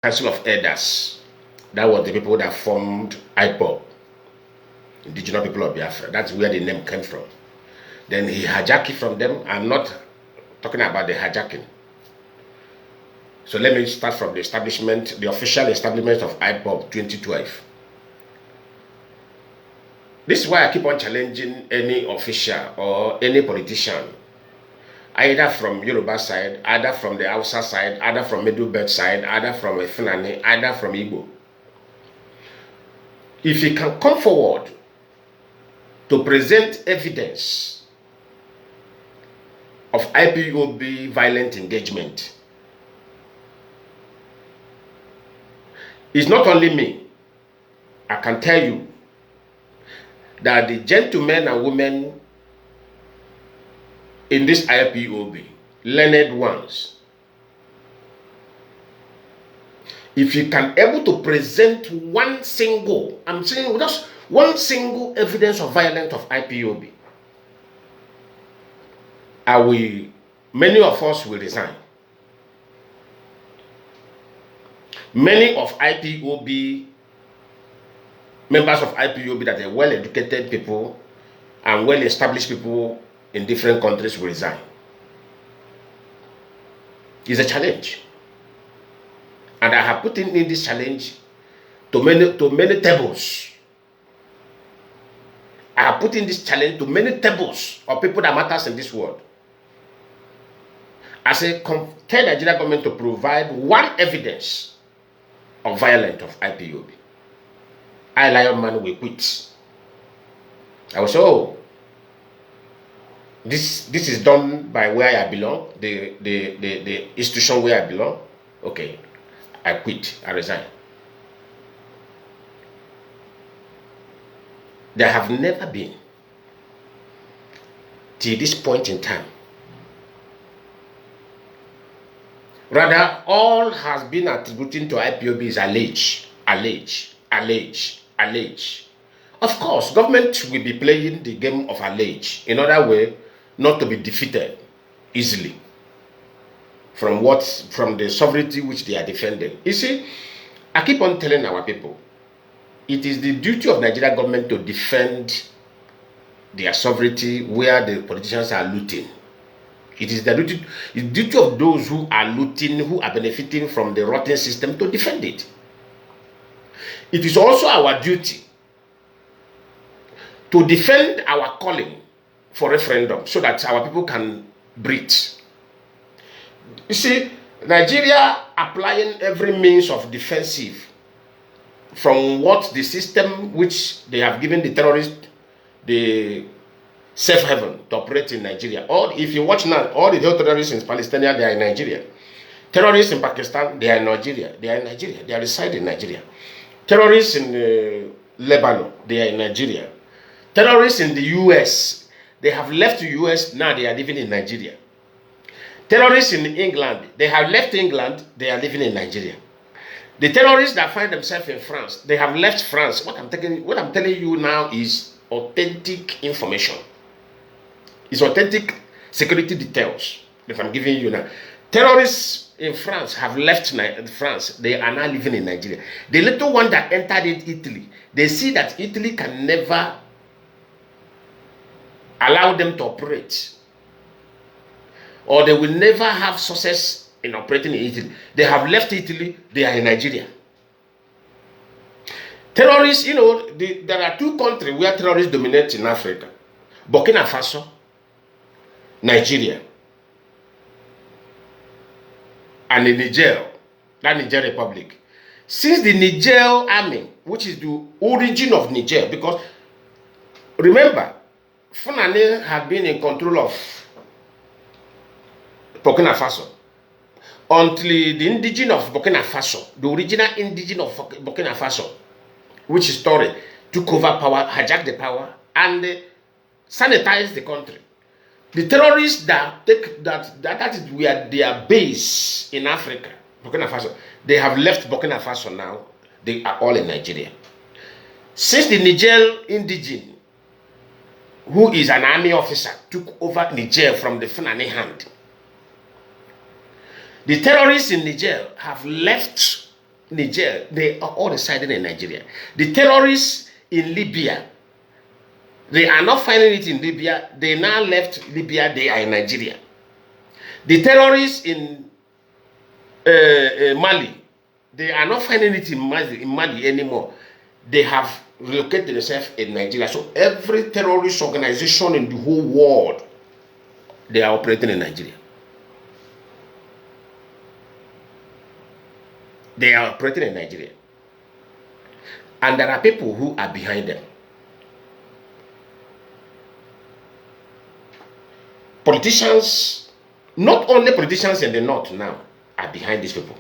Council of Elders. That was the people that formed Ipob, indigenous people of Biafra. That's where the name came from. Then he hijacked it from them. I'm not talking about the hijacking. So let me start from the establishment, the official establishment of Ipob 2012. This is why I keep on challenging any official or any politician, either from Yoruba side, either from the Hausa side, either from Middle Belt side, either from Fulani, either from Igbo. If he can come forward to present evidence of IPOB violent engagement, it's not only me. I can tell you that the gentlemen and women in this IPOB, learned ones, if you can able to present one single, I'm saying just one single evidence of violence of IPOB, many of us will resign. Many of IPOB, members of IPOB that are well-educated people and well-established people in different countries will resign. It's a challenge. And I have put in this challenge to many tables. I have put in this challenge to many tables of people that matters in this world. I say, tell the Nigerian government to provide one evidence of violence of IPOB. I, Lionman, will quit. I will say, oh, this is done by where I belong, the institution where I belong. Okay, I quit, I resign. There have never been, till this point in time, rather, all has been attributing to IPOB is allege. Of course, government will be playing the game of allege in order way not to be defeated easily from the sovereignty which they are defending. You see, I keep on telling our people, it is the duty of Nigerian government to defend their sovereignty where the politicians are looting. It is the duty of those who are looting, who are benefiting from the rotten system, to defend it. It is also our duty to defend our calling for referendum so that our people can breathe. You see, Nigeria applying every means of defensive from what the system which they have given the terrorists the safe haven to operate in Nigeria. Or if you watch now, all the terrorists in Palestine, they are in Nigeria. Terrorists in Pakistan, they are in Nigeria. They are in Nigeria. They are reside in Nigeria. Terrorists in Lebanon, they are in Nigeria. Terrorists in the US, they have left the US, now they are living in Nigeria. Terrorists in England, they have left England, they are living in Nigeria. The terrorists that find themselves in France, they have left France. What I'm telling you now is authentic information. It's authentic security details that I'm giving you now. Terrorists in France have left France. They are now living in Nigeria. The little one that entered in Italy, they see that Italy can never allow them to operate, or they will never have success in operating in Italy. They have left Italy, they are in Nigeria. Terrorists, you know, there are two countries where terrorists dominate in Africa: Burkina Faso, Nigeria, and the Niger, that Niger Republic. Since the Niger army, which is the origin of Niger, because remember, Fulani had been in control of Burkina Faso until the indigenous of Burkina Faso, the original indigenous of Burkina Faso, which is Tory, took over power, hijacked the power, and sanitized the country. The terrorists that is where their base in Africa, Burkina Faso, they have left Burkina Faso now. They are all in Nigeria. Since the Niger indigene, who is an army officer, took over Niger from the Fulani hand, the terrorists in Niger have left Niger, they are all residing in Nigeria. The terrorists in Libya, they are not finding it in Libya. They now left Libya, they are in Nigeria. The terrorists in Mali, they are not finding it in Mali anymore. They have relocated themselves in Nigeria. So every terrorist organization in the whole world, they are operating in Nigeria. They are operating in Nigeria. And there are people who are behind them. Politicians, not only politicians in the north now, are behind these people.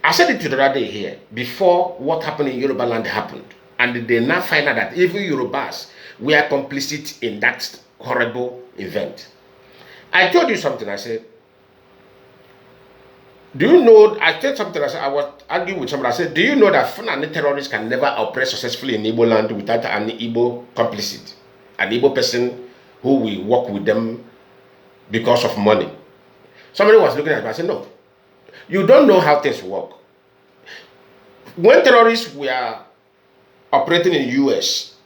I said it the other day here, before what happened in Yoruba land happened. And they now find out that even Yorubas were complicit in that horrible event. I told you something, I said, do you know, I said something, I said, I was arguing with somebody, I said, do you know that Fulani terrorists can never operate successfully in Igbo land without an Igbo complicit, an Igbo person who will work with them because of money? Somebody was looking at me, I said, no, you don't know how things work. When terrorists were operating in US,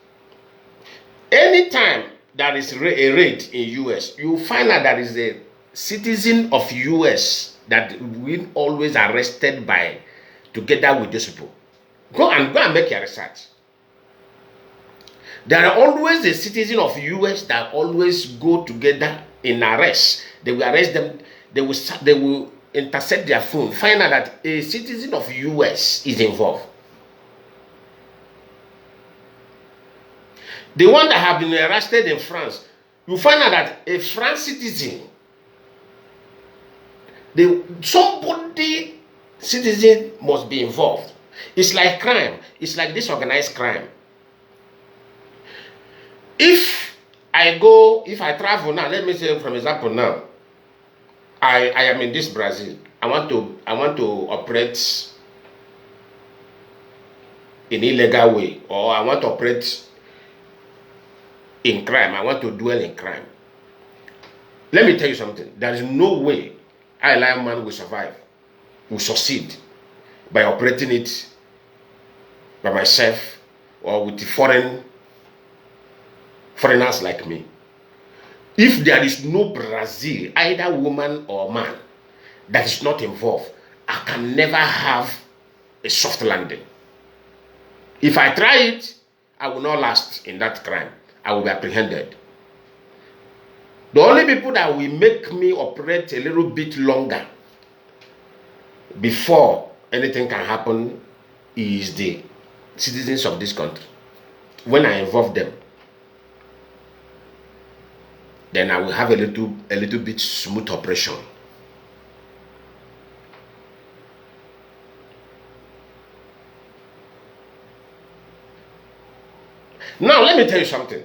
anytime there is a raid in US, you find out there is a citizen of US that will always arrested by together with those people. Go and make your research. There are always a citizen of US that always go together in arrest. They will arrest them. They will intercept their phone. Find out that a citizen of US is involved. The one that have been arrested in France, you find out that a French citizen, somebody citizen must be involved. It's like crime. It's like this organized crime. If I travel now, let me say for example now, I am in this Brazil. I want to operate in illegal way, or I want to operate in crime. I want to dwell in crime. Let me tell you something. There is no way Lionman will survive, will succeed by operating it by myself or with the foreigners like me. If there is no Brazil, either woman or man, that is not involved, I can never have a soft landing. If I try it, I will not last in that crime. I will be apprehended. The only people that will make me operate a little bit longer before anything can happen is the citizens of this country. When I involve them, then I will have a little bit smooth operation. Now let me tell you something.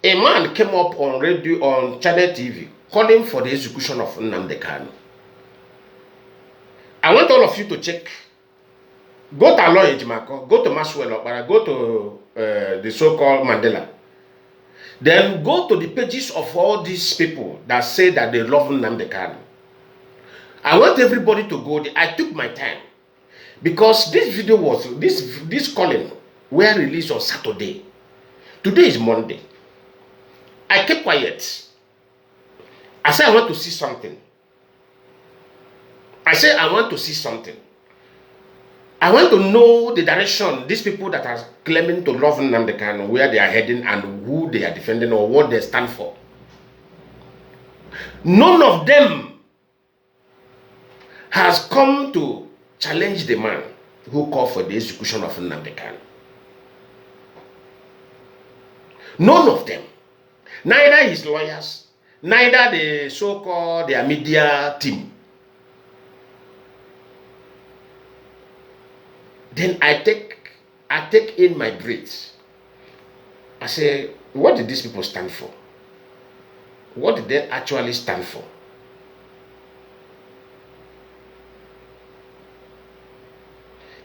A man came up on radio, on channel TV, calling for the execution of Nnamdi Kanu. I want all of you to check. Go to Aloy Ejimako, go to Maswell Okpara, go to the so-called Mandela. Then go to the pages of all these people that say that they love Nnamdi Kanu. I want everybody to go there. I took my time. Because this video was, this calling were released on Saturday. Today is Monday. I kept quiet. I said I want to see something. I said I want to see something. I want to know the direction these people that are claiming to love Nnamdi Kanu, where they are heading and who they are defending or what they stand for. None of them has come to challenge the man who called for the execution of Nnamdi Kanu. None of them. Neither his lawyers, neither the so-called their media team. Then I take in my breath. I say, what did these people stand for? What did they actually stand for?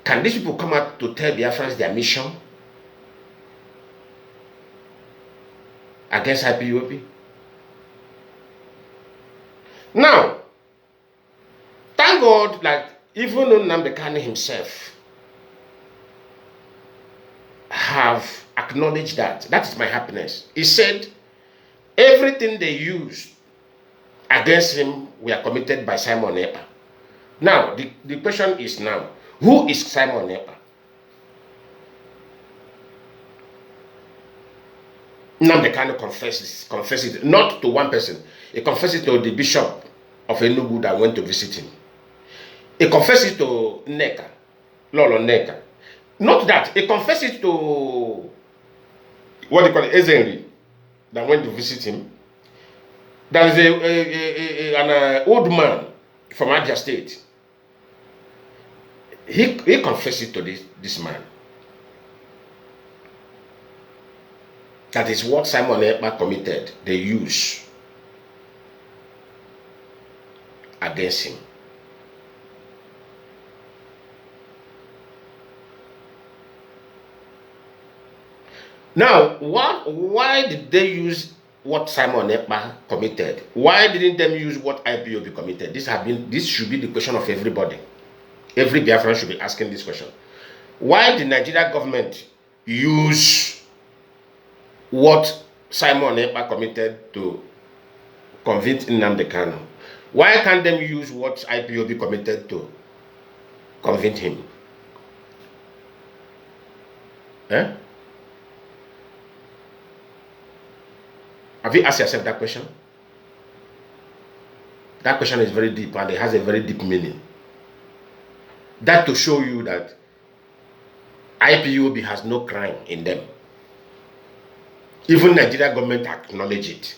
Can these people come out to tell Biafrans their mission against IPOB? Now, thank God, like even Nnamdi Kanu himself have acknowledged that. That is my happiness. He said everything they used against him were committed by Simon Ekpa. Now, the question is now, who is Simon Ekpa? Nnamdi Kanu confessed it, not to one person. He confessed it to the bishop of Enugu that went to visit him. He confessed it to Neka, Lolo Neka. Not that, he confessed it to, what they call it, Ezenri, that went to visit him. There is an old man from Abia State. He confessed it to this man. That is what Simon Ekpa committed. They use against him. Now, why did they use what Simon Ekpa committed? Why didn't they use what Ipob committed? This should be the question of everybody. Every Biafran should be asking this question. Why did Nigeria government use what Simon Ekpa committed to convict Nnamdi Kanu? Why can't they use what Ipob committed to convict him? Eh? Have you asked yourself that question? That question is very deep and it has a very deep meaning. That to show you that Ipob has no crime in them. Even Nigeria government acknowledge it.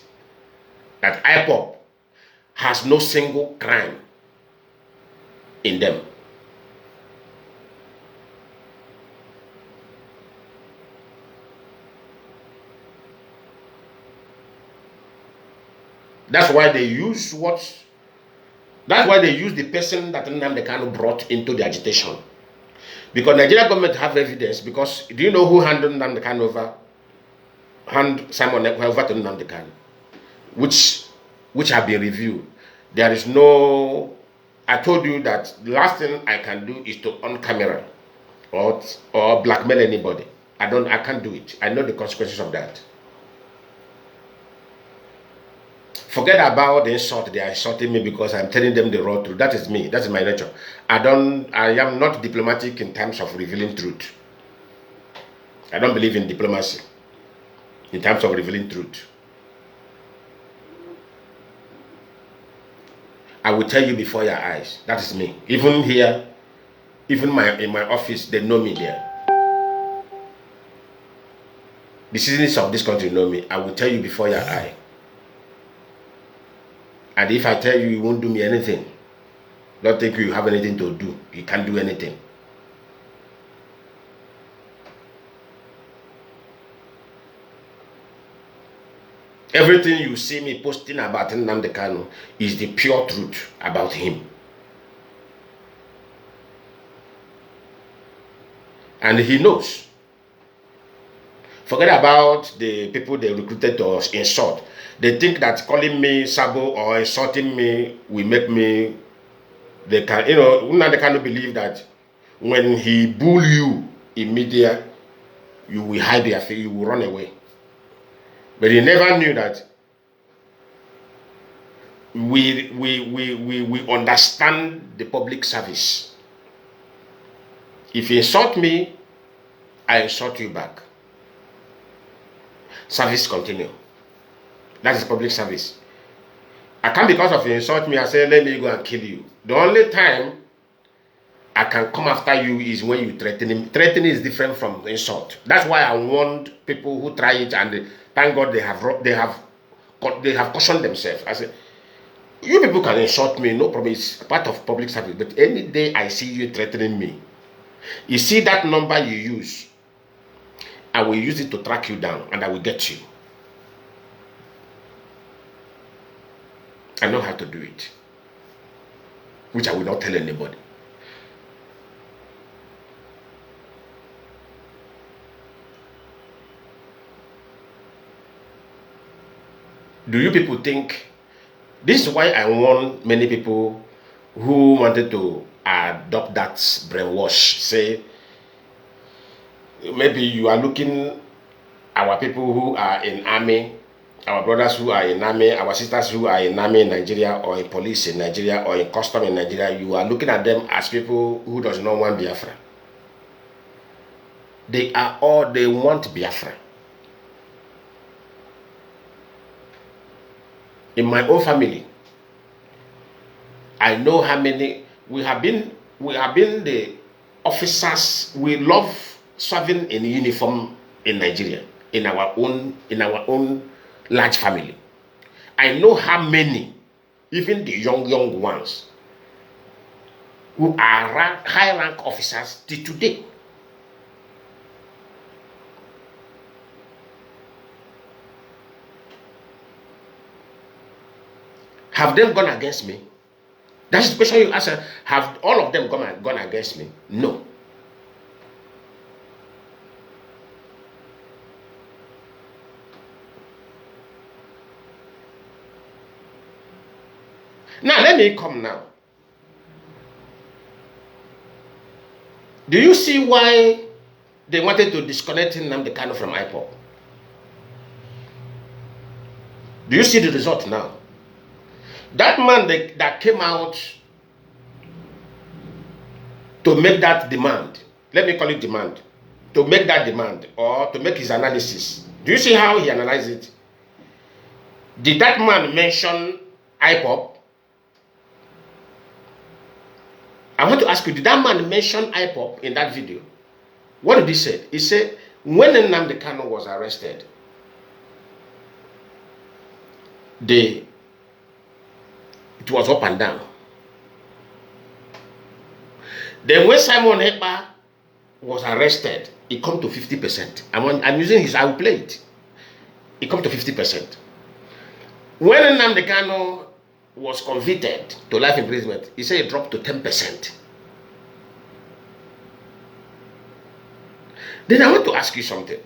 That Ipob has no single crime in them. That's why they use the person that Nnamdi Kanu brought into the agitation. Because Nigeria government have evidence. Because do you know who handed Nnamdi Kanu over? Simon Ekpa over to Nnamdi Kanu, which have been reviewed. There is no. I told you that the last thing I can do is to on camera or blackmail anybody. I can't do it. I know the consequences of that. Forget about the insult. They are insulting me because I'm telling them the raw truth. That is me. That is my nature. I am not diplomatic in terms of revealing truth. I don't believe in diplomacy in terms of revealing truth. I will tell you before your eyes. That is me. Even here, even in my office, they know me there. The citizens of this country know me. I will tell you before your eye. And if I tell you, you won't do me anything. Don't think you have anything to do. You can't do anything. Everything you see me posting about Nnamdi Kanu is the pure truth about him. And he knows. Forget about the people they recruited to insult. They think that calling me Sabo or insulting me will make me. They can, Nnamdi Kanu believe that when he bull you in media, you will hide your face, you will run away. But he never knew that we understand the public service. If you insult me, I insult you back. Service continue. That is public service. I can't, because of you insult me, I say, let me go and kill you. The only time I can come after you is when you threaten him. Threatening is different from insult. That's why I warned people who try it, and thank God they have cautioned themselves. I said, you people can insult me, no problem. It's part of public service. But any day I see you threatening me, you see that number you use, I will use it to track you down, and I will get you. I know how to do it, which I will not tell anybody. Do you people think, this is why I warn many people who wanted to adopt that brainwash, say, maybe you are looking our people who are in army, our brothers who are in army, our sisters who are in army in Nigeria, or in police in Nigeria, or in custom in Nigeria, you are looking at them as people who does not want Biafra. They want Biafra. In my own family, I know how many we have been the officers. We love serving in uniform in Nigeria, in our own large family. I know how many, even the young ones, who are high rank officers till today. Have them gone against me? That's the question you ask. Have all of them gone against me? No. Now, let me come now. Do you see why they wanted to disconnect Nnamdi Kanu from Ipob? Do you see the result now? That man that came out to make that demand, let me call it demand, to make that demand or to make his analysis. Do you see how he analyzed it? Did that man mention Ipob? I want to ask you, did that man mention Ipob in that video? What did he say? He said, when Nnamdi Kanu was arrested, it was up and down. Then when Simon Ekpa was arrested, it come to 50%. I'm using his, I will play it. It come to 50%. When Nnamdi Kanu was convicted to life imprisonment, he said it dropped to 10%. Then I want to ask you something.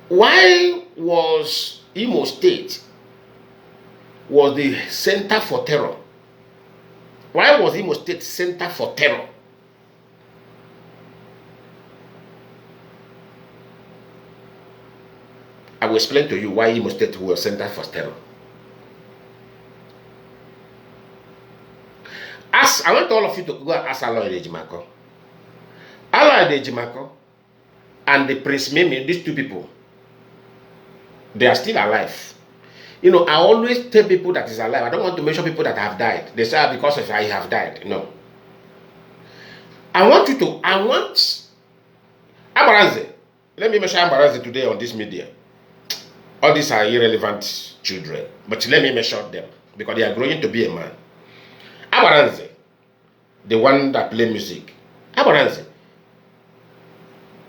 Why was Imo State was the center for terror? Why was Imo State center for terror? I will explain to you why Imo State was center for terror. I want all of you to go and ask Aloy Ejimako. Aloy Ejimako and the Prince Mimi, these two people, they are still alive. You know, I always tell people that is alive. I don't want to mention people that have died. They say, because of I have died. No. I want Ambaranze. Let me mention Ambaranze today on this media. All these are irrelevant children. But let me mention them because they are growing to be a man. Ambaranze, the one that play music. Ambaranze.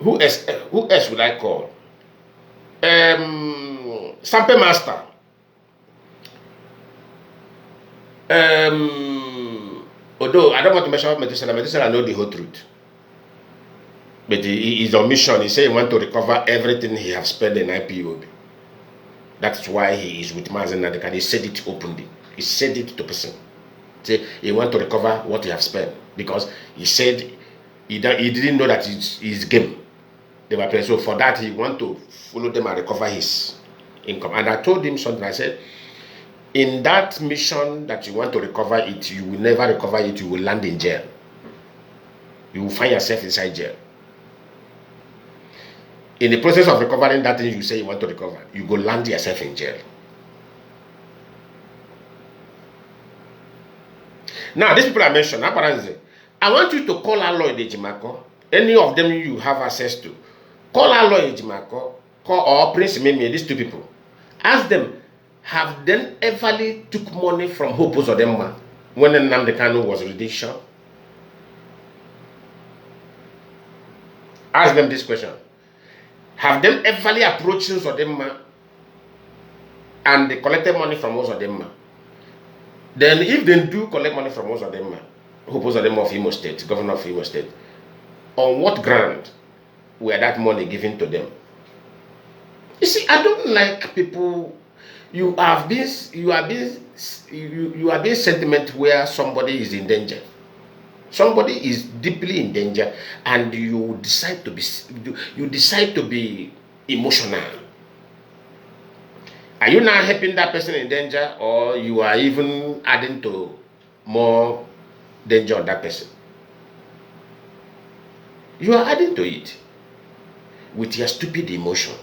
Who else would I call? Sample Master. Although I don't want to mention Methuselah, Methuselah know the whole truth. But he is on mission. He said he wants to recover everything he has spent in IPOB. That's why he is with Mazi and he said it openly. He said it to person. Say he wants to recover what he has spent because he said he didn't know that it's game. They were playing. So for that he want to follow them and recover his income. And I told him something. I said, in that mission that you want to recover it, you will never recover it. You will land in jail. You will find yourself inside jail. In the process of recovering that thing you say you want to recover, you go land yourself in jail. Now, these people I mentioned, I want you to call Aloy Ejimako. Any of them you have access to. Call Aloy Ejimako, or Prince Mimi, these two people. Ask them, have them everly took money from Hope Uzodinma when Nnamdi Kanu was redemption? Ask them this question. Have them everly approached Uzodinma and they collected money from Uzodinma? Then if they do collect money from Uzodinma, Hope Uzodinma of Imo State, governor of Imo State, on what ground were that money given to them? You see, I don't like people. You are being sentiment where somebody is in danger. Somebody is deeply in danger, and you decide to be emotional. Are you now helping that person in danger, or you are even adding to more danger on that person? You are adding to it with your stupid emotion.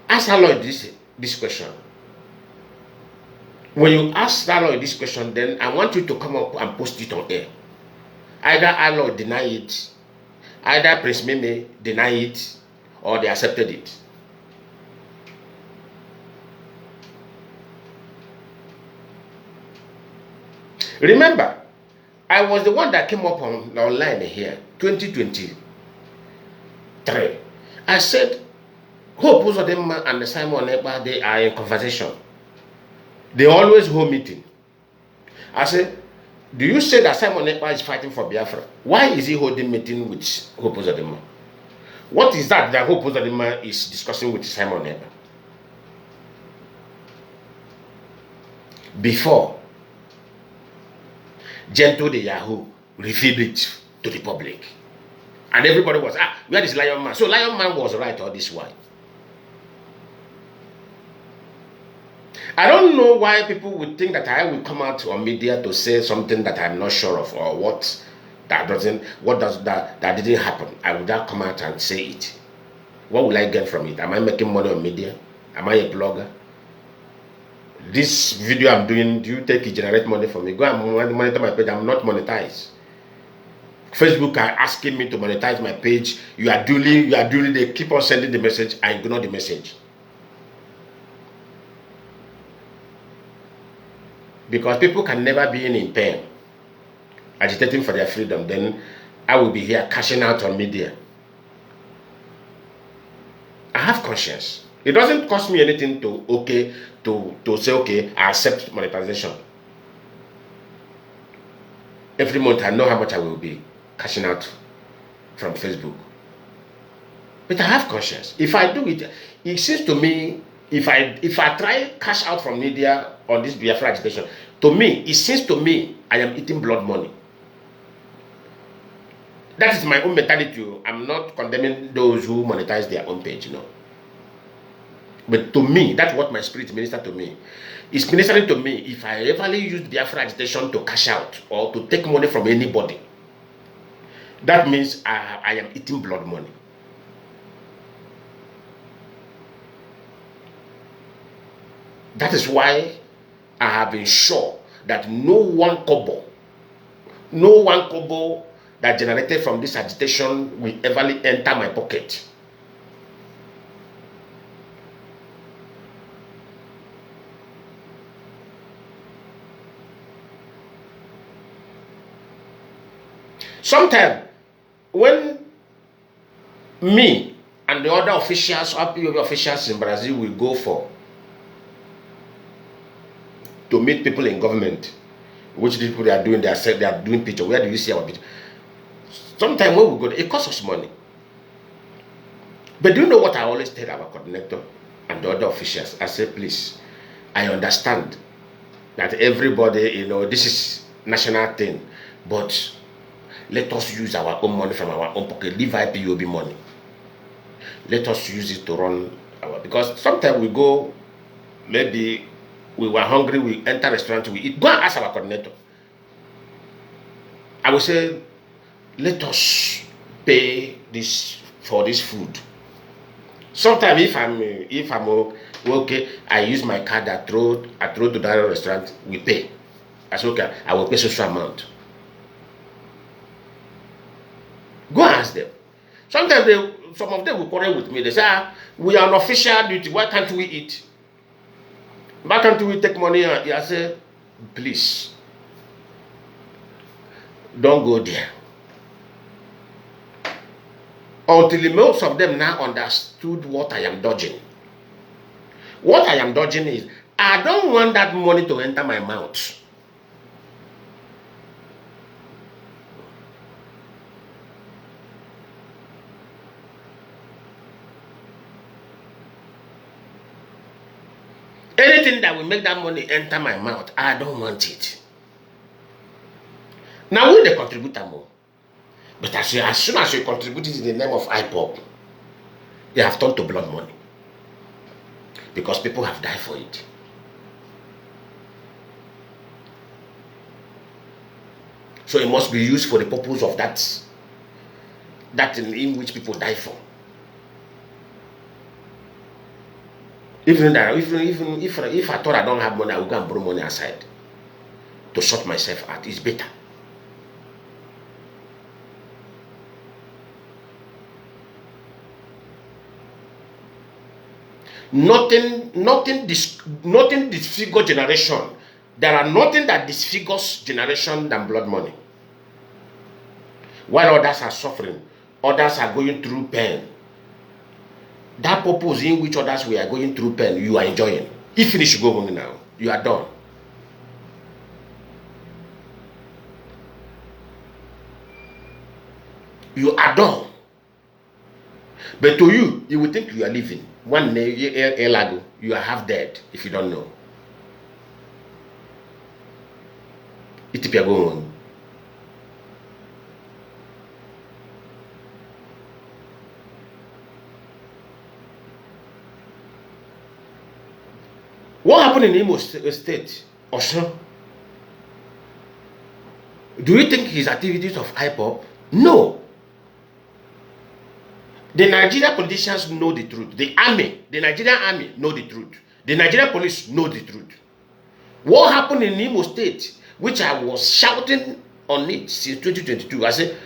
Ask Aloy this question. When you ask Aloy this question, then I want you to come up and post it on air. Either Aloy deny it, either Prince Meme deny it, or they accepted it. Remember, I was the one that came up online here, 2023. I said, Hope Uzodinma and Simon Ekpa, they are in conversation. They always hold meeting. I said, do you say that Simon Ekpa is fighting for Biafra? Why is he holding meeting with Hope Uzodinma? What is that Hope Uzodinma is discussing with Simon Ekpa? Before, Gentle the Yahoo revealed it to the public. And everybody was, where is Lionman? So Lionman was right all this while. I don't know why people would think that I will come out on media to say something that I'm not sure of, or that didn't happen. I would not come out and say it. What will I get from it? Am I making money on media? Am I a blogger? This video I'm doing, do you think it generate money for me? Go and monitor my page. I'm not monetized. Facebook are asking me to monetize my page. You are duly, they keep on sending the message. I ignore the message. Because people can never be in pain, agitating for their freedom. Then I will be here cashing out on media. I have conscience. It doesn't cost me anything to say, okay, I accept monetization. Every month I know how much I will be cashing out from Facebook. But I have conscience. If I do it, it seems to me, if I try cash out from media on this Biafra agitation, to me, it seems to me I am eating blood money. That is my own mentality. I'm not condemning those who monetize their own page, you know. But to me, that's what my spirit ministered to me. It's ministering to me if I ever use Biafra agitation to cash out or to take money from anybody. That means I am eating blood money. That is why I have been sure that no one kobo that generated from this agitation will ever enter my pocket. Sometimes, when me and the other officials, Ipob officials in Brazil will go to meet people in government, which people they are doing, they are doing picture. Where do you see our picture? Sometimes when we go, it costs us money. But do you know what I always tell our coordinator and the other officials? I say, please, I understand that everybody, you know, this is national thing, but let us use our own money from our own pocket. Leave Ipob money. Let us use it to run because sometimes we go, maybe we were hungry, we enter a restaurant, we eat. Go and ask our coordinator. I will say, let us pay this for this food. Sometimes if I'm okay, I use my card, I throw to that restaurant, we pay. I say, okay, I will pay social amount. Go ask them. Sometimes some of them will quarrel with me. They say, we are on official duty. Why can't we eat? Why can't we take money? I say, please, don't go there. Until most of them now understood what I am dodging. What I am dodging is, I don't want that money to enter my mouth. Anything that will make that money enter my mouth, I don't want it. Now we the contributor more. But as soon as you contribute it in the name of Ipob, they have turned to blood money. Because people have died for it. So it must be used for the purpose of that in which people die for. Even if I thought I don't have money, I will go and borrow money aside to sort myself out. It's better. Nothing disfigure generation. There are nothing that disfigures generation than blood money. While others are suffering, others are going through pain. That purpose in which others we are going through pain, you are enjoying. If finish, you go home now. You are done. You are done. But to you, you will think you are living. One day, you are half dead if you don't know. Itipia go home. What happened in Imo State? Also, do you think his activities of Ipob? No. The Nigerian politicians know the truth. The army, the Nigerian army know the truth. The Nigerian police know the truth. What happened in Imo State, which I was shouting on it since 2022, I said,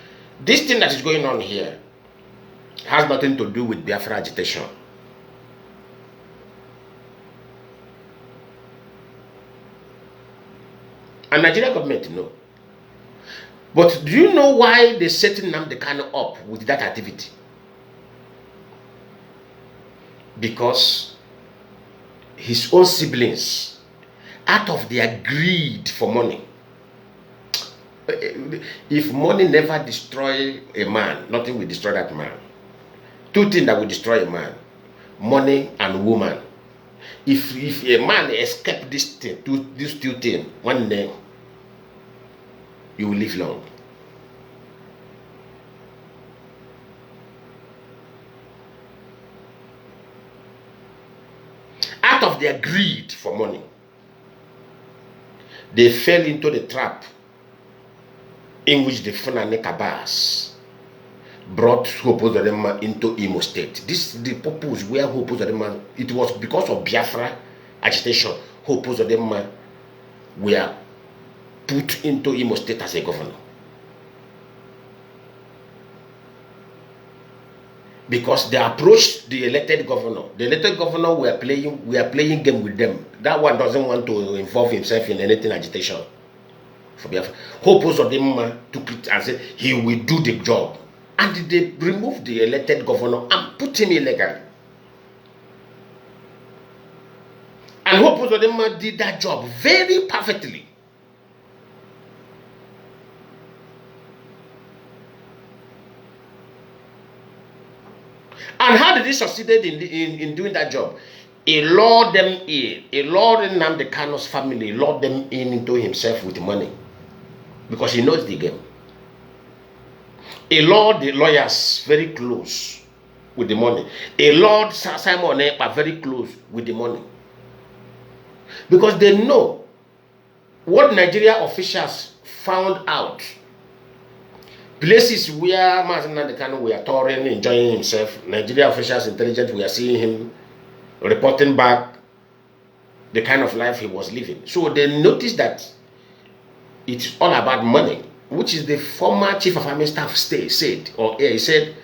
this thing that is going on here has nothing to do with Biafra agitation. And Nigerian government know. But do you know why they set Nnamdi Kanu up with that activity? Because his own siblings, out of their greed for money, if money never destroy a man, nothing will destroy that man. Two things that will destroy a man: money and woman. If a man escape these two things, one day you will live long. Out of their greed for money, they fell into the trap in which the Fulani Kabas brought Hope Uzodinma into Imo State. This is the purpose where Hope Uzodinma, it was because of Biafra agitation, Hope Uzodinma were put into Imo State as a governor. Because they approached the elected governor. The elected governor we are playing game with them. That one doesn't want to involve himself in anything agitation for Biafra. Hope Uzodinma took it and said he will do the job. And they removed the elected governor and put him illegally. And Hope Uzodinma did that job very perfectly. And how did he succeed in doing that job? He lured them in. He lured Nnamdi Kanu's family, lured them in into himself with money. Because he knows the game. He lured the lawyers very close with the money. He lured Simon Ekpa very close with the money. Because they know what Nigeria officials found out. Places where Mazi Nnamdi Kanu were touring, enjoying himself, Nigeria officials, intelligence, we are seeing him reporting back the kind of life he was living. So they noticed that it's all about money, which is the former chief of army staff said, he said,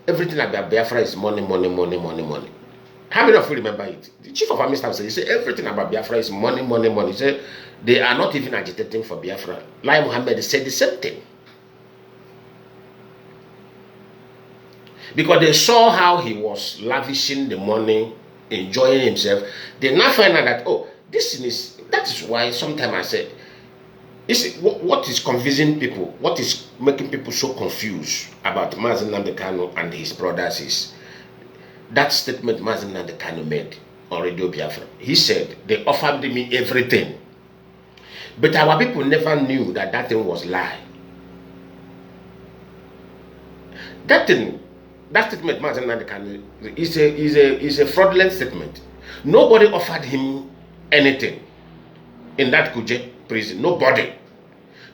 everything about Biafra is money, money, money, money, money. How many of you remember it? The chief of army staff said, he said, everything about Biafra is money, money, money. He said, they are not even agitating for Biafra. Lai Mohammed said the same thing. Because they saw how he was lavishing the money, enjoying himself. They now find out that, oh, that is why sometimes I said, what is confusing people, what is making people so confused about Mazi Nnamdi Kanu and his brothers is that statement Mazi Nnamdi Kanu made on Radio Biafra. He said, they offered me everything. But our people never knew that that thing was lie. That thing, that statement, Mazi Nnamdi Kanu, is a fraudulent statement. Nobody offered him anything in that Kuje prison. Nobody.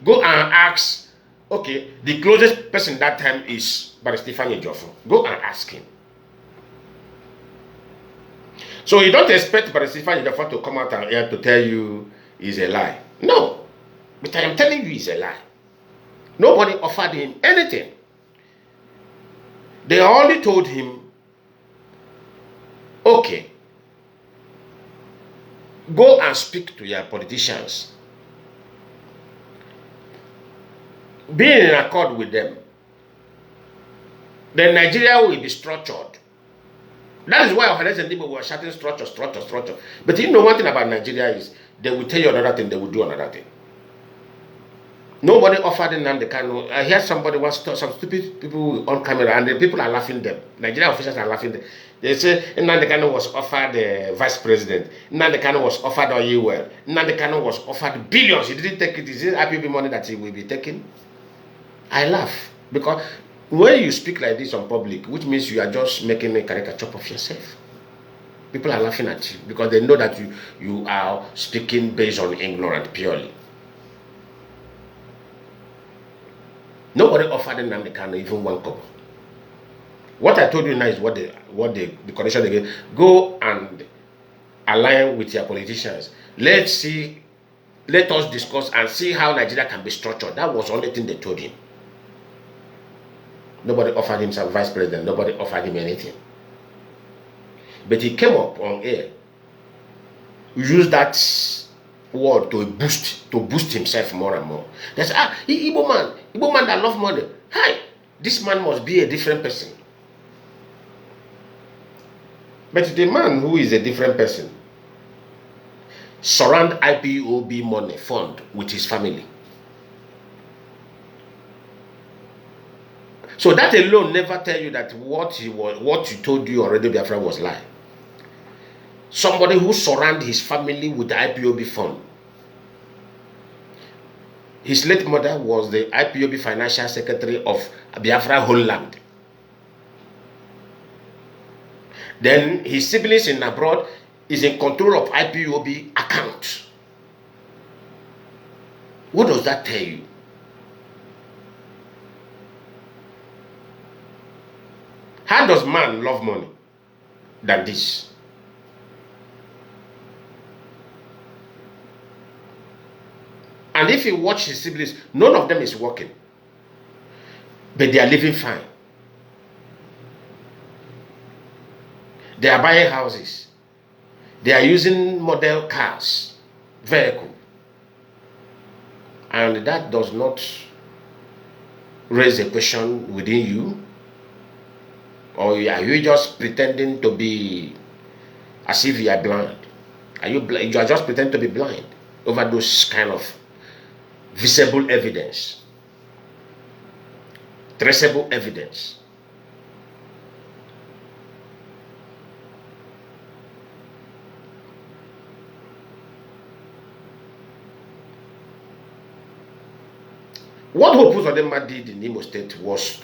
Go and ask. Okay, the closest person that time is Barrister Ifeanyi Ejiofor. Go and ask him. So you don't expect Barrister Ifeanyi Ejiofor to come out and here to tell you is a lie. No, but I am telling you it's a lie. Nobody offered him anything. They only told him, okay, go and speak to your politicians. Be in accord with them. Then Nigeria will be structured. That is why Ohanes and Igbo were shouting structure, structure, structure. But you know one thing about Nigeria is they will tell you another thing, they will do another thing. Nobody offered Nnamdi Kanu. I hear somebody some stupid people on camera, and the people are laughing them. Nigerian officials are laughing them. They say Nnamdi Kanu was offered the vice president. Nnamdi Kanu was offered oil. Nnamdi Kanu was offered billions. He didn't take it. Is it IPOB money that he will be taking? I laugh because when you speak like this on public, which means you are just making a caricature of yourself. People are laughing at you because they know that you are speaking based on ignorance purely. Nobody offered Nnamdi Kanu even one kobo. What I told you now is what the condition they gave. Go and align with your politicians. Let us discuss and see how Nigeria can be structured. That was the only thing they told him. Nobody offered him some vice president. Nobody offered him anything. But he came up on air. Used that word to boost himself more and more. They say, Igbo man that love money. Hi, this man must be a different person. But the man who is a different person surround IPOB money fund with his family. So that alone never tell you that what you told you already Biafran was lie. Somebody who surround his family with the IPOB fund. His late mother was the IPOB financial secretary of Biafra Holland. Then his siblings in abroad is in control of IPOB accounts. What does that tell you? How does man love money than this? And if you watch his siblings, none of them is working. But they are living fine. They are buying houses. They are using model cars, vehicle. And that does not raise a question within you. Or are you just pretending to be as if you are blind? You are just pretending to be blind over those kind of visible evidence, traceable evidence. What Hope Uzodinma did in Imo State was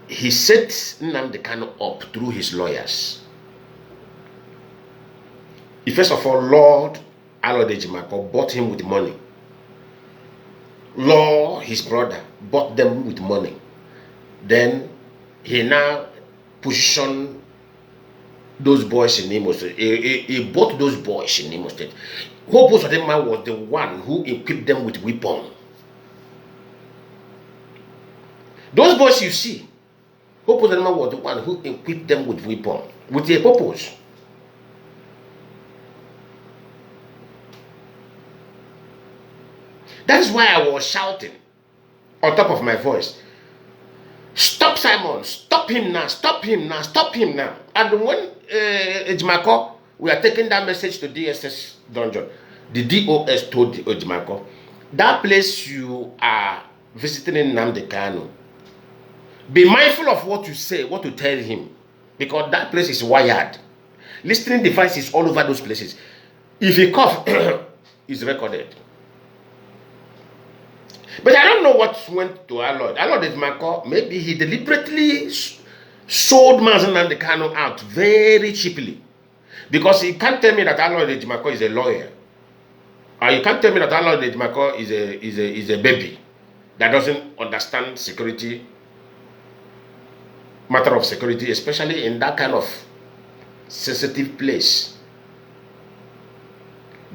he set Nnamdi Kanu up through his lawyers. He first of all, Lord Alodejimako bought him with money. Law, his brother, bought them with money. Then he now positioned those boys in Imo State. He bought those boys in Imo State. Hope Uzodinma was the one who equipped them with weapons. Those boys you see, Hope Uzodinma was the one who equipped them with weapons, with a purpose. That is why I was shouting on top of my voice. Stop Simon, stop him now, stop him now, stop him now. And when Ejimako, we are taking that message to DSS dungeon, the DOS told Ejimako, that place you are visiting in Nnamdi Kanu, be mindful of what you say, what you tell him, because that place is wired. Listening devices all over those places. If he cough, it's recorded. But I don't know what went to our Lord. Our Lord is Mako. Maybe he deliberately sold Mazi and Kanu out very cheaply. Because he can't tell me that our Lord Ejimako is a lawyer. Or you can't tell me that our Lord Ejimako is a baby that doesn't understand security, matter of security, especially in that kind of sensitive place.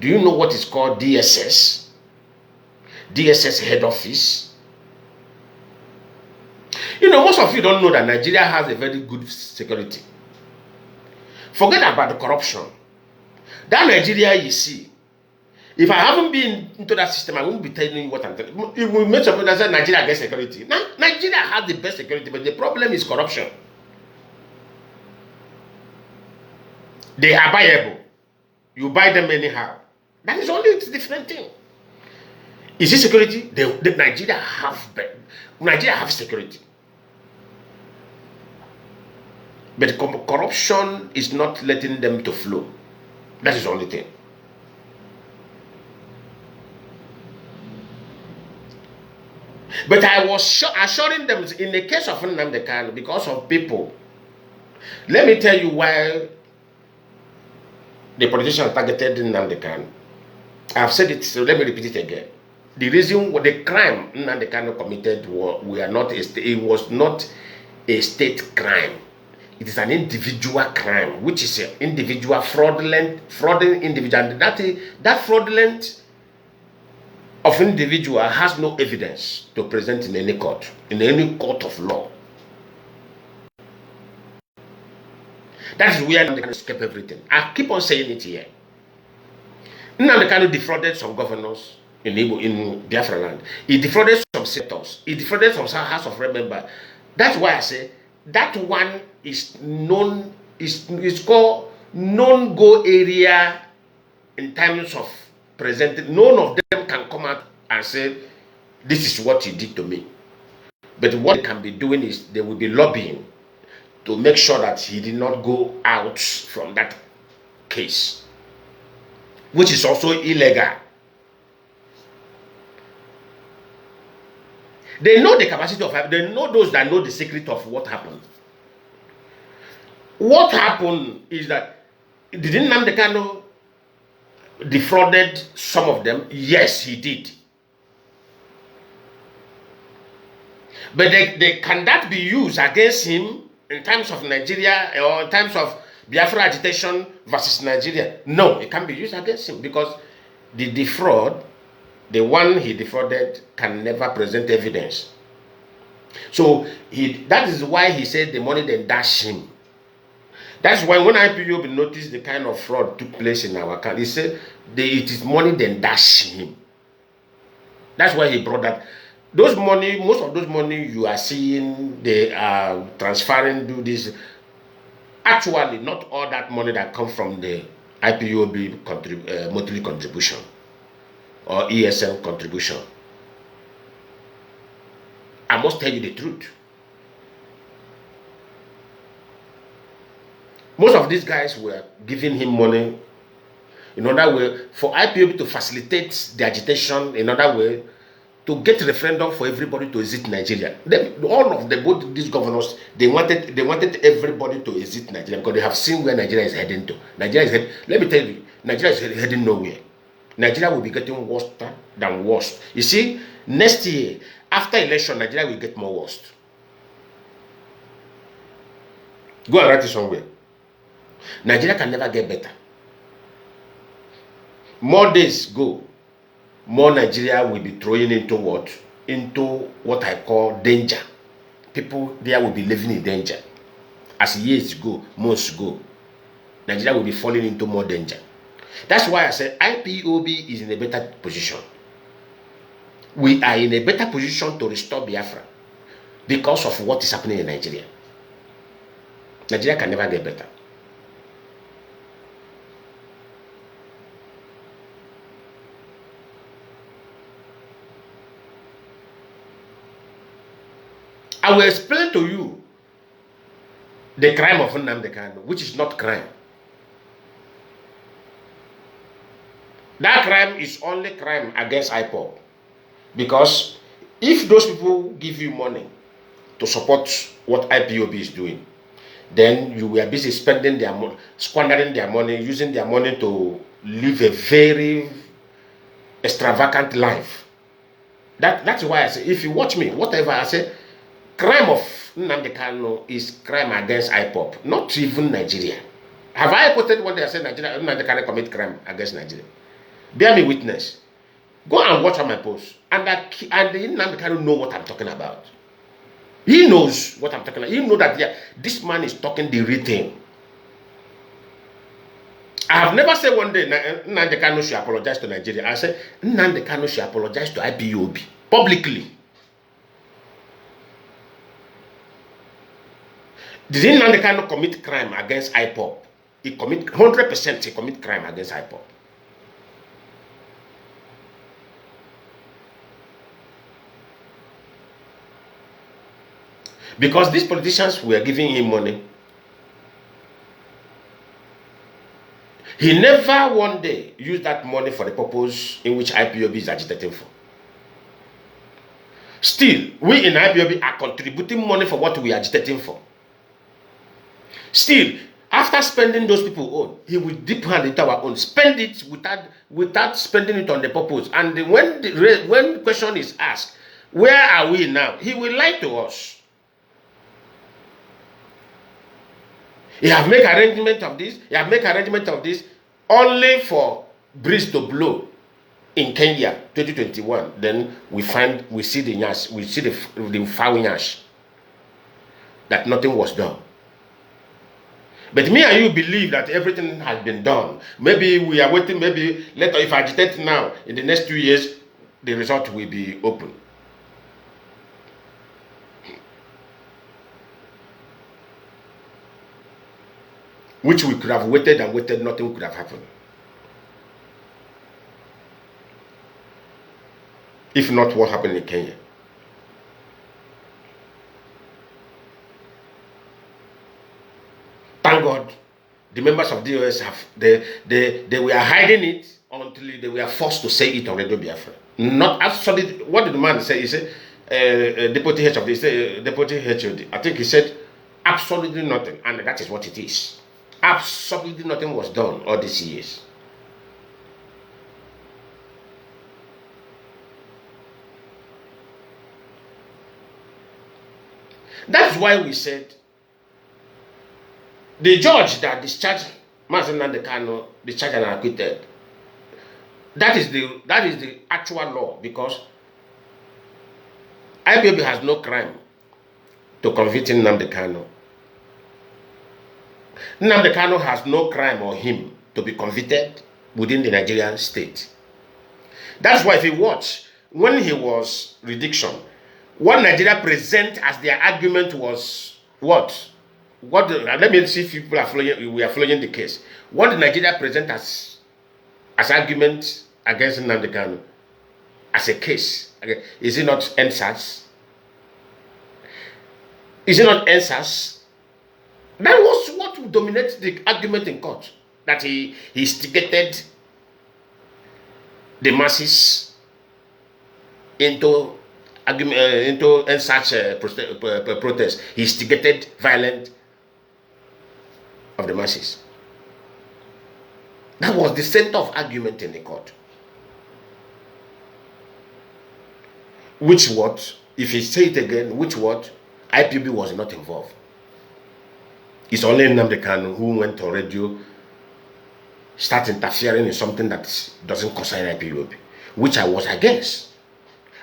Do you know what is called DSS? DSS head office. You know, most of you don't know that Nigeria has a very good security. Forget about the corruption. That Nigeria you see, if I haven't been into that system, I won't be telling you what I'm telling you. If we make something that says Nigeria gets security. Now, Nigeria has the best security, but the problem is corruption. They are buyable. You buy them anyhow. That is only a different thing. Is it security? Nigeria have security. But corruption is not letting them to flow. That is the only thing. But I was assuring them in the case of Nnamdi Kanu, because of people. Let me tell you why the politicians targeted Nnamdi Kanu. I've said it, so let me repeat it again. The reason, the crime Nnamdi Kanu committed it was not a state crime. It is an individual crime, which is an individual fraudulent individual. And that fraudulent of individual has no evidence to present in any court of law. That is where Nnamdi Kanu escape everything. I keep on saying it here. Nnamdi Kanu defrauded some governors in Biafran land. He defrauded some senators. He defrauded some House of Rep members. That's why I say that one is known. Is called non-go area in terms of presenting. None of them can come out and say this is what he did to me. But what they can be doing is they will be lobbying to make sure that he did not go out from that case, which is also illegal. They know the capacity of, they know those that know the secret of what happened. What happened is that, didn't Nnamdi Kanu defrauded some of them? Yes, he did. But can that be used against him in terms of Nigeria or in terms of Biafra agitation versus Nigeria? No, it can't be used against him because the one he defrauded can never present evidence. So that is why he said the money then dash him. That's why when IPOB noticed the kind of fraud took place in our country, he said it is money then dash him. That's why he brought that. Those money, most of those money you are seeing, they are transferring, do this. Actually, not all that money that comes from the IPOB monthly contribution or ESL contribution. I must tell you the truth. Most of these guys were giving him money in other way for IPOB to facilitate the agitation, in other way to get referendum for everybody to exit Nigeria. Both these governors, they wanted everybody to exit Nigeria because they have seen where Nigeria is heading to. Let me tell you, Nigeria is heading nowhere. Nigeria will be getting worse than worse. You see, next year, after election, Nigeria will get more worse. Go and write it somewhere. Nigeria can never get better. More days go, more Nigeria will be throwing into what I call danger. People there will be living in danger. As years go, months go, Nigeria will be falling into more danger. That's why I said IPOB is in a better position. We are in a better position to restore Biafra because of what is happening in Nigeria. Nigeria can never get better. I will explain to you the crime of Nnamdi Kanu, which is not crime. That crime is only crime against Ipob because If those people give you money to support what IPOB is doing, then you were busy spending their money, squandering their money, using their money to live a very extravagant life. That's why I say, if you watch me, whatever I say, crime of Nnamdi Kanu is crime against Ipob, not even Nigeria. Have I quoted what they said Nigeria, Nnamdi Kanu commit crime against Nigeria? Bear me witness. Go and watch on my post. And Nnamdi Kanu know what I'm talking about. He knows what I'm talking about. He knows that this man is talking the real thing. I have never said one day Nnamdi Kanu should apologize to Nigeria. I said Nnamdi Kanu should apologize to IPOB publicly. Did Nnamdi Kanu commit crime against Ipob? He commit 100%. He commit crime against Ipob. Because these politicians were giving him money. He never one day used that money for the purpose in which IPOB is agitating for. Still, we in IPOB are contributing money for what we are agitating for. Still, after spending those people own, he will dip hand into our own, spend it without spending it on the purpose. And when question is asked, where are we now? He will lie to us. He have make arrangement of this. He have make arrangement of this only for breeze to blow in Kenya 2021. Then we see the nyash, we see the foul nyash that nothing was done. But me and you believe that everything has been done. Maybe we are waiting. Maybe later, if I agitate now, in the next 2 years, the result will be open. Which we could have waited and waited, nothing could have happened. If not what happened in Kenya. Thank God, the members of DOS they were hiding it until they were forced to say it on Radio Biafra. Not actually, what did the man say? He said, Deputy HOD, Deputy HOD. I think he said, absolutely nothing, and that is what it is. Absolutely nothing was done all these years. That's why we said the judge that discharged Mazi Nnamdi Kanu, discharged and acquitted. That is the actual law, because IPOB has no crime to convict Nnamdi Kanu. Nnamdi Kanu has no crime on him to be convicted within the Nigerian state. That's why if you watch, when he was reduction, what Nigeria present as their argument was what? Let me see if people are following. We are following the case. What did Nigeria present as argument against Nnamdi Kanu as a case? Is it not NSAS? Is it not NSAS? That was what dominated the argument in court. That he instigated the masses into such protest. He instigated violence of the masses. That was the center of argument in the court. Which what, if you say it again, which what, IPOB was not involved. It's only Nnamdi Kanu who went on radio, start interfering in something that doesn't concern IPOB, which I was against.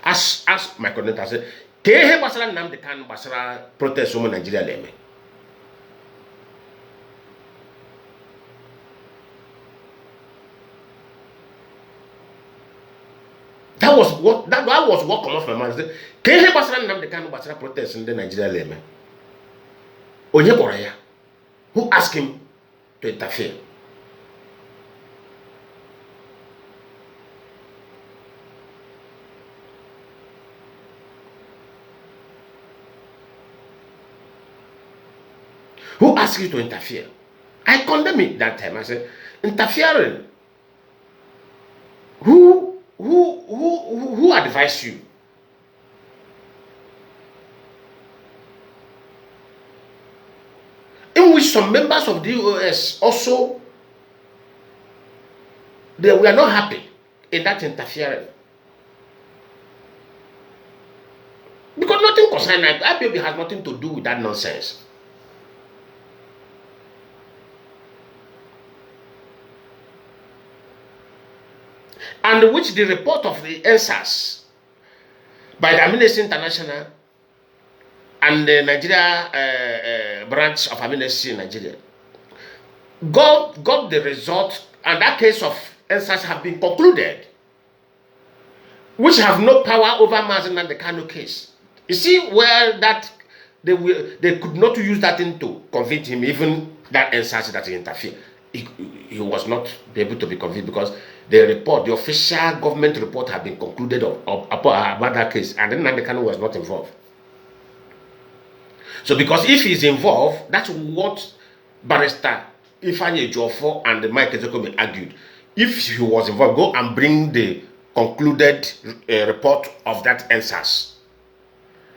As my coordinator said, Kehe basara Nnamdi Kanu basara protest woman Nigeria leme. That was what come off my mind. Kehe basara Nnamdi Kanu basara protest in the Nigeria leme. Onye boraya. Who asked him to interfere? Who asked you to interfere? I condemn it that time. I said, interfering. Who advised you in which some members of the US also, they were not happy in that interference. Because nothing concerns IPOB has nothing to do with that nonsense. And which the report of the NSAS by the Amnesty International and the Nigeria branch of Amnesty in Nigeria got the result, and that case of NSAS have been concluded, which have no power over Mazi and the Kanu case. You see where that they could not use that thing to convict him, even that NSAS that he interfered. He was not able to be convicted because the report, the official government report, had been concluded about that case, and then Nnamdi Kanu was not involved. So, because if he's involved, that's what Barrister Ifeanyi Ejiofor and Mike Ezekweme argued. If he was involved, go and bring the concluded report of that NSAS.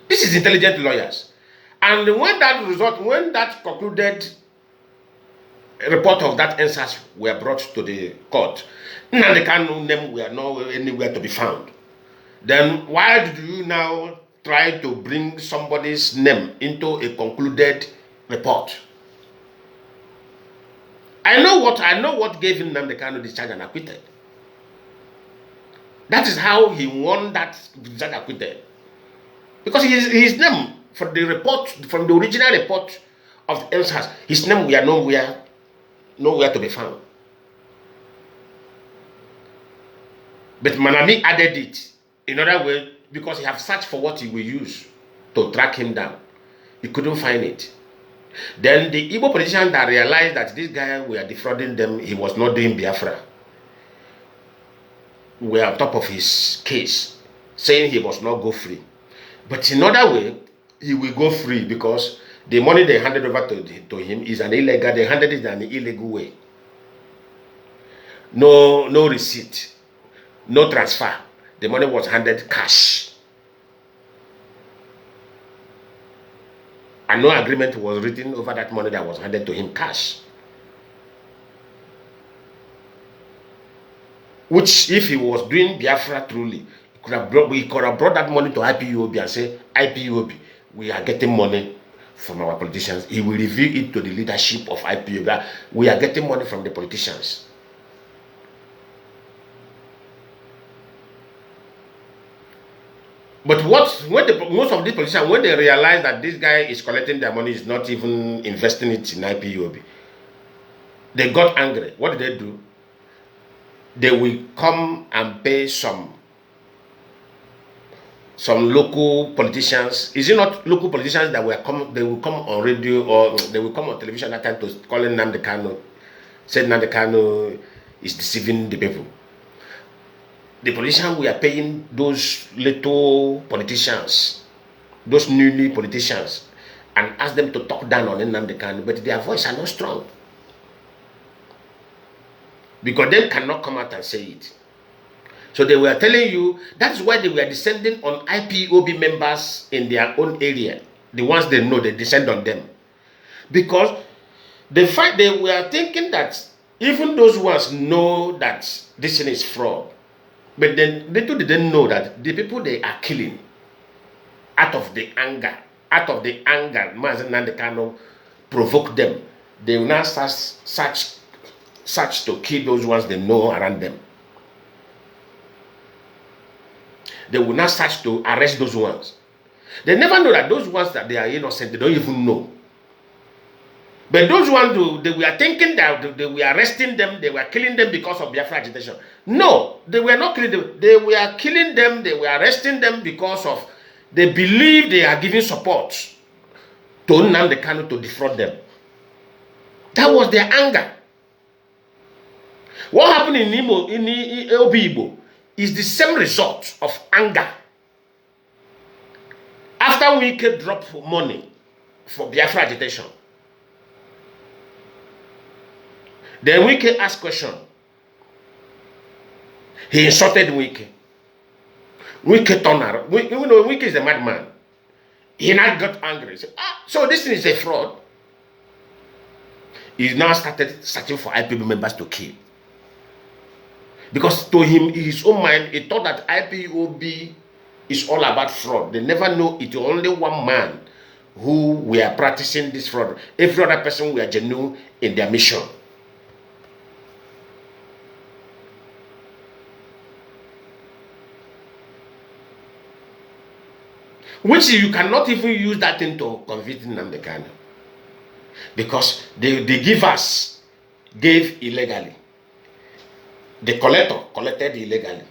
This is intelligent lawyers, and when that concluded report of that NSAS were brought to the court, Nnamdi Kanu name were not anywhere to be found. Then why do you now try to bring somebody's name into a concluded report? I know what gave him Nnamdi Kanu discharge and acquitted. That is how he won that discharge acquitted. Because his name from the report, from the original report of the NSAS, his name were nowhere to be found. But Manami added it in other way because he have searched for what he will use to track him down. He couldn't find it. Then the Igbo politician that realized that this guy were defrauding them, he was not doing Biafra, were on top of his case, saying he must not go free. But in other way, he will go free because the money they handed over to him is an illegal. They handed it in an illegal way. No receipt, no transfer. The money was handed cash. And no agreement was written over that money that was handed to him cash. Which, if he was doing Biafra truly, he could have brought that money to IPOB and say, IPOB, we are getting money from our politicians. He will reveal it to the leadership of IPOB. We are getting money from the politicians. But most of these politicians, when they realize that this guy is collecting their money, is not even investing it in IPOB, they got angry. What did they do? They will come and pay some local politicians. Is it not local politicians that they will come on radio or they will come on television at that time to call Nnamdi Kanu, said Nnamdi Kanu is deceiving the people. The politicians we are paying those little politicians, those newly politicians, and ask them to talk down on Nnamdi Kanu, but their voice are not strong. Because they cannot come out and say it. So they were telling you, that's why they were descending on IPOB members in their own area. The ones they know, they descend on them. Because they were thinking that even those ones know that this thing is fraud. But then they too didn't know that the people they are killing out of the anger, Mazi Nnamdi Kanu provoke them. They will now search to kill those ones they know around them. They will not search to arrest those ones. They never know that those ones that they are innocent, they don't even know. But those ones, they were thinking that they were arresting them, they were killing them because of Biafra agitation. No, they were not killing them. They were killing them, they were arresting them because of, they believe they are giving support to Nnamdi Kanu to defraud them. That was their anger. What happened in Igbo is the same result of anger. After we could drop money for Biafra agitation, then Wike asked question. He insulted Wike. Wike turned around. Wike is a madman. He now got angry. He said, so this thing is a fraud. He now started searching for IPOB members to kill. Because to him, in his own mind, he thought that IPOB is all about fraud. They never know it's only one man who were practicing this fraud. Every other person were genuine in their mission. Which you cannot even use that thing to convict Nnamdi Kanu. Because the givers gave illegally. The collector collected illegally.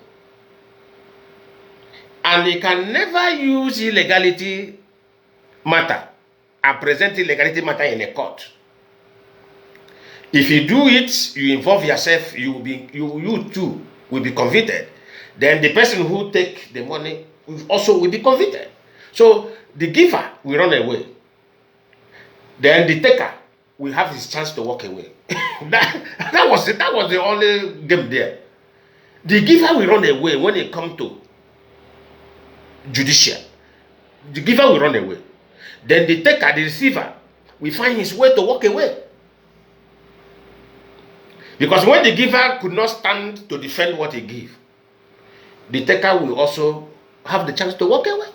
And he can never use illegality matter and present illegality matter in a court. If you do it, you involve yourself, you too will be convicted. Then the person who take the money also will be convicted. So the giver will run away. Then the taker will have his chance to walk away. that was it. That was the only game there. The giver will run away when it comes to judicial. The giver will run away. Then the taker, the receiver, will find his way to walk away. Because when the giver could not stand to defend what he gave, the taker will also have the chance to walk away.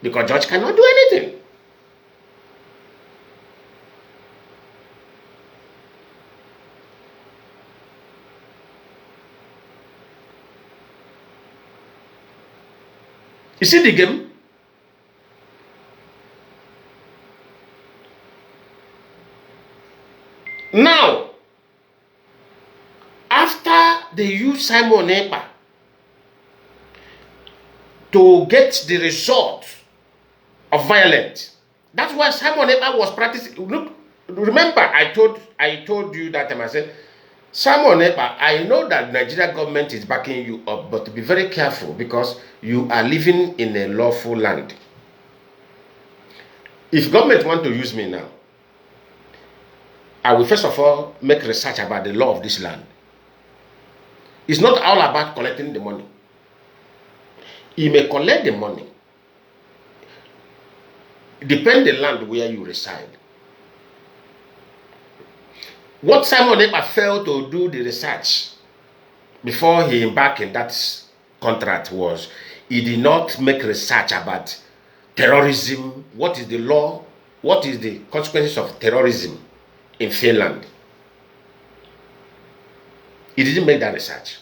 Because judge cannot do anything. You see the game? Now, after they use Simon Ekpa to get the result of violence, that's why Simon Ekpa was practicing. Look, remember, I told you that time. I said, Simon Ekpa, I know that Nigeria government is backing you up, but be very careful because you are living in a lawful land. If government want to use me now, I will first of all make research about the law of this land. It's not all about collecting the money. You may collect the money. Depend the land where you reside. What Simon Ekpa failed to do the research before he embarked in that contract was he did not make research about terrorism. What is the law? What is the consequences of terrorism in Finland? He didn't make that research.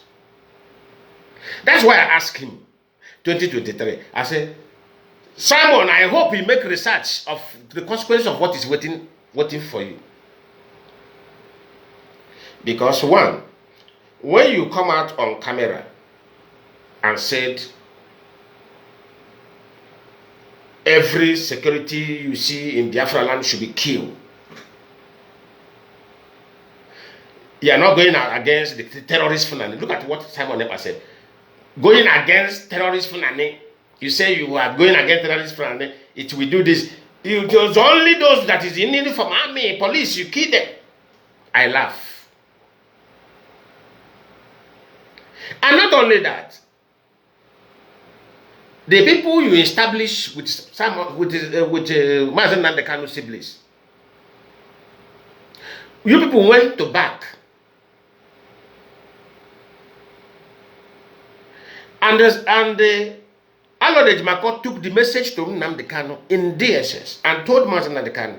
That's why I asked him, 2023, I said, Simon, I hope you make research of the consequences of what is waiting for you. Because one, when you come out on camera and said every security you see in Biafran land should be killed, you are not going out against the terrorist Fulani. Look at what Simon Ekpa said. Going against terrorist Fulani, you say you are going against terrorist Fulani, it will do this. It was only those that is in uniform, army, police, you kill them. I laugh. And not only that, the people you establish with Mazi and the Kanu siblings, you people went to back. And Alode Jimako took the message to Nnamdi Kanu in DSS and told Mazi and the Kanu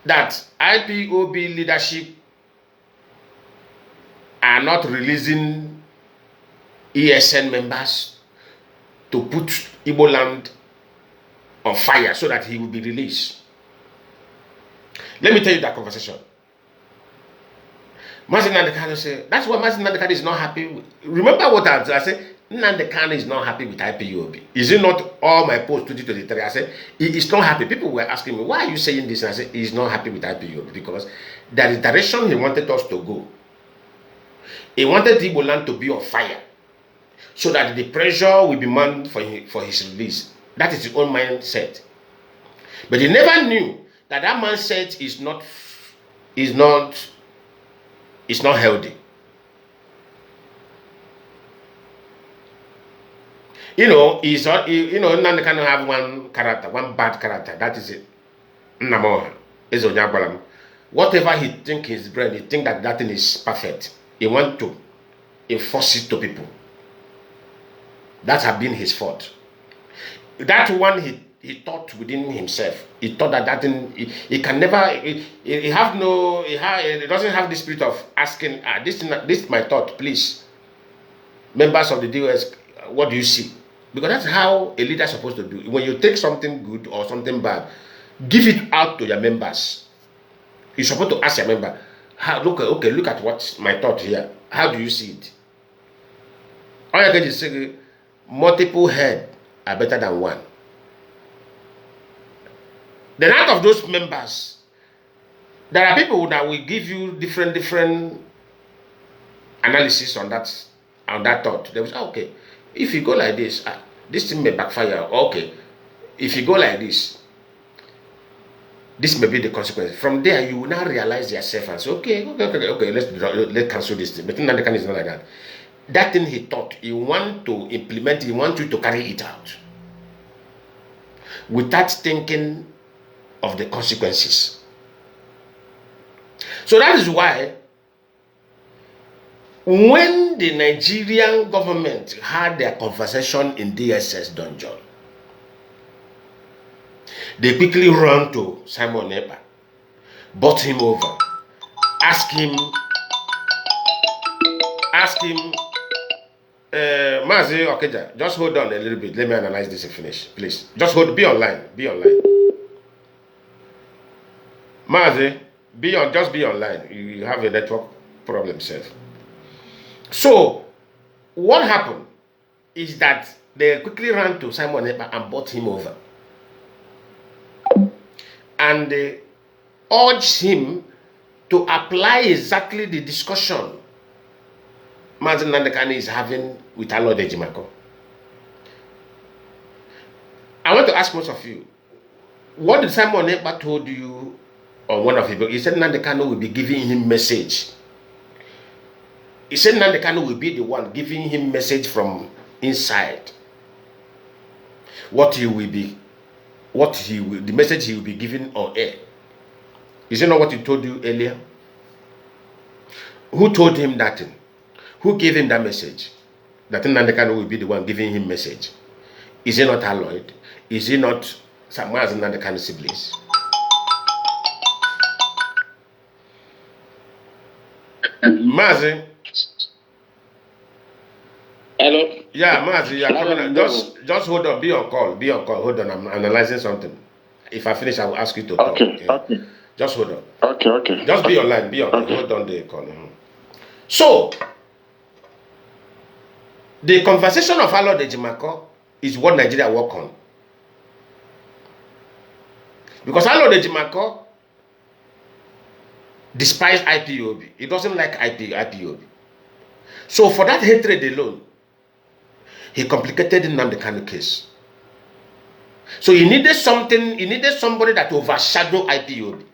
that IPOB leadership are not releasing ESN members to put Igbo land on fire so that he will be released. Let me tell you that conversation. Mazi Nnamdi Kanu said, that's why Mazi Nnamdi Kanu is not happy with. Remember what I said? Nnamdi Kanu is not happy with IPOB. Is it not all my post 2023? I said, he is not happy. People were asking me, why are you saying this? And I said, he's not happy with IPOB because there is direction he wanted us to go. He wanted Igbo land to be on fire so that the pressure will be mounted for his release. That is his own mindset. But he never knew that that mindset is not healthy. Nnamdi Kanu have one character, one bad character. That is it. Nnamdi is Onyagbalam. Whatever he think in his brain, he think that that thing is perfect. He want to enforce it to people. That have been his fault. That one he thought within himself. He thought that that thing he can never. He have no. He doesn't have the spirit of asking. This is my thought. Please, members of the DOS, what do you see? Because that's how a leader is supposed to do. When you take something good or something bad, give it out to your members. You're supposed to ask your member, look at what's my thought here. How do you see it? All you can just say, multiple heads are better than one. Then out of those members, there are people that will give you different analysis on that thought. They will say, okay, if you go like this, this thing may backfire. Okay, if you go like this may be the consequence. From there, you will now realize yourself and say, okay, let's cancel this thing. But Nnamdi is not like that. That thing he thought, he want to implement, he want you to carry it out without thinking of the consequences. So that is why when the Nigerian government had their conversation in DSS dungeon, they quickly run to Simon Ekpa, brought him over, ask him, Mazi, okay, just hold on a little bit. Let me analyze this and finish, please. Just be online. Mazi, just be online. You have a network problem, sir. So, what happened is that they quickly ran to Simon Ekpa and brought him over. And they urged him to apply exactly the discussion Mazi Nnamdi is having with Alod Ejimako. I want to ask most of you, what did Simon Ekpa told you on one of his books? He said Nnamdi will be giving him message. He said Nnamdi will be the one giving him message from inside. The message he will be giving on air. Is it not what he told you earlier? Who told him that thing? Who gave him that message? That Nnamdi will be the one giving him message. Is it not Aloyd? Is it not Mazi Nnamdi siblings? Mazi. Hello? Yeah, Mazi, you are coming. Just hold on, be on call. Hold on, I'm analyzing something. If I finish, I will ask you to talk. Okay, yeah. okay. Just hold on. Okay. Just be online, Okay. Hold on the call. So, the conversation of Alod Ejimako is what Nigeria work on. Because Alod Ejimako despised IPOB. He doesn't like IPOB. So for that hatred alone, he complicated the Nnamdi case. So he needed somebody that overshadowed IPOB.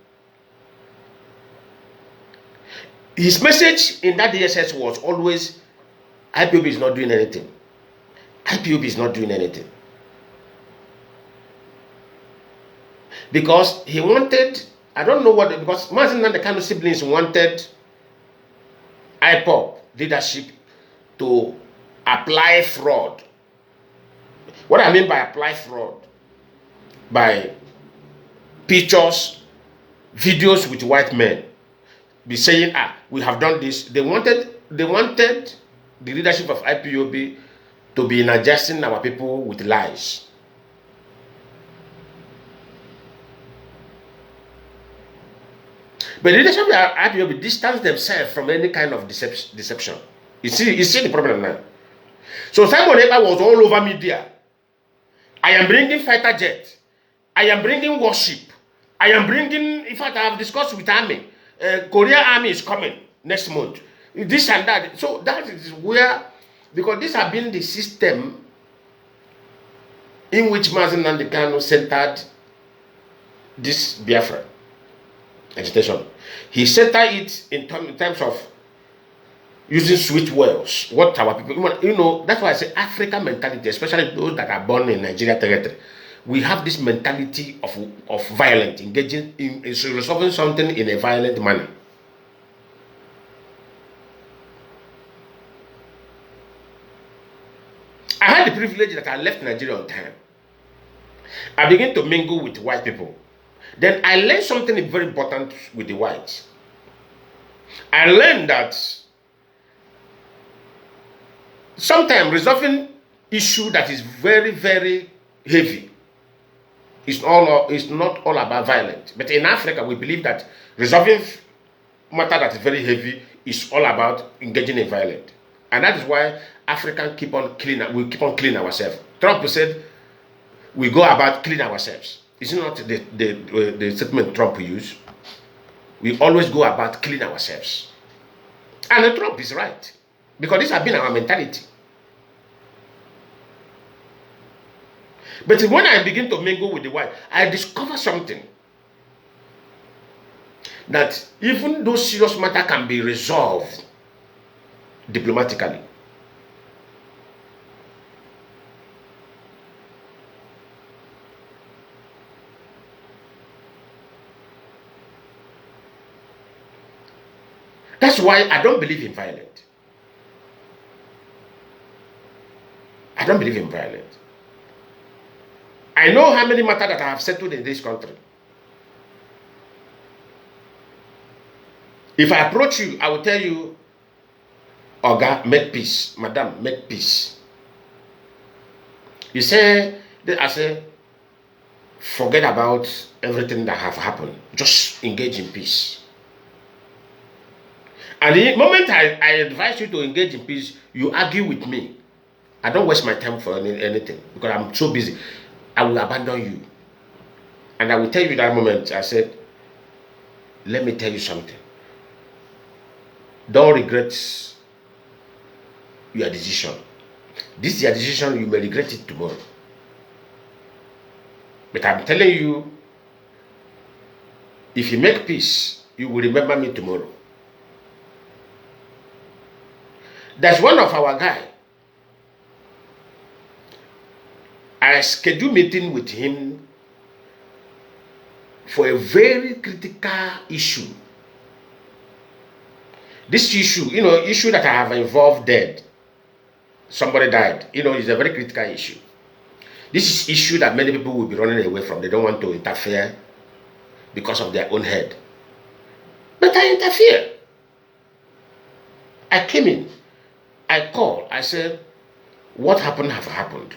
His message in that DSS was always, IPOB is not doing anything. IPOB is not doing anything. Because he wanted, I don't know what, because Mazi Nnamdi siblings wanted Ipob leadership to apply fraud. What I mean by apply fraud? By pictures, videos with white men. Be saying, we have done this. They wanted the leadership of IPOB to be ingesting our people with lies. But the leadership of IPOB distanced themselves from any kind of deception. You see the problem now. So Simon Ekpa was all over media. I am bringing fighter jet. I am bringing warship. I am bringing, in fact, I have discussed with army. Korean army is coming next month. This and that. So that is where, because this has been the system in which Mazi Nnamdi centered this Biafran agitation. He centered it in terms of using sweet words. What our people, that's why I say African mentality, especially those that are born in Nigeria territory. we have this mentality of violence, engaging in resolving something in a violent manner. I had the privilege that I left Nigeria on time. I began to mingle with white people. Then I learned something very important with the whites. I learned that sometimes resolving issue that is very, very heavy is not all about violence. But in Africa, we believe that resolving matter that is very heavy is all about engaging in violence. And that is why Africans keep on cleaning ourselves. Trump said we go about cleaning ourselves. Is it not the statement Trump used? We always go about cleaning ourselves. And Trump is right. Because this has been our mentality. But when I begin to mingle with the white, I discover something. That even though serious matter can be resolved diplomatically, that's why I don't believe in violence. I don't believe in violence. I know how many matters that I have settled in this country. If I approach you, I will tell you, Oga, make peace. Madam, make peace. You say, I say, forget about everything that have happened. Just engage in peace. And the moment I advise you to engage in peace, you argue with me. I don't waste my time for anything because I'm so busy. I will abandon you. And I will tell you that moment, I said, let me tell you something. Don't regret your decision. This is your decision, you may regret it tomorrow. But I'm telling you, if you make peace, you will remember me tomorrow. There's one of our guy. I scheduled meeting with him for a very critical issue. This issue, issue that I have involved dead. Somebody died. It's a very critical issue. This is issue that many people will be running away from. They don't want to interfere because of their own head. But I interfere. I came in. I called. I said, what happened have happened.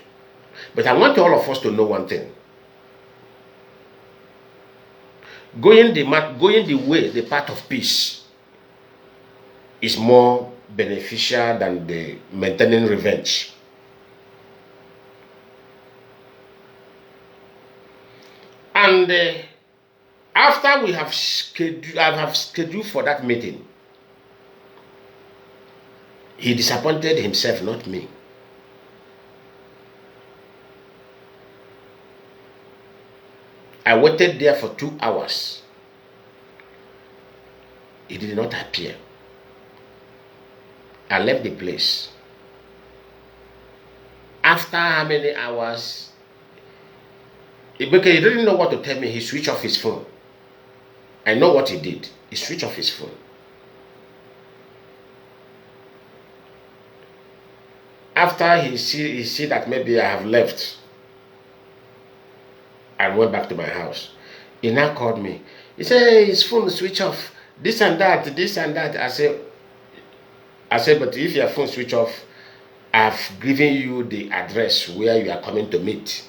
But I want all of us to know one thing. Going the way, the path of peace is more beneficial than the maintaining revenge. And after I have scheduled for that meeting, he disappointed himself, not me. I waited there for 2 hours. He did not appear. I left the place. After how many hours? Because he didn't know what to tell me, he switched off his phone. I know what he did. He switched off his phone. After he see that maybe I have left, I went back to my house. He now called me. He said, hey, his phone switch off. This and that, this and that. I said, but if your phone switch off, I've given you the address where you are coming to meet.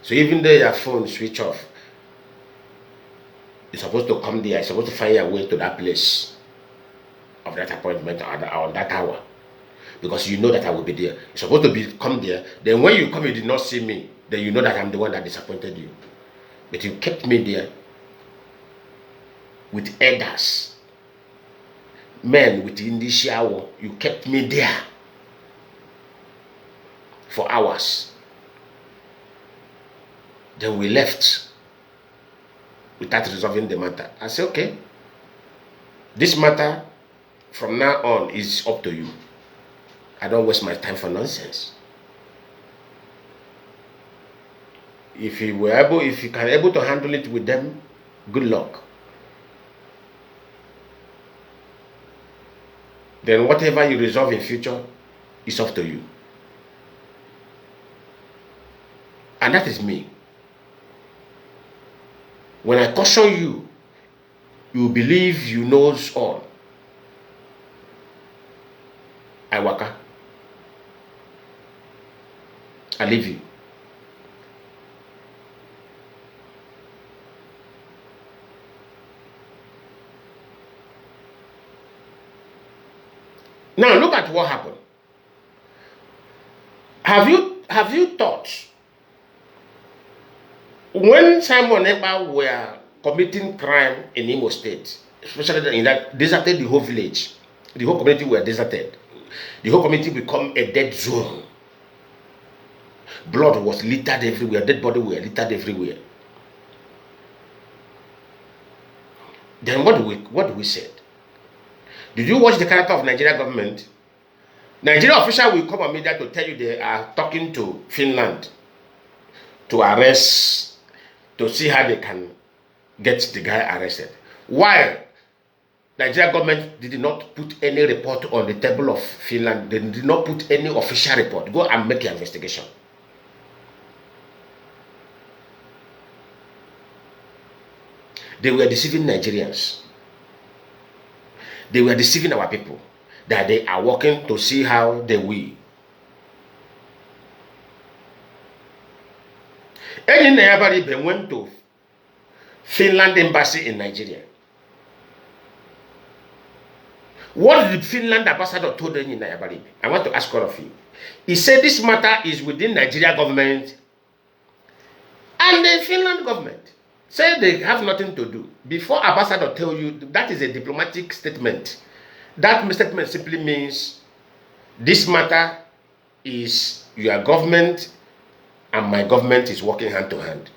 So even though your phone switch off, you're supposed to come there. You're supposed to find your way to that place of that appointment on that hour. Because you know that I will be there. You're supposed to come there. Then when you come, you did not see me. Then you know that I'm the one that disappointed you. But you kept me there with elders, men with the shower. You kept me there for hours. Then we left without resolving the matter. I said, okay, this matter from now on is up to you. I don't waste my time for nonsense. if you can able to handle it with them, good luck. Then whatever you resolve in future is up to you. And that is me. When I caution you, you believe you knows all. I waka. I leave you. Now look at what happened. Have you thought when Simon Ekpa were committing crime in Imo State, especially in that deserted the whole village, the whole community were deserted. The whole community become a dead zone. Blood was littered everywhere. Dead body were littered everywhere. Then what do we say? Did you watch the character of Nigeria government? Nigeria official will come on media to tell you they are talking to Finland to arrest, to see how they can get the guy arrested. While Nigeria government did not put any report on the table of Finland, they did not put any official report. Go and make your investigation. They were deceiving Nigerians. They were deceiving our people that they are working to see how they will. Everybody went to Finland embassy in Nigeria. What did Finland ambassador told them in Nigeria? I want to ask all of you. He said this matter is within Nigeria government and the Finland government. Say they have nothing to do. Before ambassador tell you, that is a diplomatic statement. That statement simply means this matter is your government and my government is working hand to hand.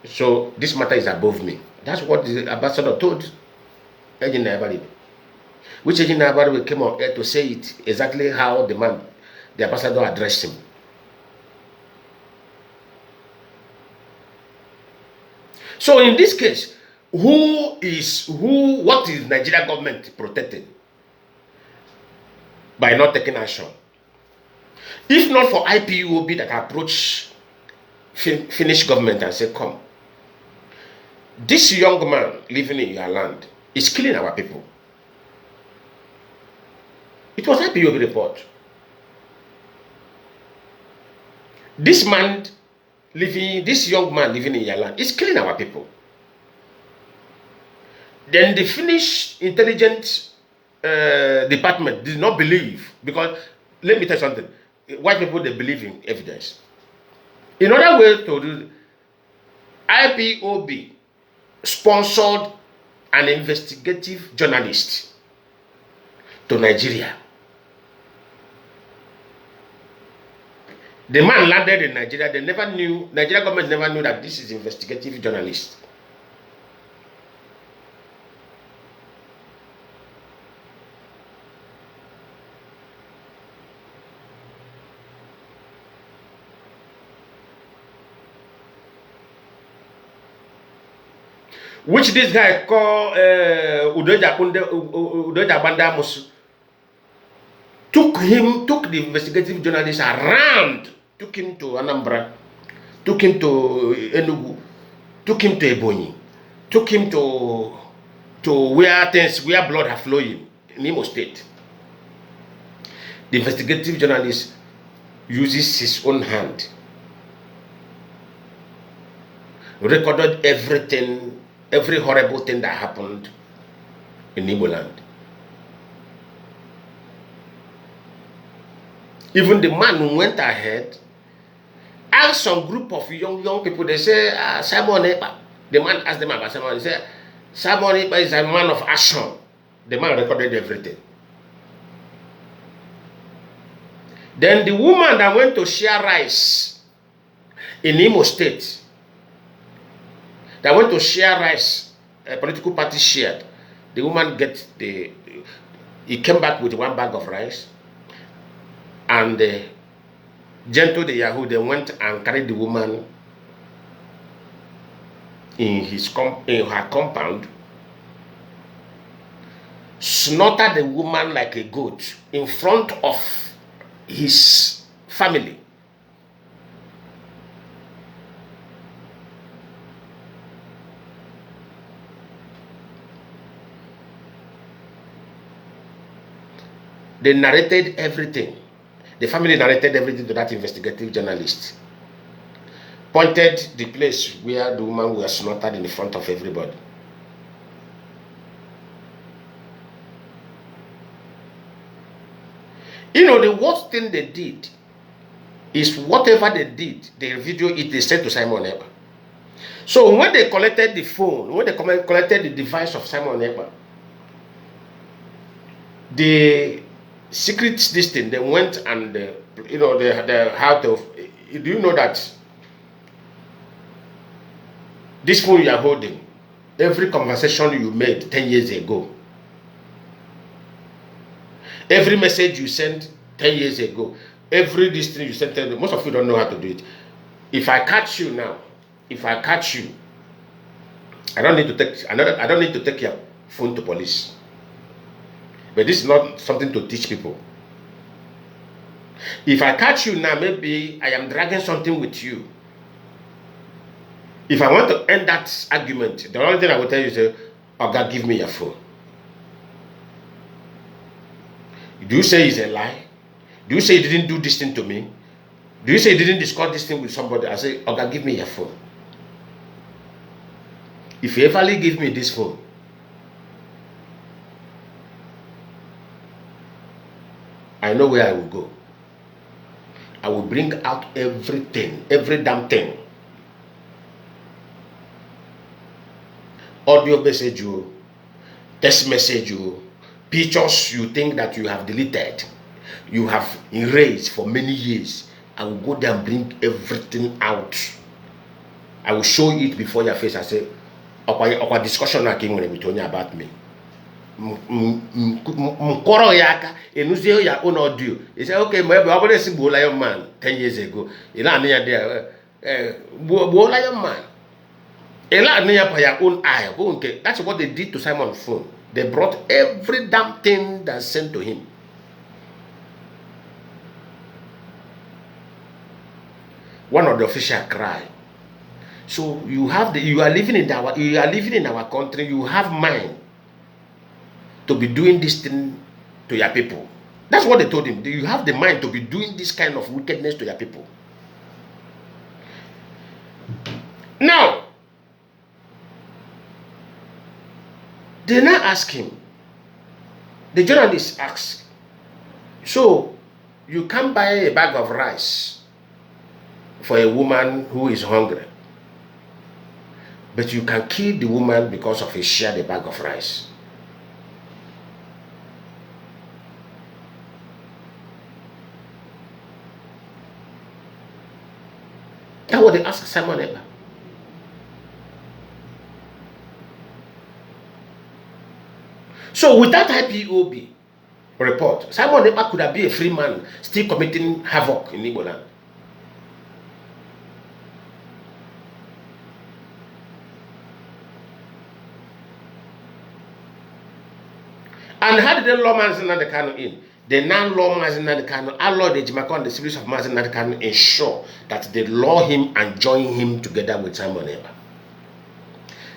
So this matter is above me. That's what the ambassador told Agent Nabari. Which Agent Nabari came on air to say it exactly how the ambassador addressed him. So in this case, what is Nigeria government protecting by not taking action? If not for IPOB that approach Finnish government and say, come, this young man living in your land is killing our people. It was IPOB report. This young man living in your land is killing our people. Then the Finnish intelligence department did not believe, because let me tell you something. White people, they believe in evidence. In other words, to do, IPOB sponsored an investigative journalist to Nigeria. The man landed in Nigeria. Nigeria government never knew that this is investigative journalist. Which this guy called Udoja Banda Musu took the investigative journalist around, took him to Anambra, took him to Enugu, took him to Ebonyi, took him to where blood are flowing in Imo State. The investigative journalist uses his own hand, recorded everything, every horrible thing that happened in Igbo land. Even the man who went ahead asked some group of young people, they say, Simon Ekpa. The man asked them about Simon. He said, Simon Ekpa is a man of action. The man recorded everything. Then the woman that went to share rice in Imo State, that went to share rice, a political party shared. The woman he came back with 1 bag of rice. And Gento the Yahoo, they went and carried the woman in her compound, slaughtered the woman like a goat in front of his family. They narrated everything. The family narrated everything to that investigative journalist. Pointed the place where the woman was slaughtered in front of everybody. You know, the worst thing they did is whatever they did, they video it, they sent to Simon Ekpa. So when they collected the phone, when they collected the device of Simon Ekpa, the secret this thing, they went and you know, they had to. Do you know that this phone you are holding, every conversation you made 10 years ago, every message you sent 10 years ago, every this thing you sent 10 years ago, most of you don't know how to do it. If I catch you now, I don't need to take your phone to police. But this is not something to teach people. If I catch you now, maybe I am dragging something with you. If I want to end that argument, the only thing I will tell you is, Oga, give me your phone. Do you say it's a lie? Do you say you didn't do this thing to me? Do you say you didn't discuss this thing with somebody? I say, Oga, give me your phone. If you ever give me this phone, I know where I will go. I will bring out everything, every damn thing. Audio message you, text message you, pictures you think that you have deleted, you have erased for many years. I will go there and bring everything out. I will show it before your face. I say, our discussion about me. Mkoro yaka enuzio ya own audio. He said, okay, maybe I already see Lionman 10 years ago. Ila niya there Lionman. Ila niya pa your own eye. Okay, that's what they did to Simon's phone. They brought every damn thing that's sent to him. One of the officials cried. So you are living in our country. You have mind to be doing this thing to your people. That's what they told him. You have the mind to be doing this kind of wickedness to your people. Now, they now ask him, the journalist asks, so you can't buy a bag of rice for a woman who is hungry, but you can kill the woman because of a share the bag of rice. That's what they asked Simon Ekpa. So with that IPOB report, Simon Ekpa could have been a free man still committing havoc in Igbo land. And how did the lawman Nnamdi Kanu in? The non-lawman Nnamdi Kanu allowed the Jimako and the civilians of Mazi Nnamdi Kanu ensure that they law him and join him together with Simon Ekpa.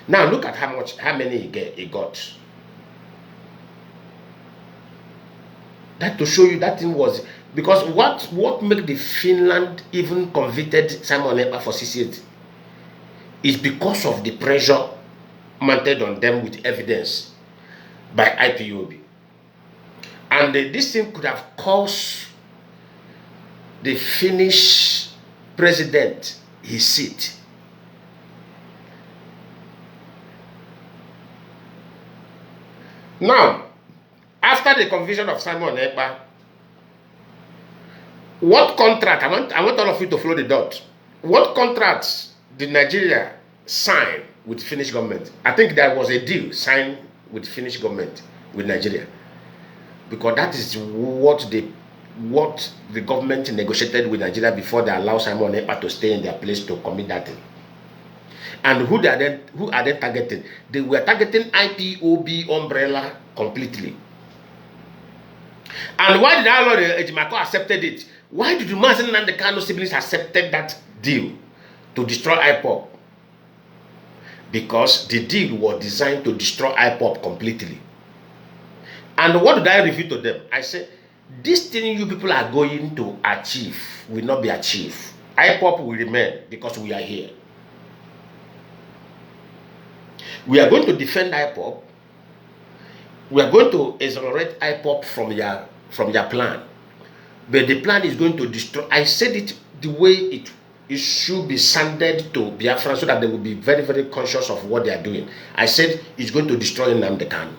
Now look at how many he got. That to show you that thing was because what made the Finland even convicted Simon Ekpa for CCA is because of the pressure mounted on them with evidence by IPOB. And this thing could have caused the Finnish president his seat. Now, after the conviction of Simon Ekpa, what contract, I want all of you to follow the dot. What contracts did Nigeria sign with the Finnish government? I think there was a deal signed with the Finnish government, with Nigeria. Because that is what the government negotiated with Nigeria before they allow Simon Ekpa to stay in their place to commit that thing. And who are they targeting? They were targeting IPOB umbrella completely. And why did our Lord Ejimako accepted it? Why did Mazi and the Kanu siblings accepted that deal to destroy Ipob? Because the deal was designed to destroy Ipob completely. And what did I reveal to them? I said, this thing you people are going to achieve will not be achieved. Ipob will remain because we are here. We are going to defend Ipob. We are going to exonerate Ipob from your plan. But the plan is going to destroy. I said it the way it should be sounded to Biafran so that they will be very, very conscious of what they are doing. I said it's going to destroy Nnamdi Kanu.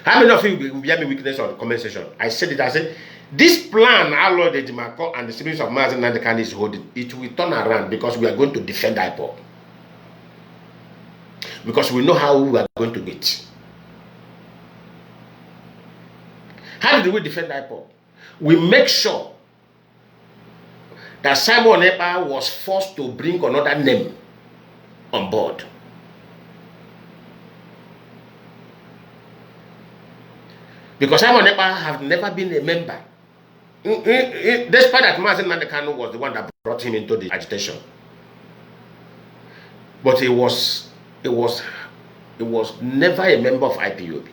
How many of you will be having weakness on the comment section? I said it. I said, this plan, our Lord Ejimako and the siblings of Mazi and Nnamdi Kanu is holding, it will turn around because we are going to defend Ipob. Because we know how we are going to do it. How did we defend Ipob? We make sure that Simon Ekpa was forced to bring another name on board. Because Simon Ekpa have never been a member. Despite that Mazi Nnamdi Kanu was the one that brought him into the agitation. But he was never a member of IPOB.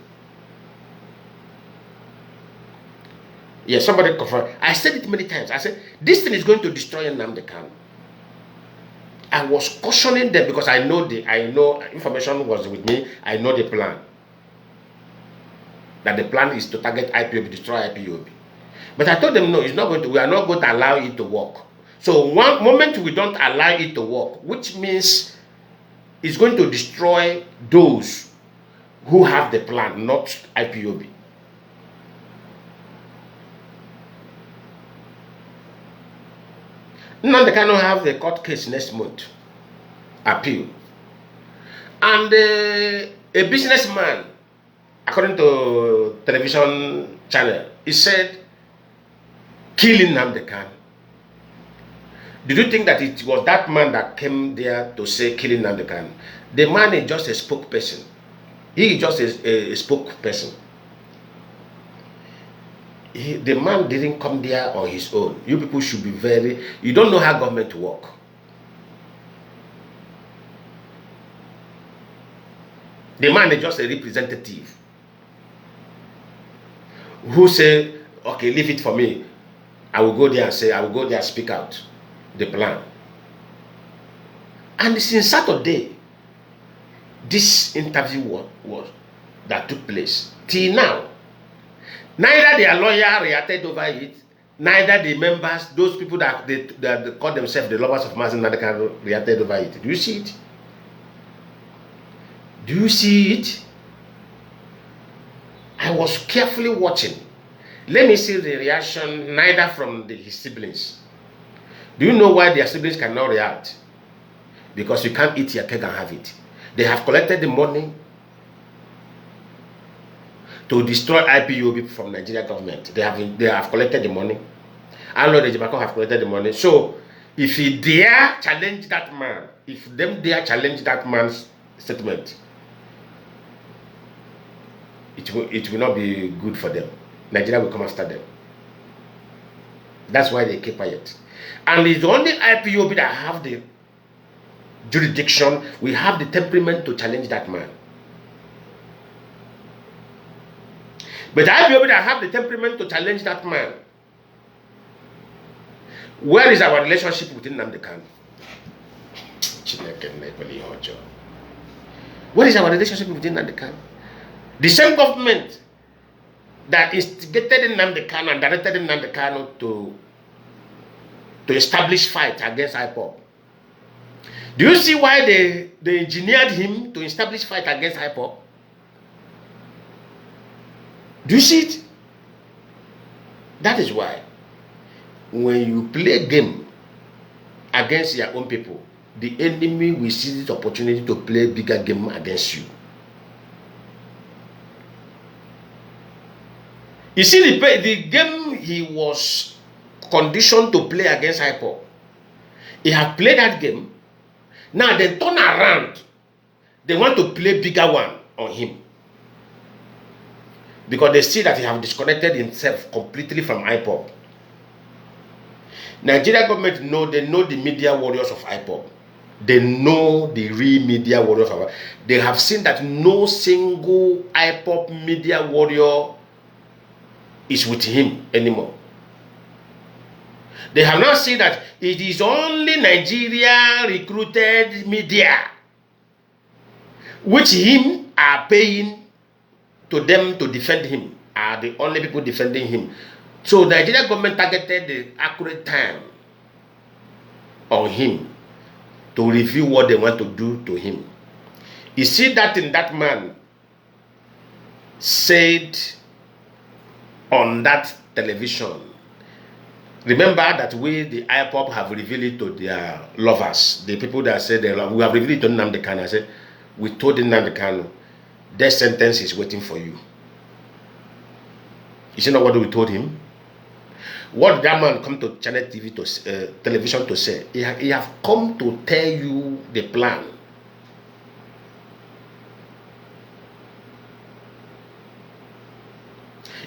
Yes, somebody confirmed. I said it many times. I said, this thing is going to destroy Nnamdi Kanu. I was cautioning them because I know information was with me. I know the plan. That the plan is to target IPOB, destroy IPOB. But I told them, no, it's not going to, we are not going to allow it to work. So one moment we don't allow it to work, which means it's going to destroy those who have the plan, not IPOB. Nnamdi Kanu have the court case next month, appeal. And a businessman, according to television channel, he said, killing Nnamdi Kanu. Did you think that it was that man that came there to say killing Nnamdi Kanu? The man is just a spokesperson. He is just a spokesperson. The man didn't come there on his own. You people should be very... You don't know how government work. The man is just a representative who say, okay, leave it for me. I will go there and say, I will go there and speak out the plan. And since Saturday, this interview was that took place. Till now, neither their lawyer reacted over it, neither the members, those people that they call themselves the lovers of Mazi Nnamdi Kanu reacted over it. Do you see it? Do you see it? I was carefully watching. Let me see the reaction neither from his siblings. Do you know why their siblings cannot react? Because you can't eat your cake and have it. They have collected the money to destroy IPOB from Nigeria government. They have collected the money. I know the Ejimako have collected the money. So if he dare challenge that man, if them dare challenge that man's statement, it will not be good for them. Nigeria will come after them. That's why they keep quiet. And it's only IPOB that have the jurisdiction, we have the temperament to challenge that man. But IPOB that have the temperament to challenge that man, where is our relationship with Nnamdi Kanu? What is our relationship with Nnamdi Kanu? The same government that instigated Nnamdi Kanu and directed Nnamdi Kanu to establish fight against Ipob. Do you see why they engineered him to establish fight against Ipob? Do you see it? That is why when you play a game against your own people, the enemy will seize this opportunity to play a bigger game against you. You see, the game he was conditioned to play against Ipob, he had played that game. Now they turn around. They want to play bigger one on him. Because they see that he have disconnected himself completely from Ipob. Nigeria government they know the media warriors of Ipob. They know the real media warriors of Ipob. They have seen that no single Ipob media warrior is with him anymore. They have now seen that it is only Nigeria recruited media which him are paying to them to defend him, are the only people defending him. So the Nigerian government targeted the accurate time on him to review what they want to do to him. You see that in that man said on that television. Remember that we, the Ipob, have revealed it to their lovers, the people that said they love. We have revealed it to Nnamdi Kanu. I said, we told Nnamdi Kanu, death sentence is waiting for you. You see not what we told him? What did that man come to channel TV to television to say? He have come to tell you the plan.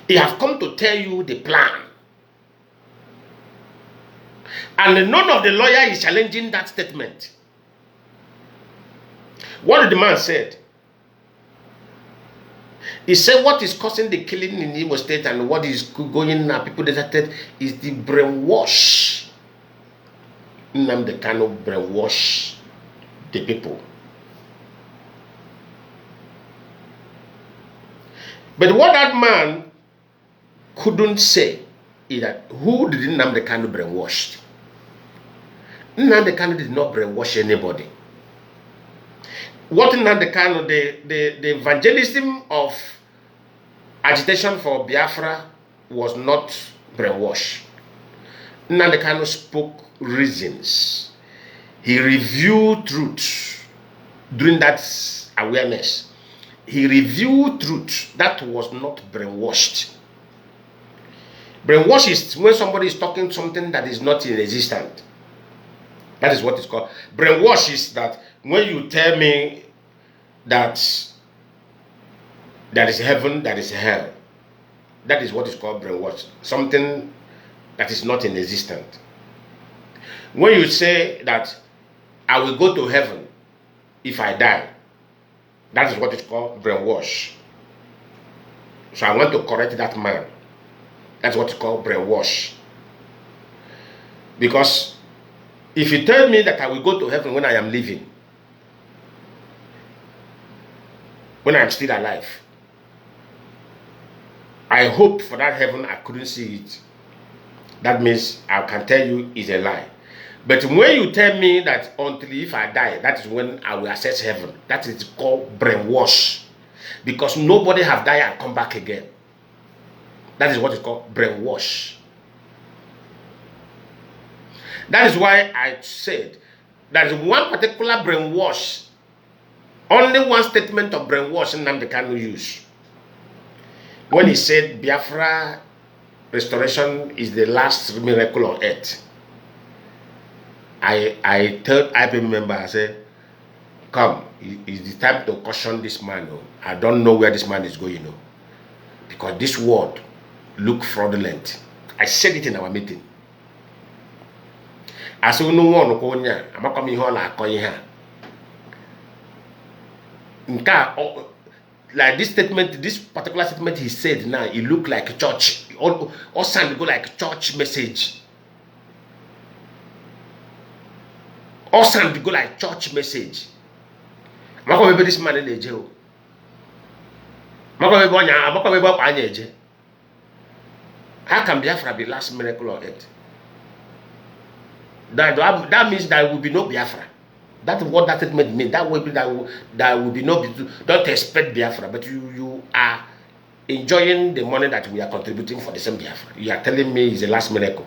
He have come to tell you the plan. And none of the lawyer is challenging that statement. What did the man said? He said what is causing the killing in Imo State and what is going on, people deserted, is the brainwash. Nnamdi Kanu brainwash the people. But what that man couldn't say is that who did Nnamdi Kanu brainwash? Nnamdi Kanu did not brainwash anybody. What Nnamdi Kanu, the evangelism of agitation for Biafra was not brainwash. Nnamdi Kanu spoke reasons. He reviewed truth during that awareness. He reviewed truth that was not brainwashed. Brainwash is when somebody is talking something that is not in existence. That is what it's called. Brainwash is that when you tell me that there is heaven, there is hell. That is what is called brainwash. Something that is not in existence. When you say that I will go to heaven if I die, that is what is called brainwash. So I want to correct that man. That's what is called brainwash. Because if you tell me that I will go to heaven when I am living, when I am still alive, I hope for that heaven I couldn't see it. That means I can tell you it's a lie. But when you tell me that until if I die, that is when I will access heaven, that is called brainwash. Because nobody have died and come back again. That is what is called brainwash. That is why I said there is one particular brainwash, only one statement of brainwash Nnamdi Kanu used. When he said Biafra restoration is the last miracle on earth. I told IPM member, I said, come, it's the time to caution this man. I don't know where this man is going. Because this word look fraudulent. I said it in our meeting. I said, no one, I'm not coming here like like this statement, this particular statement he said now, it look like a church. All sound go like church message. All sound go like church message. I'm not going to be this man in the jail. I'm not going to be jail. How can Biafra be last miracle on earth? That means there will be no Biafra. That's what that statement means. That will be there will be no. Don't expect Biafra, but you are enjoying the money that we are contributing for the same Biafra. You are telling me it's the last miracle.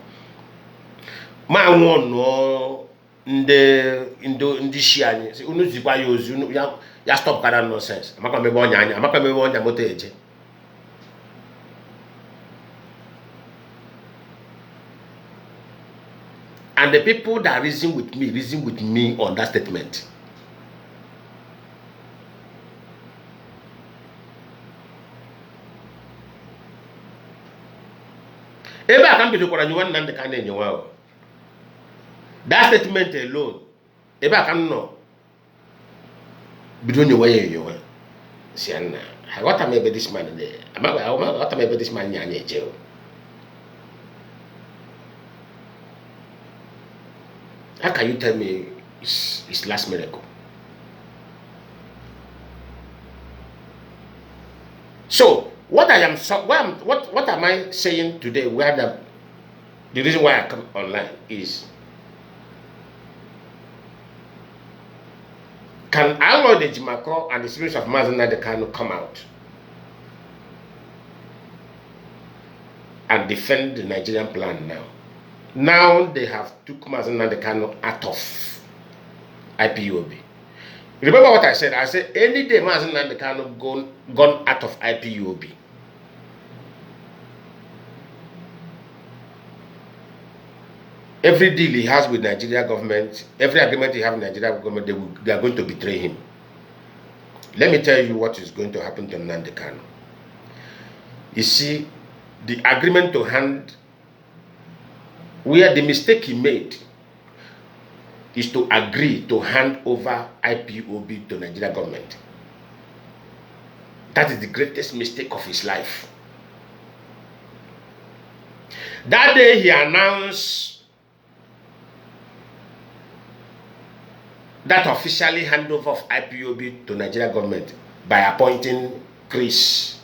My one no in the share. See, unu zipa yozu unu ya stop kada nonsense. Amaka me bonya anya. Amaka me bonya moto eje. And the people that reason with me on that statement. That statement alone, I can know. Bidon your way, you want. Siana, what am I about this man? What am I about this man? Jail. How can you tell me it's last miracle? So what am I saying today? Where the reason why I come online is, can our the Jimako and the spirits of Mazi Nnamdi Kanu come out and defend the Nigerian plan now? Now they have took Mazi Nnamdi Kanu out of IPOB. Remember what I said? I said any day Mazi Nnamdi Kanu gone out of IPOB, every deal he has with Nigeria government, every agreement he has with Nigeria government, they are going to betray him. Let me tell you what is going to happen to Nnamdi Kanu. You see, the agreement to hand, where the mistake he made is to agree to hand over IPOB to Nigeria government. That is the greatest mistake of his life. That day he announced that officially handover of IPOB to Nigeria government by appointing Chris,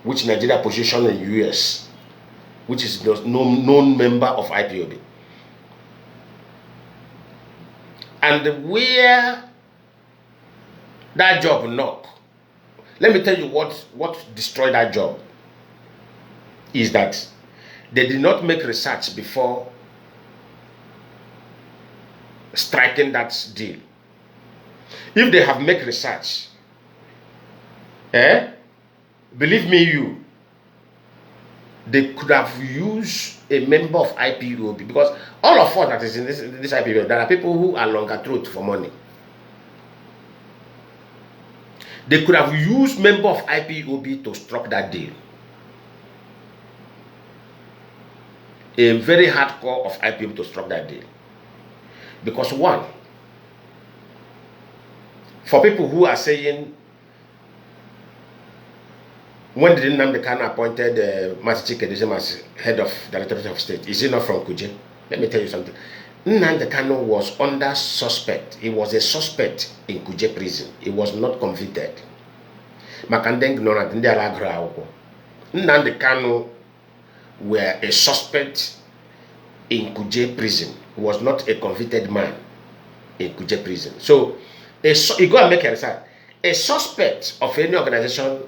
which Nigeria position in US, which is the known member of IPOB. And where that job knock, let me tell you what destroyed that job is that they did not make research before striking that deal. If they have made research, believe me, they could have used a member of IPOB, because all of us that is in this IPOB, there are people who are longer throat for money. They could have used member of IPOB to struck that deal. A very hardcore of IPOB to struck that deal. Because one, for people who are saying, when did Nnamdi Kanu appointed Mazi as head of the Directorate of State? Is he not from Kuje? Let me tell you something. Nnamdi Kanu was under suspect. He was a suspect in Kuje prison. He was not convicted. Nnamdi Kanu were a suspect in Kuje prison. He was not a convicted man in Kuje prison. So, you go and make a research. A suspect of any organization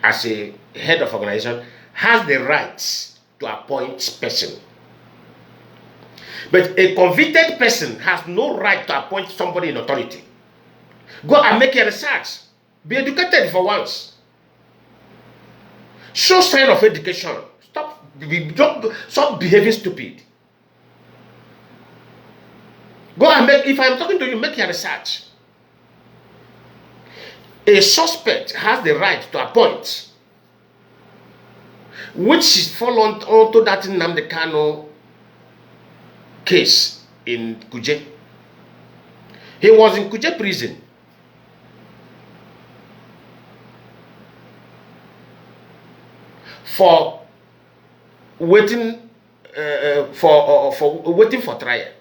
as a head of organization has the rights to appoint person. But a convicted person has no right to appoint somebody in authority. Go and make a research. Be educated for once. Show sign of education. Stop behaving stupid. Go and make, if I'm talking to you, make your research. A suspect has the right to appoint, which is followed onto that Nnamdi Kanu case in Kuje. He was in Kuje prison. For waiting waiting for trial.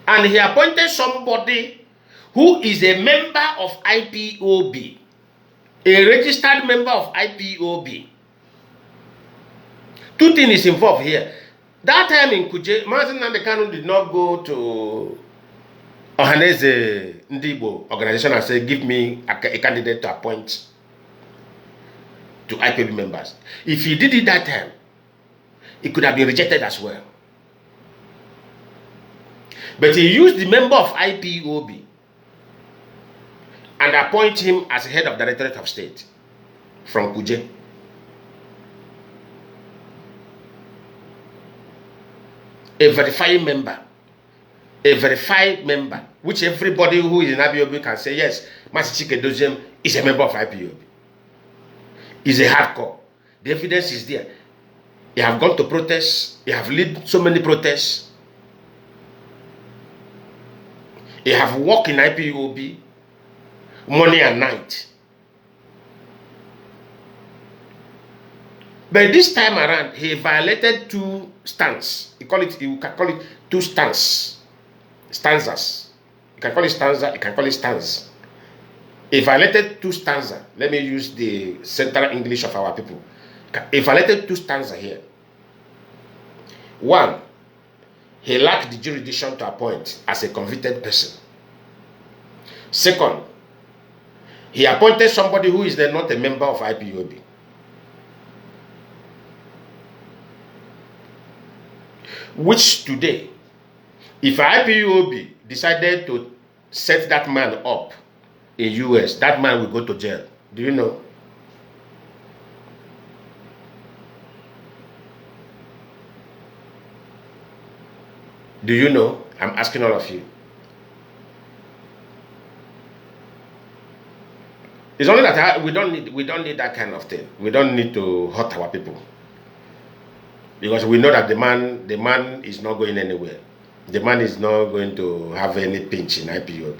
And he appointed somebody who is a member of IPOB, a registered member of IPOB. Two things is involved here. That time in Kuje, Mazi Nnamdi Kanu did not go to Ohaneze Ndibo organization and say, give me a candidate to appoint to IPOB members. If he did it that time, it could have been rejected as well. But he used the member of IPOB and appoint him as head of the Directorate of State. from Kuje. A verified member, which everybody who is in IPOB can say, yes, Mazi Chike is a member of IPOB. He's a hardcore. The evidence is there. He have gone to protests. He have led so many protests. He have worked in IPOB morning and night. But this time around, he violated two stanzas. You can call it two stanzas. You can call it stanza, you can call it stanzas. He violated two stanzas. Let me use the central English of our people. He violated two stanzas here. One, he lacked the jurisdiction to appoint as a convicted person. Second, he appointed somebody who is not a member of IPOB. Which today, if IPOB decided to set that man up in US, that man will go to jail. Do you know? Do you know? I'm asking all of you. It's only that we don't need that kind of thing. We don't need to hurt our people. Because we know that the man is not going anywhere. The man is not going to have any pinch in IPOB.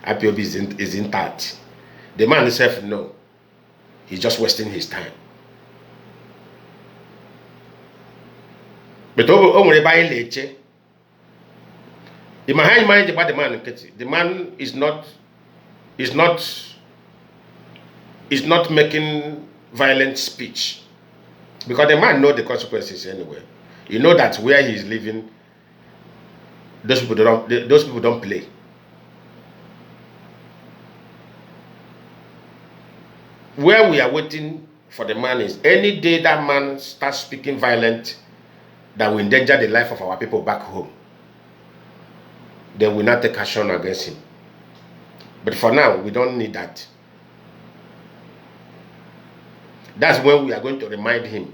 IPOB is intact. The man himself, no. He's just wasting his time. But in my mind about the man is not making violent speech. Because the man knows the consequences anyway. You know that where he is living, those people don't play. Where we are waiting for the man is any day that man starts speaking violent that will endanger the life of our people back home, then we not take action against him. But for now, we don't need that. That's when we are going to remind him.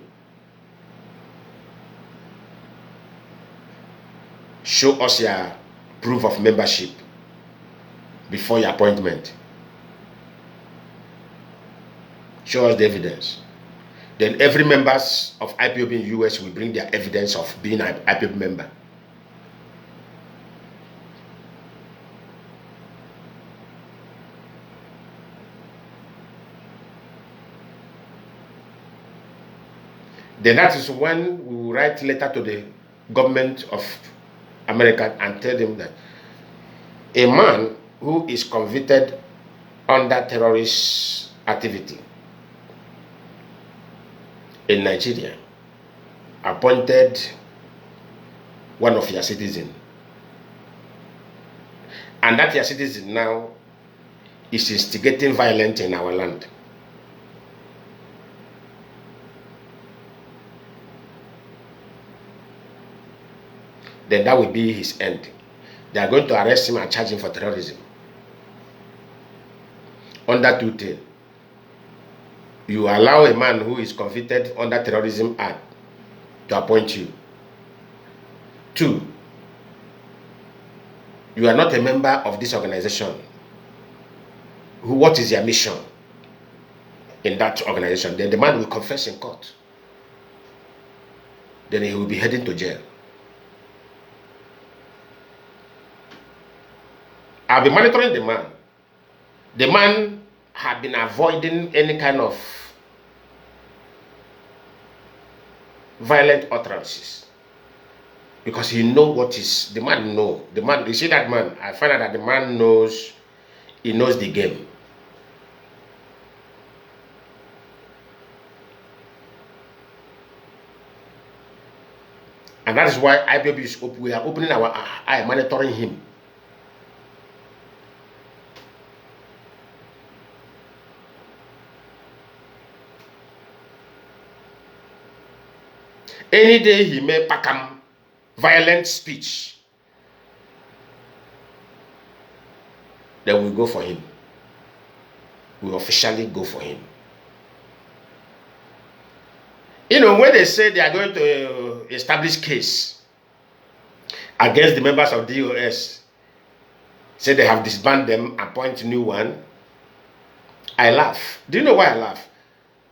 Show us your proof of membership before your appointment. Show us the evidence. Then every members of IPOB in US will bring their evidence of being an IPOB member. Then that is when we will write letter to the government of America and tell them that a man who is convicted under terrorist activity in Nigeria appointed one of your citizens, and that your citizen now is instigating violence in our land. Then that will be his end. They are going to arrest him and charge him for terrorism. Under two things. You allow a man who is convicted under terrorism act to appoint you. Two, you are not a member of this organization. What is your mission in that organization? Then the man will confess in court. Then he will be heading to jail. I'll be monitoring the man. The man had been avoiding any kind of violent utterances because he knows what is the man know. The man, you see that man, I find out that the man knows, he knows the game. And that is why IPOB is we are opening our eye, monitoring him. Any day he may pakam violent speech, then we go for him. We officially go for him. You know, when they say they are going to establish case against the members of DOS, say they have disbanded them, appoint a new one, I laugh. Do you know why I laugh?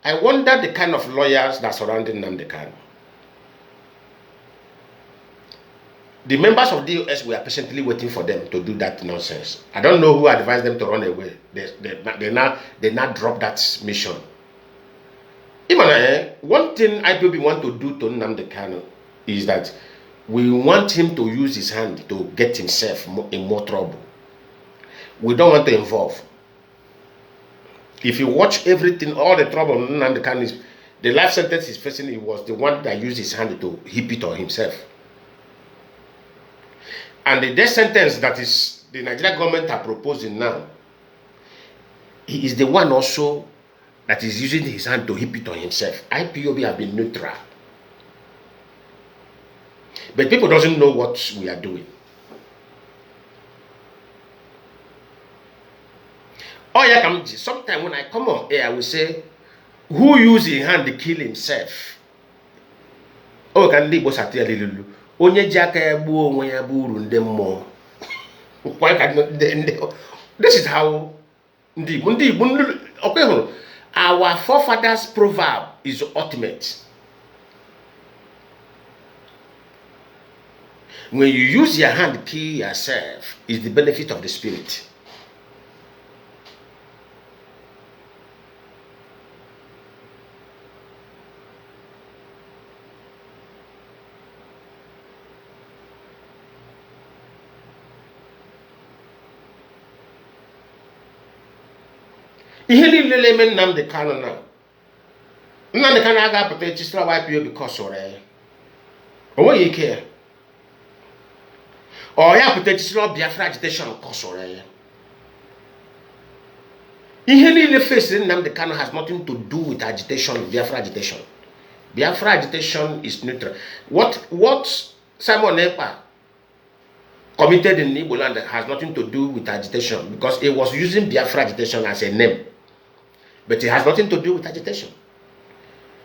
I wonder the kind of lawyers that surround Nnamdi Kanu. The members of DOS were patiently waiting for them to do that nonsense. I don't know who advised them to run away. They now drop that mission. Even one thing Ipob want to do to Nnamdi Kanu is that we want him to use his hand to get himself in more trouble. We don't want to involve. If you watch everything, all the trouble Nnamdi Kanu is, the life sentence he's facing, he was the one that used his hand to heap it on himself. And the death sentence that is the Nigerian government are proposing now, he is the one also that is using his hand to heap it on himself. Ipob have been neutral. But people doesn't know what we are doing. Oh yeah, sometimes when I come on here, I will say, who used his hand to kill himself? Oh, can they both lulu? Onye jaka ebu onwe ya bu uru ndị mmụọ. This is how okay, our forefathers' proverb is ultimate. When you use your hand to kill yourself, is the benefit of the spirit. Ihe niile na-eme Nnamdi Kanu na Nnamdi Kanu aga-apụta echisira YPO because ọrụ ya. O nweghị ike ya. Ọ ya pụta echisira Biafra agitation because ọrụ ya. Ihe niile facing Nnamdi Kanu has nothing to do with agitation, Biafra agitation. Biafra agitation is neutral. What Simon Ekpa committed in Igbo land has nothing to do with agitation because he was using Biafra agitation as a name. But it has nothing to do with agitation.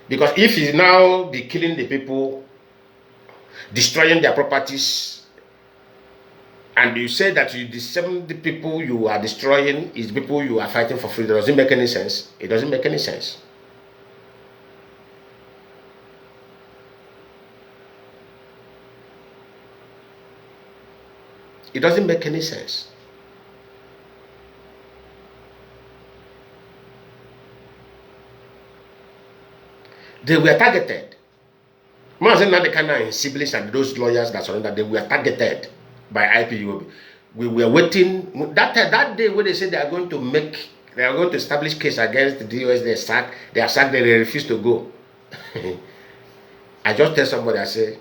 Because if he now be killing the people, destroying their properties, and you say that the same people you are destroying is people you are fighting for freedom, does it make any sense? It doesn't make any sense. It doesn't make any sense. They were targeted. Mazi Nnamdi Kanu and his siblings and those lawyers that surrendered, they were targeted by Ipob. We were waiting. That day when they said they are going to establish case against the DOS, they are sacked, they refused to go. I just tell somebody, I say,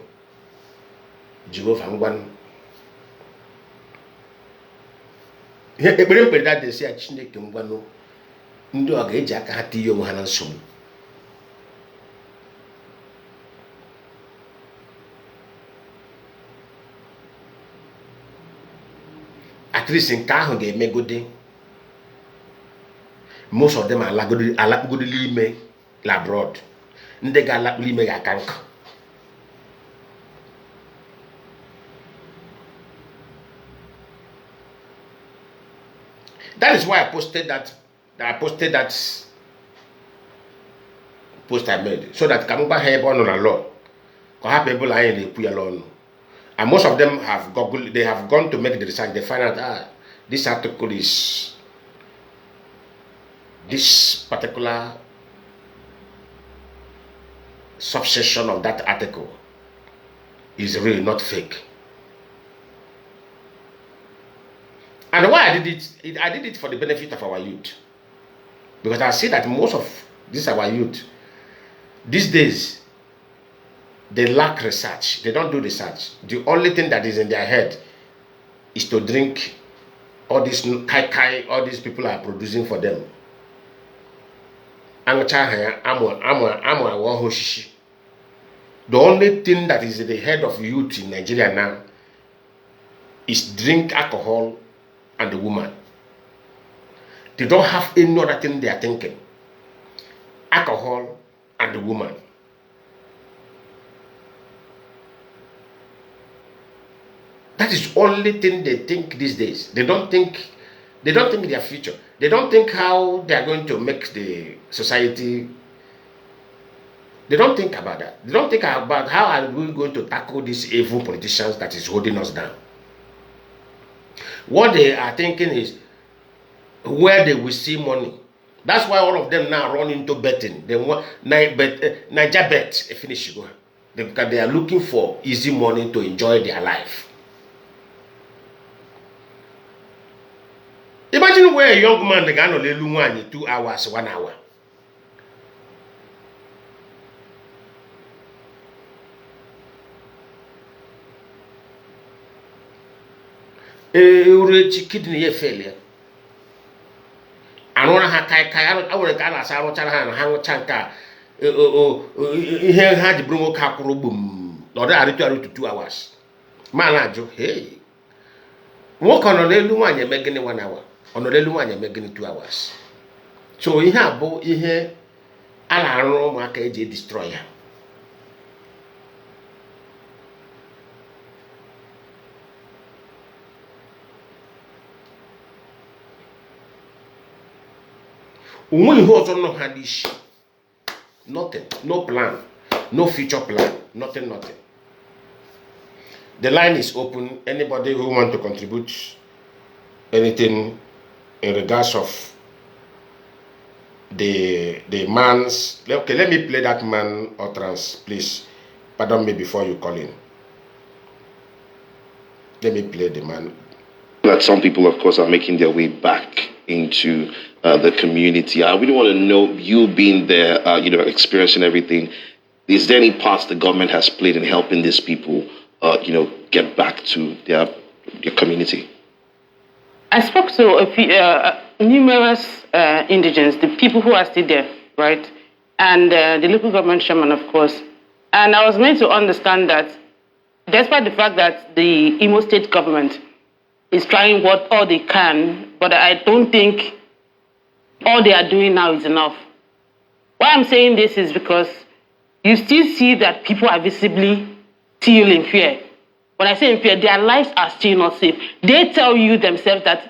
Jehovah, I'm one. That they say, Chineke Mbano, Ndo Agaja Kahati Yohanan Sum. At least in Kahon, they make good day. Most of them are good lime labroad. Ndega lap lime yakank. That is why I posted that post I made, so that Kamuba help on a law. People are in the Puya law. And most of them have Googled, they have gone to make the research, they find out this article is this particular subsection of that article is really not fake. And why I did it for the benefit of our youth. Because I see that most of this our youth these days, they lack research. They don't do research. The only thing that is in their head is to drink all this kai all these people are producing for them. The only thing that is in the head of youth in Nigeria now is drink alcohol and the woman. They don't have any other thing they are thinking. Alcohol and the woman. That is the only thing they think these days. They don't think their future. They don't think how they are going to make the society. They don't think about that. They don't think about how are we going to tackle these evil politicians that is holding us down. What they are thinking is where they will see money. That's why all of them now run into betting. They want Niger bet finish go. Because they are looking for easy money to enjoy their life. Imagine where a young man they can only do 2 hours, 1 hour. Kidney failure. I don't know how I want to say how chanka here had the bromo kakuro boom. Lord, I return to 2 hours. Manajo, hey. Walk on a little one, you're making 1 hour. On a little one, you're making 2 hours. So you have both here, I don't know, market destroyer. We also know how this shit. Nothing, no plan, no future plan, nothing. The line is open. Anybody who want to contribute anything in regards of the man's. Okay, let me play that man utterance, please. Pardon me before you call in. Let me play the man. That some people, of course, are making their way back into the community. I really want to know, you being there, experiencing everything, is there any parts the government has played in helping these people, get back to their community? I spoke to a few, numerous indigents, the people who are still there, right? And the local government chairman, of course. And I was made to understand that despite the fact that the Imo state government is trying all they can, but I don't think all they are doing now is enough. Why I'm saying this is because you still see that people are visibly still in fear. When I say in fear, their lives are still not safe. They tell you themselves that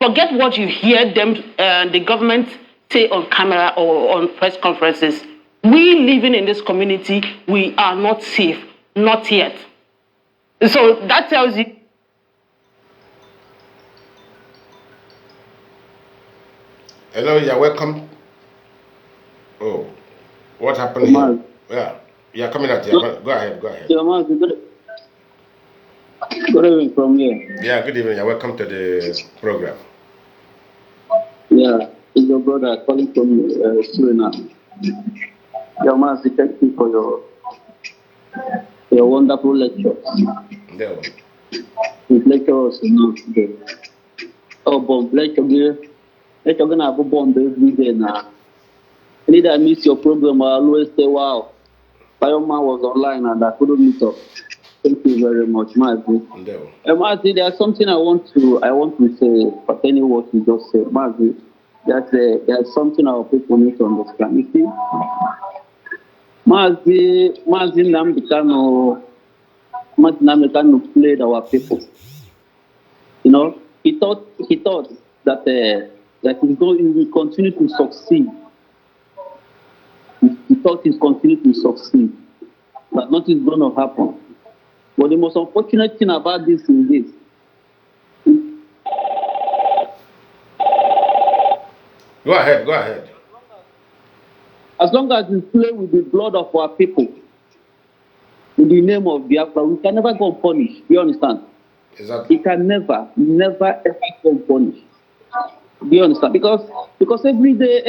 forget what you hear them, the government say on camera or on press conferences. We living in this community, we are not safe, not yet. So that tells you. Hello, you're welcome. Oh, what happened here? Yeah, you're coming out here. Go ahead. Yeah, Mazi, good evening from here. Yeah, good evening. You're welcome to the program. Yeah, it's your brother calling from Suriname. Yeah, Mazi, thank you for your wonderful lecture. No. This lecture was today. Oh, but lecture gonna have a bomb every day now. Anytime I miss your program, I always say, wow, Lionman was online and I couldn't meet up. Thank you very much, Mazi. No. Mazi, there's something I want to say pertaining what you just said, Mazi. There's something our people need to understand. You see, Mazi Nnamdi Kanu played our people. You know, he thought that he will continue to succeed. He thought he's continuing to succeed, but nothing is going to happen. But the most unfortunate thing about this is this. Go ahead. As long as we play with the blood of our people, in the name of Biafra, we can never go unpunished. You understand? Exactly. We can never, ever go unpunished. Do you understand? Because every day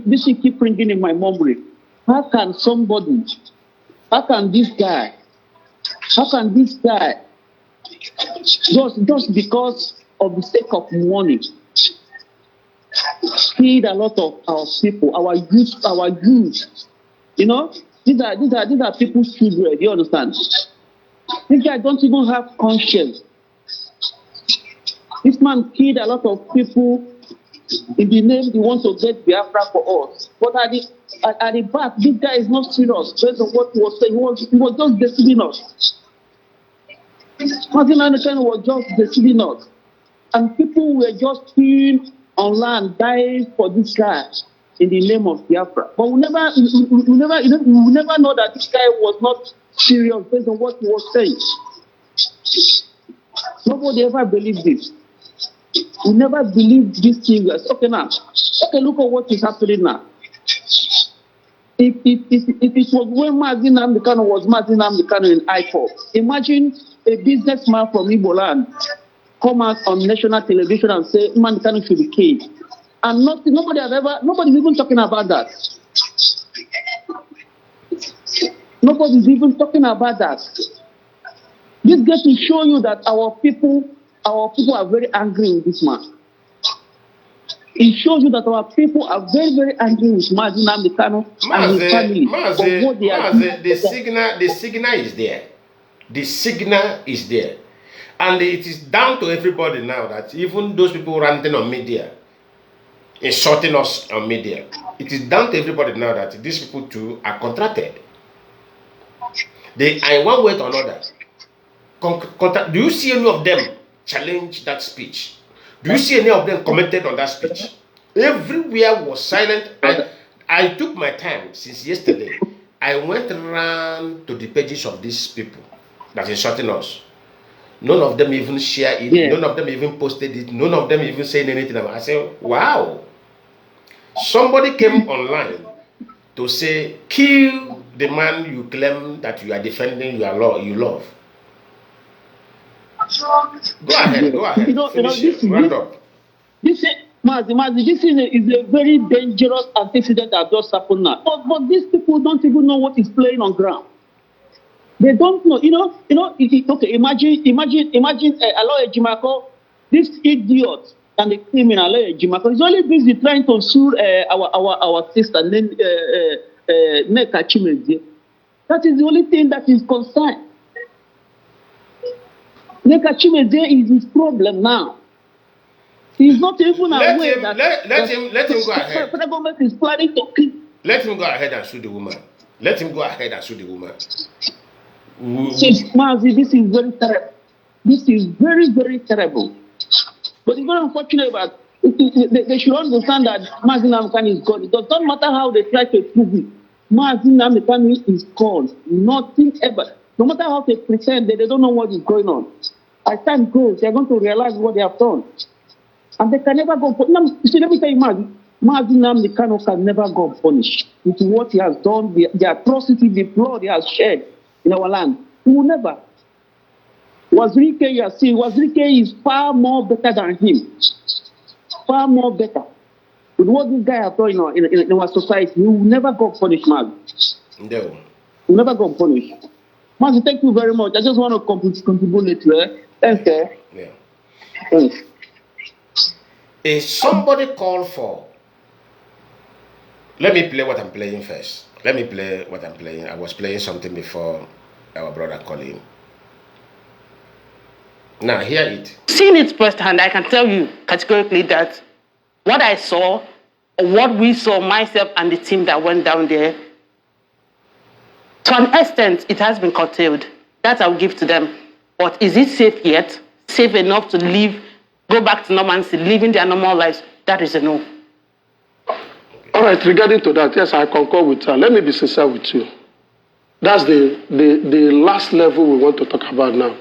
this will keep ringing in my memory. How can this guy, just because of the sake of money, feed a lot of our people, our youth, you know? These are people's children, do you understand? This guy don't even have conscience. This man killed a lot of people in the name he wants to get Biafra for us. But at the back, this guy is not serious based on what he was saying. He was just deceiving us. Mazi Nnamdi Kanu was just deceiving us. And people were just queuing online, dying for this guy in the name of Biafra. But we never know that this guy was not serious based on what he was saying. Nobody ever believed this. We never believed this thing. Okay, now, okay, look at what is happening now. If it was when Mazi Nnamdi Kanu was Mazi Nnamdi Kanu in Ipob, imagine a businessman from Igbo land come out on national television and say Nnamdi Kanu should be killed. And nobody's even talking about that. Nobody's even talking about that. This gets to show you that our people are very angry with this man. It shows you that our people are very, very angry with Mazi Nnamdi Kanu and his family. The signal is there. The signal is there. And it is down to everybody now that even those people ranting on media, insulting us on media, it is down to everybody now that these people too are contracted. They are in one way or another. Do you see any of them challenge that speech? Do you see any of them commented on that speech? Everywhere was silent. I took my time since yesterday. I went around to the pages of these people that are insulting us. None of them even share it. Yeah. None of them even posted it. None of them even saying anything. I said, wow. Somebody came online to say, kill the man you claim that you are defending, you love. Go ahead. Round up. Mazi, this is a very dangerous antecedent that just happened now. But these people don't even know what is playing on ground. They don't know. Okay, imagine Aloy Ejimako, this idiot and the criminal Aloy Ejimako is only busy trying to sue our sister, Nneka Chimezi. That is the only thing that is concerned. Nneka Chimezi is his problem now. He's not even aware that let him go ahead. The government is planning to kill. Let him go ahead and sue the woman. Mazi, this is very terrible. This is very, very terrible. But it's very unfortunate that they should understand that Mazi Nnamdi Kanu is God. It does not matter how they try to prove it. Mazi Nnamdi Kanu is God. Nothing ever. No matter how they pretend that they don't know what is going on. As time goes, they are going to realize what they have done. And they can never go punished. Let me tell you, Mazi Nnamdi Kanu can never go punished with what he has done, the atrocity, the blood he has shed in our land. He will never. Wazirike is far more better than him. Far more better. With what this guy has done in our society, he will never go punished, Mazi. No. He will never go punished. Mazi, thank you very much. I just want to contribute to it. Thanks, Yeah. Thanks. If somebody called for, let me play what I'm playing first. I was playing something before our brother called in. Now, hear it. Seeing it firsthand, I can tell you categorically that what I saw, or what we saw, myself and the team that went down there, to an extent, it has been curtailed. That I'll give to them. But is it safe yet? Safe enough to go back to normalcy, living their normal lives? That is a no. All right, regarding to that, yes, I concur with her. Let me be sincere with you. That's the last level we want to talk about now.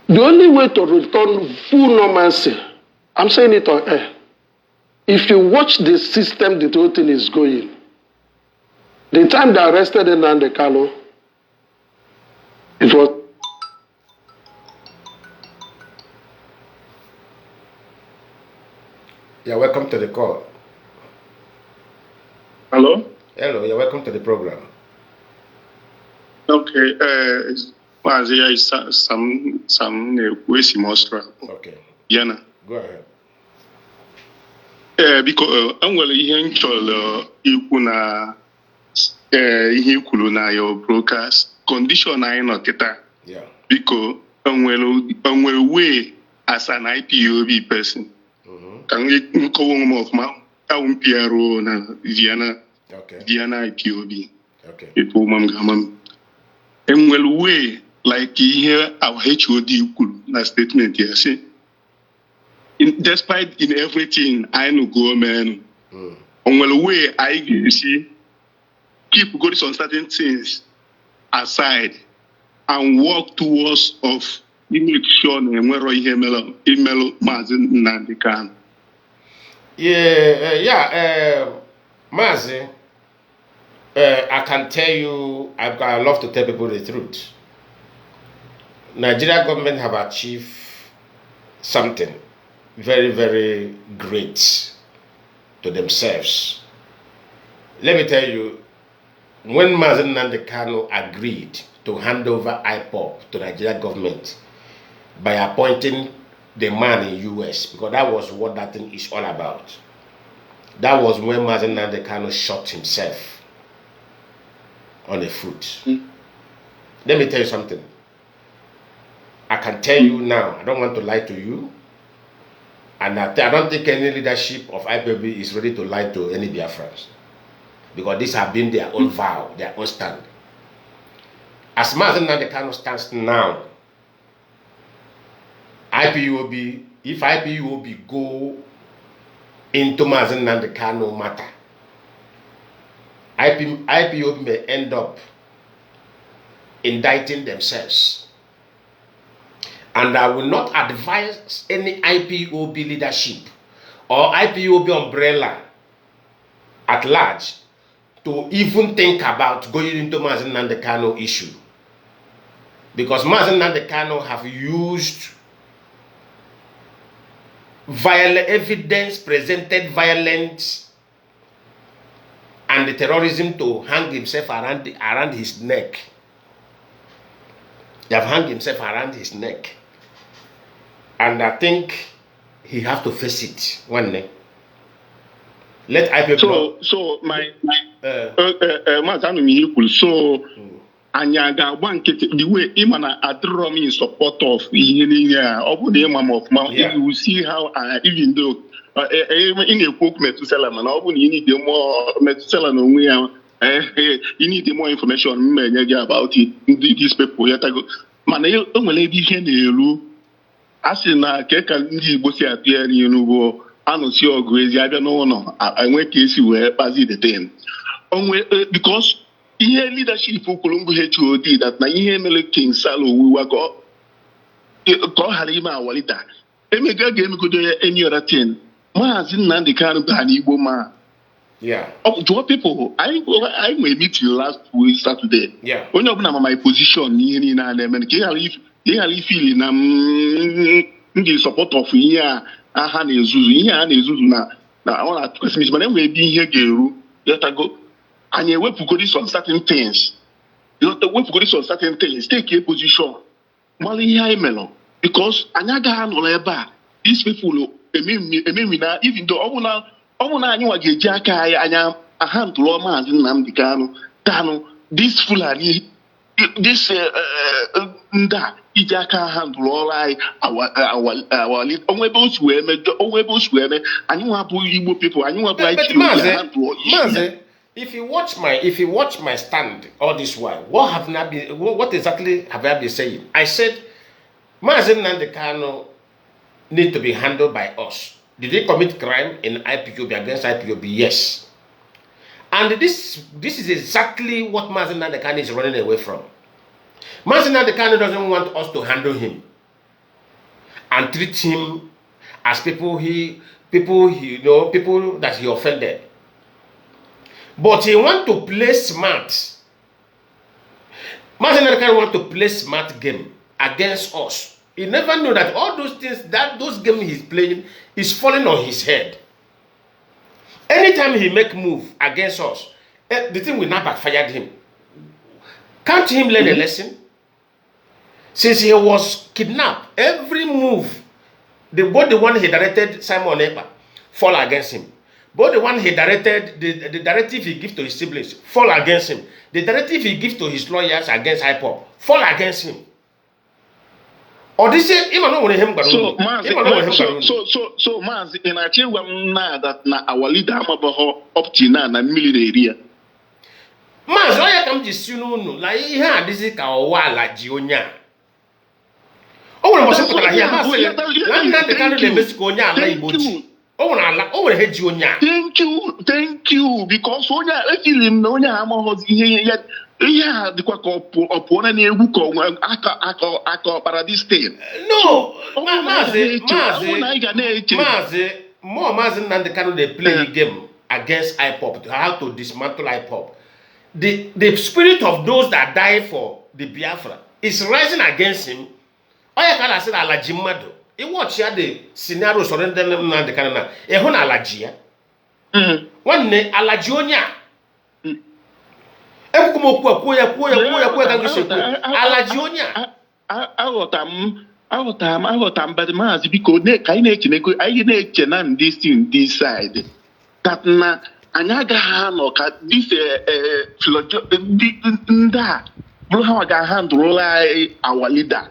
The only way to return full normalcy, I'm saying it on air, if you watch the system the whole thing is going, the time they arrested Nnamdi Kanu, it was... You're welcome to the call. Hello? Hello, you're welcome to the program. Okay, Mazi, some Wesi Mostra. Okay. Yana. Go ahead. Because I'm going to hear you na your broadcast condition I not kita. Yeah. Because I'm way as an IPOB person. Can you come off my PRO na Vienna? Okay. Vienna IPOB. Okay. People, way like here our HOD na statement here say despite in everything I know go man on the way I see keep going on certain things aside and work towards of make sure where email Mazi Nnamdi Kanu. Mazi, I can tell you, I love to tell people the truth. Nigeria government have achieved something very, very great to themselves. Let me tell you, when Mazi Nnamdi Kanu agreed to hand over Ipob to the Nigeria government by appointing the man in US, because that was what that thing is all about. That was when Mazi Nnamdi Kanu shot himself on the foot. Let me tell you something. I can tell you now, I don't want to lie to you, and I don't think any leadership of Ipob is ready to lie to any Biafrans, because these have been their own vow, their own stand. As Mazi Nnamdi Kanu stands now, IPOB, if IPOB go into Mazi Nnamdi Kanu matter, IPOB may end up indicting themselves. And I will not advise any IPOB leadership or IPOB umbrella at large to even think about going into Mazi Nnamdi Kanu issue. Because Mazi Nnamdi Kanu have used evidence presented violence and the terrorism to hang himself around his neck. They have hung himself around his neck. And I think he has to face it one day. Let IPOB. So my Anyaga one the way Imana Adrom in support of you will see how even though in a book Metuselam and you need more Metuselam you need more information about it. These people yatago. Man, only be as in a Keka Bosi appear, you know, I don't see your grace. I don't know. I went to see where Mazi the ten. Because here leadership for Colombo HOD that na ihe mele King Salo we were go Halima Walita. Emega game could do any other thing. Mazi Nnamdi Kanu ban Igbo man. Yeah. To what people I may meet you last week Saturday. Yeah. When you open my position ni na them and they feeling the support of here aha na ezuzu na I want to question but then we be here geru let go. And you will put this on certain things. You know, the way to go this on certain things, take a position. Mali Melo. Because Anyaga no these people even though Omuna you are Jaka and a hand to Loma in Nnamdi Kanu, this Fulani, this Nda, Ijaka hand to Lolai, our lead, Onwebos Weme, and you are Igbo people, and you are like Mazi, if you watch my stand all this while, what exactly have I been saying? I said Mazi Nnamdi Kanu need to be handled by us. Did they commit crime in IPOB against IPOB? Yes. And this is exactly what Mazi Nnamdi Kanu is running away from. Mazi Nnamdi Kanu doesn't want us to handle him and treat him as people that he offended. But he want to play smart. Mazi Nnamdi Kanu want to play smart game against us. He never knew that all those things, those games he's playing is falling on his head. Anytime he make move against us, the thing will not backfire him. Can't him learn a lesson? Since he was kidnapped, every move, both the one he directed Simon Ekpa fall against him. Both the one he directed, the directive he gives to his siblings, fall against him. The directive he gives to his lawyers against Ipob, fall against him. Or this is even know when him so Mazi in a chair that na our leader up to now na military area. Mazi oya kam ji si n'unu la ihe a dịzị ka ọwa ala ji onye a. O nwere mbọsị pụtara ahịa Mazi na Nnamdi Kanu na-emesi ka onye ala Igbo ji. O nwere he ji onye a. Thank you, because onye a efili m na onye a amaghọzi ihe a dịkwa ka ọ pụọ na egwu ka onwe aka paradise thing. No, Mazi Nnamdi Kanu dey play a game against Ipob, how to dismantle Ipob. The spirit of those that died for the Biafra is rising against him. Oya ka na-asị na alaji mmadụ. Watch ya the scenario surrender Nnamdi Kanu na ehụ na alaji ya. Nwanne alaji onye a. Ekwukwụ m okwu a kwuo ya ka gị sekwu. Alaji onye a. Aghọta m, but Mazi biko ka anyị na-eche na ndị side that na anyị agaghị anọ ka ndị a bụrụ ha ga-handụrụla our leader.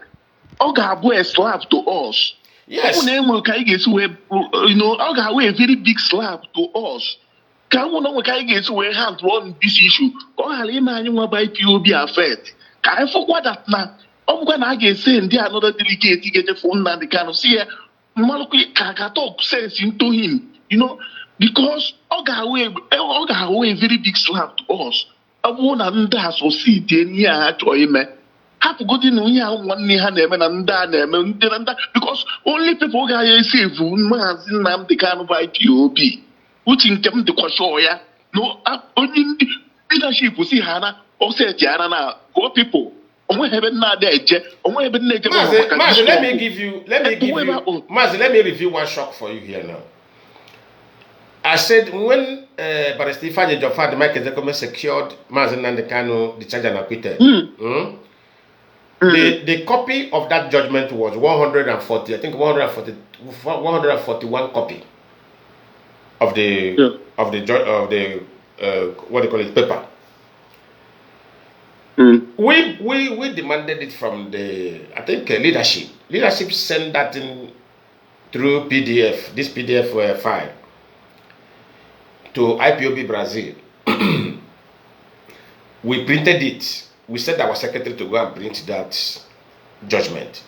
Ọ ga-abụ a slap to us. Yes. Ọ na-enwe ka anyị ga-esi wee ọ ga-awụ a very big slap to us. Ka nwụ na onwe ka anyị ga-esi wee handle on this issue ka ọ ghara ime anyị nwa by Ipob affect. Ka anyị fụkwa that na ọ bụkwa na a ga-ese ndị another delegate ga-ejefu Nnamdi Kanu si ya mmalụkwa ka talk sense into him, because ọ ga-awụ a very big slap to us. Ọ bụrụ na ndị a succeed n'ihe ha chọrọ ime, hapụgodi na ihe ahụ nwanne ha na-eme na ndị a na-eme ndị na ndị, because only people ga-esi evu Mazi Nnamdi Kanu by Ipob uche nke m dịkwa sure ya na onye ndị leadership si ha na oseti ara na go people. Mazi, let me review one shock for you here now. I said when Barrister Ifeanyi Ejiofor, the Mike Ezekweme secured Mazi Nnamdi Kanu, the charge and acquitted. The copy of that judgment was 140, I think 141 copy of the what do you call it, paper. We demanded it from the, I think, leadership. Leadership sent that in through PDF, this PDF file, to Ipob Brazil. We printed it. We sent our secretary to go and print that judgment.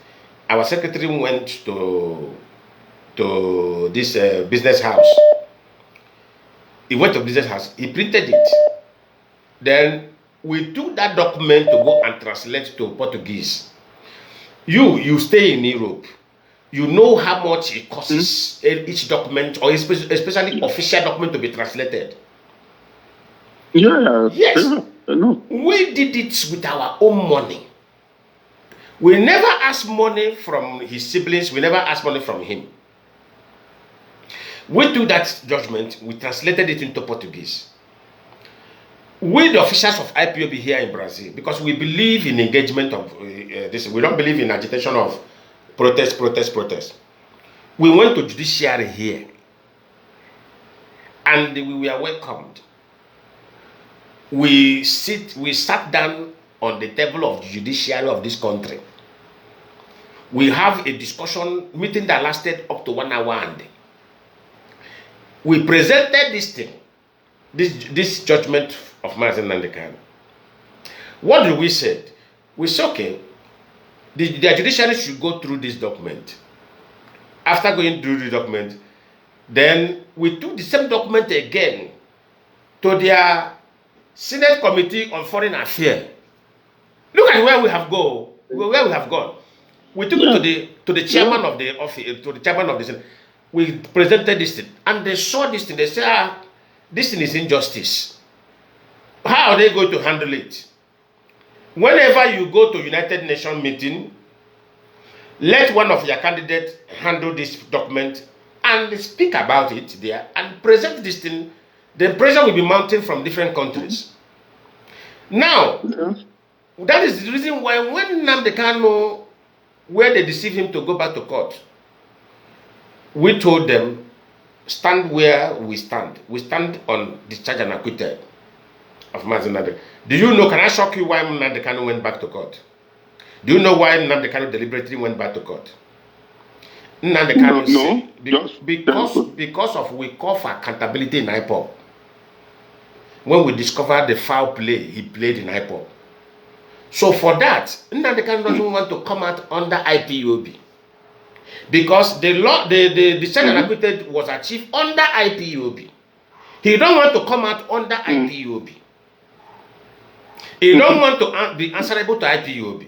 Our secretary went to this business house. He went to business house. He printed it. Then we took that document to go and translate to Portuguese. You stay in Europe. You know how much it costs each document, or especially official document, to be translated. Yeah. Yes. No. We did it with our own money. We never asked money from his siblings. We never asked money from him. We took that judgment. We translated it into Portuguese. We, the officials of Ipob here in Brazil, because we believe in engagement of this, we don't believe in agitation of protest. We went to judiciary here, and we were welcomed. We sat down on the table of the judiciary of this country. We have a discussion meeting that lasted up to 1 hour, and we presented this thing, this judgment of Mazi Nnamdi Kanu. What did we say? We said, okay, the judiciary should go through this document. After going through the document, then we took the same document again to their Senate Committee on Foreign Affairs. Look at where we have gone. We took it to the chairman of the office, to the chairman of the Senate. We presented this thing, and they saw this thing. They said, this thing is injustice. How are they going to handle it? Whenever you go to United Nations meeting, let one of your candidates handle this document and speak about it there and present this thing. The pressure will be mounting from different countries. Now, that is the reason why when Nnamdi Kanu, where they deceived him to go back to court, we told them, stand where we stand. We stand on discharge and acquitted of Mazi Nnamdi. Do you know, can I shock you why Nnamdi Kanu went back to court? Do you know why Nnamdi Kanu deliberately went back to court? Nnamdi Kanu because of we call for accountability in Ipob. when we discovered the foul play he played in Ipob. So for that, Nnamdi Kanu doesn't want to come out under IPOB. Because the law, the second acquitted was achieved under IPOB. He don't want to come out under IPOB. He don't want to be answerable to IPOB.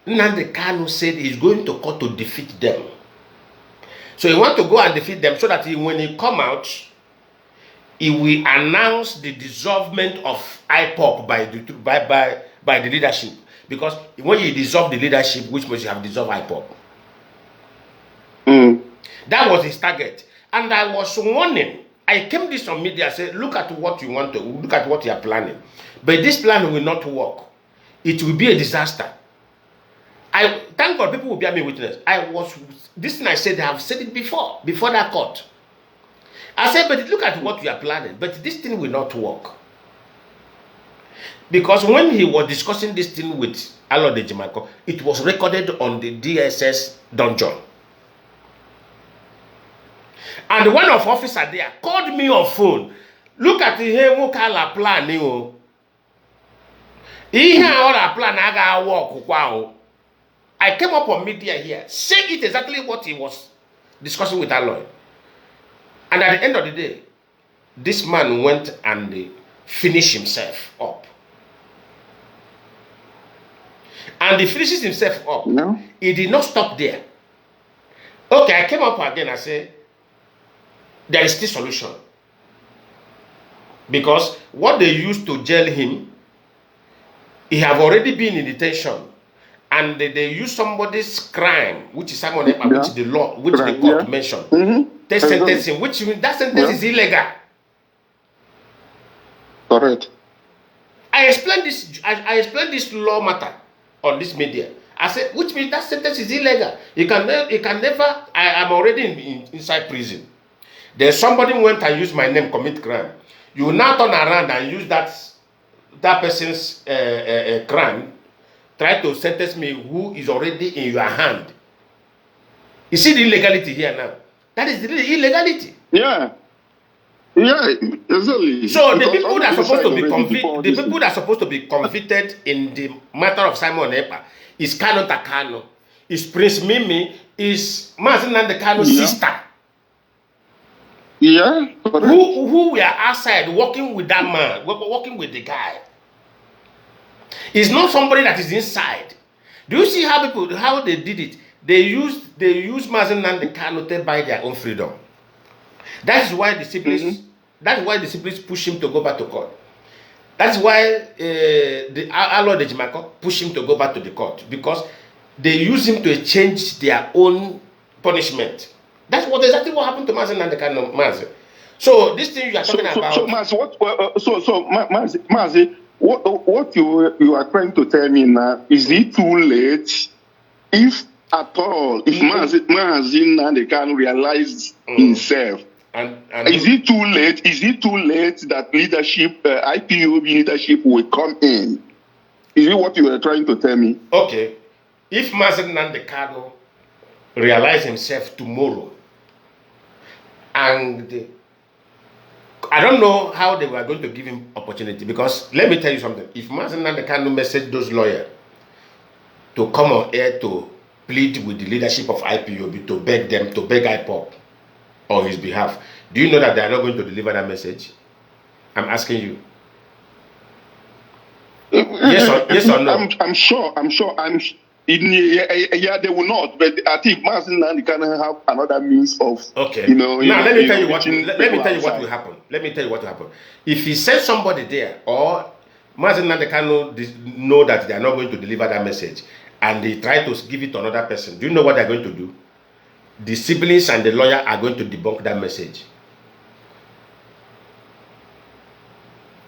Nnamdi Kanu said he's going to court to defeat them. So he want to go and defeat them so that when he come out, he will announce the dissolvement of Ipob by the leadership. Because when you dissolve the leadership, which means you have dissolved Ipob. That was his target. And I was warning. I came this on media, said, look at what you want to, look at what you are planning. But this plan will not work. It will be a disaster. I thank God people will bear me witness. This thing I said, I have said it before that court. I said, but look at what you are planning, but this thing will not work. Because when he was discussing this thing with Alode Jimako, it was recorded on the DSS dungeon. And one of officers there called me on phone. Look at the Hemukala plan. Plan work. I came up on media here, saying it exactly what he was discussing with Alloy. And at the end of the day, this man went and finished himself up. And he finishes himself up. No. He did not stop there. Okay, I came up again. I said, there is still solution. Because what they used to jail him, he have already been in detention. And they use somebody's crime, which is Simon Epa, which the law, which the court mentioned. They sentence him, which that sentence is illegal. Correct. I explained this law matter on this media. I said, which means that sentence is illegal. You can never. I am already inside prison. Then somebody went and used my name, commit crime. You will now turn around and use that person's crime, try to sentence me who is already in your hand. You see the illegality here now. That is the illegality. Yeah. Yeah, exactly. So the people that are supposed to be convicted, the people that are supposed to be convicted in the matter of Simon Epa is Kanu Takano, is Prince Mimi, is Mazi Nnamdi Kanu's sister. Yeah. Who were outside working with that man, working with the guy. It's not somebody that is inside. Do you see how they did it? They used Mazi Nnamdi Kanu to buy their own freedom. That is why the siblings. That is why the siblings push him to go back to court. That's why the Alode Jimako push him to go back to the court, because they use him to change their own punishment. That's exactly what happened to Mazi Nnamdi Kanu. Mazi. So this thing you are talking about. So Mazi, Mazi, what you are trying to tell me now, is it too late, if at all, if Mazi Nnamdi Kanu realized himself? And is it too late? Is it too late that leadership, IPOB leadership, will come in? Is it what you are trying to tell me? Okay, if Mazi Nnamdi Kanu realize himself tomorrow, and I don't know how they were going to give him opportunity, because let me tell you something. If Mazi Nnamdi Kanu message those lawyers to come on air to plead with the leadership of IPOB, to beg them, to beg Ipob on his behalf, do you know that they are not going to deliver that message? I'm asking you. Yes or no? I'm sure. Yeah, they will not. But I think Mazi Nnamdi can have another means of. Okay. Now let me tell you what will happen. Let me tell you what will happen. If he sends somebody there, or Mazi Nnamdi Kanu know that they are not going to deliver that message, and they try to give it to another person, do you know what they are going to do? The siblings and the lawyer are going to debunk that message.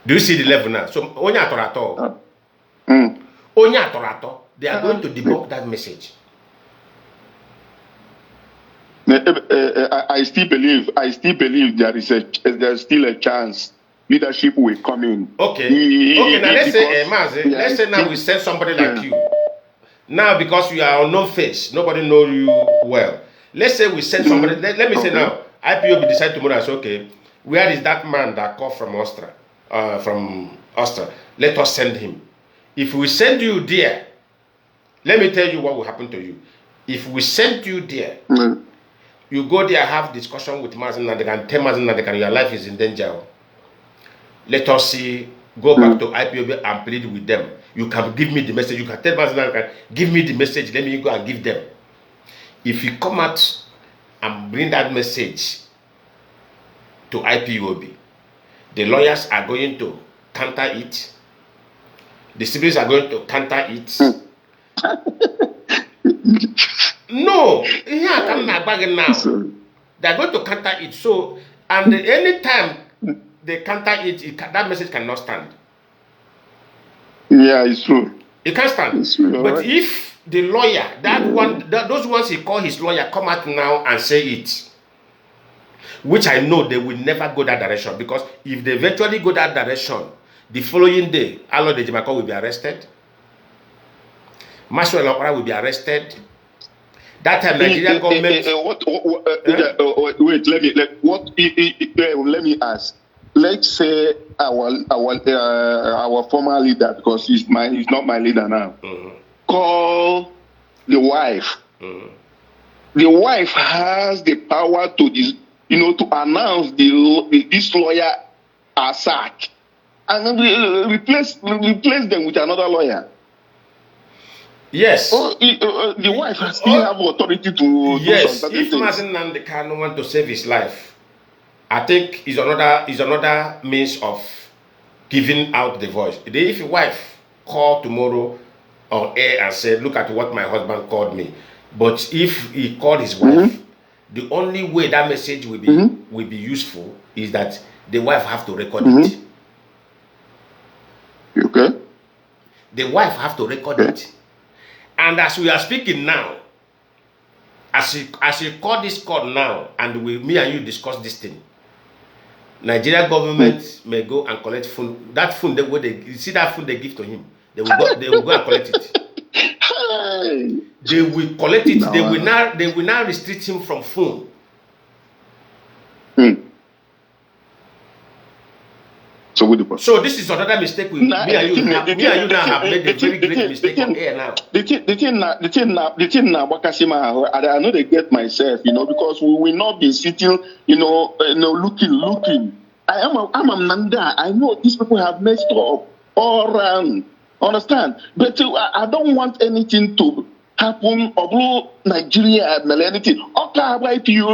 Do you see the level now? So, Onya Torato, they are going to debunk that message. I still believe there's still a chance leadership will come in. Okay. Now let's say, Mazi, let's say now we send somebody like you. Now, because you are unknown face, nobody knows you well. Let's say we send somebody. Let me say now, IPOB decide tomorrow. I say, okay, where is that man that called from Austria? from Austria. Let us send him. If we send you there, let me tell you what will happen to you. If we send you there, you go there, have discussion with Mazi Nnamdi and tell Mazi Nnamdi your life is in danger. Let us see, go back to Ipob and plead with them. You can give me the message. You can tell Mazi Nnamdi, give me the message. Let me go and give them. If you come out and bring that message to Ipob, the lawyers are going to counter it. The civilians are going to counter it. No, here I come now. They are going to counter it. So, and anytime they counter it, that message cannot stand. Yeah, it's true. It can't stand. It's true, but right. if the lawyer, those ones he call his lawyer, come out now and say it, which I know they will never go that direction, because if they eventually go that direction, the following day, Alo de Jimako will be arrested. Maswell Okra will be arrested. That time, Nigerian government. Wait, let me ask. Let's say our former leader, because he's not my leader now. Call the wife. The wife has the power to to announce this lawyer as sacked, and then replace them with another lawyer. Yes. The wife still have authority to yes. do some If Mazi Nnamdi Kanu want to save his life, I think is another means of giving out the voice. If your wife call tomorrow on air and say, "Look at what my husband called me," but if he called his wife, the only way that message will be useful is that the wife have to record it. Okay. The wife have to record it. And as we are speaking now, as you call this call now, and me and you discuss this thing, Nigeria government may go and collect phone. That phone, you see that phone they give to him, they will go and collect it. They will collect it. They will now restrict him from phone. So this is another mistake. Me and you now have made a very great mistake on air now. The thing now, I know they get myself, because we will not be sitting, looking. I'm Nnamdi. I know these people have messed up all around. Understand? But I don't want anything to happen. Although Nigeria and anything, Ipob can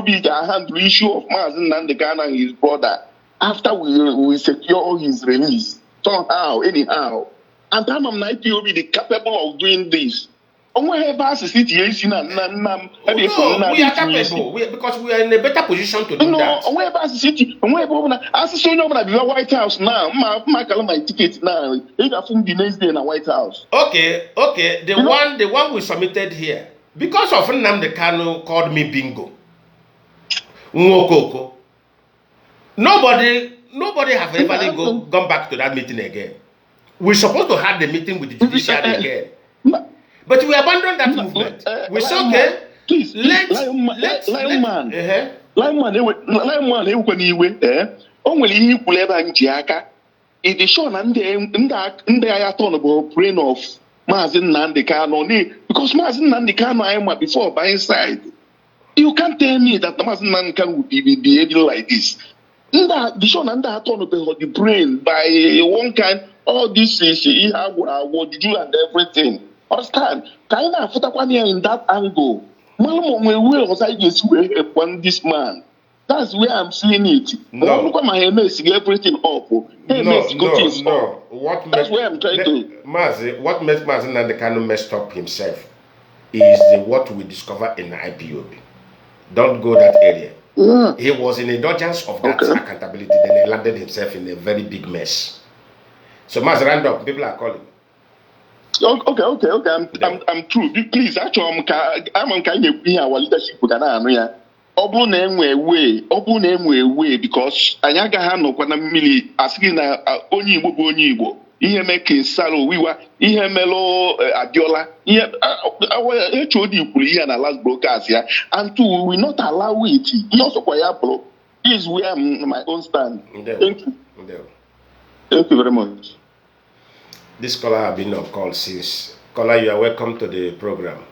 handle the issue of Mazi Nnamdi Kanu and his brother after we secure his release somehow, anyhow. And I'm Ipob the capable of doing this. No, we are capable because we are in a better position to do that. White House now. My ticket now. They got from the next day in the White House. Okay. The one we submitted here, because of Nnamdi Kanu called me bingo. Nwokoko. Nobody have ever gone back to that meeting again. We're supposed to have the meeting with the judiciary again. But we abandoned that movement. We said, okay, Lionman, only he will ever aka. It is shown and the ayatonable brain of Mazi Nnamdi Kanu, because Mazi Nnamdi Kanu I am before by inside. You can't tell me that Mazi Nnamdi Kanu would be behaving like this. The shown and the brain by one kind, all this is what you do and everything. Understand? Kind of in that angle. This man. That's where I'm seeing it. No. Look at my MS, everything up. No. That's where I'm trying to. Mazi, what makes Mazi Nnamdi Kanu messed up himself is what we discover in the Ipob. Don't go that area. Yeah. He was in indulgence of that accountability, then he landed himself in a very big mess. So Mazi, round up. People are calling. Okay. I'm true. Please, actually, I'm kind of our leadership. Obu na-enwe way because anyị agaghị anọkwa na mmiri asịghị na onye Igbo bụ onye Igbo ihe meke Salo wiwa ihe melo Abiola ihe HOD kwuru ihe na last broadcast ya, and two, we will not allow it. Ihe ọsọkwa ya bụrụ is where my own stand. Thank you. Thank you very much. This caller has been on call since. Caller, you are welcome to the program.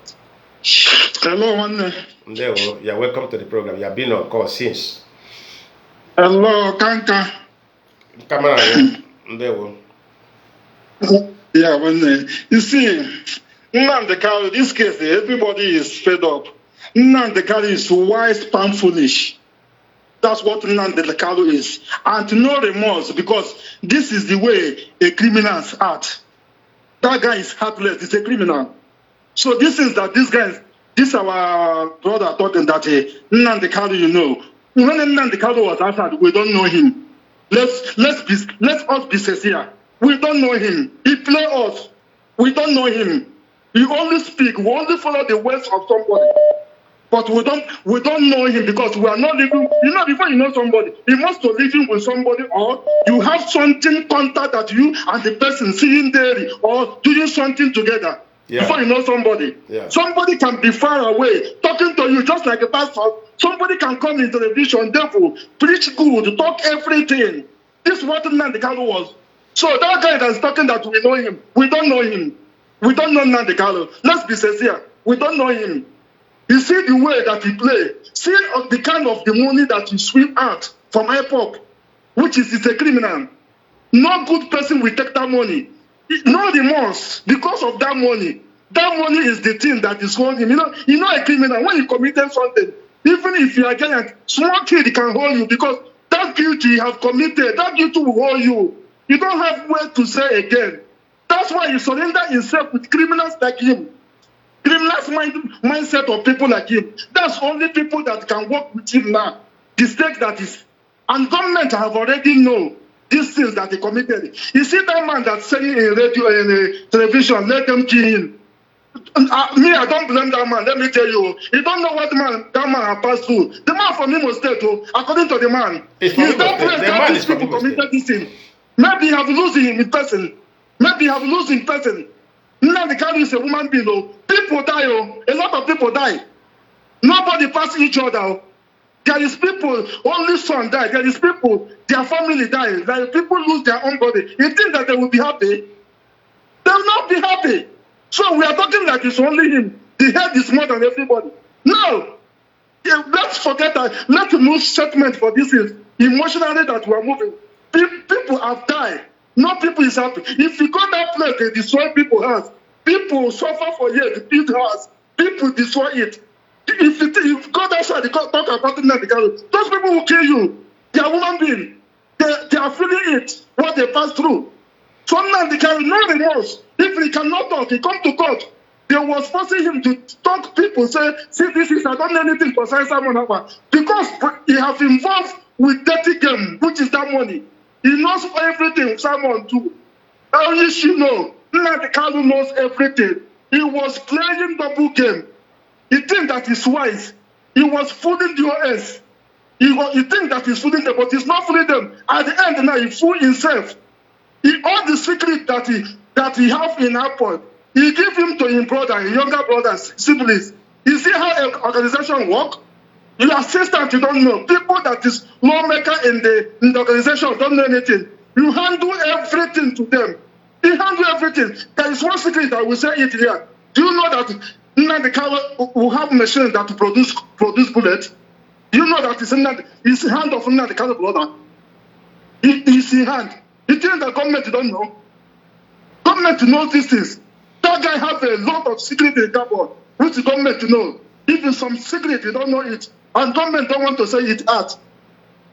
Hello, one. You are welcome to the program. You have been on call since. Hello, Kanka. Camera, Yeah, one. You see, Nnamdi, this case, everybody is fed up. Nnamdi is wise, pan foolish. That's what Nnamdi is. And no remorse, because this is the way a criminals act. That guy is heartless. He's a criminal. So this is that this guy, this our brother talking that Nnamdi, you know. When Nnamdi was outside, we don't know him. Let us be sincere. We don't know him. He play us. We don't know him. We only speak. We only follow the words of somebody. But we don't know him because we are not living. You know, before you know somebody, you must be living with somebody, or you have something contact that you and the person seeing daily or doing something together. Yeah. Before you know somebody, somebody can be far away talking to you just like a pastor. Somebody can come into the vision, therefore preach good, talk everything. This is what Nnamdi was. So that guy that's talking that we know him, we don't know him. We don't know Nnamdi. Let's be sincere. We don't know him. You see the way that he play. See the kind of the money that he sweep out from Ipob, which is a criminal. No good person will take that money. No remorse because of that money. That money is the thing that is holding him. You know a criminal, when you committed something, even if you are getting small kid can hold you because that guilty you have committed, that guilty will hold you. You don't have word to say again. That's why you surrender yourself with criminals like him. Criminals mindset of people like him. That's only people that can work with him now. The stake that is, and government have already know these things that he committed. You see that man that's saying in radio and television, let them kill him. Me, I don't blame that man. Let me tell you, you don't know what that man has passed through. The man from Imo State, according to the man, he's that place that these people committed this thing. Maybe you have losing him in person. Maybe you have losing person. Nnamdi is a woman being. People die. A lot of people die. Nobody pass each other. There is people, only son die. There is people, their family die. There is people lose their own body. You think that they will be happy? They will not be happy. So we are talking like it's only him. The head is more than everybody. No. Let's forget that. Let's move settlement for this is emotionally that we are moving. People have died. No people is happy. If you go that place, they destroy people's house. People suffer for years, build house. People destroy it. If you go that side, they talk about it, those people will kill you. They are human beings. They are feeling it, what they pass through. So now they carry no remorse. If he cannot talk, he come to court. They was forcing him to talk. People say, see, this is, I don't know anything concerning Simon Hapa. Because he have involved with dirty game, which is that money. He knows everything, Simon too. Only she know. Nnamdi knows everything. He was playing double game. He think that he's wise. He was fooling the OS. He think that he's fooling them, but he's not fooling them. At the end, now he fooled himself. All the secret that he have in Apple, he give him to his brother, his younger brothers, siblings. You see how an organization work? Your assistant, you don't know. People that is lawmaker in the organization don't know anything. You handle everything to them. You handle everything. There is one secret that we say it here. Do you know that Nnamdi will have machines that produce bullets? Do you know that it's the hand of Nnamdi brother? It's in hand. You think the government don't know? Government knows these things. That guy has a lot of secret in the cupboard, which the government knows. Even some secret, they don't know it. And government don't want to say it out.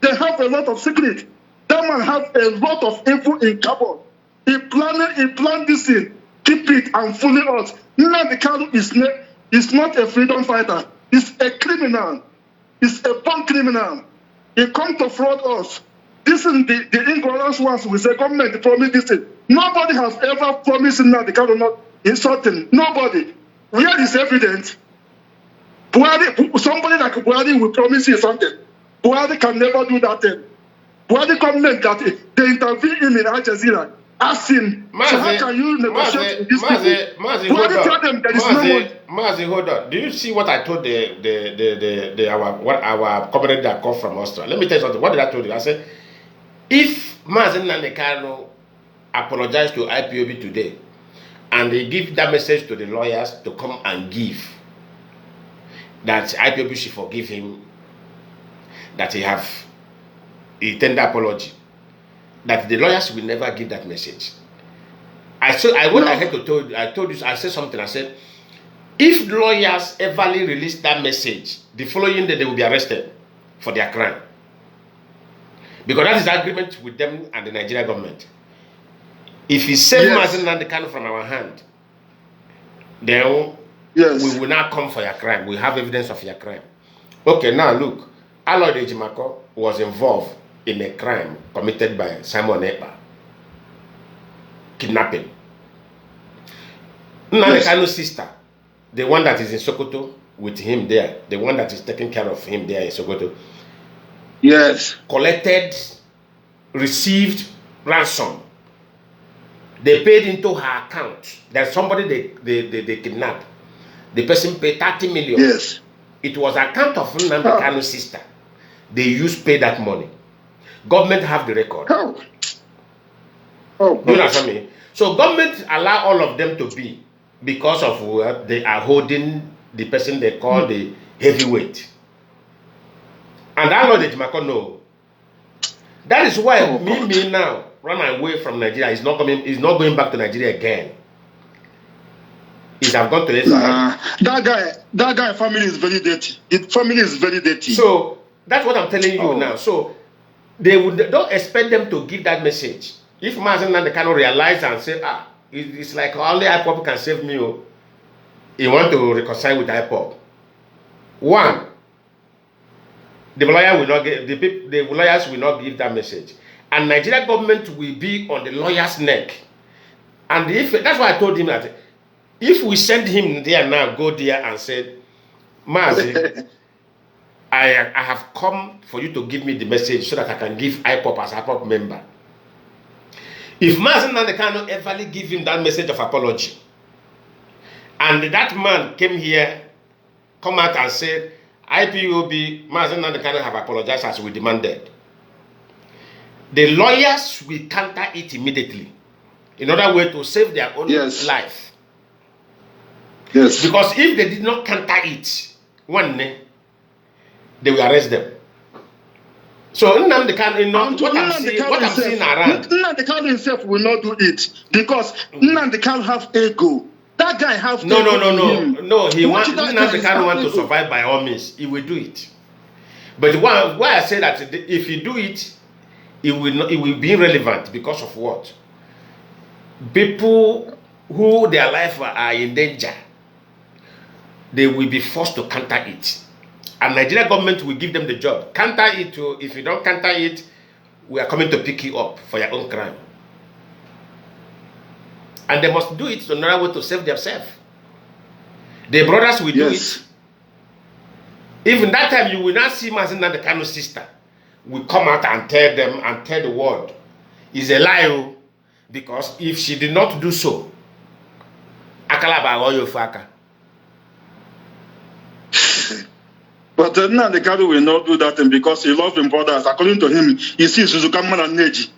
They have a lot of secret. That man have a lot of info in cupboard. He planned this thing, keep it and fooling us. Nnamdi is not a freedom fighter. He's a criminal. He's a born criminal. He come to fraud us. This is the ignorance ones. We say government promised this thing. Nobody has ever promised Nnamdi not insulting. Nobody. Where is evidence? Somebody like Buhari will promise you something. Buhari can never do that thing. Buhari government that they intervene him in Al Jazeera. Ask him. So how can you negotiate with these people? Buhari tell them there is no money. Mazi, hold on. Do you see what I told our comrade that come from Australia? Let me tell you something. What did I tell you? I said, if Mazi Nnamdi apologize to IPOB today, and they give that message to the lawyers to come and give that IPOB should forgive him, that he tender apology, that the lawyers will never give that message. I went ahead to I told you, I said something. I said, if lawyers everly release that message, the following day they will be arrested for their crime. Because that is the agreement with them and the Nigerian government. If he saves Mazi Nnamdi Kanu from our hand, then we will not come for your crime. We have evidence of your crime. Okay, now look, Aloy Ejimako was involved in a crime committed by Simon Ekpa. Kidnapping. Nnamdi Kanu's sister, the one that is in Sokoto with him there, the one that is taking care of him there in Sokoto, collected, received ransom. They paid into her account. There's somebody they kidnapped. The person paid 30 million. Yes. It was account of Nnamdi Kanu's sister. They used to pay that money. Government have the record. You understand me? So government allow all of them to be because of they are holding the person they call the heavyweight. And I know that Ejimako know. That is why me now run away from Nigeria. He's not going back to Nigeria again. Have gone to Israel. That guy family is very dirty. His family is very dirty. So that's what I'm telling you now. So don't expect them to give that message. If Mazi Nnamdi Kanu realize and say, it's like only Ipob can save me. He want to reconcile with Ipob. One, the lawyer will not get the lawyers will not give that message, and Nigeria government will be on the lawyer's neck. And if that's why I told him that if we send him there now, go there and say, Mazi, I have come for you to give me the message so that I can give Ipob as Ipob member. If Mazi Nnamdi Kanu ever give him that message of apology, and that man came here, come out and said, IPOB, Mazi Nnamdi Kanu have apologized as we demanded, the lawyers will counter it immediately in order way to save their own life. Yes. Because if they did not counter it, one day, they will arrest them. So Nnamdi Kanu, what I'm seeing around, Nnamdi Kanu himself will not do it because Nnamdi Kanu have ego. That guy have no. He wants Nnamdi Kanu want to survive by all means. He will do it. But why I say that if he do it, it will be irrelevant because of what? People who their life are in danger, they will be forced to counter it. And Nigeria government will give them the job. Counter it. If you don't counter it, we are coming to pick you up for your own crime. And they must do it in another way to save themselves. The brothers will do it. Even that time, you will not see Mazi Nnamdi Kanu's sister will come out and tell them and tell the world it's a lie. Because if she did not do so, Akalaba Oyo Faka. But Nnamdi Kanu will not do that thing because he loves him brothers. According to him, he sees Suzukaman and Neji.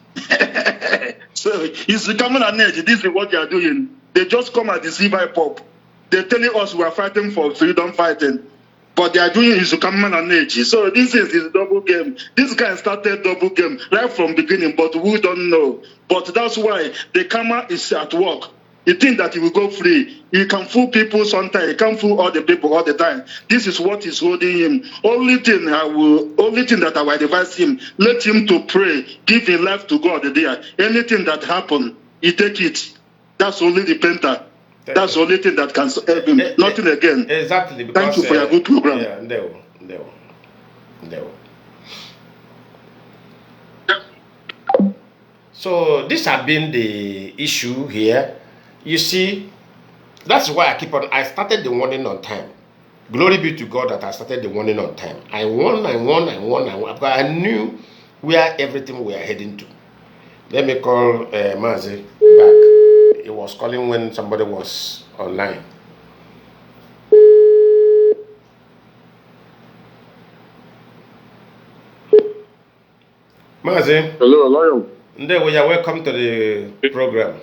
So he's Suzukaman and Neji. This is what they are doing. They just come and deceive Ipob. They're telling us we are fighting for freedom fighting. But they are doing Suzukaman and Neji. So this is his double game. This guy started double game right from beginning, but we don't know. But that's why the camera is at work. You think that he will go free. He can fool people sometimes. He can't fool all the people all the time. This is what is holding him. Only thing that I will advise him, let him to pray, give his life to God there. Anything that happen, he take it. That's only the painter. That's the only thing that can help him. Nothing again. Exactly. Because, thank you for your good program. Yeah, no. So this has been the issue here. You see, that's why I started the warning on time. Glory be to God that I started the warning on time. I won. Because I knew where everything we are heading to. Let me call Mazi back. He was calling when somebody was online. Mazi. Hello, Lion. Then we are welcome to the program.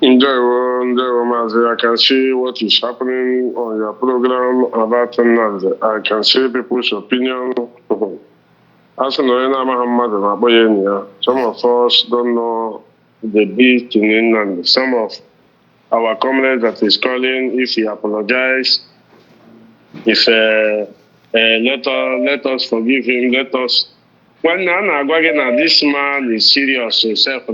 Mazi, I can see what is happening on your program about Nnamdi. I can see people's opinion. Some of us don't know the beast in Nnamdi. Some of our comrades that is calling, if he apologize, if let us forgive him, let us. When this man is serious himself, a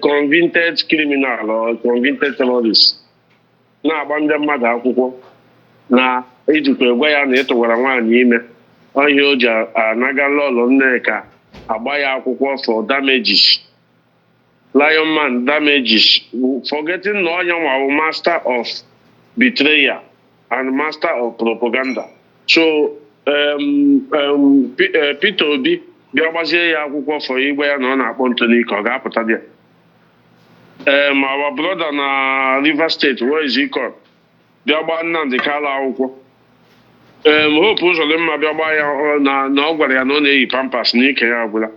convicted criminal or a convicted terrorist. Na ejikwa gwa ya na ịtụwara nwaanyị ime ọhịa o ji anagala ụlọ Nneka agba ya akwụkwọ for damages. Lionman damages, forgetting na onye nwa master of betrayal and master of propaganda. So Peter Obi bịa gbazie ya akwụkwọ for igwe ya na ọ na-akpọ Ntọnika, ọ ga-apụta dị. Our brother na Rivers State, where is he called? Bịa gba Nnamdi Kanu akwụkwọ. Hope Uzodimma bịa gba ya na ọ gwara ya na ọ na-eyi pampas na ike ya agwụla.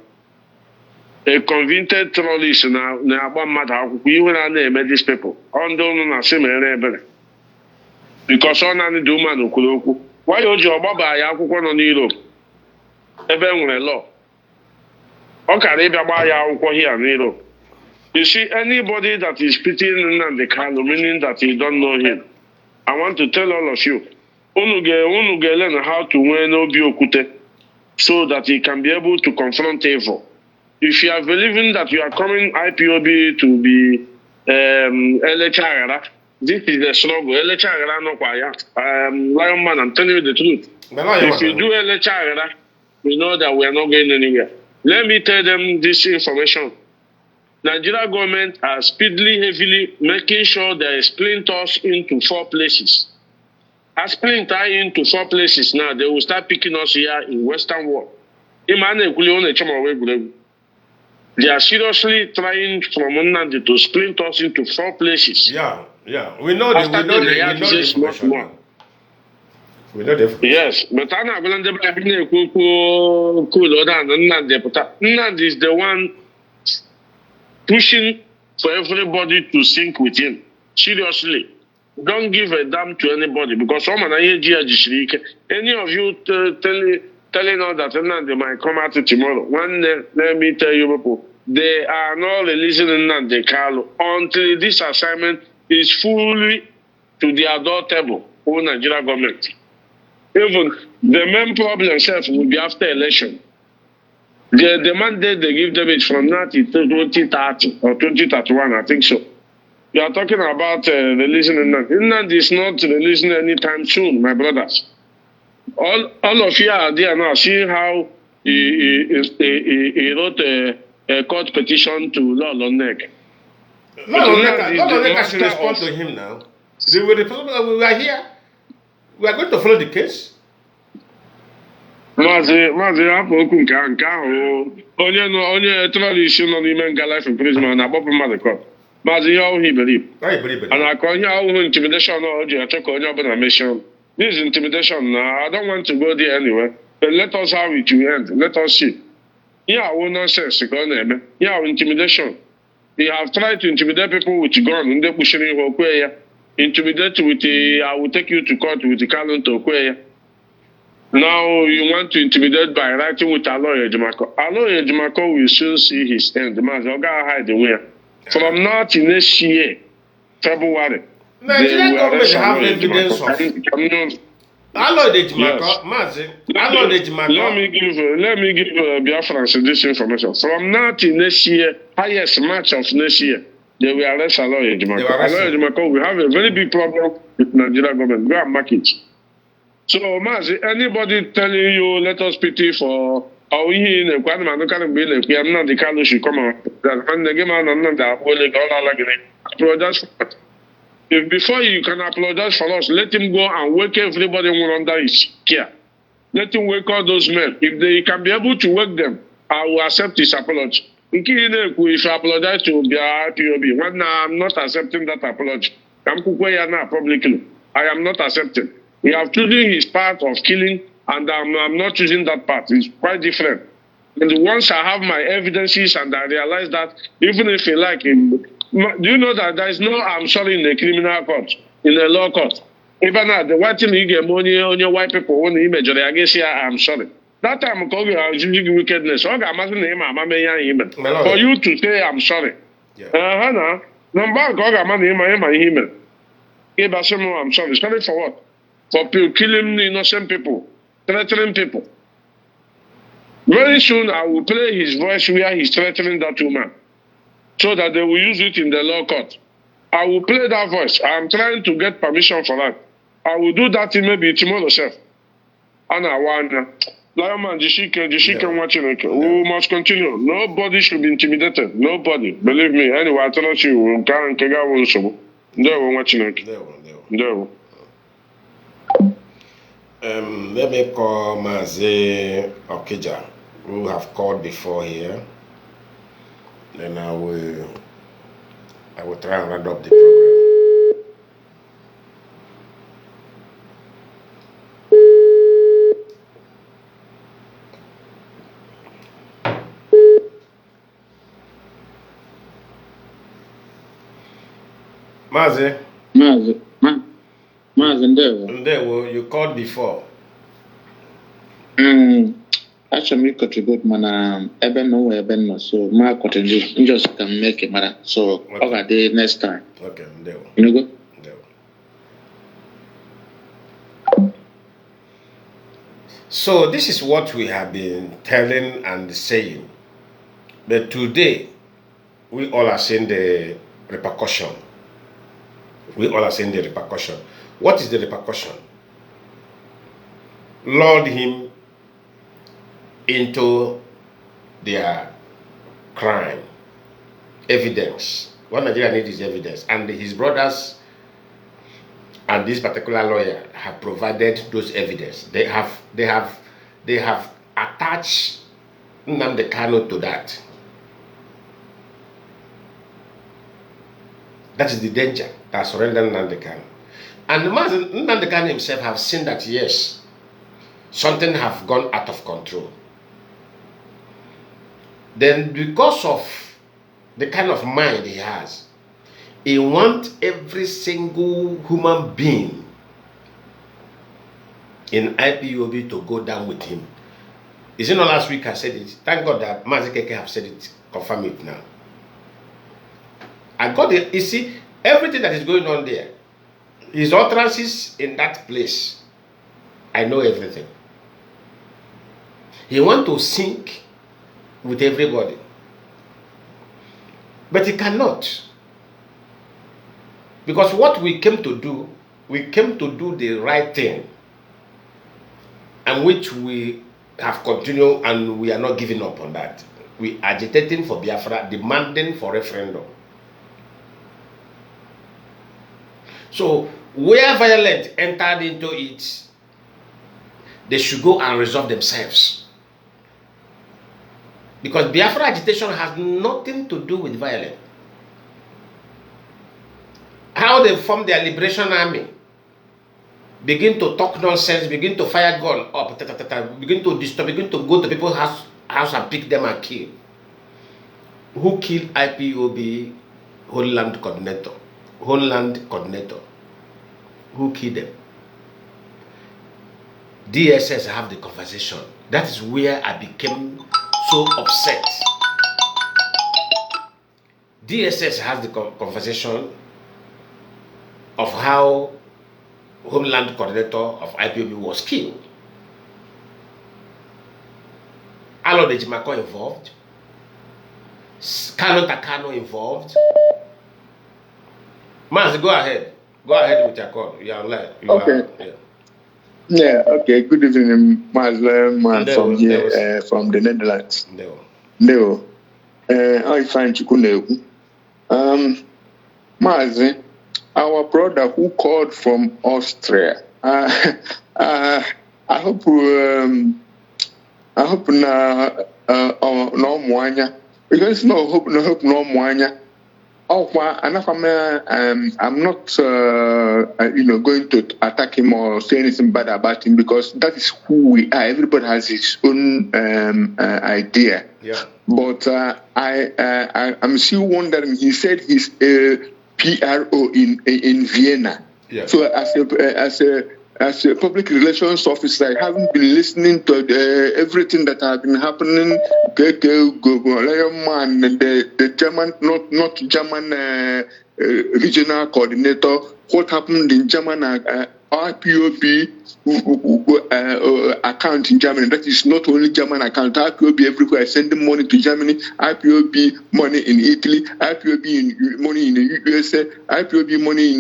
A convicted terrorist na-agba mmadụ akwụkwọ iwe na-eme these people. Ọ ndị ụnụ na-asị mere ebere. Because ọ naanị dị umanụ kwuru okwu. Why o ji ọgbaba ya akwụkwọ nọ n'Europe ebe e nwere law? Ọ kara ịbịa gbaa ya akwụkwọ here in Europe. You see, anybody that is pitying Nnamdi Kanu, meaning that you don't know him, I want to tell all of you, unu learn how to win obi okute so that he can be able to confront evil. If you are believing that you are coming IPOB to be Elechagara, this is the struggle. Elechagara no kwaya. Lionman, I'm telling you the truth. If you do Elechagara, you know that we are not going anywhere. Let me tell them this information. Nigeria government are speedily, heavily making sure they split us into 4 places. As splinter into 4 places now, they will start picking us here in Western world. They are seriously trying from Nnamdi to split us into 4 places. Yeah. We know the information. We know the Yes, but I'm not going to Nnamdi is the one pushing for everybody to sync with him. Seriously. Don't give a damn to anybody because any of you telling us that Nnamdi might come out tomorrow. Let me tell you people, they are not releasing Nnamdi Kanu until this assignment is fully to the adult table for Nigeria government. Even the main problem itself will be after election. The mandate they give them is from now to 2030 or 2031, I think so. You are talking about releasing Nnamdi. Nnamdi is not releasing anytime soon, my brothers. All of you are there now seeing how he wrote a court petition to Lionman. Lionman should respond to him now. We are here. We are going to follow the case. Mazi hapụ okwu nke ahụ onye terrorist nọ n'ime nga life imprisonment na-agbapụ mmadụ court. Mazi ihe ọhụrụ iberibe. A na-akọ ihe ọhụrụ intimidation o ji achọ ka onye ọbụla mechie. This is intimidation now. I don't want to go there anyway. But let us how it will end. Let us see. Here are nonsense ka ọ na-eme. Here are intimidation. They have tried to intimidate people with gun. Ndị kpuchiri ihe okwe ya. Intimidate with I will take you to court with the Kanu to okwe ya. Now you want to intimidate by writing with Aloy Ejimako. Aloy Ejimako will soon see his end. The man will hide the way. From now to next year, February, Nigerian government have evidence of Aloy Ejimako. Mazi, Aloy Ejimako. Let me give Biafrans this information. From now to next year, highest March of next year, they will arrest Aloy Ejimako. Aloy Ejimako will have a very big problem with Nigeria government. Go and mark it. So, Mazi, anybody telling you, let us pity for how he in a Nnamdi Kanu should come out. Apologize for that. If before you can apologize for us, let him go and wake everybody under his care. Let him wake all those men. If they can be able to wake them, I will accept his apology. If you apologize to IPOB, when I'm not accepting that apology, I'm publicly. I am not accepting. He have chosen his path of killing, and I'm not choosing that path. It's quite different. And once I have my evidences and I realize that even if you like it, do you know that there is no I'm sorry in the criminal court, in the law court? Even now, the white thing you get money on your white people when you image, I guess I'm sorry. That time, I was using wickedness. For you to say I'm sorry. Yeah. I'm sorry. Sorry for what? For killing innocent people, threatening people. Very soon, I will play his voice where he's threatening that woman, so that they will use it in the law court. I will play that voice. I'm trying to get permission for that. I will do that in maybe tomorrow, chef. Anna Wana. Lionman, Jishika watching. We must continue. Nobody should be intimidated. Nobody. Believe me. Anyway, I tell you, there we're watching. There. Let me call Mazi Okija, who have called before here. Then I will try and round up the program. Mazi, Ndewo, you called before. Actually, contribute mana no so my contribute just can make it matter. So over the next time. Okay, Ndewo. You know go. So this is what we have been telling and saying. But today, we all are seeing the repercussion. What is the repercussion? Lured him into their crime. Evidence. What Nigeria needs is evidence. And his brothers and this particular lawyer have provided those evidence. They have attached Nnamdi Kanu to that. That is the danger that surrendered Nnamdi Kanu. And Nnamdi Kanu himself have seen that yes, something have gone out of control. Then because of the kind of mind he has, he wants every single human being in IPOB to go down with him. Is it not last week I said it? Thank God that Mazi Keke have said it, confirm it now. I got it. You see, everything that is going on there, his utterances in that place, I know everything. He wants to sync with everybody. But he cannot. Because what we came to do the right thing. And which we have continued and we are not giving up on that. We are agitating for Biafra, demanding for referendum. So, where violence entered into it, they should go and resolve themselves. Because Biafra agitation has nothing to do with violence. How they form their liberation army, begin to talk nonsense, begin to fire gun up, begin to disturb, begin to go to people's house and pick them and kill. Who killed IPOB Homeland Coordinator? Who killed them? DSS have the conversation. That is where I became so upset. DSS has the conversation of how Homeland Coordinator of IPOB was killed. Alo de Jimako involved. Kanu involved. Mazi, go ahead. Go ahead with your call. You are online. Okay. Good evening, Muslim from here, from the Netherlands. No. I find you Mazi, our brother who called from Austria. I hope no mwanya. Because no hope no mwanya. I'm not, going to attack him or say anything bad about him because that is who we are. Everybody has his own idea. Yeah. But I'm still wondering. He said he's a PRO in Vienna. Yeah. So as a public relations officer, I haven't been listening to everything that has been happening. Lionman, the German, not German regional coordinator. What happened in German IPOB account in Germany? That is not only German account. IPOB everywhere sending money to Germany. IPOB money in Italy. IPOB money in the USA. IPOB money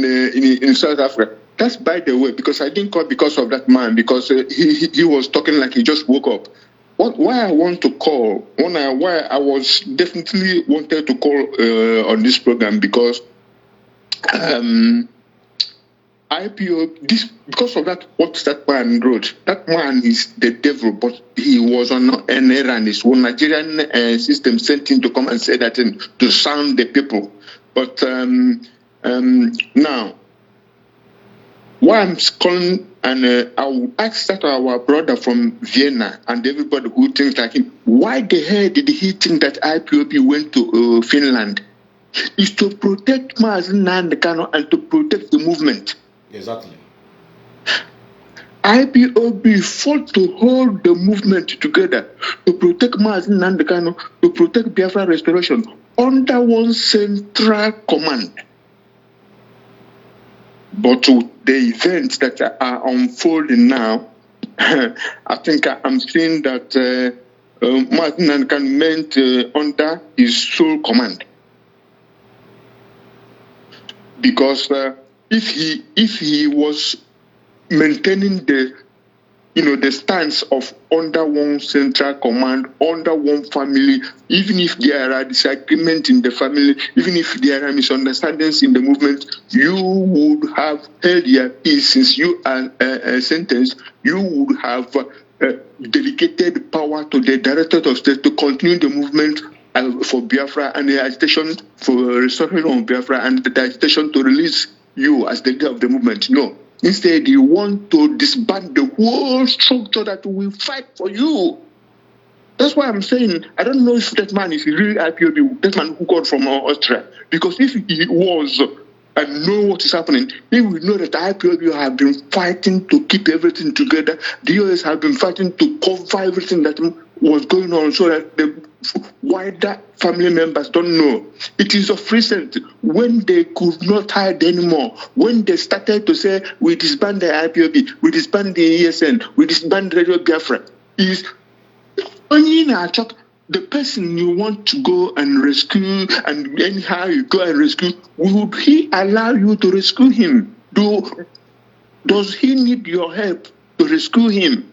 in South Africa. That's by the way, because I didn't call because of that man, because he was talking like he just woke up. Why I want to call, why I was definitely wanted to call on this program because IPO, because of that, what that man wrote, that man is the devil, but he was on an errand. His own Nigerian system sent him to come and say that to sound the people. But now, why I'm calling, and I will ask that our brother from Vienna and everybody who thinks like him, why the hell did he think that IPOB went to Finland? Is to protect Mazi and Kanu and to protect the movement. Exactly. IPOB fought to hold the movement together, to protect Mazi and Kanu, to protect Biafran restoration under one central command. But to the events that are unfolding now, I think I'm seeing that Mazi and Kanu meant under his sole command. Because if he was maintaining the stance of under one central command, under one family, even if there are disagreements in the family, even if there are misunderstandings in the movement, you would have held your peace. Since you are sentenced, you would have delegated power to the Director of State to continue the movement for Biafra and the agitation for restoration of Biafra and the agitation to release you as the leader of the movement. No. Instead, you want to disband the whole structure that will fight for you. That's why I'm saying, I don't know if that man is really IPOB, that man who got from Austria. Because if he was and know what is happening, he will know that IPOB have been fighting to keep everything together. The US have been fighting to cover everything that was going on so that the wider family members don't know. It is of recent, when they could not hide anymore, when they started to say, we disband the IPOB, we disband the ESN, we disband Radio Biafra, is only the person you want to go and rescue, and anyhow you go and rescue, would he allow you to rescue him? Does he need your help to rescue him?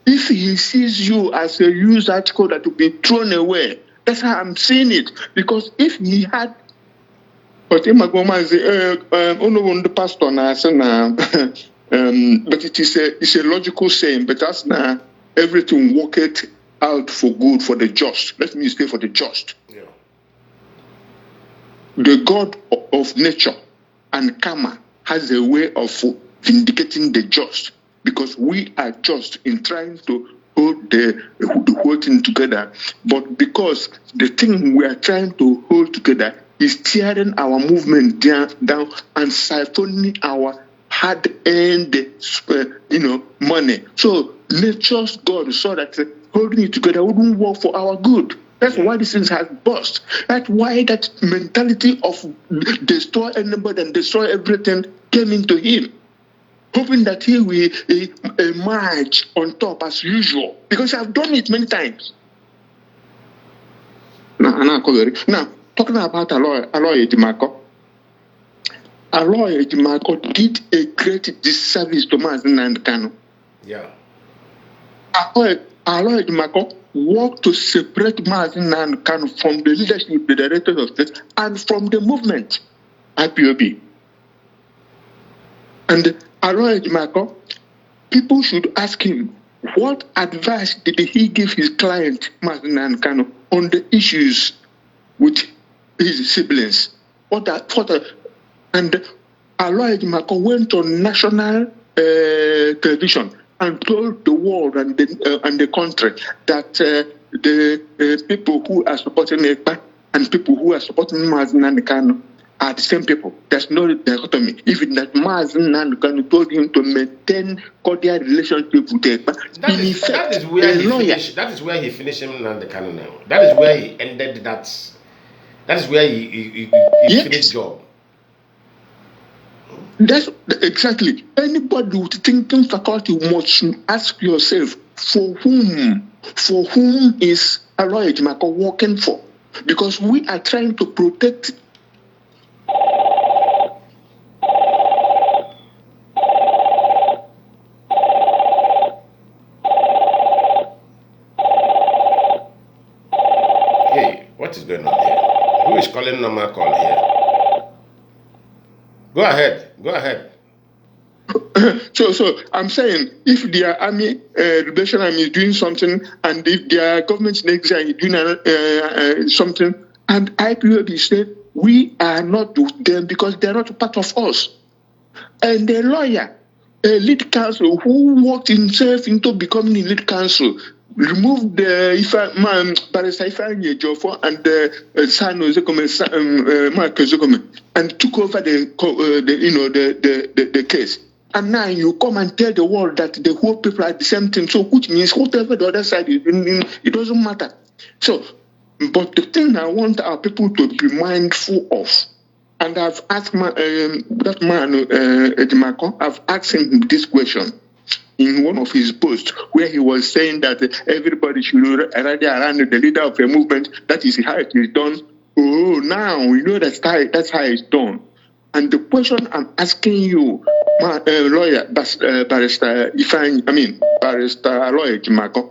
If he sees you as a used article that will be thrown away, that's how I'm seeing it. Because if he had, but the pastor now, but it's a logical saying. But that's now everything worketh out for good for the just. Let me say for the just. Yeah. The God of nature and karma has a way of vindicating the just. Because we are just in trying to hold the whole thing together. But because the thing we are trying to hold together is tearing our movement down and siphoning our hard-earned, money. So nature's God saw that holding it together wouldn't work for our good. That's why this thing has burst. That's why that mentality of destroy anybody and destroy everything came into him. Hoping that he will emerge on top as usual. Because I've done it many times. Now talking about Aloy Ejimakor. Aloy Ejimakor did a great disservice to Mazi and Kanu. Yeah. Aloy Ejimakor worked to separate Mazi and Kanu from the leadership, the Director of State, and from the movement, IPOB. And Aloy Ejimakor, people should ask him, what advice did he give his client, Mazi and Kanu, on the issues with his siblings? And Aloy Ejimakor went on national television and told the world and the country that the people who are supporting EPA and people who are supporting Mazi Nnamdi Kanu are the same people. There's no dichotomy. Even that Mazi Nnamdi Kanu told him to maintain cordial relationship with EPA. That is where he finished Nnamdi Kanu now. That is where he ended that. That is where he finished job. That's exactly. Anybody with thinking faculty must ask yourself, for whom is Aloy Ejimakor working for? Because we are trying to protect. Hey, what is going on here? Who is calling normal call here? Go ahead. So I'm saying, if their army, liberation army is doing something, and if their government in exile is doing something, and IPOB said we are not with them because they are not part of us. And the lawyer, a lead counsel who worked himself into becoming a lead counsel, removed the Barrister Ifeanyi Ejiofor and the son of Mark Ezekome, and took over the case. And now you come and tell the world that the whole people are the same thing. So which means whatever the other side is doing, it doesn't matter. So, but the thing I want our people to be mindful of, and I've asked that man Ejimakor, I've asked him this question in one of his posts, where he was saying that everybody should rally around the leader of a movement. That is how it is done. Oh, now we know that's how it's done. And the question I'm asking you, lawyer, Barrister Aloy Ejimakor,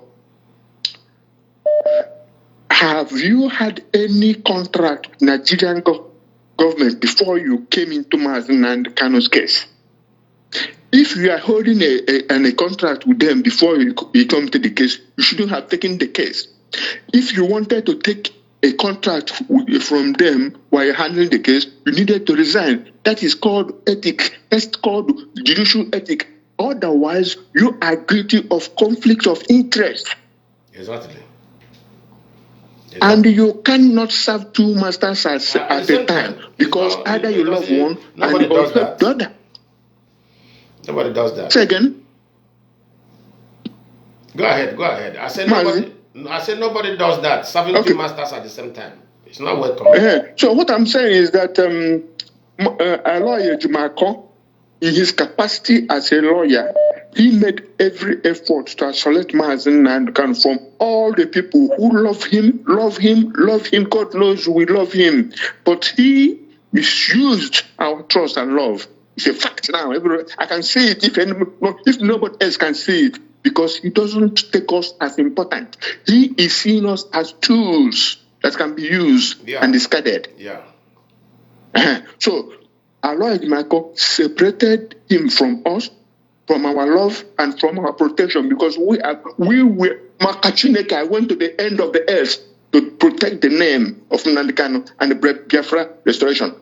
have you had any contract with Nigerian government before you came into Mazi Nnamdi Kanu's case? If you are holding a contract with them before you come to the case, you shouldn't have taken the case. If you wanted to take a contract from them while you're handling the case, you needed to resign. That is called ethics. That's called judicial ethics. Otherwise, you are guilty of conflict of interest. Exactly. And you cannot serve two masters at a time, because either you love one and you also the other. Nobody does that. Say again. Go ahead. I said nobody does that. Serving two masters at the same time. It's not welcome. So what I'm saying is that Aloy Ejimakor, in his capacity as a lawyer, he made every effort to isolate Mazi Nnamdi Kanu from all the people who love him. God knows we love him. But he misused our trust and love. It's a fact now. I can see it if nobody else can see it, because he doesn't take us as important. He is seeing us as tools that can be used and discarded. Yeah. So Aloy Ejimakor separated him from us, from our love and from our protection, because we were Makachineke went to the end of the earth to protect the name of Nnamdi Kanu and the Biafra restoration.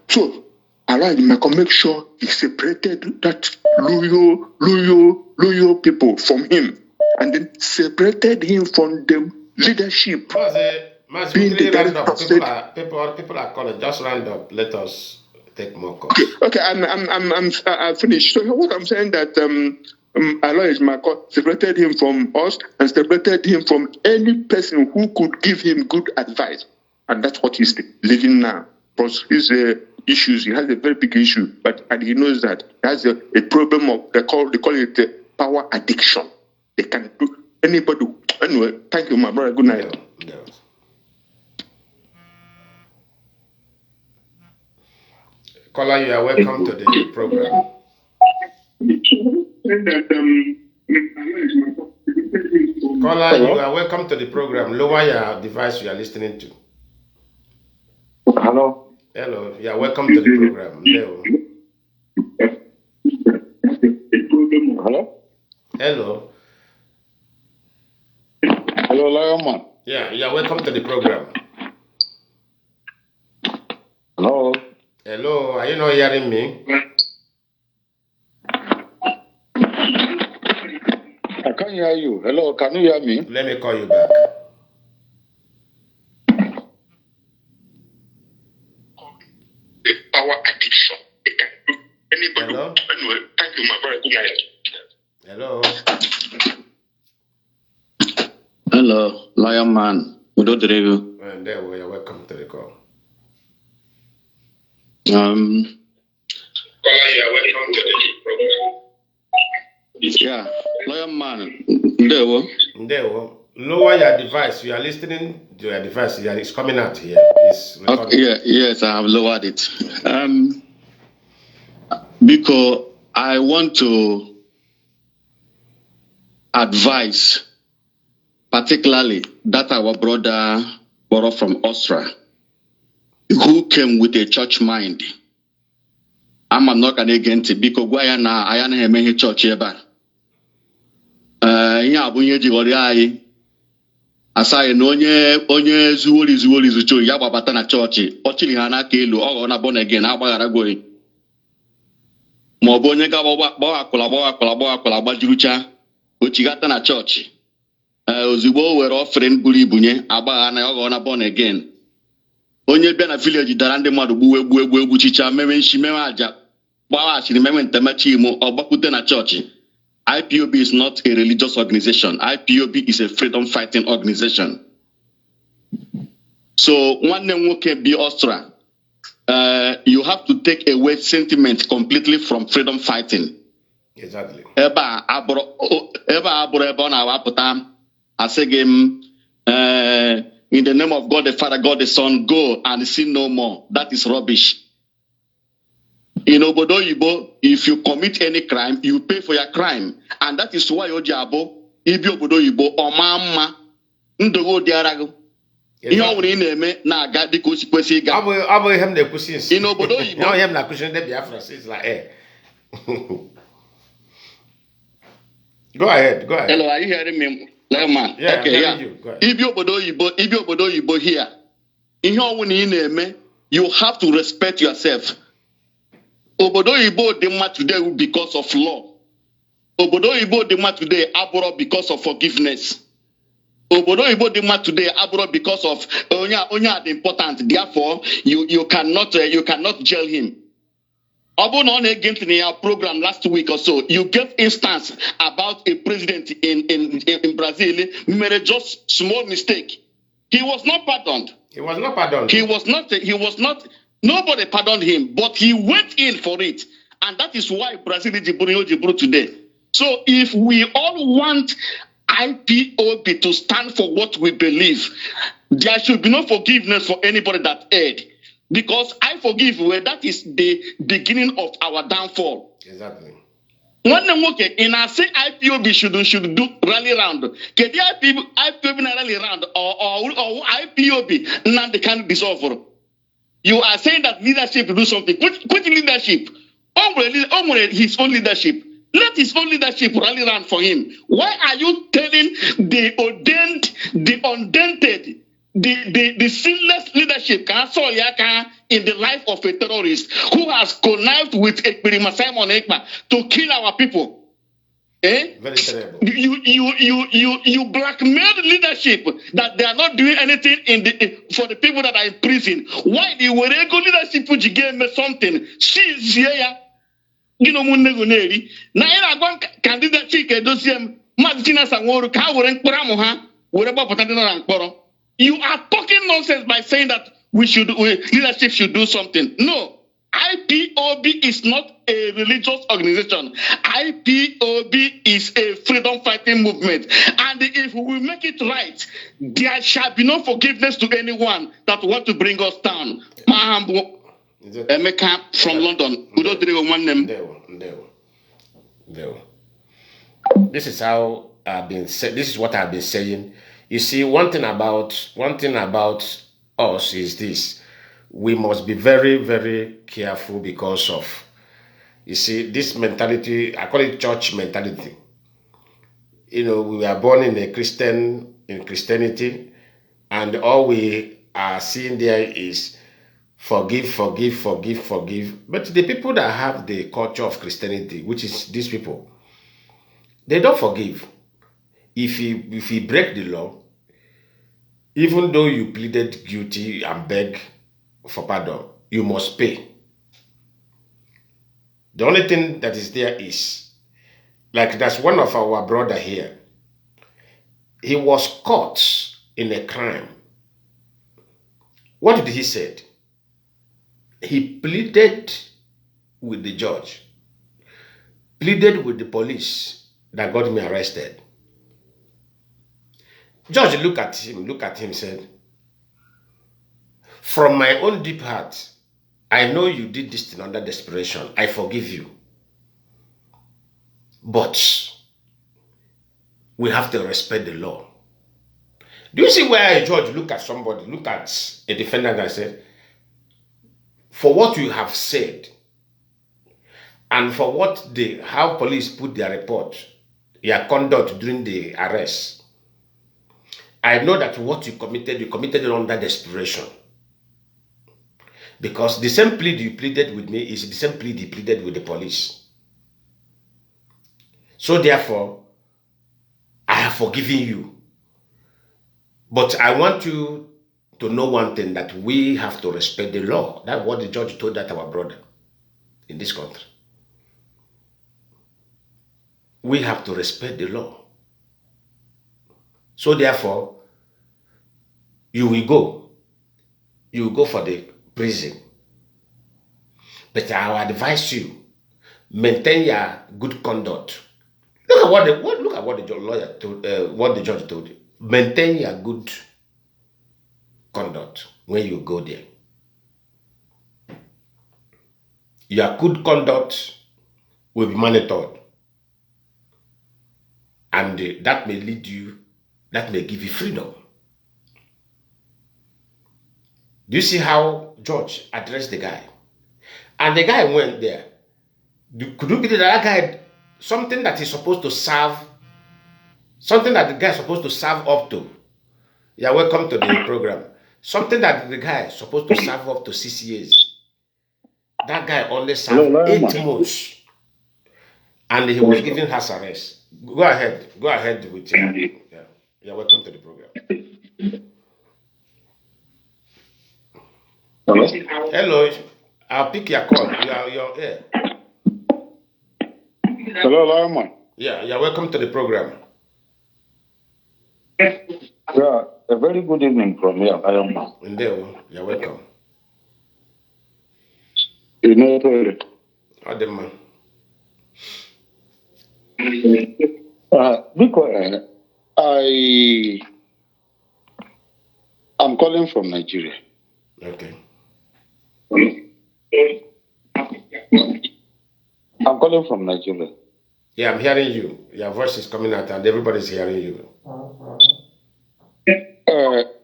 So Aloy Ejimakor make sure he separated that loyal people from him, and then separated him from the leadership. Mazi, quickly round up. People are calling. Just round up. Let us take more calls. Okay, I'm finished. So what I'm saying that Aloy Ejimakor separated him from us and separated him from any person who could give him good advice, and that's what he's living now. Because his issues, he has a very big issue, and he knows that he has a problem of they call it power addiction. They can do anybody. Anyway, thank you, my brother. Good night. Yeah. Caller, you are welcome to the program. Caller, you are welcome to the program. Lower your device you are listening to. Hello. Hello, you are welcome to the program. Hello. Hello. Hello. Hello, Lionman. Yeah, you are welcome to the program. hearing me? I can't hear you. Hello, can you hear me? Let me call you back. Our addiction. Hello? Anyway, thank you, my brother. Good night. Hello? Hello, Lionman. Udo dịrị gị. And there we are. Welcome to the call. Yeah, Lionman. Ndewo. Ndewo. Lower your device. You are listening to your device. It's coming out here. It's recording. Okay, yes, I have lowered it. Because I want to advise, particularly that our brother borrowed from Austria, who came with a church mind. I'm not going to get it because I am a church here. Aside na onye zuwoli zucho ya gbabata na chọọchị ọchịrị ha n'aka elu ọ na born again agbaghara gị ma ọ bụ onye gbawakwala gbajirucha ochigata na chọọchị ozugbo o were offering buru ibunye agbagha na ọ na born again onye bịa na village dara ndị mmadụ gbuwe chicha mewe nshi mewe aja gbaghachiri mewe ntemachi imo ọ gbakwute na chọọchị. IPOB is not a religious organization. IPOB is a freedom fighting organization. So, one name can be Austria. You have to take away sentiment completely from freedom fighting. Exactly. I say in the name of God the Father, God the Son, go and sin no more. That is rubbish. In Obodo Yibo, if you commit any crime, you pay for your crime. And that is why Ojabo, Ibi Obodo Yibo, Omama, Ndogo Diarago. In Obodo Yibo, na gadi kusi kwesi ga. Abo hem de kusi. In Obodo Yibo. No hem na kusi de Biafrans. It's like Go ahead. Hello, are you hearing me? Lionman. Yeah, okay, I'm hearing you. Go ahead. Ibi Obodo Yibo here. In Obodo you have to respect yourself. Obodo Igbo Dema today because of law. Obodo Igbo Dema today abroad because of forgiveness. Obodo Igbo Dema today abroad because of onya important. Therefore, you cannot jail him. About on against in your program last week or so, you gave instance about a president in Brazil who made a just small mistake. He was not pardoned. He was not. Nobody pardoned him, but he went in for it. And that is why Brazil is Jiburu today. So if we all want IPOB to stand for what we believe, there should be no forgiveness for anybody that erred. Because I forgive where that is the beginning of our downfall. Exactly. One in I say IPOB should do rally round. Can the IPOB rally round or IPOB Nnamdi can dissolve? You are saying that leadership will do something. Quit leadership. His own leadership. Let his own leadership rally around for him. Why are you telling the ordained, the undented, the sinless leadership in the life of a terrorist who has connived with Ekperima Simon Ekpa to kill our people? Very terrible. You blackmailed leadership that they are not doing anything for the people that are in prison. Why the Werego leadership which gave me something? She's here. You know, Munneguneri. Now, I want candidate chicken dosiem. Mazina Sangoru, Kawaran Pramoha, wherever Patana and you are talking nonsense by saying that leadership should do something. No. IPOB is not a religious organization. IPOB is a freedom fighting movement. And if we make it right, there shall be no forgiveness to anyone that want to bring us down. Mahambo Emeka from London. This is how I've been saying. This is what I've been saying. You see, one thing about us is this. We must be very, very careful because of, you see, this mentality, I call it church mentality. You know, we were born in Christianity, and all we are seeing there is forgive, forgive, forgive, forgive. But the people that have the culture of Christianity, which is these people, they don't forgive. If you break the law, even though you pleaded guilty and beg for pardon, you must pay. The only thing that is there is, like that's one of our brother here. He was caught in a crime. What did he say? He pleaded with the judge, pleaded with the police that got me arrested. Judge look at him, said, from my own deep heart, I know you did this thing under desperation. I forgive you. But we have to respect the law. Do you see where a judge look at a defendant and said, for what you have said, and for how police put their report, your conduct during the arrest, I know that what you committed it under desperation. Because the same plea you pleaded with me is the same plea you pleaded with the police. So therefore, I have forgiven you. But I want you to know one thing, that we have to respect the law. That's what the judge told that our brother in this country. We have to respect the law. So therefore, you will go for the prison. But I advise you, maintain your good conduct. Look at what the lawyer told, what the judge told you. Maintain your good conduct when you go there. Your good conduct will be monitored, and that may give you freedom. Do you see how George addressed the guy? And the guy went there. Could you believe that guy, something that he's supposed to serve, something that the guy is supposed to serve up to? Yeah, welcome to the program. Something that the guy is supposed to serve up to 6 years. That guy only served 8 months. And he was given house arrest. Go ahead with you. Yeah, welcome to the program. Hello. I'll pick your call. You're here. Hello, Lionman. Yeah, welcome to the program. Yeah, a very good evening from here, Lionman. Indeed, you're welcome. You know it. Adema. Because I'm calling from Nigeria. Okay. I'm calling from Nigeria. Yeah, I'm hearing you. Your voice is coming out and everybody's hearing you.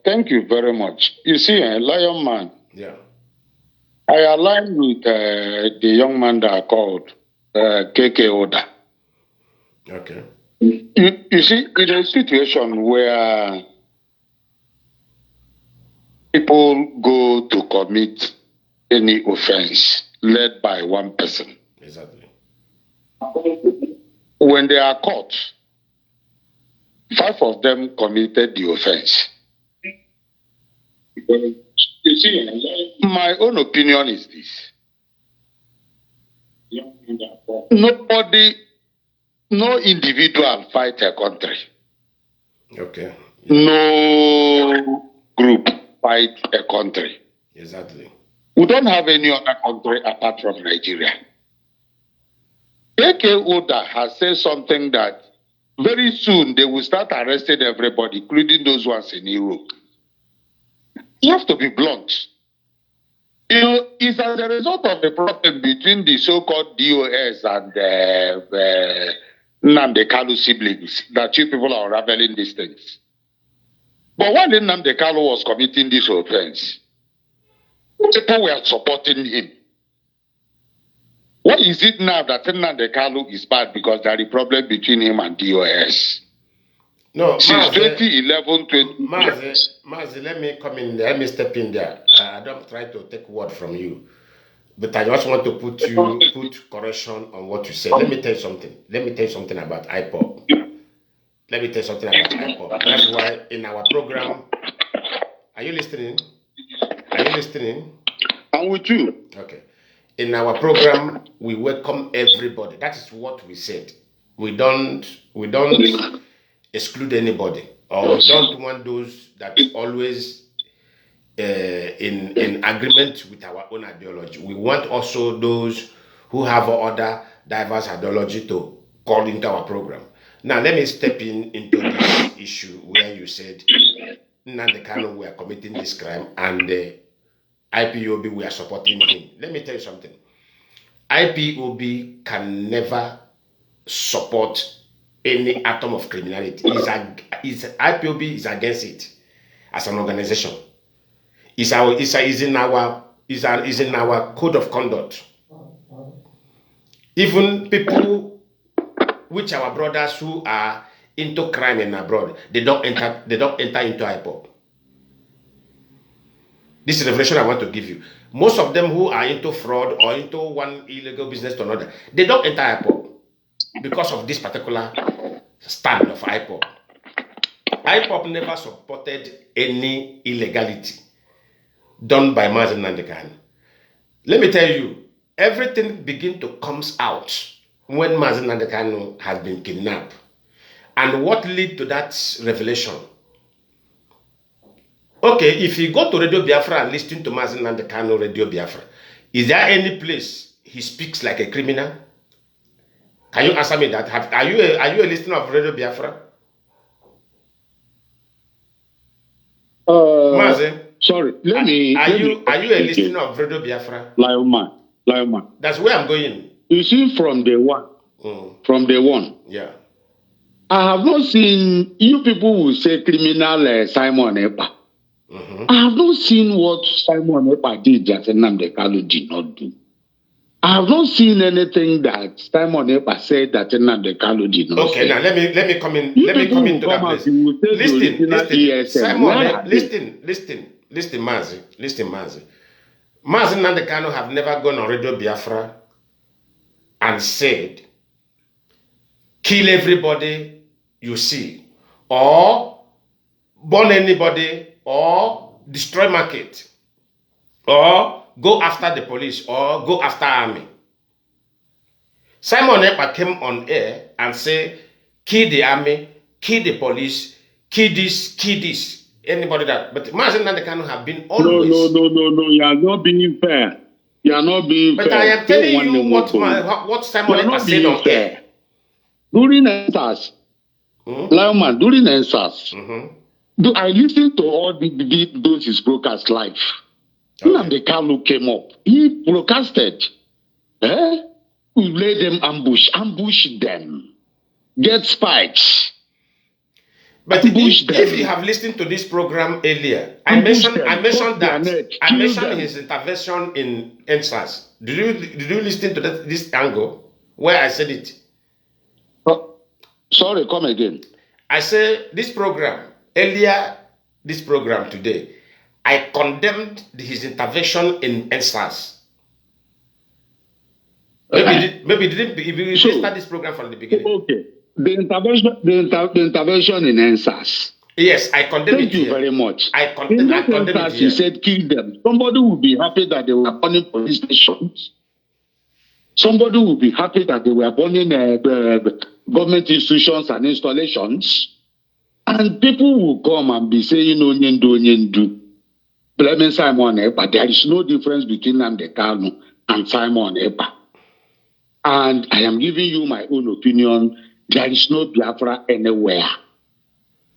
Thank you very much. You see, Lionman. Yeah. I align with the young man that I called KK Oda. Okay. You see, in a situation where people go to commit any offense led by one person. Exactly. When they are caught, 5 of them committed the offense. You see, my own opinion is this. No individual fight a country. Okay. Yeah. No group fight a country. Exactly. We don't have any other country apart from Nigeria. AK Oda has said something that very soon they will start arresting everybody, including those ones in Europe. You have to be blunt. You know, it's as a result of the problem between the so-called DOS and Nnamdi Kanu siblings that you people are unraveling these things. But when Nnamdi Kanu was committing this offense, people were supporting him. What is it now that Nnamdi Kanu is bad because there is a problem between him and DOS? No, since Mazi, 2011, 2012. Mazi, let me come in there. Let me step in there. I don't try to take word from you, but I just want to put correction on what you said. Let me tell you something. Let me tell you something about Ipob. Let me tell you something about Ipob. That's why in our program, are you listening? Are you listening? I'm with you. Okay. In our program, we welcome everybody. That is what we said. We don't exclude anybody, or we don't want those that always in agreement with our own ideology. We want also those who have other diverse ideology to call into our program. Now, let me step into this issue where you said Nnamdi Kanu we are committing this crime and the IPOB we are supporting him. Let me tell you something. IPOB can never support any atom of criminality. IPOB is against it as an organization. Is in our code of conduct. Even people which our brothers who are into crime in abroad, they don't enter into Ipob. This is the revelation I want to give you. Most of them who are into fraud or into one illegal business to another, they don't enter Ipob because of this particular stand of Ipob. Ipob never supported any illegality done by Mazi Nnamdi Kanu. Let me tell you, everything begin to comes out when Mazi Nnamdi Kanu has been kidnapped. And what led to that revelation? Okay, if you go to Radio Biafra and listen to Mazi Nnamdi Kanu Radio Biafra, is there any place he speaks like a criminal? Can you answer me that? Are you a listener of Radio Biafra? Mazi? Sorry, are you a listener of Radio Biafra? Lionman. That's where I'm going. You see, from day one, yeah, I have not seen you people who say criminal Simon Epa. I have not seen what Simon Epa did that Nnamdi Kanu did not do. I have not seen anything that Simon Epa said that Nnamdi Kanu did not say. Okay, now let me come in. Let me come into that place. Listen, Simon. Listen, Mazi. Mazi Nnamdi Kanu have never gone on Radio Biafra and said, kill everybody you see, or burn anybody, or destroy market, or go after the police, or go after army. Simon Epa came on air and said, kill the army, kill the police, kill this. Anybody that, but Mazi Nnamdi Kanu have been always. No. You are not being fair. You are not being fair. But I am telling you what Simon Epa said on air. During NSAS, Lionman, during NSAS, I listened to all those his broadcast live. Nnamdi Kanu came up. He broadcasted. We let them ambush them, get spikes. But if you have listened to this program earlier, I mentioned his intervention in NSAS. Did you listen to this angle where I said it? Sorry, come again. I said this program today, I condemned his intervention in NSAS. Maybe didn't start this program from the beginning. Okay. The intervention in NSAS. Yes, I condemn it. Thank you very much. I condemn it. He said kill them. Somebody will be happy that they were burning police stations. Somebody will be happy that they were burning government institutions and installations. And people will come and be saying, Onyendu. Blaming Simon Epa. There is no difference between Nnamdi Kanu and Simon Epa. And I am giving you my own opinion. There is no Biafra anywhere.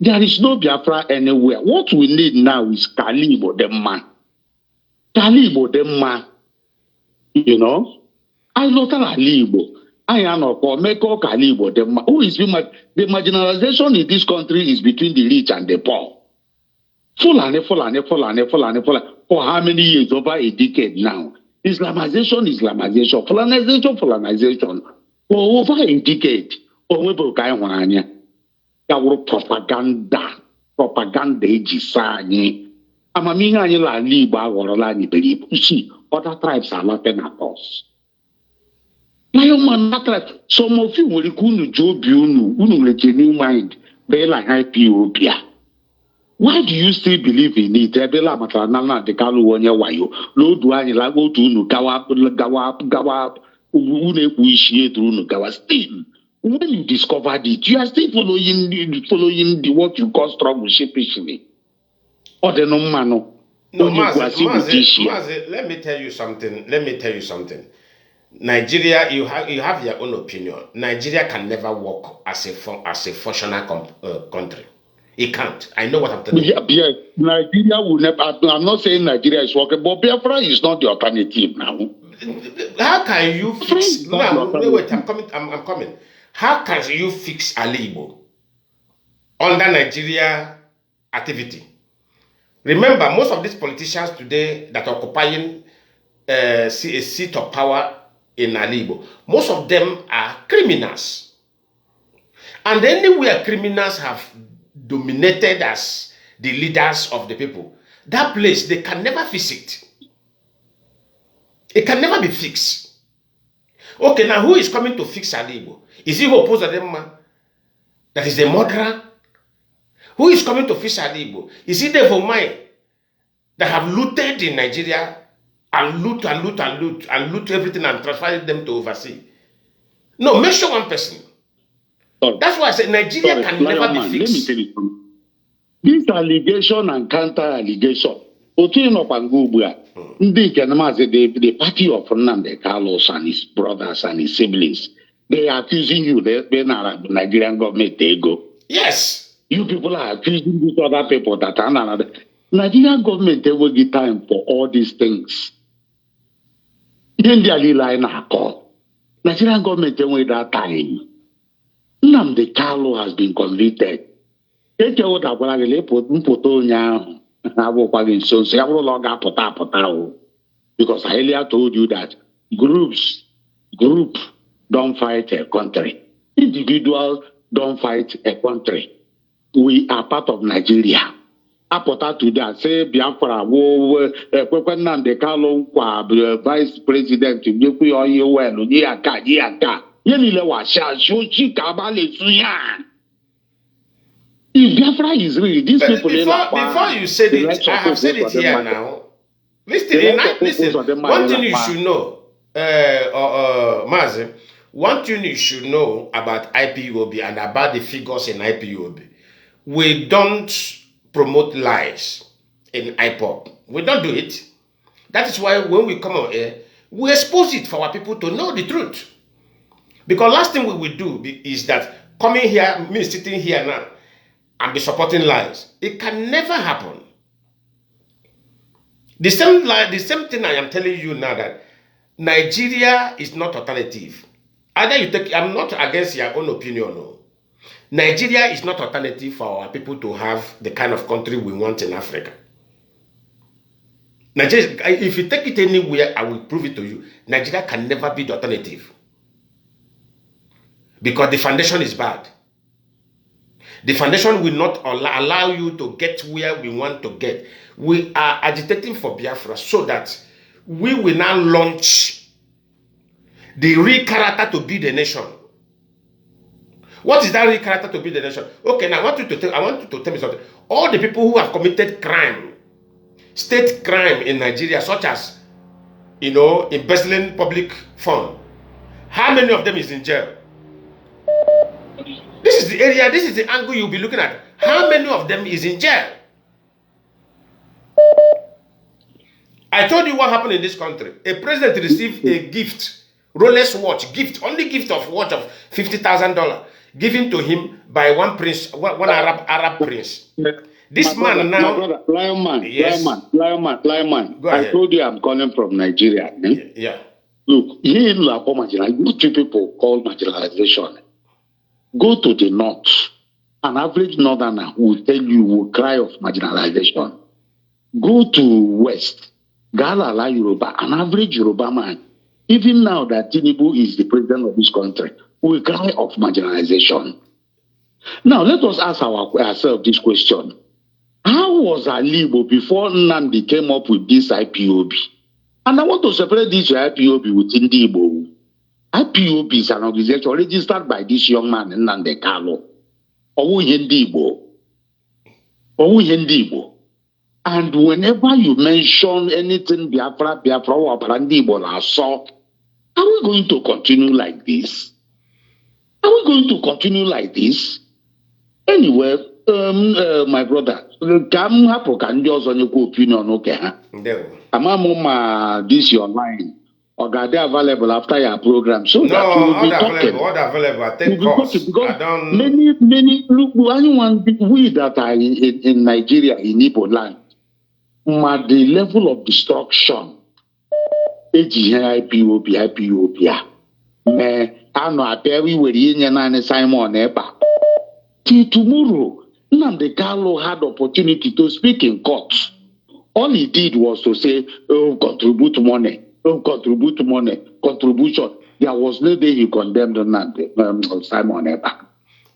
There is no Biafra anywhere. What we need now is Kalibo Demma. You know? I not Kalibo. I am not Meko Kalibo Demma. Who is the marginalization in this country is between the rich and the poor. Fulani. For how many years? Over a decade now. Islamization. Fulanization. For over a decade. Our propaganda ejisani. Amamiga anyị la Igbo aghọrọla anyị believe. You see, other tribes are laughing at us. Lionman, some of you will kunu jobi unu genuine mind. They like Ipob. Why do you still believe in it? Ebela matranana de Kanu onye wayo. Lo do anyị la go to unu gawa unu appreciate unu gawa. Still, when you discovered it, you are still following the what you call struggle sheepishly. Or the no mano. No, Mazi, let me tell you something. Nigeria, you have your own opinion. Nigeria can never work as a functional country. It can't. I know what I'm telling you. Yeah, Nigeria will never. I'm not saying Nigeria is working, but Biafran is not the alternative now. How can you fix? Now, wait. I'm coming. How can you fix Alibo under Nigeria activity? Remember, most of these politicians today that are occupying a seat of power in Alibo, most of them are criminals. And anywhere criminals have dominated as the leaders of the people, that place, they can never fix it. It can never be fixed. Okay, now who is coming to fix Alibo? Is it Opposite that is a murderer? Who is coming to fix Alibo? Is it the Vomai that have looted in Nigeria and loot everything and transfer them to overseas? No, mention one person. That's why I said Nigeria can never be fixed. Let me tell you something. This allegation and counter allegation, the party of Nnamdi Carlos and his brothers and his siblings, they are accusing you that the Nigerian government they go. Yes. You people are accusing these other people that are another. Nigerian government they will give time for all these things. Nigerian government they will that time. Nnamdi Carlo has been convicted. Because I earlier told you that group don't fight a country. Individuals don't fight a country. We are part of Nigeria. Apota today I say Biafra Nnamdi Carlo vice president if Biafra is real, these people before you said it, I have said it here now. Listen. One thing you should know, Mazi, one thing you should know about Ipob and about the figures in Ipob. We don't promote lies in Ipob. We don't do it. That is why when we come on air, we expose it for our people to know the truth. Because last thing we will do is that coming here, me sitting here now, and be supporting lies. It can never happen. The same thing I am telling you now, that Nigeria is not alternative. Either you take, I'm not against your own opinion. No. Nigeria is not alternative for our people to have the kind of country we want in Africa. Nigeria, if you take it anywhere, I will prove it to you. Nigeria can never be the alternative. Because the foundation is bad. The foundation will not allow you to get where we want to get. We are agitating for Biafra so that we will now launch the real character to be the nation. What is that real character to be the nation? Okay, now I want you to tell me something. All the people who have committed crime, state crime in Nigeria, such as, embezzling public fund, how many of them is in jail? This is the area, this is the angle you'll be looking at. How many of them is in jail? I told you what happened in this country. A president received a gift, Rolex watch, only gift of watch of $50,000, given to him by one prince, one Arab prince. This man now... Lionman. Go ahead. I told you I'm calling from Nigeria. Yeah. Look, here in La what you people call marginalization. Go to the north. An average northerner will tell you, will cry of marginalization. Go to west. Galala Yoruba, an average Yoruba man, even now that Tinubu is the president of this country, will cry of marginalization. Now, let us ask ourselves this question. How was Alibo before Nnamdi came up with this IPOB? And I want to separate this IPOB with Igbo. IPOB is an organization registered by this young man, Nnamdi Kanu. And whenever you mention anything Biafra or Igbo, are we going to continue like this? Are we going to continue like this? Anyway, my brother, come happen can just on your opinion, okay? I'm this your line. Or are they available after your program? So that we will be talking. All available. I take calls. Because many look, anyone we that are in Nigeria, in Ipob land, the level of destruction. IPOB. I know I tell you where Simon Epa. Till tomorrow, Nnamdi Kanu had opportunity to speak in court. All he did was to say, contribute money. Contribution. There was no day he condemned Simon Epa.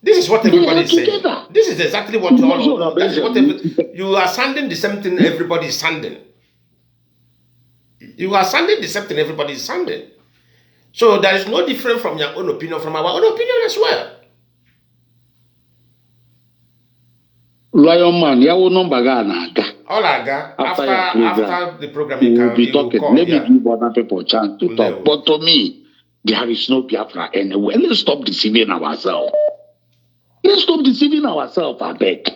This is what everybody is saying. This is exactly what you are sounding the same thing everybody is sounding. You are sounding the same thing everybody is sounding. So there is no difference from your own opinion, from our own opinion as well. Lionman, your number gana. All I got after the program, you will be talking. Let me give other people a chance to talk. But to me, there is no Biafra anywhere. Let's stop deceiving ourselves. I beg.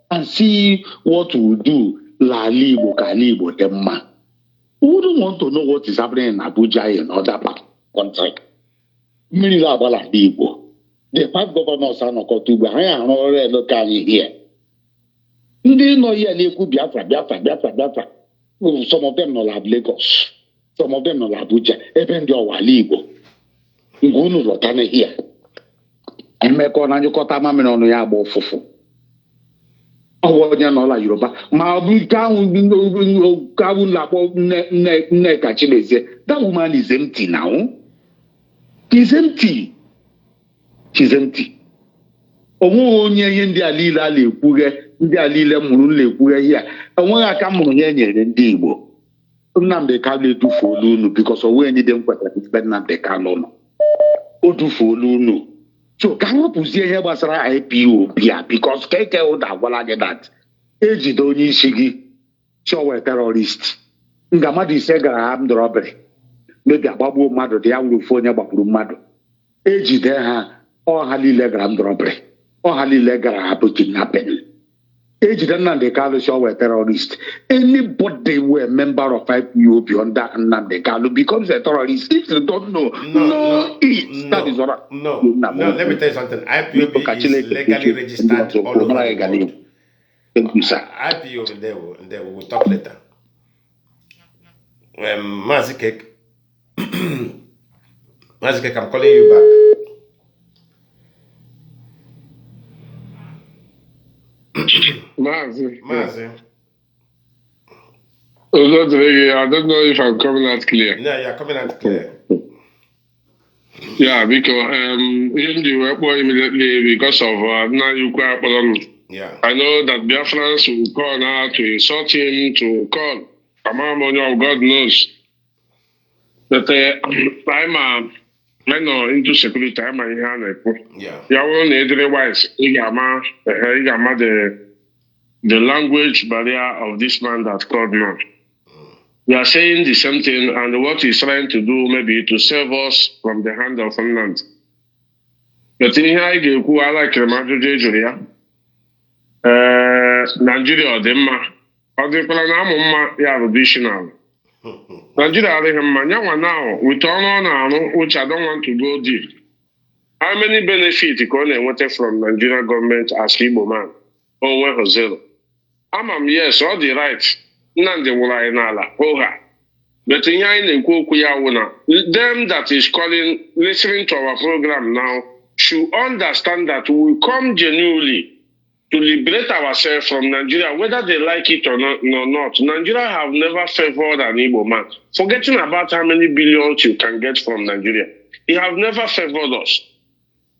And see what we do. La Libo, Kalibo, Demma. Who don't want to know what is happening in Abuja and other countries? The 5 governors are not going to be already here. They know here Biafra. Some of them not have Lagos. Some of them not have Abuja. Even they are Libo. Ngunu Rotane here. And make on your kota mammy on the yabo fufu. Oh, you're not like Yoruba. My Kawun Lapo neck actually say that woman is empty now. She's empty. Onye ndị alile na-ekwughe ndị alile mụrụ na-ekwughe ihe enweghị aka mụrụ nye nyere ndị Igbo. Nnamdi Kanu edufuola unu because onwe ndị dị nkweta ikpe Nnamdi Kanu nọ. O dufuola unu. So ka hapụzie ihe gbasara IPOB a because keke ụda agwala gị that ejide onye isi gị chọwe terrorist. Nga mmadụ ise gara armed robbery. Mebi agbagbuo mmadụ dị ya wuru ofu onye gbagburu mmadụ. Ejide ha ọha niile gara armed robbery. Ọha niile gara abụ kidnapping. Ejide Nnamdi Kanu chọwe terrorist. Anybody who a member of IPOB under Nnamdi Kanu becomes a terrorist. If you don't know, that is what No, let me tell you something. IPOB is legally registered all over the world. Thank you, sir. IPOB, they will talk later. Mazi Cake, I'm calling you back. Mazi. Oh, I don't know if I'm coming out clear. No, you're coming out clear. Yeah, because immediately because of yeah. I know that Biafrans will call now to insult him, to call Amamonyo, God knows. But I'm into security. I'm yeah. Otherwise, the language barrier of this man that called now. We are saying the same thing, and what he's trying to do maybe to save us from the hand of Finland. But in here, I like Nigeria or Denmark. Or the Palanama, yeah, additional. Nigeria, now, with all which I don't want to go deep. How many benefits you can wanted from Nigerian government as Igbo man? Oh, well, zero. Yes, all the rights. Nande wula inala, oha. But in them that is calling, listening to our program now, should understand that we come genuinely to liberate ourselves from Nigeria, whether they like it or not. Nigeria have never favored an Igbo man. Forgetting about how many billions you can get from Nigeria. He have never favored us.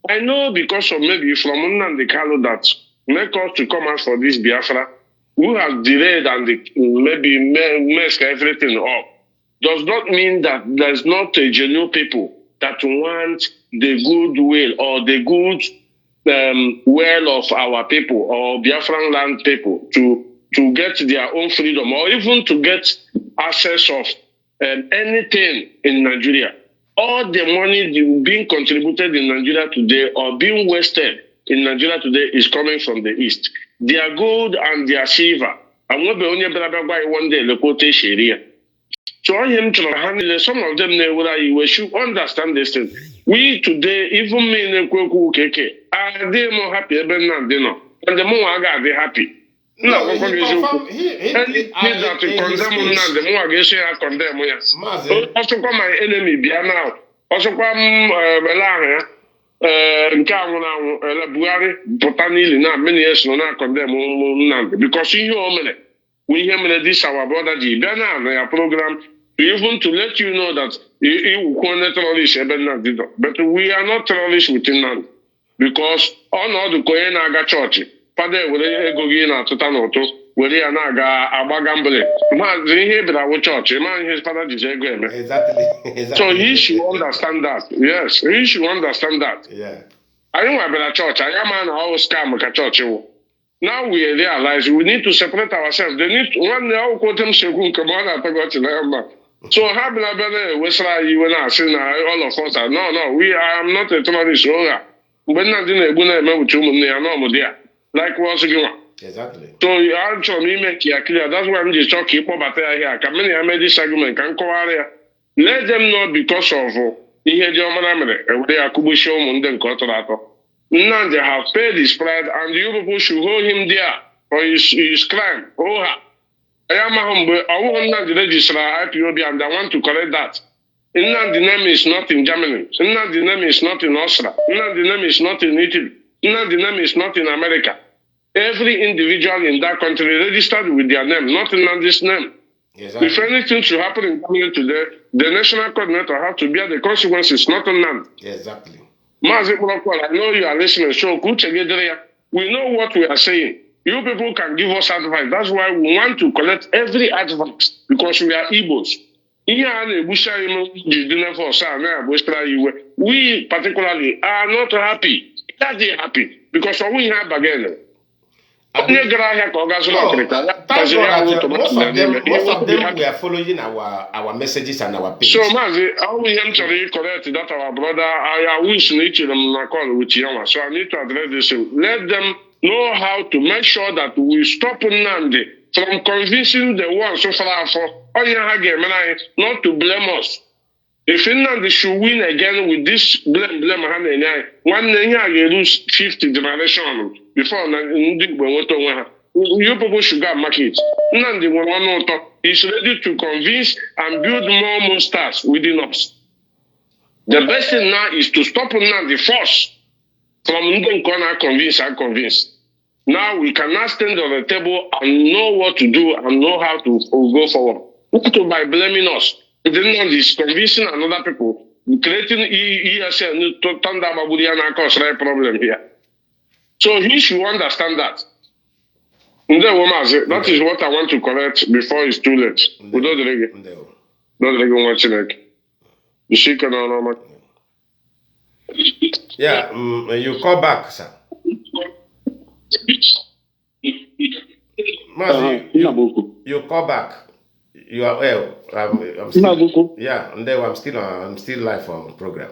I know because of maybe from Nnamdi Kanu that make us to come out for this Biafra, who have delayed and maybe messed everything up, does not mean that there's not a genuine people that want the goodwill or the good well of our people or Biafran land people to get their own freedom or even to get access of anything in Nigeria. All the money being contributed in Nigeria today or being wasted in Nigeria today is coming from the East. Their gold and their silver. I'm not the only brother one day the Sharia. So I am to some of them we should understand this thing. We today, even me in the are they more happy than Nnamdi? And the more I got, they happy. No, he that to condemn Nnamdi, more against I condemn. Yes. Also, come my enemy, be now. Also, come Melania. Nke ahụ na Buhari pụta n'ili na many years no na condemn Nnamdi because ihe o mere we hear me this our brother ji bịa na ya program even to let you know that you can terrorist ebe Nnamdi but we are not terrorists with Nnamdi because ọnọdụ konye na-aga chọọchị fada were ego gị na-atụta n'ụtụ were ya na-aga agba gambling maazị ihe bịara wụ chọọchị ma ihe fada jizi ego eme so he should understand that. Yes, he should understand that. Anyị nwabịara chọọchị anyị ama na ọ scam ka chọọchị wụ. Now we realize we need to separate ourselves. They need nwanne akwụkwọ otem sekwu nke ma ọ na-atagọchị na ya mma. So ha bịara bịara ewesara anyị iwe na-asị na all of us are no I am not a terrorist ụgha mgbe Nnamdi na-egbu na-emewuchi ụmụnne ya n'ọmụdị ya like wọsụ gị nwa. So achọrọ m ime ka ya clear. That's why m ji chọọ ka ịkpọbata ya here ka many ya mee this argument ka m kọwara ya. Let them know because of ihe dị ọmara mere ewere ya kụgbuchie ụmụ ndị nke ọ tọrọ atọ. Nnamdi have paid his pride and you people should hold him there for his crime. I am mgbe ọwụghị Nnamdi registered IPOB and I want to correct that. Nnamdi name is not in Germany. Nnamdi name is not in Austria. Nnamdi name is not in Italy. Nnamdi name is not in America. Every individual in that country registered with their name, not Nnamdi's name. If anything should happen in Germany today, the national coordinator have to bear the consequences, not Nnamdi. Exactly. Mazi, I know you are listening. So, we know what we are saying. You people can give us advice. That's why we want to collect every advice because we are Igbos. We particularly are not happy. That they happy because we have again. Thank God that most of them we are following our messages and our page. So, Mazi, how we actually correct that our brother, I wish nature them call with Yama. So I need to address this. Let them know how to make sure that we stop Nnamdi from convincing the ones so far for not to blame us. If Nnamdi should win again with this blame, one year you lose 50 generations before you people should go market. Nnamdi is ready to convince and build more monsters within us. The best thing now is to stop Nnamdi first from convince. Now we cannot stand on the table and know what to do and know how to go forward. By blaming us. Then is convincing another people, creating ESL to turn down Baburiana cause right problem here. So he should understand that. That is what I want to correct before it's too late. We don't watching it. You see, yeah, you call back, sir. Mazi, you call back. You are well. I'm still, yeah, and then I'm still live on program.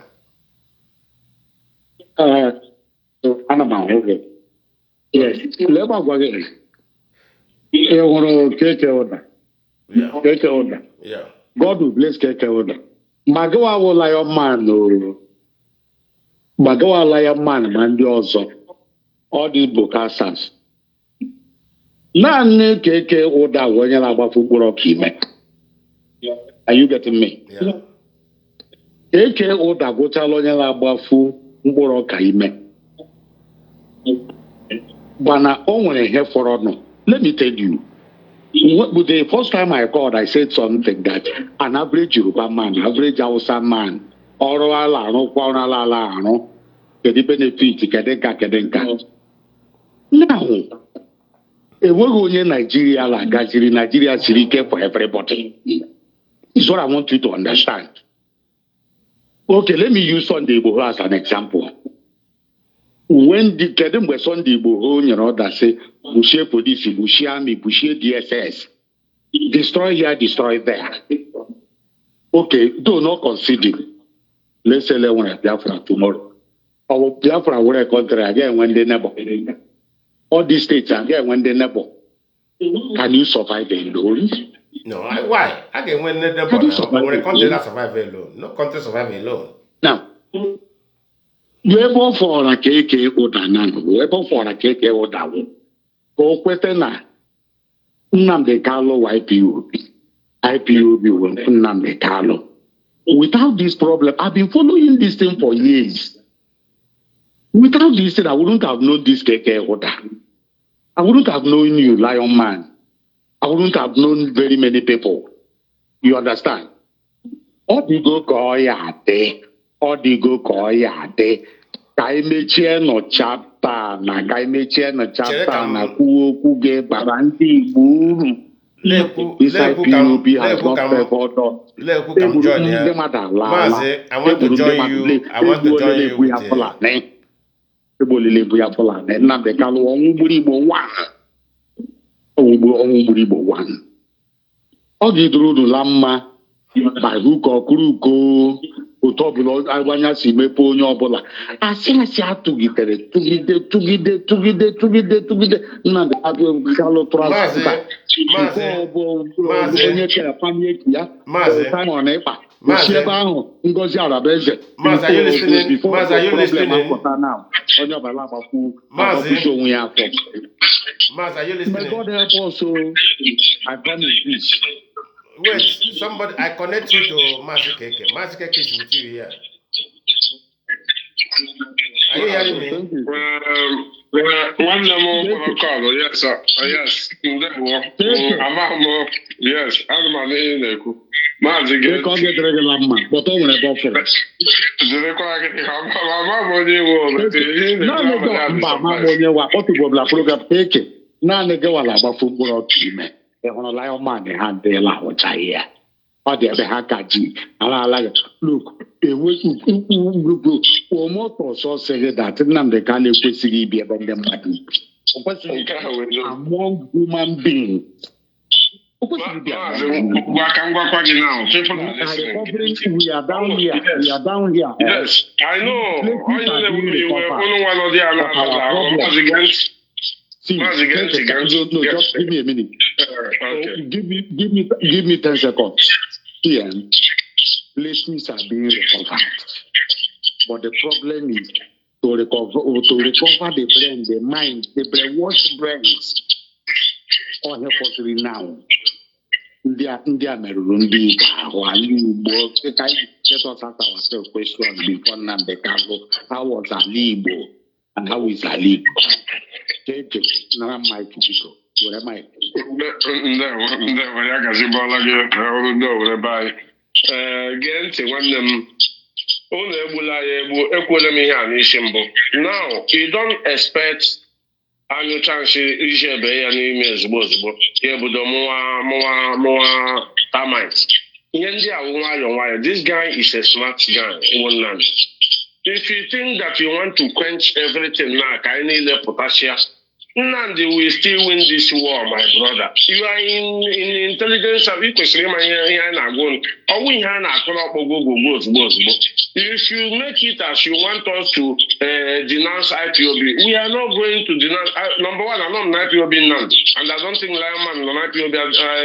Yes, yeah. God will bless Keke Oda. Magawa will Lionman, no. Magawa Lionman, man, also. All these Bokasas. None Keke Oda when you're about football kime. Are you getting me? Yeah. Keke Oda go tell on your about football kime. Bana only here for no. Let me tell you. The first time I called, I said something that an average Yoruba man, average Hausa man, or kedu benefit kedu nka now enweghị onye Nigeria lagaziri Nigeria siri ike for everybody is what I want you to understand. Okay, let me use Sunday Igboho as an example. When the Kedem Sunday Igboho, you know, that say Bushie police, Bushie army, Bushie DSS, destroy here, destroy there. Okay, do not consider. Let's say they want Biafra tomorrow. Or Biafra will country again when they never. All these states again when they never. Can you survive alone? No, why? Again when they never. When a country that survive alone, no country survive alone. Now, you ever for a KK or Danan, you ever for a KK or Dawo. Go question Nnamdi Kanu IPOB will Nnamdi Kanu. Without this problem, I've been following this thing for years. Without this thing, I wouldn't have known this KK order. I wouldn't have known you, Lionman. I wouldn't have known very many people. You understand? Or do you go call ya day? Or do you go call ya day? Kaimechie no chapter na kaimechie no chapter na kuge baranti buru. This IPOB has not favored us. Mazi, I want to join you. I want to join you with Nnamdi Kanu Onwugburu one. Ọ ga-eduru ụlọ mma by hook or crook otu ọbụla agbanya si mepe onye ọbụla asị atụgidere tụgide Nnamdi Kanu transfer onye kere family ya Simon ịkpa si ebe ahụ Ngozi Arabeze onye ọbụla agbakwu onwe ya afọ. Mazi, are you listening? May God help us. I promise this. Wait, somebody, I connect you to Mazi Keke. Mazi Keke is with you here. Are you hearing me? One more call. Yes, sir. Yes. Yes, I'm Mazi get regular man, but I want to go for it. Naanị gị wala agbafu mkpụrụ ọtụ ime ịhụrụ Lionman ha ndịla ụcha ya ọ dị ebe ha ka ji ala gị look enweghị moto ọsọ sịrị dat Nnamdi Kanu ekwesịghị ibi ebe ndị mmadụ o kwesịghị among human beings. We are down here. Yes, I know. Just give me a minute. Okay. Give me 10 seconds. Here, relations are being recovered, but the problem is to recover the brain, the mind, the brainwashed brains. All help us now. India merụrụ ndị Igbo ahụ ala Igbo. Let us ask ourselves question before Nnamdi Kanu. How was ala Igbo and how is ala Igbo? Nara Mike Biko. Where am I? Ndewo ya gazibọla gị ọrụ ndị owere be anyị. Gee ntị nwanne m. Unu egbula ya egbu ekwuola m ihe a n'isi mbụ. Now, you don't expect anyụcha nshi iji ebe ya n'ime ozugbo ya ebudo mụwa termites. Ihe ndị a nwayọ. This guy is a smart guy. If you think that you want to quench everything now, ka anyị niile potassium, Nnamdi will still win this war, my brother. You are in intelligence service kwesịrị ịma ihe anyị na-agụ ọwụ ihe a na-akụ n'ọkpọgo ozugbo. If you make it as you want us to denounce IPOB, we are not going to denounce. Number one, I'm not an IPOB Nnamdi, and I don't think Lionman is an IPOB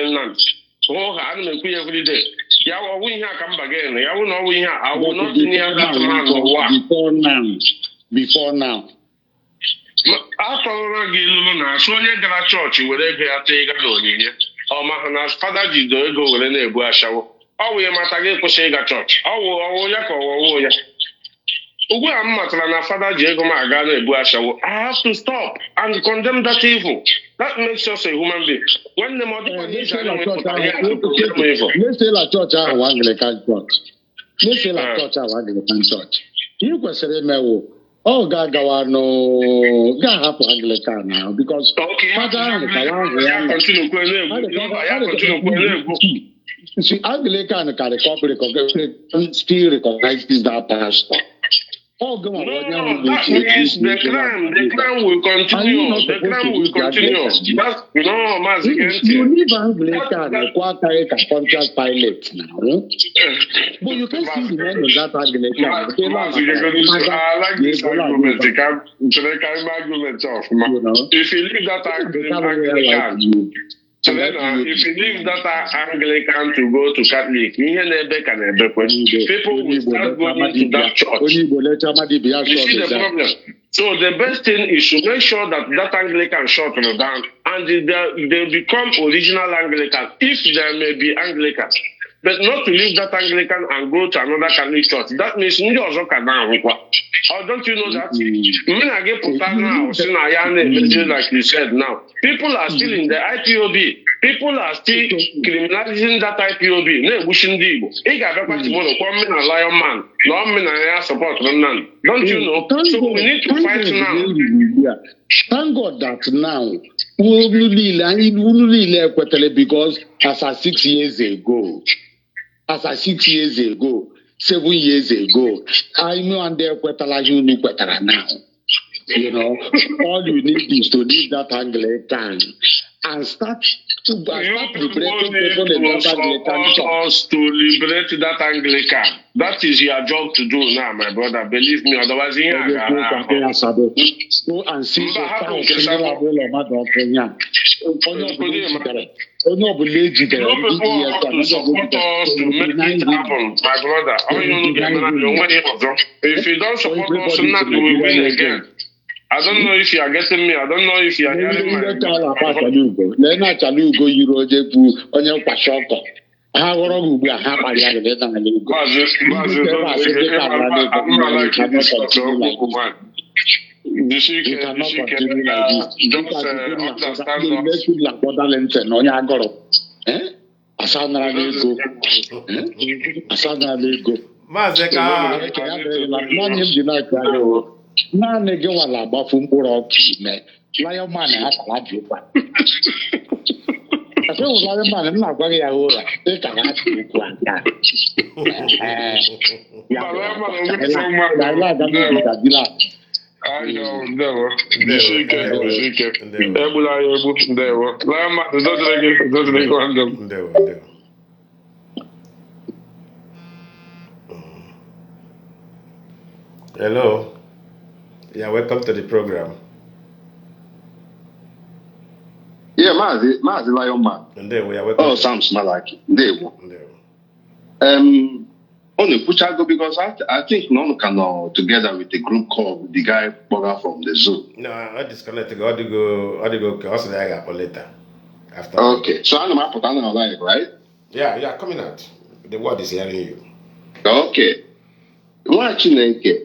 Nnamdi. Oh, I don't know every day. Yeah, we here come again. Yeah, we know we here. I will not near that man or what. Before now. Akọrọ gị ilu na asụ onye gara chọọchị were ego ya tee ịga n'onyinye ọma na fada jido ego were na-ebu ashawo ọ wụ ya mata gị kwụsị ịga chọọchị ọwụ ya ka ọwụwụ ya ugbu a m matara na fada ji ego m aga na-ebu ashawo I have to stop and condemn that evil. That makes us a human being. Nwanne m ọ dịkwa n'isi anyị nwepụtara ya na-ese la chọọchị ahụ Anglican church. Na-ese la chọọchị ahụ Anglican church. Ihe kwesịrị imewu Oh, Gagawano, Gahapu Anglican now because see, Anglican still recognizes that pastor. Oh, no, that means the crime will continue. The crime will continue. No, Mazi, you leave Anglican and Quaker contract pilot now. But you can see the end of that Anglican. I like this argument. They can argument off. If you leave that Anglican, if you leave that Anglican to go to Catholic, people will start going to that church. You see the problem? So the best thing is to make sure that that Anglican shut them down and they become original Anglican, if there may be Anglican. But not to leave that Anglican and go to another Catholic church. That means you also can now. Or don't you know that? When I get put out now, like you said now, people are still in the IPOB. People are still criminalizing that IPOB. Don't you know? So we need to fight now. Thank God that now, because as of 6 years ago, 7 years ago, I know and there now. You know, all you need is to leave that Anglican and start liberating people in that Anglican. Us to liberate that Anglican. That is your job to do now, my brother. Believe me, otherwise you go and see the no people have to support us to make it happen, my brother. If you don't support us, nothing will win again. I don't know if you are getting me. I don't know if you are hearing my None go on about from Lionman has a lot of fun. I said, Lionman, I'm not going to take a lot Hello. Yeah, welcome to the program. Yeah, Mazi Lionman. And there we are welcome. Oh, sounds malaki. There. On the Puchago, because I think none can together with the group call with the guy Boga from the zoo. No, I disconnected. I go also there later. After. Okay, so I'm not live, right? Yeah, coming out. The word is hearing you. Okay. Watching it.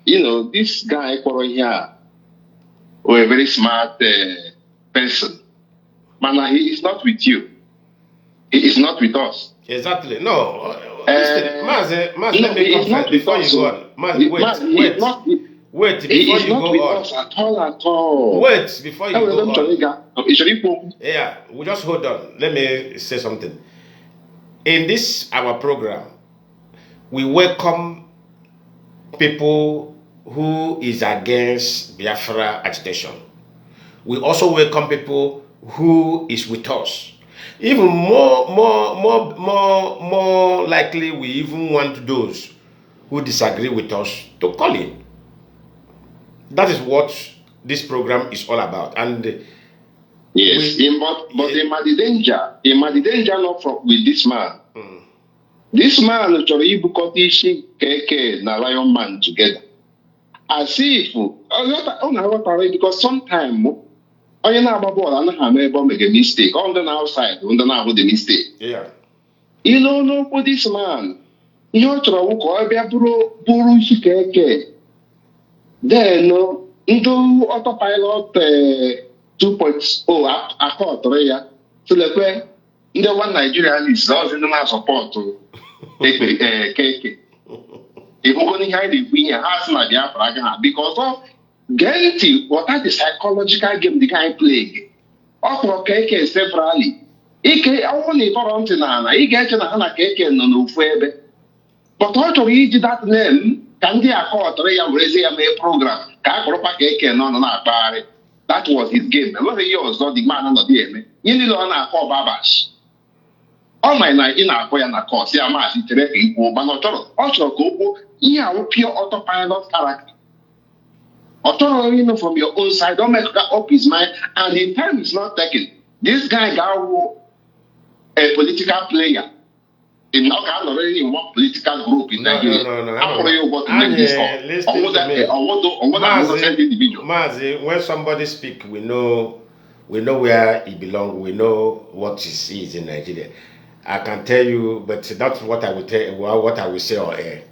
You know, this guy for here, or a very smart person, man, he is not with you. He is not with us. Exactly. No. Mazi, let me confess before you go on. Mazi, wait before you go on. At all. Wait before you go on. Yeah, we just hold on. Let me say something. In this our program, we welcome people who is against Biafra agitation. We also welcome people who is with us. Even more likely, we even want those who disagree with us to call in. That is what this program is all about. And yes, but there might be danger. There might be danger not with this man. This man actually Ibukoti KK na Lionman together. As if because sometimes you know about ball and make a mistake on the outside, on the mistake. Yeah. You don't know for this man. You know buru KK. Then into autopilot 2.0 accord so the one Nigerian is also in the support to KK. Even here the queen has my Biafran because of getting what are the psychological game the guy playing. Okro keke severally. Ike only for something na I get na keke no no ebe. But how to read that name can they accord ya raise ya me program ka akoropa keke no na akpari. That was his game. What years not the man no dey me. Yini lo na akọ babash. All my na in akọ ya na course ya ma si tere ikwu ba no choro. O choro ko okwu ihe a pure autopilot character. Autonomy from your own side, don't make up his mind, and the time is not taken. This guy got a political player. In not already in one political group in Nigeria. Mazi, when somebody speak, we know where he belongs, we know what he is in Nigeria. I can tell you, but that's what I will tell. What I will say on air.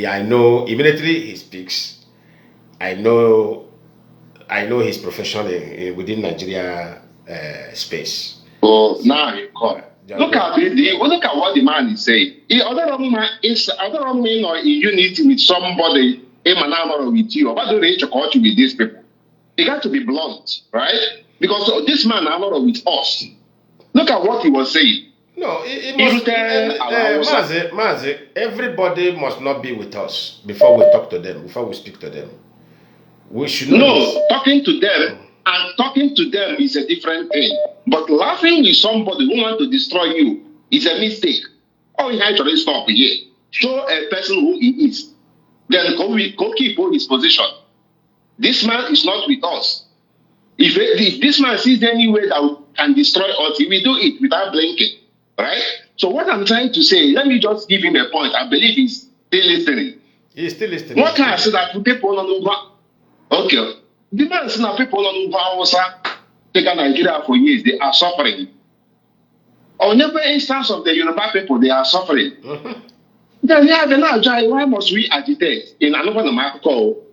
I know immediately he speaks. I know his profession within Nigeria space. So now you come. Look at what the man is saying. Other than me or in unity with somebody, or with you, what do they talk with these people? They got to be blunt, right? Because this man are not with us. Look at what he was saying. No, it must. Mazi, everybody must not be with us before we talk to them, before we speak to them. We should know talking to them and talking to them is a different thing. But laughing with somebody who wants to destroy you is a mistake. All you have to stop here. Show a person who he is. Then go keep on his position. This man is not with us. If this man sees any way that can destroy us, he will do it without blinking. Right? So what I'm trying to say, let me just give him a point. I believe he's still listening. He's still listening. What can I say that people don't know? Okay. The man says that people don't know take Nigeria for years. They are suffering. On every instance of the Yoruba people, they are suffering. Mm-hmm. Then why must we agitate in another market? So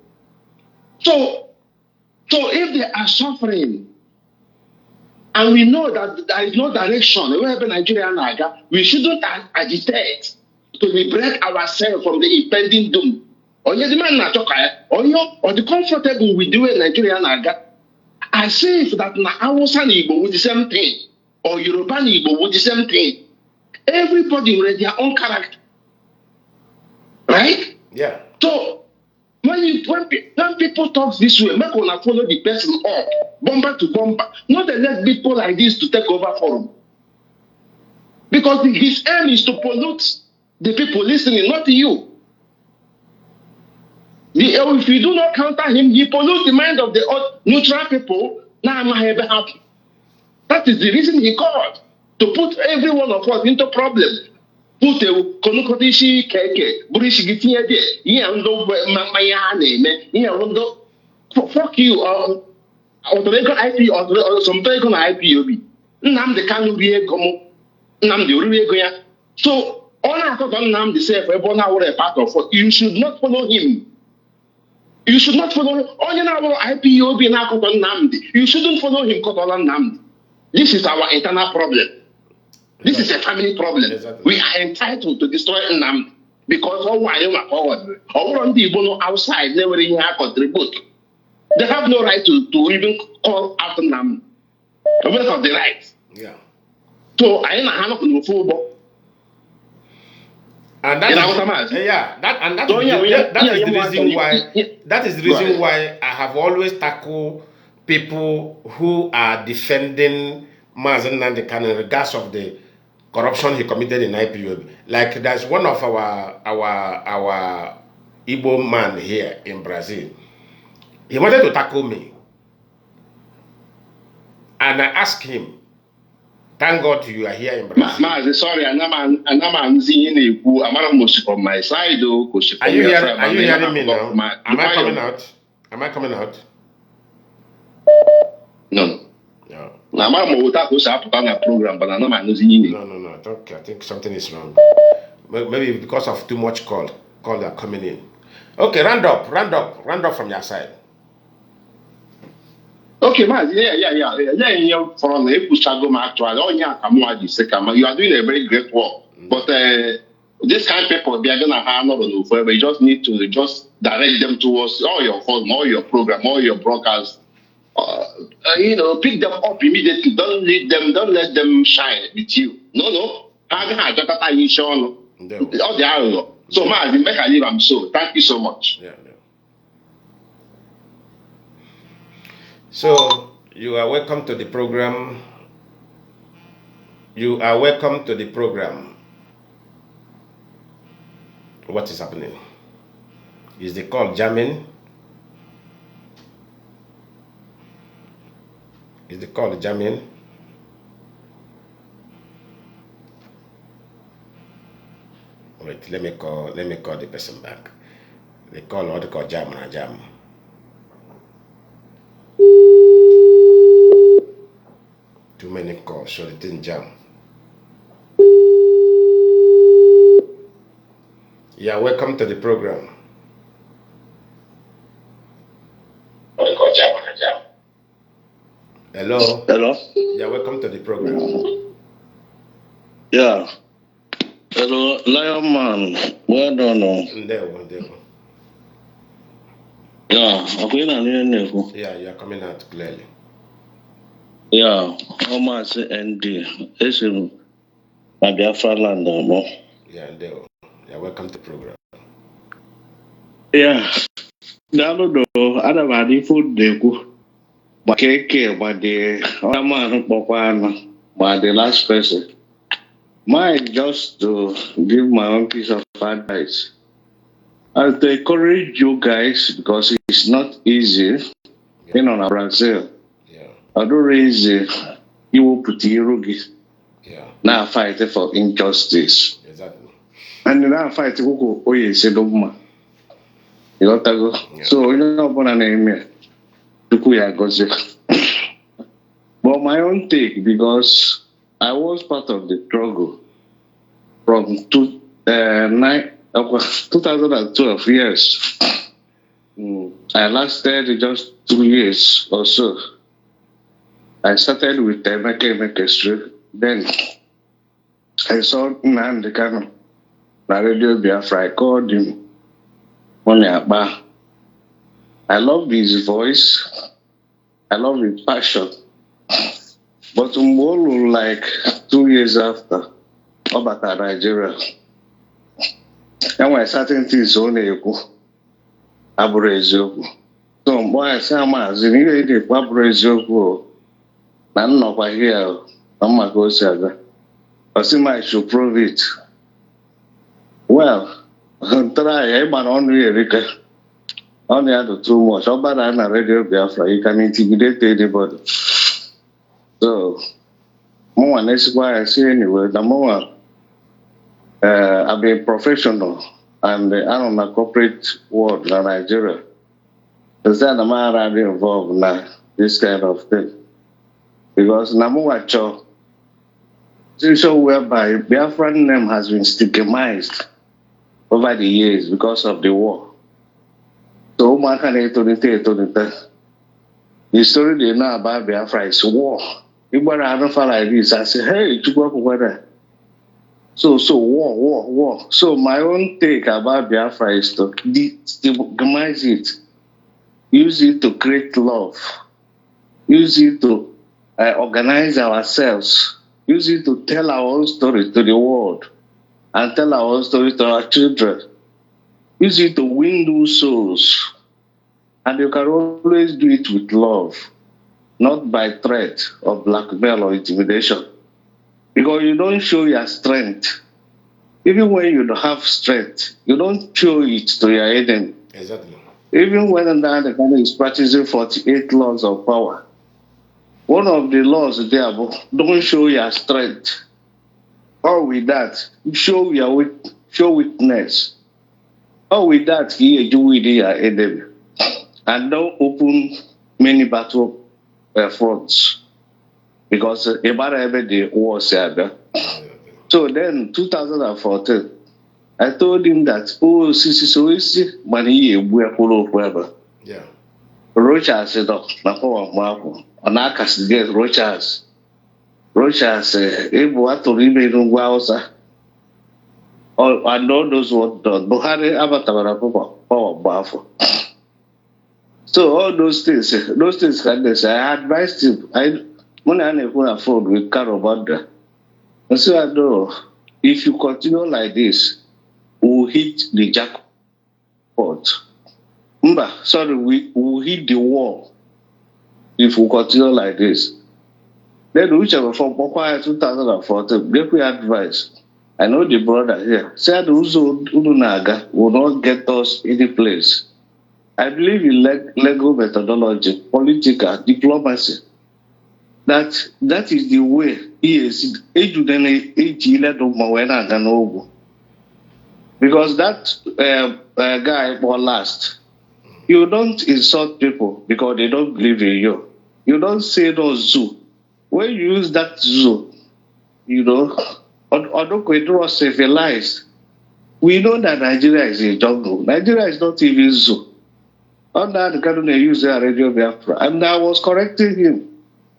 if they are suffering, and we know that there is no direction wherever Nigeria Naga, we shouldn't agitate to liberate ourselves from the impending doom. Or the man or the comfortable we do in Nigeria Naga, as if that Hausa Igbo with the same thing, or Yoruba Igbo with the same thing. Everybody with their own character. Right? Yeah. So when people talk this way, make una follow the person up, bumper to bumper. Not to let people like this to take over for him. Because his aim is to pollute the people listening, not you. If you do not counter him, he pollutes the mind of the neutral people. Now I'm happy. That is the reason he called, to put every one of us into problem. Put a konukotishi keke, burishi gitinye de, yando mayane, yando fuck you, or the record IP or some record IPOB. Nnamdi Kanu be gomo, Nnamdi uriwe goya. So all I thought on Nnamdi say for everyone who are a part of it, you should not follow him. You should not follow all IPOB na on Nnamdi. You shouldn't follow him because on Nnamdi. This is our internal problem. This is a family problem. Exactly. We are entitled to destroy Nnamdi because all why are forward. All on the Bono outside never even contribute. They have no right to even call out Nnamdi. Because of the rights. Yeah. So I ain't a hand of the football. And that is the reason why I have always tackled people who are defending Mazi Nnamdi Kanu in regards of the corruption he committed in IPOB. Like there's one of our Igbo man here in Brazil. He wanted to tackle me. And I asked him, thank God you are here in Brazil. Mazi, sorry, I'm from my side. Are you hearing me now? Am I coming out? Am I coming out? No. No. Program, but No. I think something is wrong. Maybe because of too much call are coming in. Okay, round up from your side. Okay, man. Yeah. From actually, you are doing a very great work. But This kind of people, they are going to have not on forever. You just need to just direct them towards all your phone, all your program, all your broadcasts. Pick them up immediately. Don't let them shine with you. No. All the arrow. So, Mazi, make I leave. I'm so. Thank you so much. Yeah. So, you are welcome to the program. You are welcome to the program. What is happening? Is the call jamming? Is the call jamming? Wait, let me call the person back. The call or the call jam. Too many calls, so it didn't jam. Yeah, welcome to the program. Hello. Yeah, welcome to the program. Yeah. Hello, Lionman. Well done. There. Yeah, yeah, you are coming out clearly. Yeah, almost ND. It's in my Biafran land. Yeah, there. Yeah, welcome to the program. Yeah. Download other body food they go. But the other man by the last person. Mine just to give my own piece of advice. And to encourage you guys because it's not easy in on Brazil. Yeah. I don't raise you will put Irugi. Yeah. Now fight for injustice. Exactly. And now fight who go say no. You got to go. So you know what I name But my own take, because I was part of the struggle from 2012 years. I lasted just 2 years or so. I started with Emeka Street. Then I saw Nnamdi Kanu na Radio Biafra. I called him on Yaba. I love his voice. I love his passion. But Mbolu, like 2 years after, about Nigeria, and when certain things only Aburezoku. So, boy, I say, Mazi, you need Aburezoku. I'm not quite here. I'm not going to I see I should prove it. Well, try, but only Erika. Only had too much. How about on Radio Biafra? You can intimidate anybody. So, more and that's why I say anyway, the more I've been professional and I don't know corporate world in Nigeria. Is that I'm already involved in this kind of thing? Because Namuacho, situation whereby Biafran name has been stigmatized over the years because of the war. So, the story they know about Biafra is war. If I don't feel like this, I say, hey, you go up. So war. So my own take about Biafra is to stigmatize it, use it to create love, use it to organize ourselves, use it to tell our own story to the world and tell our own story to our children, use it to win those souls. And you can always do it with love, not by threat or blackmail or intimidation. Because you don't show your strength. Even when you don't have strength, you don't show it to your enemy. Exactly. Even when the country is practicing 48 laws of power, one of the laws there, don't show your strength. Or with that, show weakness. Or with that, you do with your enemy. And don't open many battle fronts. Because about the war said. So then, 2014, I told him that, forever. Yeah. Rochas said, on our castigate, Rochas, Ebo, I told him, and all those what done. Buhari abatabara power bafo. So all those things can they say, I advised him. When I never afford with Karobanda. And so I know if you continue like this, we'll hit the jackpot. Sorry, we will hit the wall if we continue like this. Then whichever from Pokwa 2014, give me advice. I know the brother here said Uzunaga will not get us any place. I believe in legal methodology, political diplomacy. That is the way he is. Because that guy for last, you don't insult people because they don't believe in you. You don't say no zoo. When you use that zoo, you know, although was civilized, we know that Nigeria is a jungle. Nigeria is not even zoo. On that, Kanu use their radio Biafra. And I was correcting him.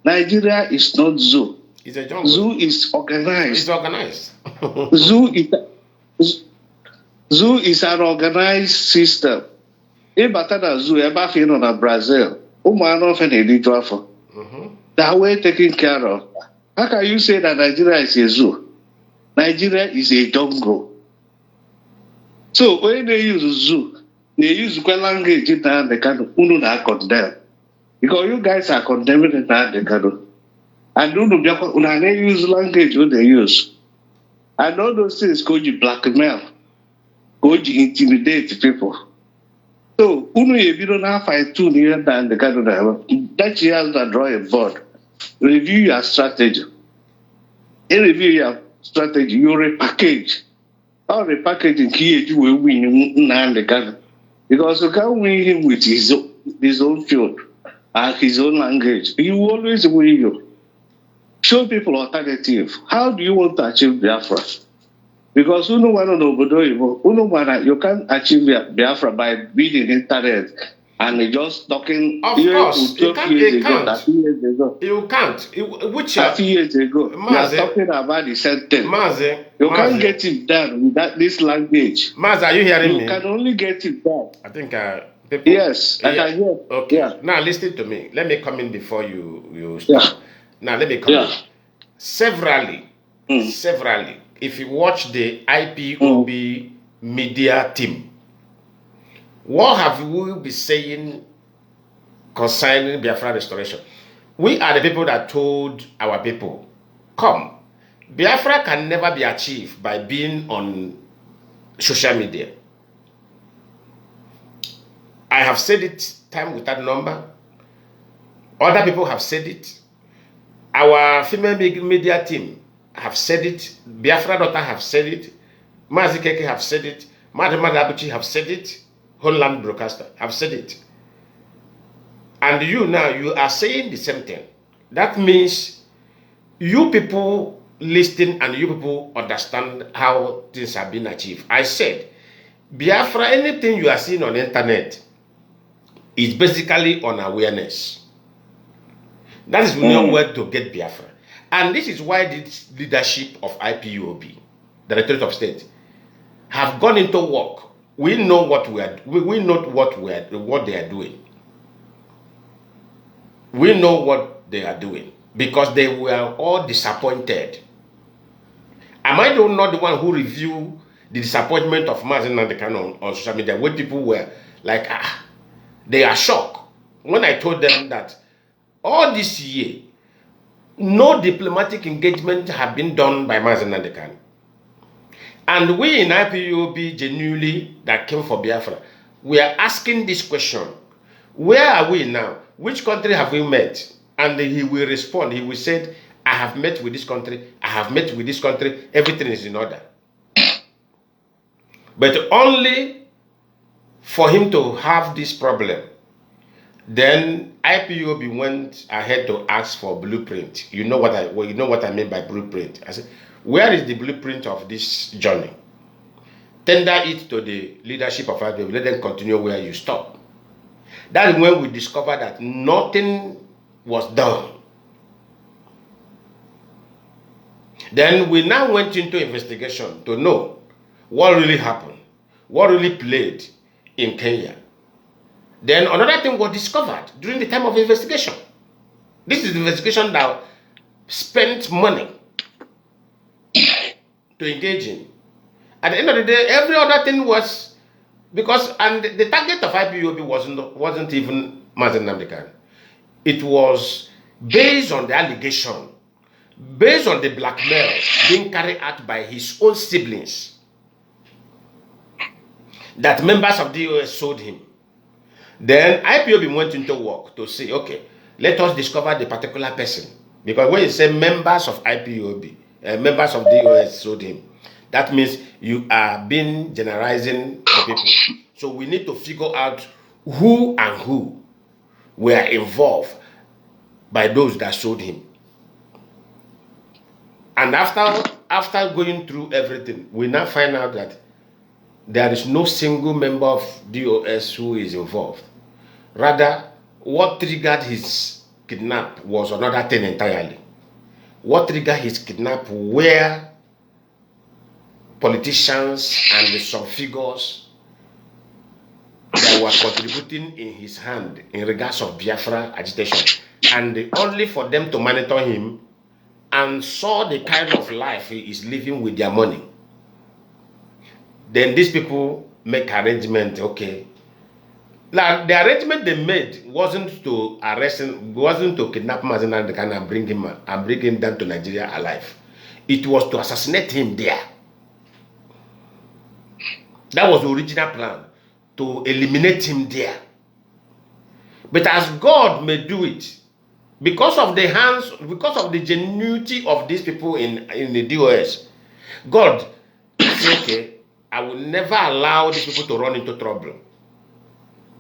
Nigeria is not zoo. It's a jungle. Zoo is organized. It's organized. Zoo is an organized system. If Batada Zoo ever feel on Brazil, that way taken care of. How can you say that Nigeria is a zoo? Nigeria is a jungle. So when they use zoo, they use language in the Kanu condemn. Because you guys are condemning the Kanu. And they use language what they use. And all those things go to blackmail, go to intimidate people. So if you don't have fight two near than the Kanu, that you have to draw a board. Review your strategy. In review your strategy, you repackage. Or repackaging key you will win the Kanu. Because you can't win him with his own field and his own language. You always win you. Show people alternative. How do you want to achieve Biafra? Because you can't achieve Biafra by being in internet and just talking. Of course, you can't. Years ago. You can't. Which 30 years ago, you are talking about the same thing. Mazi, you can't get it done with this language. Mazi, are you hearing me? You can only get it done. I think people. Yes, I can hear. Okay. Yeah. Now listen to me. Let me come in before you start. Yeah. Now let me come in. Severally, if you watch the IPOB media team, what have we been saying concerning Biafra restoration? We are the people that told our people, come, Biafra can never be achieved by being on social media. I have said it time without number. Other people have said it. Our female media team have said it. Biafra daughter have said it. Mazi Keke have said it. Madam Abuchi have said it. Homeland broadcaster have said it. And you now, you are saying the same thing. That means you people listen and you people understand how things have been achieved. I said, Biafra, anything you are seeing on the internet is basically on awareness. That is no way to get Biafra. And this is why this leadership of IPOB, the Directorate of State, have gone into work. We know what we know what they are doing. We know what they are doing because they were all disappointed. Am I not the one who reviewed the disappointment of Mazi Nnamdi Kanu on social media where people were like, they are shocked when I told them that all this year, no diplomatic engagement have been done by Mazi Nnamdi Kanu. And we in IPOB genuinely that came for Biafra, we are asking this question. Where are we now? Which country have we met? And he will respond. He will say, I have met with this country. I have met with this country. Everything is in order. But only for him to have this problem, then IPOB went ahead to ask for blueprint. You know what I mean by blueprint. I said, where is the blueprint of this journey? Tender it to the leadership of IPOB. Let them continue where you stop. That is when we discovered that nothing was done. Then we now went into investigation to know what really happened, what really played in Kenya. Then another thing was discovered during the time of investigation. This is the investigation that spent money to engage in. At the end of the day, every other thing was because, and the target of IPOB wasn't even Mazi Nnamdi. It was based on the allegation, based on the blackmail being carried out by his own siblings, that members of the DOS sold him. Then IPOB went into work to say, okay, let us discover the particular person. Because when you say members of IPOB, members of DOS sold him, that means you are being generalizing the people. So we need to figure out who and who were involved by those that sold him. And after going through everything, we now find out that there is no single member of DOS who is involved. Rather, what triggered his kidnap was another thing entirely. What triggered his kidnap were politicians and some figures that were contributing in his hand in regards of Biafra agitation. And only for them to monitor him and saw the kind of life he is living with their money. Then these people make arrangement, okay. Like the arrangement they made wasn't to arrest him, wasn't to kidnap Mazi Nnamdi and bring him down to Nigeria alive. It was to assassinate him there. That was the original plan, to eliminate him there. But as God may do it, because of the genuinity of these people in the DOS, God said, okay, I will never allow these people to run into trouble.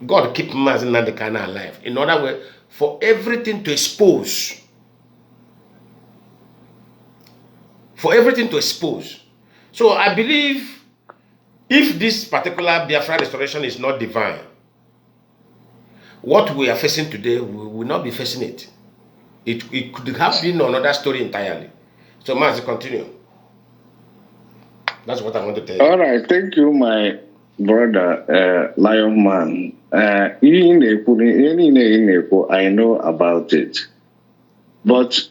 God keep Mazi Nnamdi alive. In other words, for everything to expose. For everything to expose. So I believe if this particular Biafra restoration is not divine, what we are facing today, we will not be facing it. It could have been another story entirely. So Mazi, continue. That's what I want to tell you. All right, thank you, my brother, Lionman. I know about it. But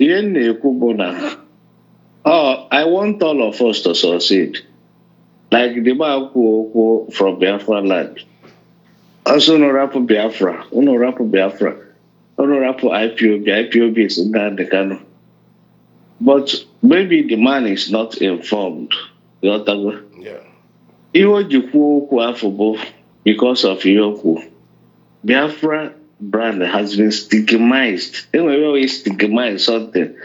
I want all of us to succeed. Like the Baku from Biafra land. Also, no rap Biafra, no rap Biafra, no rap IPOB is not the Kanu. But maybe the man is not informed. Yeah. Because of Yoku, Biafra brand has been stigmatized. Anyway, we always stigmatize something.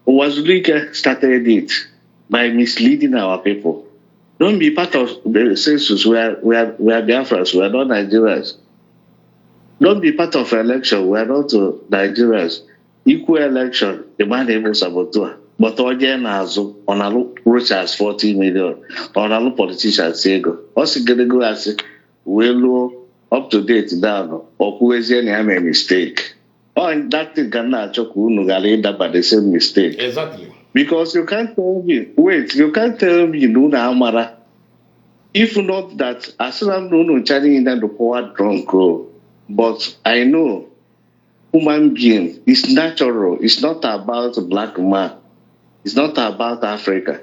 Wazulika started it by misleading our people. Don't be part of the census where Biafrans, we are not Nigerians. Don't be part of election, we are not Nigerians. Equal election, the man able saboteur. But again, as on a look, rich as 40 million, on a look, politicians say go. Also, get go as well up to date down, or who is any mistake. Oh, that thing cannot choke Unugalenda by the same mistake. Exactly. Because you can't tell me, you can't tell me Luna Amara. If not that, as soon as no Chinese in the power drunk, but I know human being is natural. It's not about a black man. It's not about Africa.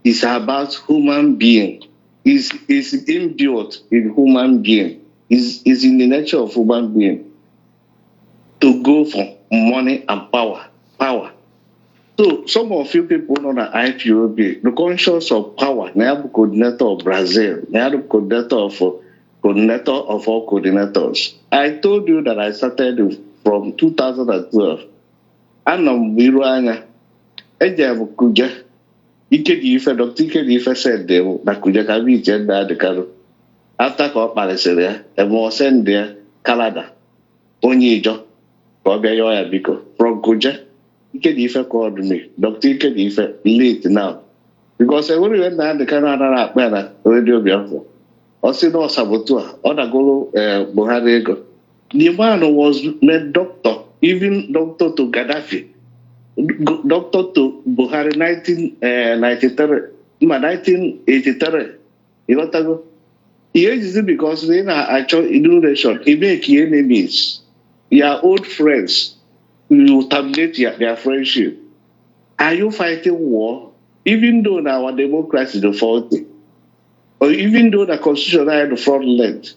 It's about human being. It's inbuilt in human being. It's in the nature of human being to go for money and power. So some of you people know that IPOB, the conscience of power, the coordinator of Brazil, the coordinator of all coordinators. I told you that I started from 2012. Kuja. Dr. Ike said that Kuja can be gender the Kanu. After Palestine, a more send there, Canada. Onyijo, Bobia Biko. From Kuja, Ike called me. Dr. Ike late now. Because I only went down the Canada radio Biafra. Also, no saboteur, other go Buhari. The man was made doctor, even doctor to Gaddafi. Doctor to Buhari 1993, 1983. You know what I go? Here is it because they are actual innovation. It make enemies. Your old friends will terminate their friendship. Are you fighting war? Even though our democracy is the faulty, or even though the constitution is the fraudulent,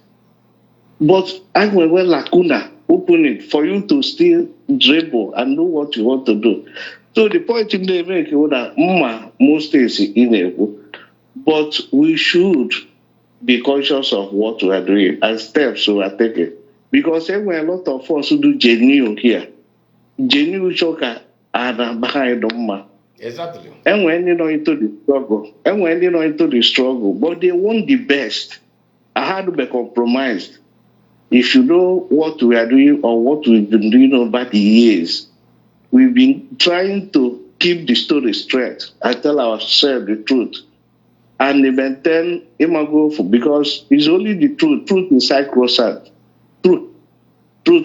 but I will lacuna open it for you to still dribble and know what you want to do. So the point in the make is that most days in Ebu, but we should be conscious of what we are doing and steps we are taking. Because there were a lot of us who do genuine here. Genuine choker are behind the Exactly. And when you know into the struggle, but they want the best. I had to be compromised. If you know what we are doing or what we've been doing over the years, we've been trying to keep the story straight and tell ourselves the truth. And maintain imago because it's only the truth. Truth is sacrosanct. Truth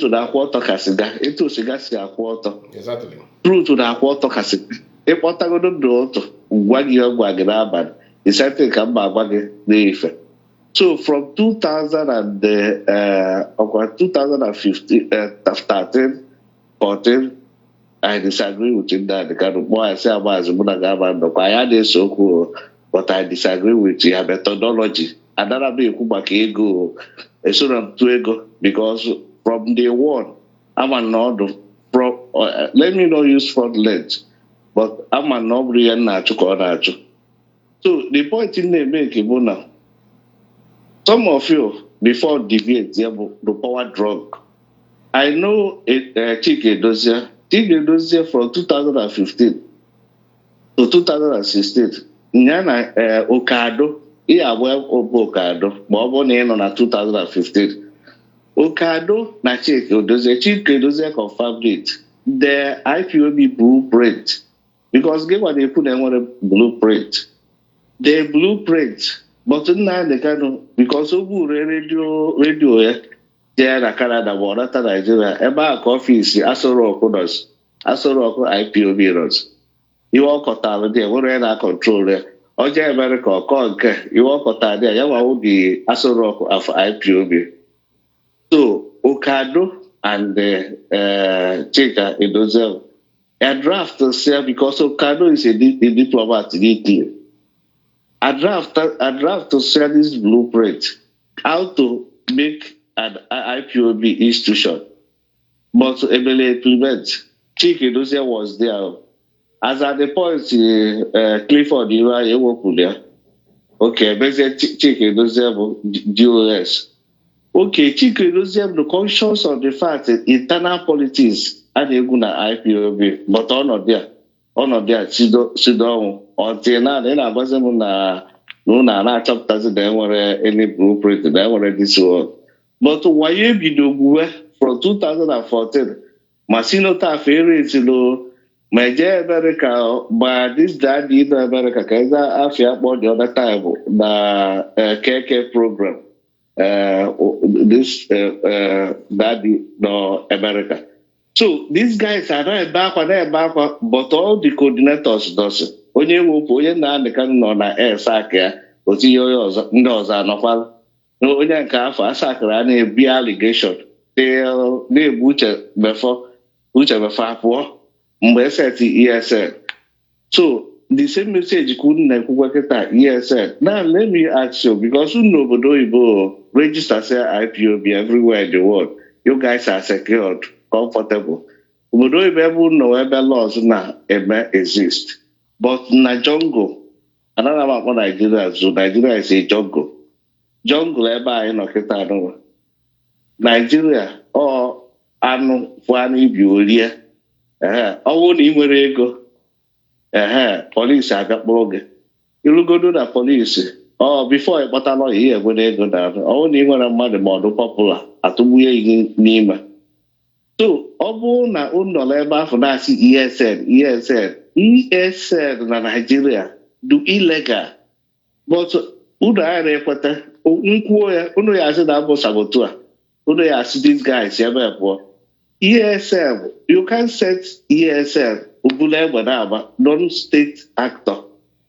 to the quarter casiga. It was a quarter. Exactly. Truth to the quarter casiga. If what I go to do, Waggy, it's something come back the effect. So from 2015, 13, 14, I disagree with him that the kind of boy I say about I had this so cool, but I disagree with your methodology. And that'll be ego, a sort of two ego, because from day one, I'm an order from. Let me not use fraudulent, but I'm an obri and natural. So the point in the make now. Some of you, before debate, the power drug. I know Chike Dozier from 2015 to 2016. Nyana Okado, Okado, but na 2015. Okado na Chike Dozier confirmed it. The IPOB blueprint, because give what they put them on a blueprint. The blueprint. But now they can because of radio there na Canada but not Nigeria. Eba office Asoro IPOB runs. You walk out there, we na control there. Oje America nke you walk out there, you will be Asoro of IPOB. So Okado and Chika Edozel a draft here because Okado is a diplomat deeply. I draft to share this blueprint, how to make an IPOB institution. But to implement, Chike Dozier was there. As at the point, Clifford, you are working there. Okay, basically, Chike Dozier DOS. Okay, Chike Dozier, the conscious of the fact that internal politics and IPOB, but not there. Sudan until now, then I wasn't na chapters that were any blueprint that were this one. But why you do from 2014, Masino Taferi to Major America, but this daddy in America, Kaza Afia about the other time, the KK program, this daddy no America. So these guys are not back, but all the coordinators does. Onye na the can no na Saka, but you knows are not. No, onye nke afọ asakara na-ebi allegation. They na-ebuche before apụọ mgbe eseti ESN. So the same message couldn't na-ekwukwa kịta ESN. Now let me ask you, because n'obodo oyibo register say IPOB everywhere in the world. You guys are secured. Comfortable. Obodo ibe ebe no ebe laws na eme exist. But na jungle, another about Nigeria, so Nigeria is a jungle. Jungle ebe anyị nọ kịta anụ. Nigeria ọ anụ fụ anụ ibi orie. Ọ bụrụ na ị nwere ego, polisi abịakpọrọ gị. Irugodo na polisi, before ị kpọta lọya ihe enwere ego na anụ. Ọ bụrụ na ị nwere mmadụ ma ọ dị popular, atụgbuye gị n'ime. So, ọ bụrụ na ụlọ ebe afọ na-asị ESN na Nigeria do illegal. But ụlọ anyị na-ekweta nkwuo ya, ụlọ ya asị na abụ sabotua, ụlọ ya asị these guys ebe pụọ. ESM, you can set ESM, Ubule Banaba, non-state actor,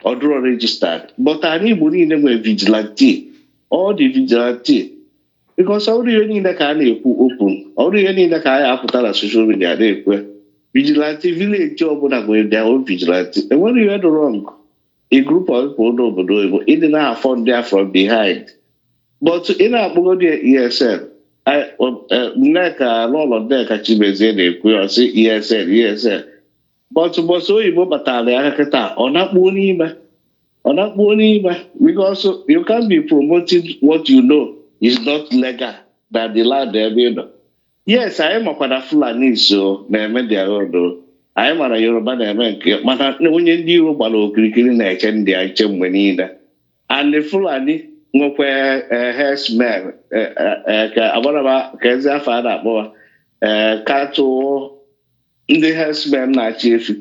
or draw registered. But I need money in a vigilante, or the vigilante. Because all the only that can open, all the only that can put on social media, vigilante village job when I go in their own vigilante. And when you had wrong, a group of people don't it didn't have fun there from behind. But in our body ESM, I Neka Lolo Neka Chibezene, we say ESM. But so you go batale on that money, because you can't be promoting what you know is not legal that the land there, you know. Yes, I am a Fulani, so I am a Yoruba, when you do Balo Cricket and the item when either. And the Fulani, no where herdsman, about Kaza Fada, Kato, the herdsman, not chief.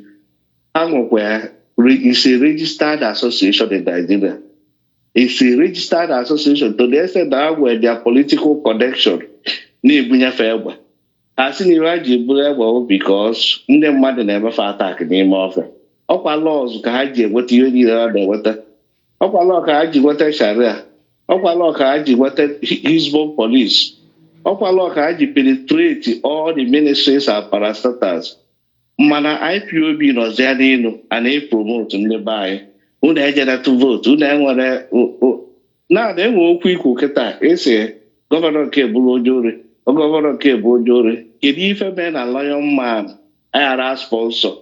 I'm where it's a registered association in Nigeria. It's a registered association to the extent that where their political connection. I seen you right because the mother never attack name of them. Upper laws can what you need other water. Upper law can what Sharia. Upper law can what his police. Upper law can penetrate all the ministries and parastatals. Mana IPOB no Zanino and they promote in the buy. Who the agenda to vote? Who then want now they will quick cook at it's a governor cable jury. Governor Cable Jury, if a man and lion man, IRA sponsor,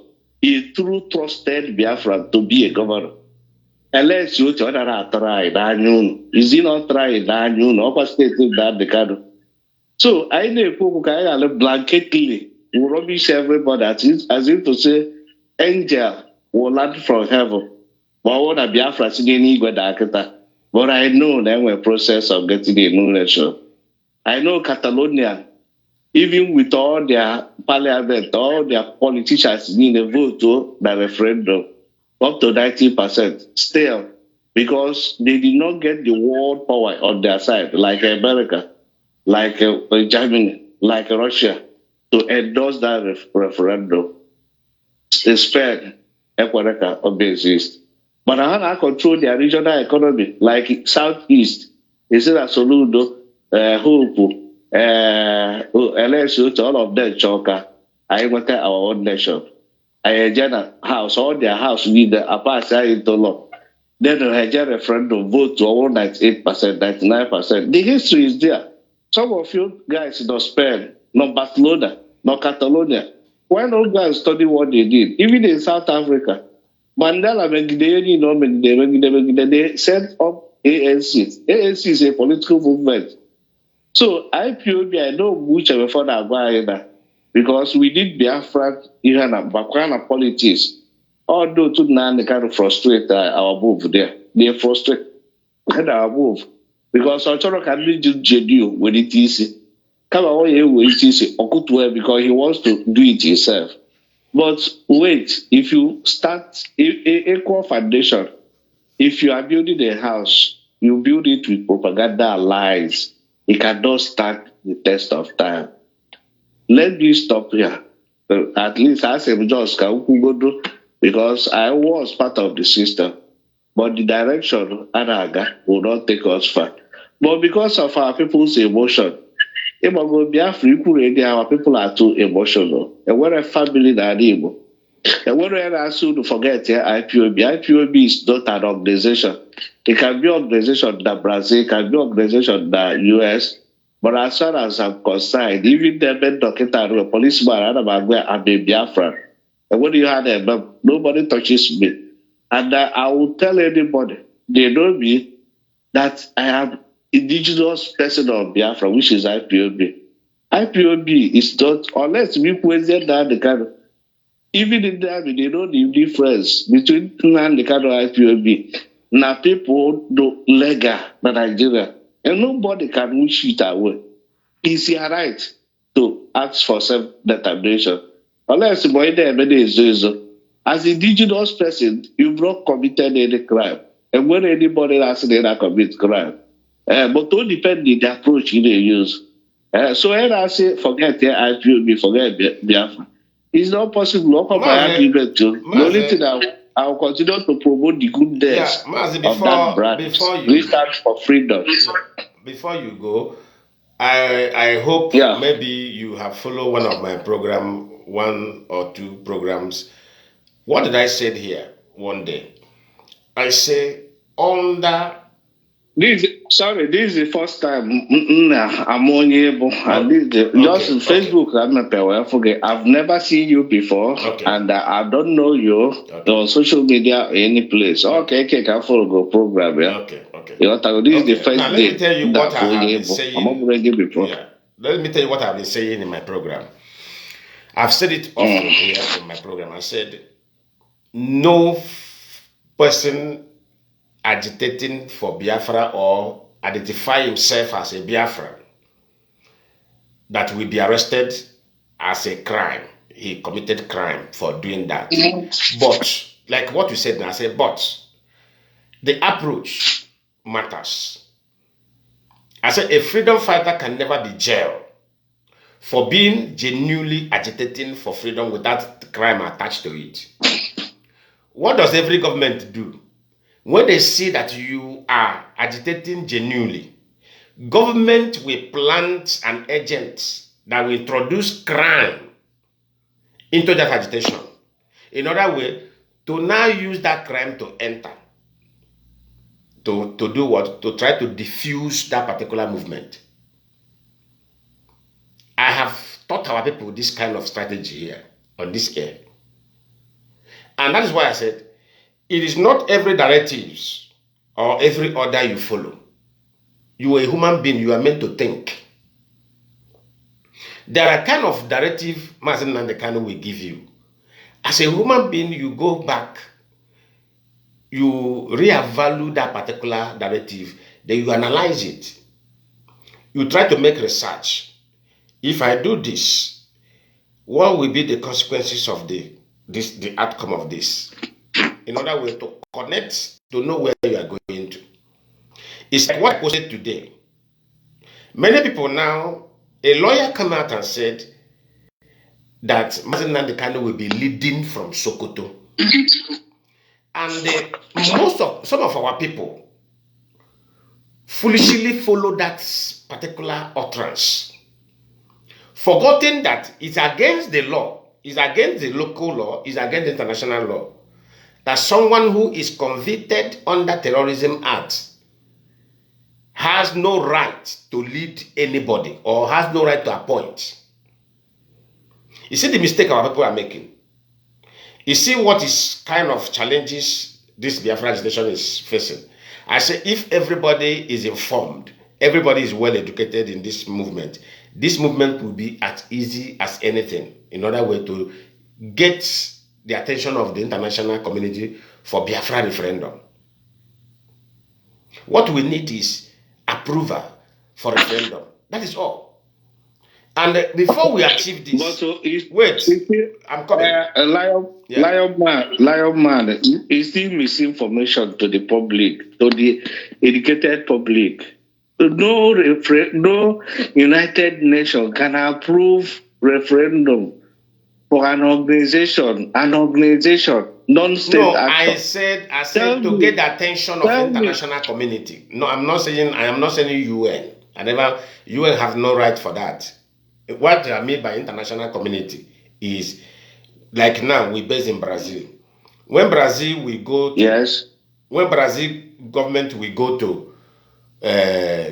a true trusted Biafran to be a governor. Unless you try that noon, is he not trying that noon, upper state that the card. So I know people can blanketly rubbish everybody as if to say, angel will land from heaven. But what a Biafra singing but I know that we're process of getting a new nation. I know Catalonia, even with all their parliament, all their politicians in a vote to the referendum, up to 90%, still, because they did not get the world power on their side, like America, like Germany, like Russia, to endorse that referendum. Spain, Ecuador, obviously. But I control their regional economy, like Southeast, is it a soludo? Hope, LSU to all of them, Choka. I went to our own nation. I general house, all their house leader, apart into law. Then the referendum vote to all 98%, 99%. The history is there. Some of you guys in Spain, not Barcelona, not Catalonia. Why don't guys study what they did? Even in South Africa, Mandela, they set up ANC. ANC is a political movement. So IPOB, I know which of before that because we did Biafran even Bakwana politics. Although to now they kind of frustrate our move there. They frustrate our move. Because our children can be JDU when it is come away with it is because he wants to do it himself. But wait, if you start equal foundation, if you are building a house, you build it with propaganda and lies. It cannot stand the test of time. Let me stop here. At least I say just because I was part of the system. But the direction Anaga will not take us far. But because of our people's emotion, our people are too emotional. And we're a family that able. And when we're asked to forget IPOB, IPOB is not an organization. It can be an organization that Brazil, it can be an organization that US. But as far as I'm concerned, even the men doctor, policeman, I'm a Biafran. And when you have them, nobody touches me. And I will tell anybody, they know me, that I am indigenous person of Biafra, which is IPOB. IPOB is not, unless we question that the kind of, even in the army, they know the difference between and the kind of IPOB. Now people do legal in Nigeria, and nobody can wish it away. It's your right to ask for self-determination. Unless the boy there is as indigenous person, you've not committed any crime. And when anybody else they not commit crime. But all depends on the approach you use. So when I say forget IPOB, forget Biafra, it's not possible. Look up my Mazi, argument too. The only thing I will continue to promote the goodness Mazi, of that brand. We stand for freedom. Before you go, I hope maybe you have followed one of my program, 1 or 2 programs. What did I say here one day? I say under. This is the first time I'm on here. Just Facebook, I forget. I've never seen you before, and I don't know you on social media or any place. Okay, I follow the program. Yeah. Okay. This is the first now, let me tell you what I have been saying. I'm already before. Yeah. Let me tell you what I've been saying in my program. I've said it often here in my program. I said, no person agitating for Biafra or identify himself as a Biafran that will be arrested as a crime. He committed crime for doing that. But, like what you said now, I said, but the approach matters. I said, a freedom fighter can never be jailed for being genuinely agitating for freedom without crime attached to it. What does every government do? When they see that you are agitating genuinely, government will plant an agent that will introduce crime into that agitation. In other words, to now use that crime to enter. To do what? To try to diffuse that particular movement. I have taught our people this kind of strategy here on this air. And that is why I said, it is not every directives or every order you follow. You are a human being, you are meant to think. There are kind of directive Mazi and Kanu will give you. As a human being, you go back, you reevaluate that particular directive, then you analyze it. You try to make research. If I do this, what will be the consequences of the outcome of this? In other words, to connect, to know where you are going to. It's like what I posted today. Many people now, a lawyer came out and said that Mazi and Kanu will be leading from Sokoto. And some of our people foolishly follow that particular utterance, forgetting that it's against the law, it's against the local law, it's against the international law, that someone who is convicted under Terrorism Act has no right to lead anybody or has no right to appoint. You see the mistake our people are making. You see what is kind of challenges this Biafran agitation is facing. I say if everybody is informed, everybody is well educated in this movement will be as easy as anything in order way to get the attention of the international community for Biafra referendum. What we need is approval for referendum. That is all. And before we achieve this, I'm coming. Lionman is still misinformation to the public, to the educated public. No United Nations can approve referendum for an organization, non-state actor. I said to get the attention of the international community. No, I am not saying UN. UN have no right for that. What I mean by international community is, like now we based in Brazil. When Brazil we go to, when Brazil government will go to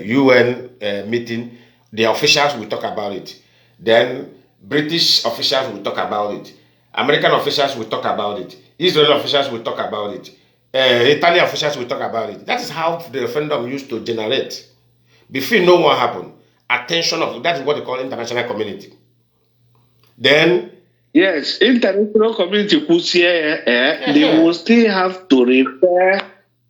UN meeting, the officials will talk about it. Then British officials will talk about it. American officials will talk about it. Israeli officials will talk about it. Italian officials will talk about it. That is how the referendum used to generate. Before no one happened. Attention of that is what they call international community. Then international community could say they will still have to refer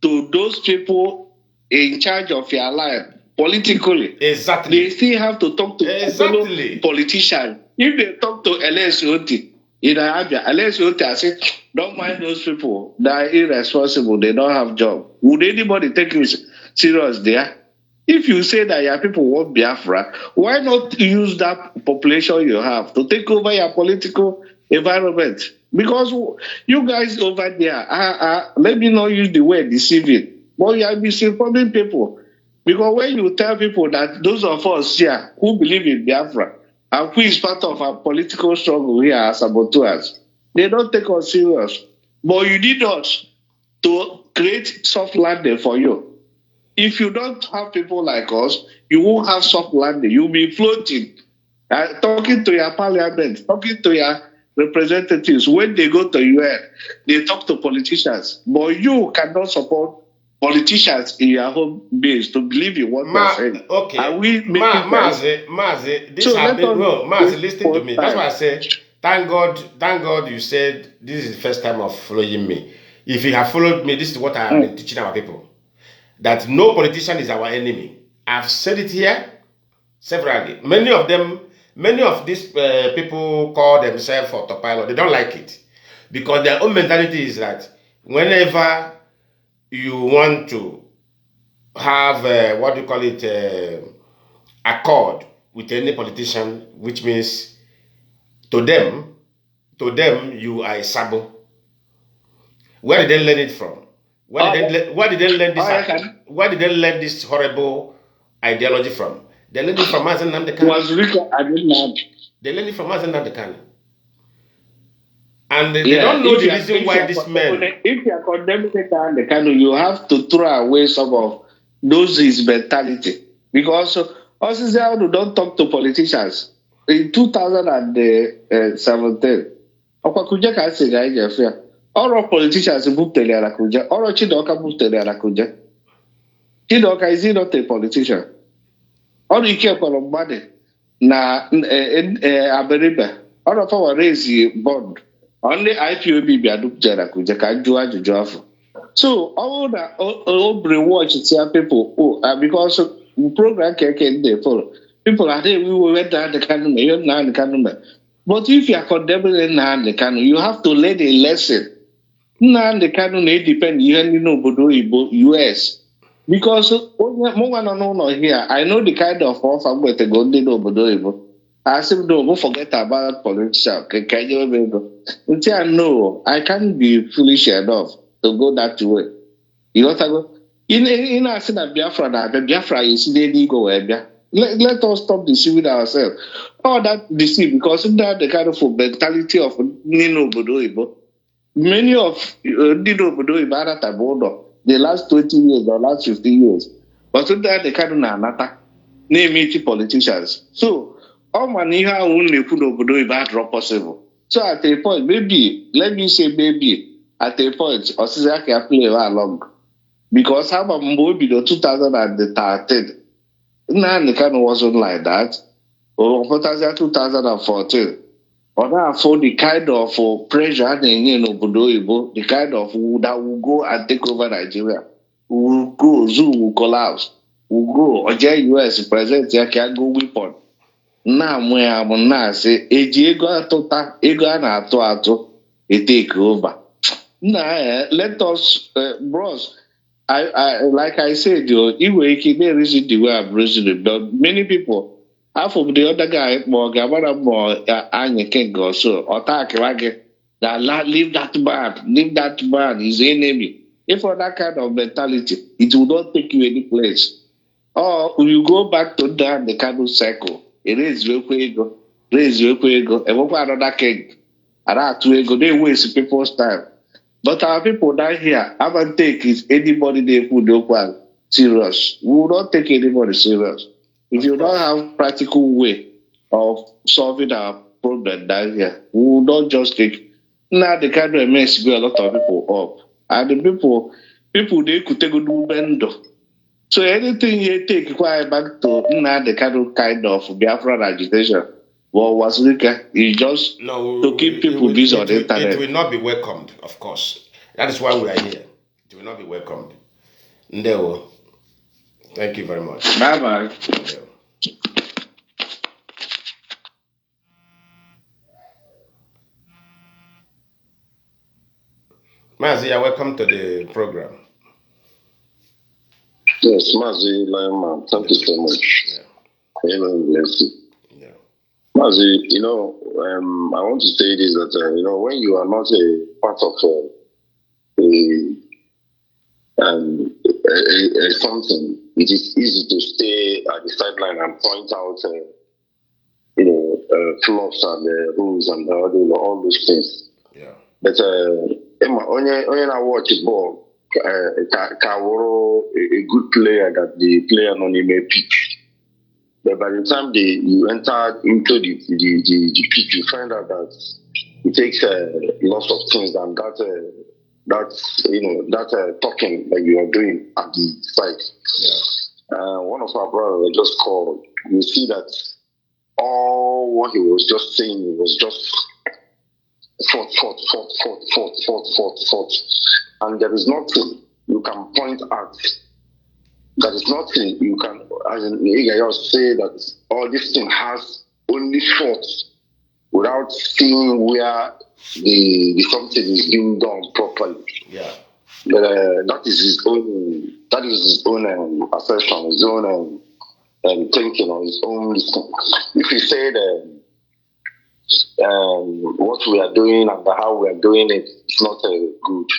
to those people in charge of your life politically. Exactly. They still have to talk to politicians. If they talk to LSOT in Arabia, LSOT say, don't mind those people. They are irresponsible. They don't have job. Would anybody take you serious there? If you say that your people want Biafra, why not use that population you have to take over your political environment? Because you guys over there, let me not use the word deceiving, but you are misinforming people. Because when you tell people that those of us here who believe in Biafra and who is part of our political struggle here as saboteurs, they don't take us serious. But you need us to create soft landing for you. If you don't have people like us, you won't have soft landing. You'll be floating, talking to your parliament, talking to your representatives. When they go to UN, they talk to politicians. But you cannot support politicians in your home base to believe in what they're saying. Okay. Are we making Mazi, this so has been, no, Mazi, this listen to me. That's time. why I say, thank God you said this is the first time of following me. If you have followed me, this is what I have been teaching our people. That no politician is our enemy. I've said it here severally. Many of these people call themselves autopilot. They don't like it. Because their own mentality is that whenever you want to have, what do you call it, accord with any politician, which means to them, you are a sabo. Where did they learn it from? Where did they learn this horrible ideology from? They learned it from Mazi Nnamdi Kanu. They learned it from Mazi Nnamdi Kanu. And they don't know the reason why this man. If you are condemning the Kanu, you have to throw away some of those his mentality. Because Osisiadu don't talk to politicians. In 2017, Okwakuja ka say ga ije all politicians butere Arakuja. All Chidoka butere Arakuja. Chidoka is he not a politician? All you care for money na Aberiba. All of our raise bond. Only IPOB be adopted Arakuja ka jụọ ajụjụ afọ. So all that watch people because program can they follow. People are there, we went down the Kanu, you're not the Kanu. But if you are condemning the Kanu, you have to learn a lesson. The Kanu depend US. Because here, I know the kind of offer I'm going to go to I said, don't forget about politicians. Can you until I know I can't be foolish enough to go that way. You know what I go? In I said that Biafra is the go where let us stop deceiving ourselves. All that deceive because that the kind of mentality of Nino Bodoibo. Many of Nino Bodoibo at border the last 20 years or last 50 years. But that the kind of nata name it politicians. So all money here only put Bodoibo drop possible. So at a point, maybe, let me say maybe, at a point, Osisa can play along. Because how about maybe the 2013, Nnamdi wasn't like that. Or 2014. Or that for the kind of pressure the kind of that will go and take over Nigeria. Will go, Zoo will collapse. Will go, or US present here can go weapon. Now we are now say ego atụ it take over. Now let us bros. I like I said, they reason the way I'm reasoning, but many people, half of the other guy more Anya King or so, or that leave that man is enemy. If for that kind of mentality, it will not take you any place. Or you go back to the kind of cycle. Raise your ego, and what another king. And that to ego, they waste people's time. But our people down here haven't take is anybody they put the serious. We will not take anybody serious. If you don't have practical way of solving our problem down here, we will not just take. Now the kind of mess a lot of people up. And the people they could take a do bend. So anything you take require back to the kind of Biafran agitation. Well, was it's just to keep people busy on the internet. It will not be welcomed, of course. That is why we are here. It will not be welcomed. Ndeo. Thank you very much. Bye bye. Mazi, welcome to the program. Yes, Mazi, Lionman, thank you so much. Yeah. Amen, bless you. Yeah. Mazi, I want to say this that, when you are not a part of something, it is easy to stay at the sideline and point out, flaws and rules and all those things. Yeah. But when I watch ball, Kaworo, a good player that the player no may pick. But by the time you enter into the pitch, you find out that it takes lots of things and that talking that you are doing at the site. Yeah. One of our brothers just called. You see that all what he was just saying was just fought. And there is nothing you can point out. There is nothing you can, as in Igayos say that all this thing has only fought without seeing where the something is being done properly. Yeah. That is his own assertion, his own thinking on his own listening. If he said what we are doing and how we are doing it is not good,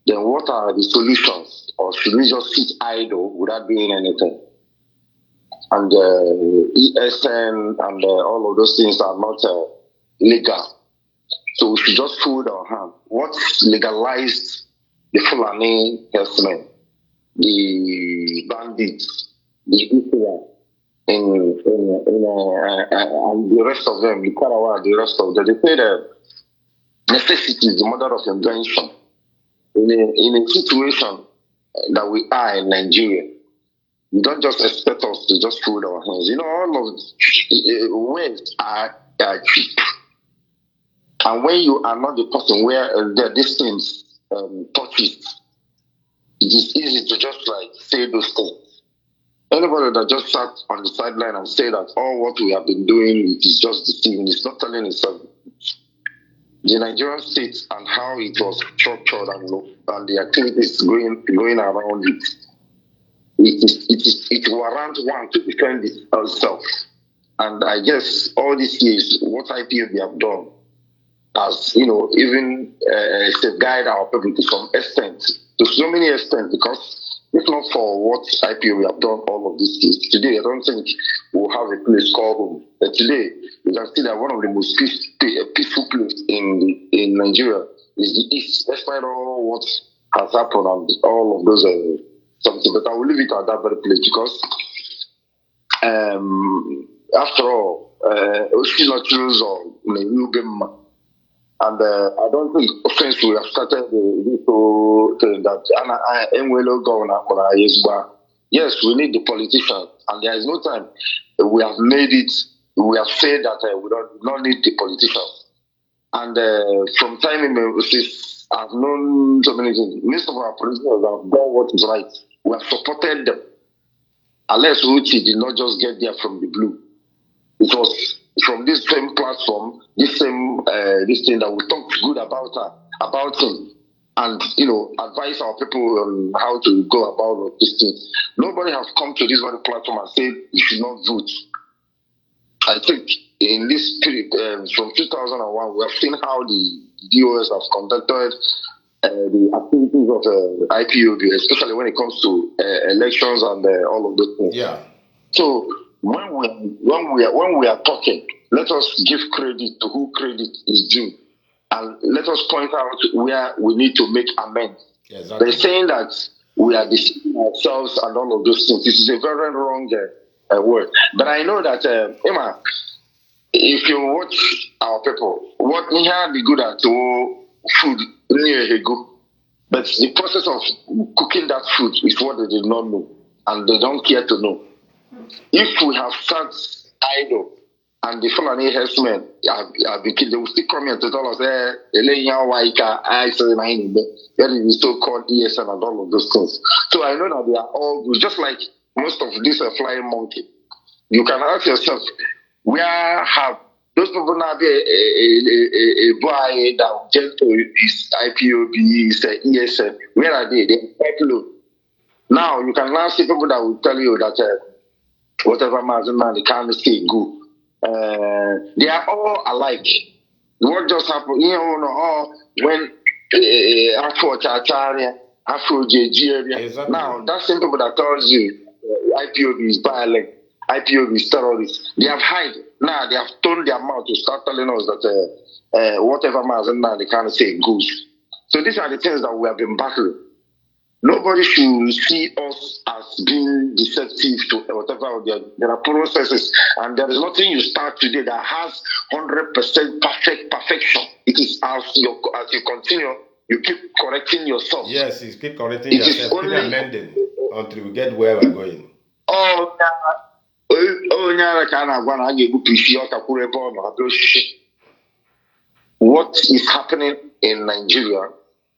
then what are the solutions? Or should we just sit idle without doing anything? And ESN and all of those things are not legal. So we should just fold our hand. What legalized the Fulani herdsmen, the bandits, the Ipob, and the rest of them, the Karawa, the rest of them, they say that necessity is the mother of invention. In a situation that we are in Nigeria, you don't just expect us to just fold our hands. All of ways are cheap. And when you are not the person where these things touches, it is easy to just say those things. Anybody that just sat on the sideline and say that all what we have been doing is just deceiving, it's not telling itself. The Nigerian state and how it was structured and the activities going around it, it warrants one to defend itself. And I guess all these years, what IPOB have done has, even safeguard our people to some extent, to so many extent, because if not for what IPOB have done all of these years, today I don't think we'll have a place called home. But today, you can see that one of the most peaceful places in Nigeria is the East, despite all what has happened and all of those something. But I will leave it at that very place because, after all, and I don't think since we have started this whole thing that yes, we need the politicians, and there is no time. We have made it. We have said that we don't need the politicians. And from time immemorial, I've known so many things. Most of our politicians have done what is right. We have supported them. Unless Uchi did not just get there from the blue. It was from this same platform, this thing that we talked good about him, and advise our people on how to go about this thing. Nobody has come to this very platform and said you should not vote. I think in this period, from 2001, we have seen how the DOS have conducted the activities of IPOB, especially when it comes to elections and all of those things. Yeah. So when we are talking, let us give credit to who credit is due, and let us point out where we need to make amends. Yeah, exactly. They're saying that we are deceiving ourselves and all of those things. This is a very wrong word. But I know that Emma, if you watch our people, what we have be good at food near go, but the process of cooking that food is what they did not know, and they don't care to know. If we have sat idle and the Fulani herdsmen have been killed, they will still come here to tell us, that is the so-called ESN and all of those things. So I know that they are all just like most of this flying monkey. You can ask yourself, where have those people now be a boy that just is IPOB, is ESN? Where are they? They're quite low. Now, you can now see people that will tell you that whatever Mazi can say go. They are all alike. What just happened? You know, when Afro Chacharia, Afro JG, now that's the people that tells you IPOB is violent, IPOB is terrorist. They have hide. Now they have turned their mouth to start telling us that whatever Mazi they can't say goes. So these are the things that we have been battling. Nobody should see us as being deceptive to whatever. There are processes, and there is nothing you start today that has 100% perfection. It is as you continue, you keep correcting yourself. Yes, you keep correcting yourself, keep amending until we get where we're going. What is happening in Nigeria?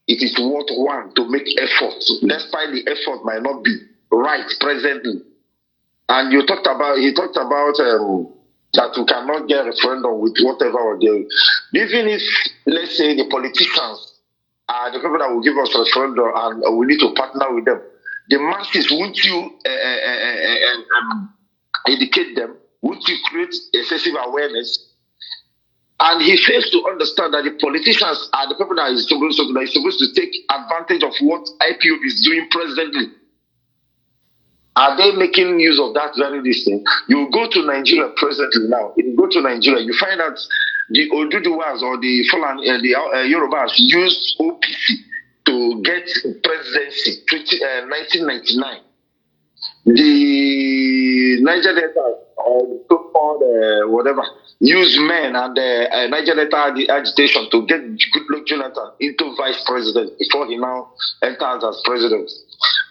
It is worth one to make effort, despite the effort might not be right presently. And he talked about that we cannot get a referendum with whatever we're doing. Even if, let's say, the politicians are the people that will give us a referendum and we need to partner with them, the masses, won't you educate them? Won't you create excessive awareness? And he fails to understand that the politicians are the people that is supposed to take advantage of what IPOB is doing presently. Are they making use of that very thing? You go to Nigeria presently now. If you go to Nigeria, you find out the Oduduwas or the Fulani, the Yorubas used OPC to get presidency 1999. The Niger Delta or so-called whatever use men and Niger Delta agitation to get Goodluck Jonathan into vice president before he now enters as president.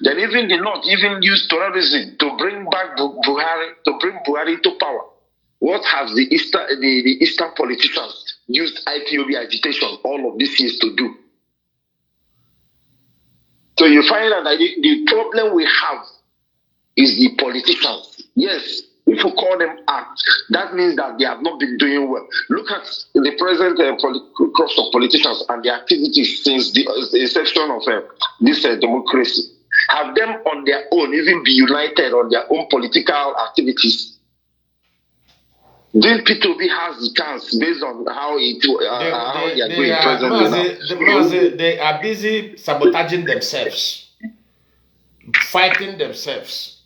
Then even the North even use terrorism to bring back Buhari into power. What has the Eastern politicians used IPOB agitation all of these years to do? So you find out that the problem we have is the politicians. Yes, if you call them act, that means that they have not been doing well. Look at the present crop of politicians and their activities since the inception of this democracy. Have them on their own, even be united on their own political activities. Then P2B has the chance based on how they are going presently. They are busy sabotaging themselves, fighting themselves.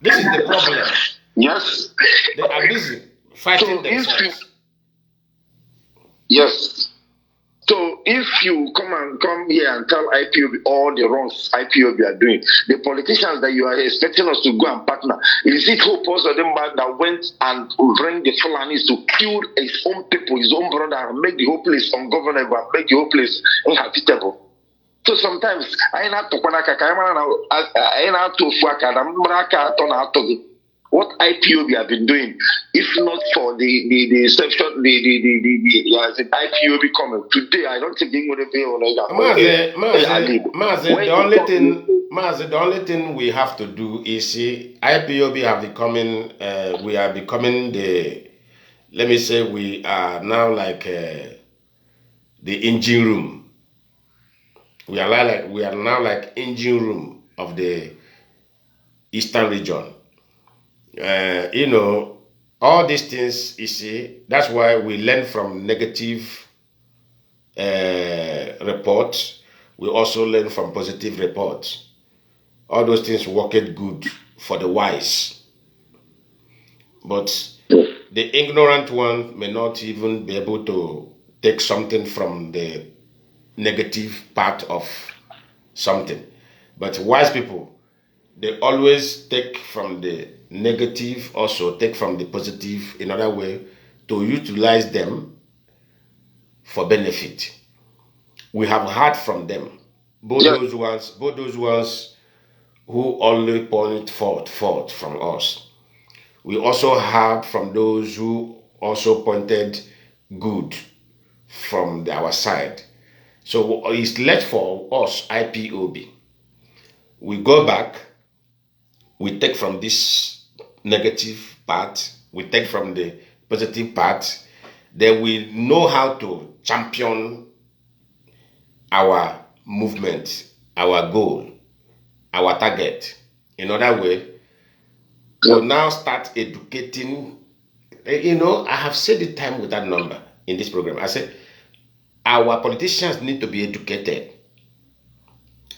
This is the problem. Yes. They are busy fighting themselves. Yes. So if you come here and tell IPOB all the wrongs IPOB are doing, the politicians that you are expecting us to go and partner, is it Hope Ozodimba that went and bring the Fulanis to kill his own people, his own brother, and make the whole place ungovernable, and make the whole place inhabitable? So sometimes I not to what IPOB have been doing, if not for the exception, the IPOB comment today, I don't think they would have been Mazi, the only thing we have to do is see IPOB have becoming we are becoming the, let me say, we are now like the engine room. We are now like engine room of the Eastern region. You know, all these things, you see, that's why we learn from negative reports. We also learn from positive reports. All those things work it good for the wise. But the ignorant one may not even be able to take something from the negative part of something. But wise people, they always take from the negative, also take from the positive in other way to utilize them for benefit. We have heard from them, both those ones who only point fault from us. We also heard from those who also pointed good from our side. So it's left for us, IPOB. We go back, we take from this negative part, we take from the positive part, then we know how to champion our movement, our goal, our target. In other way, we'll now start educating. You know, I have said it time with that number in this program. I said, our politicians need to be educated.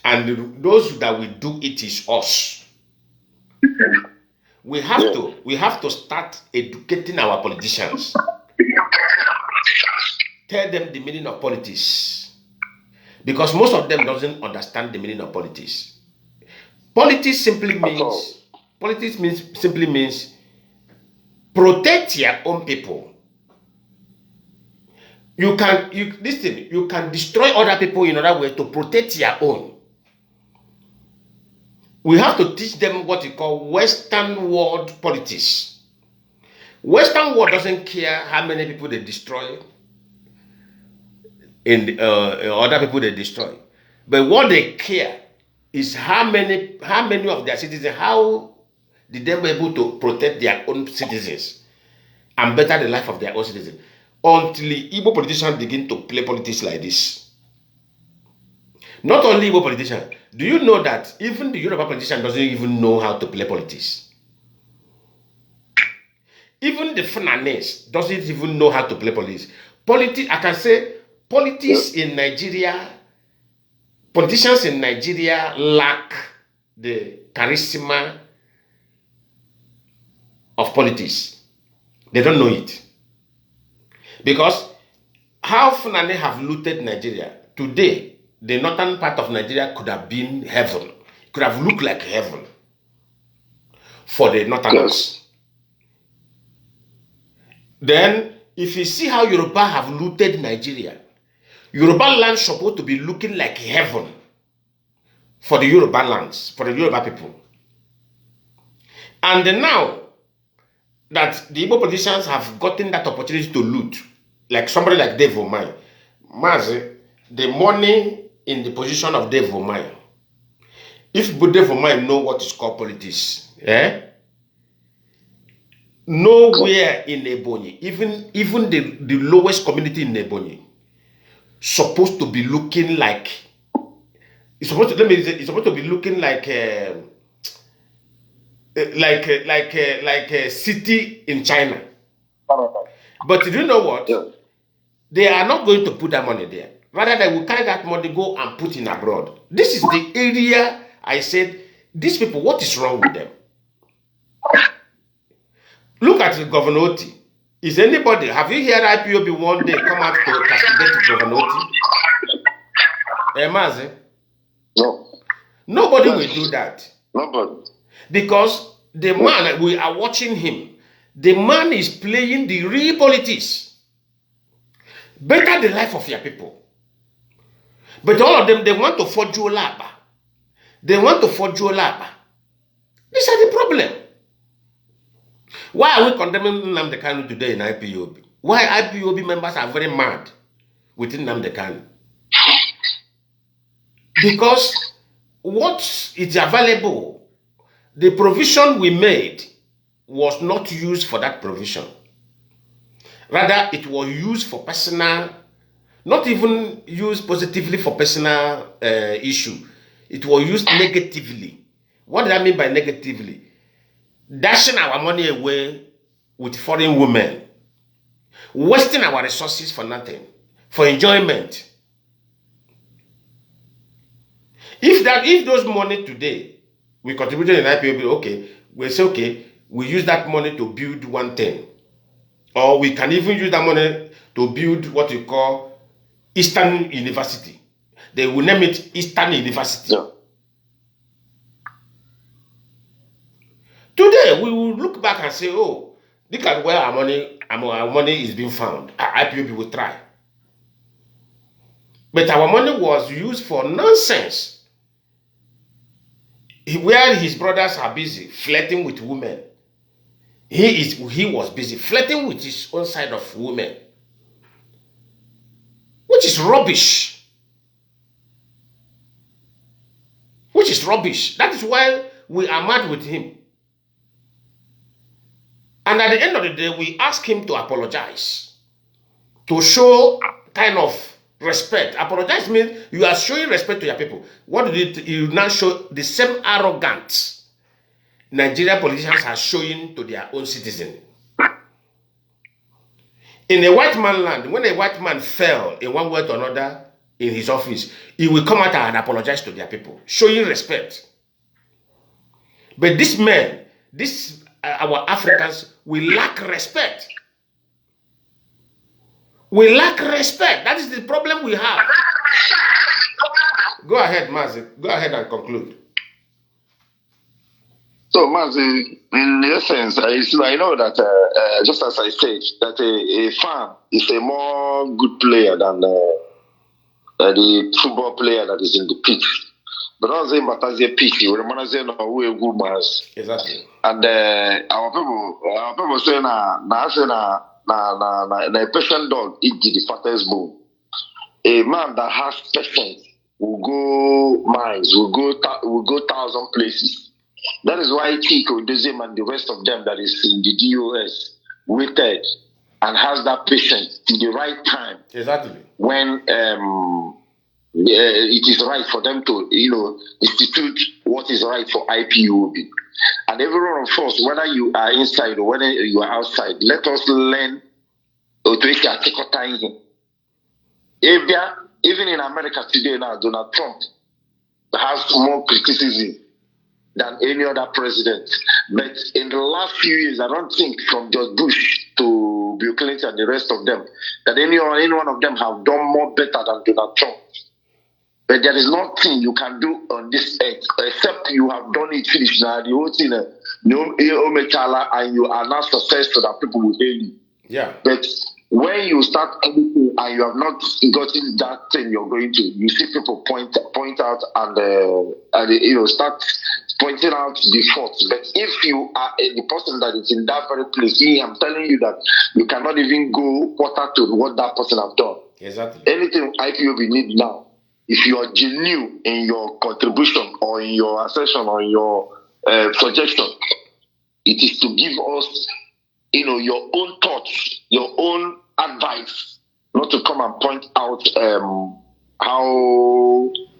And those that will do it is us. We have to start educating our politicians. Tell them the meaning of politics. Because most of them doesn't understand the meaning of politics. Politics simply means protect your own people. You can destroy other people in other way to protect your own. We have to teach them what we call Western world politics. Western world doesn't care how many people they destroy and other people they destroy. But what they care is how many of their citizens, how did they be able to protect their own citizens and better the life of their own citizens. Until the Igbo politicians begin to play politics like this. Not only Igbo politicians, do you know that even the Yoruba politician doesn't even know how to play politics? Even the Fulanese doesn't even know how to play politics. I can say politics in Nigeria, politicians in Nigeria lack the charisma of politics. They don't know it. Because how Fulani have looted Nigeria, today, the northern part of Nigeria could have been heaven. It could have looked like heaven for the northerners. Then, if you see how Yoruba have looted Nigeria, Yoruba land supposed to be looking like heaven for the Yoruba lands, for the Yoruba people. And then now that the Igbo politicians have gotten that opportunity to loot, like somebody like Dave Omai, Mazi, the money in the position of Dave Omai, if Dave Omai know what is called politics, nowhere in Ebonyi, even the lowest community in Ebonyi, supposed to be looking like, it's supposed to be looking like a city in China. But do you know what? They are not going to put that money there. Rather, they will carry that money, go and put in abroad. This is the area I said, these people, what is wrong with them? Look at the Governor Oti. Is anybody, have you heard IPOB one day come out to castigate Governor Oti? Mazi? No. Nobody will do that. Nobody. Because the man, we are watching him. The man is playing the real politics. Better the life of your people. But all of them, they want to forge your lab. They want to forge your lab. These are the problem. Why are we condemning Nnamdi Kanu today in IPOB? Why IPOB members are very mad with Nnamdi Kanu? Because what is available, the provision we made was not used for that provision. Rather, it was used for personal, not even used positively for personal issue. It was used negatively. What did I mean by negatively? Dashing our money away with foreign women, wasting our resources for nothing, for enjoyment. If those money today we contributed in IPOB, okay, we say okay, we use that money to build one thing, or we can even use that money to build what we call Eastern University. They will name it Eastern University. Yeah. Today, we will look back and say, oh, look at where our money is being found. IPOB will try. But our money was used for nonsense. Where his brothers are busy flirting with women, he was busy flirting with his own side of women, which is rubbish. Which is rubbish. That is why we are mad with him. And at the end of the day, we ask him to apologize, to show kind of Respect. Apologize means you are showing respect to your people. What did you now show? The same arrogance Nigerian politicians are showing to their own citizens. In a white man land, when a white man fell in one way or another in his office, he will come out and apologize to their people, showing respect. But this men, our Africans, we lack respect. We lack respect. That is the problem we have. Go ahead, Mazi. Go ahead and conclude. So, Mazi, in essence, I know that, just as I said, that a fan is a more good player than the football player that is in the pitch. But I was saying, but as a pitch, we remember saying, we are good man. Exactly. And our people say, a patient dog eat the fattest bone. A man that has patience will go miles, will go 1,000 places. That is why Chico, Dezem, and the rest of them that is in the DOS waited and has that patience in the right time. Exactly. When it is right for them to, institute what is right for IPOB. And every one of us, whether you are inside or whether you are outside, let us learn to even in America today now, Donald Trump has more criticism than any other president. But in the last few years, I don't think from George Bush to Bill Clinton and the rest of them, that any one of them have done more better than Donald Trump. But there is nothing you can do on this earth except you have done it finished. Now the whole thing, and you are not successful that people will hail you. Yeah. But when you start anything and you have not gotten that thing you're going to, you see people point out and start pointing out the faults. But if you are the person that is in that very place, I'm telling you that you cannot even go quarter to what that person has done. Exactly. Anything IPOB need now, if you are genuine in your contribution or in your assertion or in your projection, it is to give us, your own thoughts, your own advice, not to come and point out how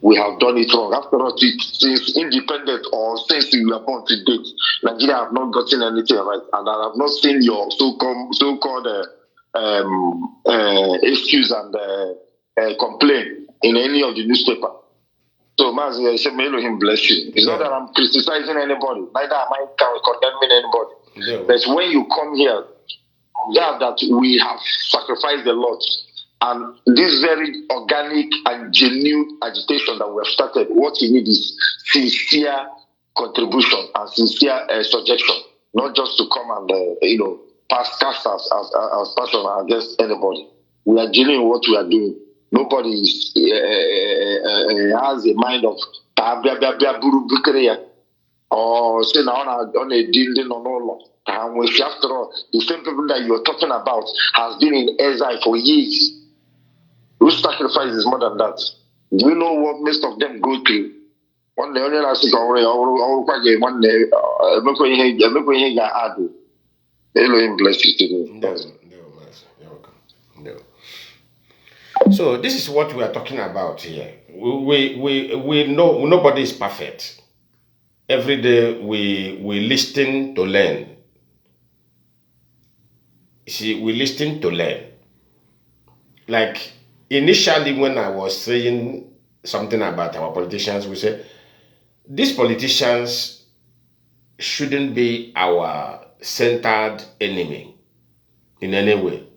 we have done it wrong. After all, since independent or since we were born to date, Nigeria have not gotten anything right, and I have not seen your so-called excuse and complaint in any of the newspaper. So, Mazi, may Elohim bless you. It's not that I'm criticizing anybody, neither am I condemning anybody. Yeah. But when you come here, that we have sacrificed a lot. And this very organic and genuine agitation that we have started, what you need is sincere contribution and sincere suggestion, not just to come and, cast as passion against anybody. We are genuine in what we are doing. Nobody has a mind of or say now on a deal on all. And after all, the same people that you're talking about has been in exile for years. Whose sacrifice is more than that? Do you know what most of them go through? One day, only last week, one day, Elohim bless you today. You're welcome. No. So this is what we are talking about here. We know nobody is perfect. Every day we listen to learn. See, we listen to learn. Like initially when I was saying something about our politicians, we said these politicians shouldn't be our centered enemy in any way.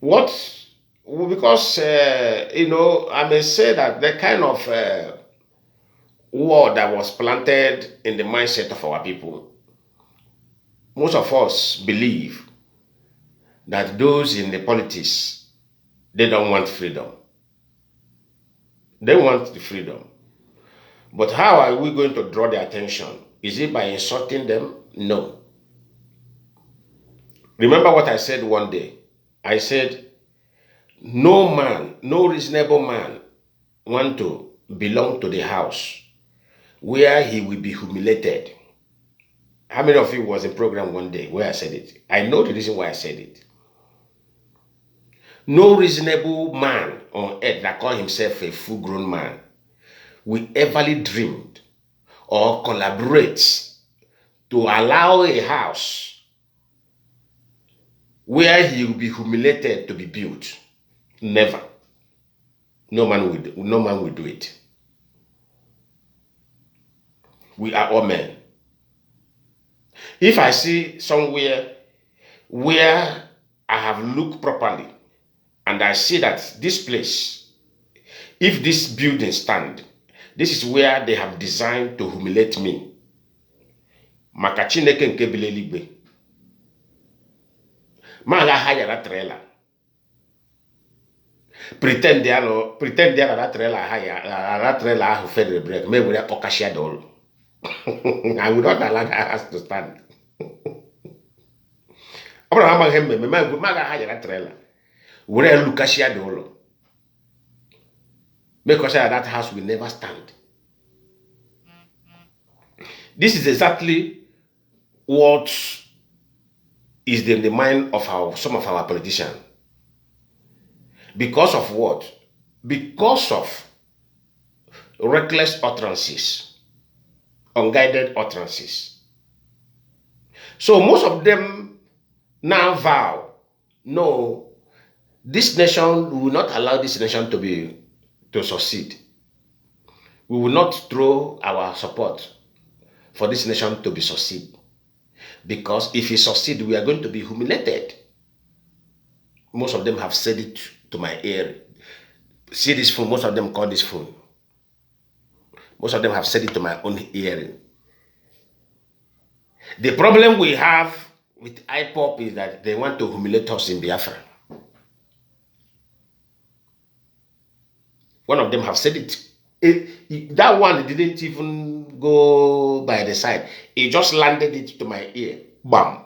Because I may say that the kind of word that was planted in the mindset of our people, most of us believe that those in the politics, they don't want freedom. They want the freedom. But how are we going to draw their attention? Is it by insulting them? No. Remember what I said one day? I said, no man, no reasonable man want to belong to the house where he will be humiliated. How many of you was in program one day where I said it? I know the reason why I said it. No reasonable man on earth that call himself a full-grown man will everly dreamed or collaborate to allow a house where he will be humiliated to be built. Never. No man will do it. We are all men. If I see somewhere where I have looked properly and I see that this place, if this building stand, this is where they have designed to humiliate me. Maka Chineke nke bi n'eluigwe. Ma ga hire that trailer. Pretend they are that trailer hire, that trailer ahụ federal break. Me were okashia dolo. I would not allow that house to stand. Abraham Hemme, ma ga hire that trailer. Were lukashia dolo. Because that house will never stand. This is exactly what is in the mind of some of our politicians. Because of what? Because of reckless utterances, unguided utterances. So most of them now vow, no, this nation will not allow this nation to succeed. We will not throw our support for this nation to be succeed. Because if it succeed, we are going to be humiliated. Most of them have said it to my ear. See this phone, most of them call this phone. Most of them have said it to my own hearing. The problem we have with Ipob is that they want to humiliate us in Biafra. One of them have said it. That one didn't even go by the side. He just landed it to my ear. Bam.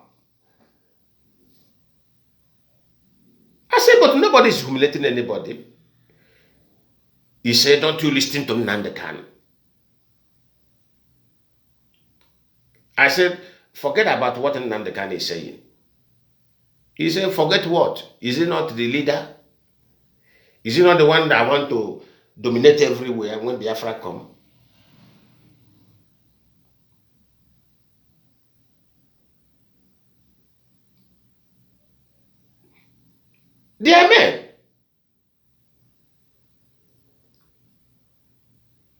I said, but nobody is humiliating anybody. He said, don't you listen to Nnamdi Kanu? I said, forget about what Nnamdi Kanu is saying. He said, forget what? Is he not the leader? Is he not the one that want to dominate everywhere when Biafra come? They are men.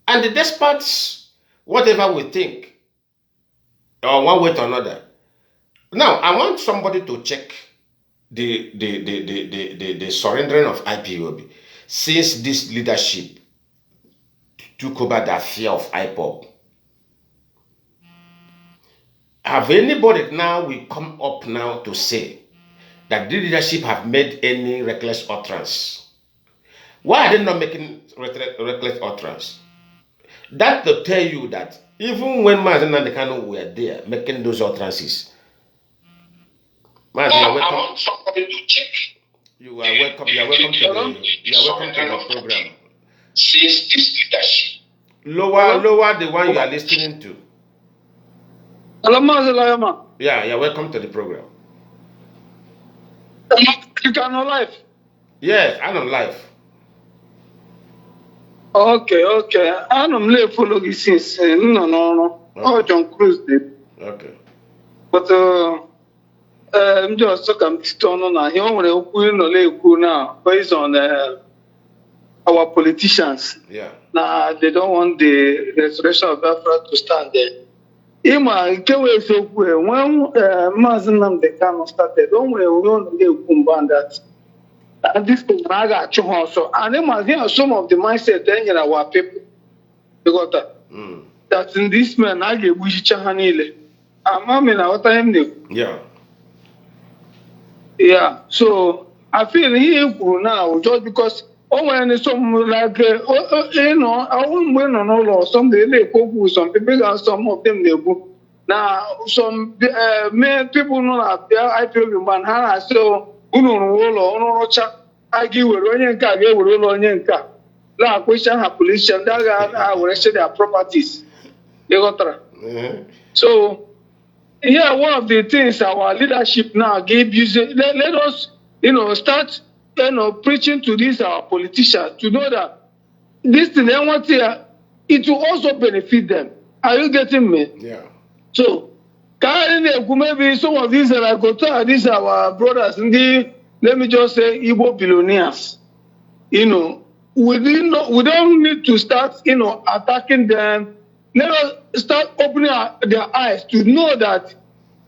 And the despots, whatever we think, or one way or another. Now, I want somebody to check the surrendering of IPOB since this leadership took over the affair of Ipob. Have anybody now will come up now to say that the leadership have made any reckless utterance? Why are they not making reckless utterance? That to tell you that even when Mazi and Kanu were there making those utterances, Mazi, you are welcome. I want somebody to check. You are welcome. You are welcome to the program. Since this leadership. Lower the one you are listening to. Hello, Mazi Lionman. Yeah, you are welcome to the program. You can on live? Yes, I'm on live. Okay. I'm late follow this since no. Oh, John Cruz did. Okay. But I'm just talking to now. He only now based on our politicians. Yeah. Now they don't want the restoration of Biafra to stand there. When Mazi Nnamdi Kanu started, don't we want that? And this thing I got also. And then Mazi some of the mindset then in our people. You got that? That in this man I get wish chahanile. I'm in our time. Yeah. Yeah. So I feel here now just because when some like I won't win on all or some they go some people and some of them they go. Now some people know that I feel man how so I give a question her police and that I will arrest their properties. You got that? So one of the things our leadership now gave you let us start preaching to these our politicians to know that this thing they want here, it will also benefit them. Are you getting me? Yeah. So, maybe some of these are go to these are our brothers, and let me just say Igbo billionaires. We don't need to start, attacking them. Let us start opening their eyes to know that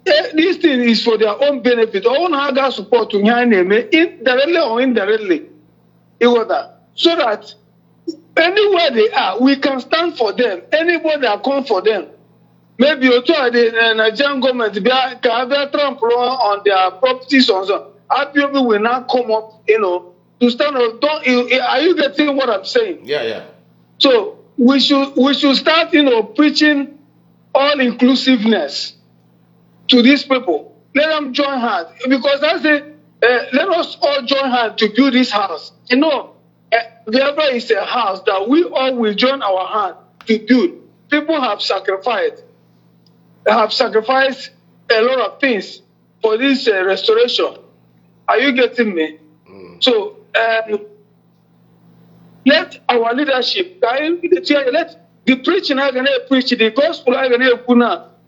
this thing is for their own benefit. Own haga support to directly or indirectly. So that anywhere they are, we can stand for them. Anybody that come for them. Maybe also the Nigerian government can have Trump on their properties or so. IPOB will not come up, to stand up. Are you getting what I'm saying? Yeah. So we should start, preaching all inclusiveness to these people. Let them join hands, because I say, let us all join hands to build this house. Biafra is a house that we all will join our hand to build. People have sacrificed. They have sacrificed a lot of things for this restoration. Are you getting me? So let our leadership, let the preaching are going to preach, the gospel are going to put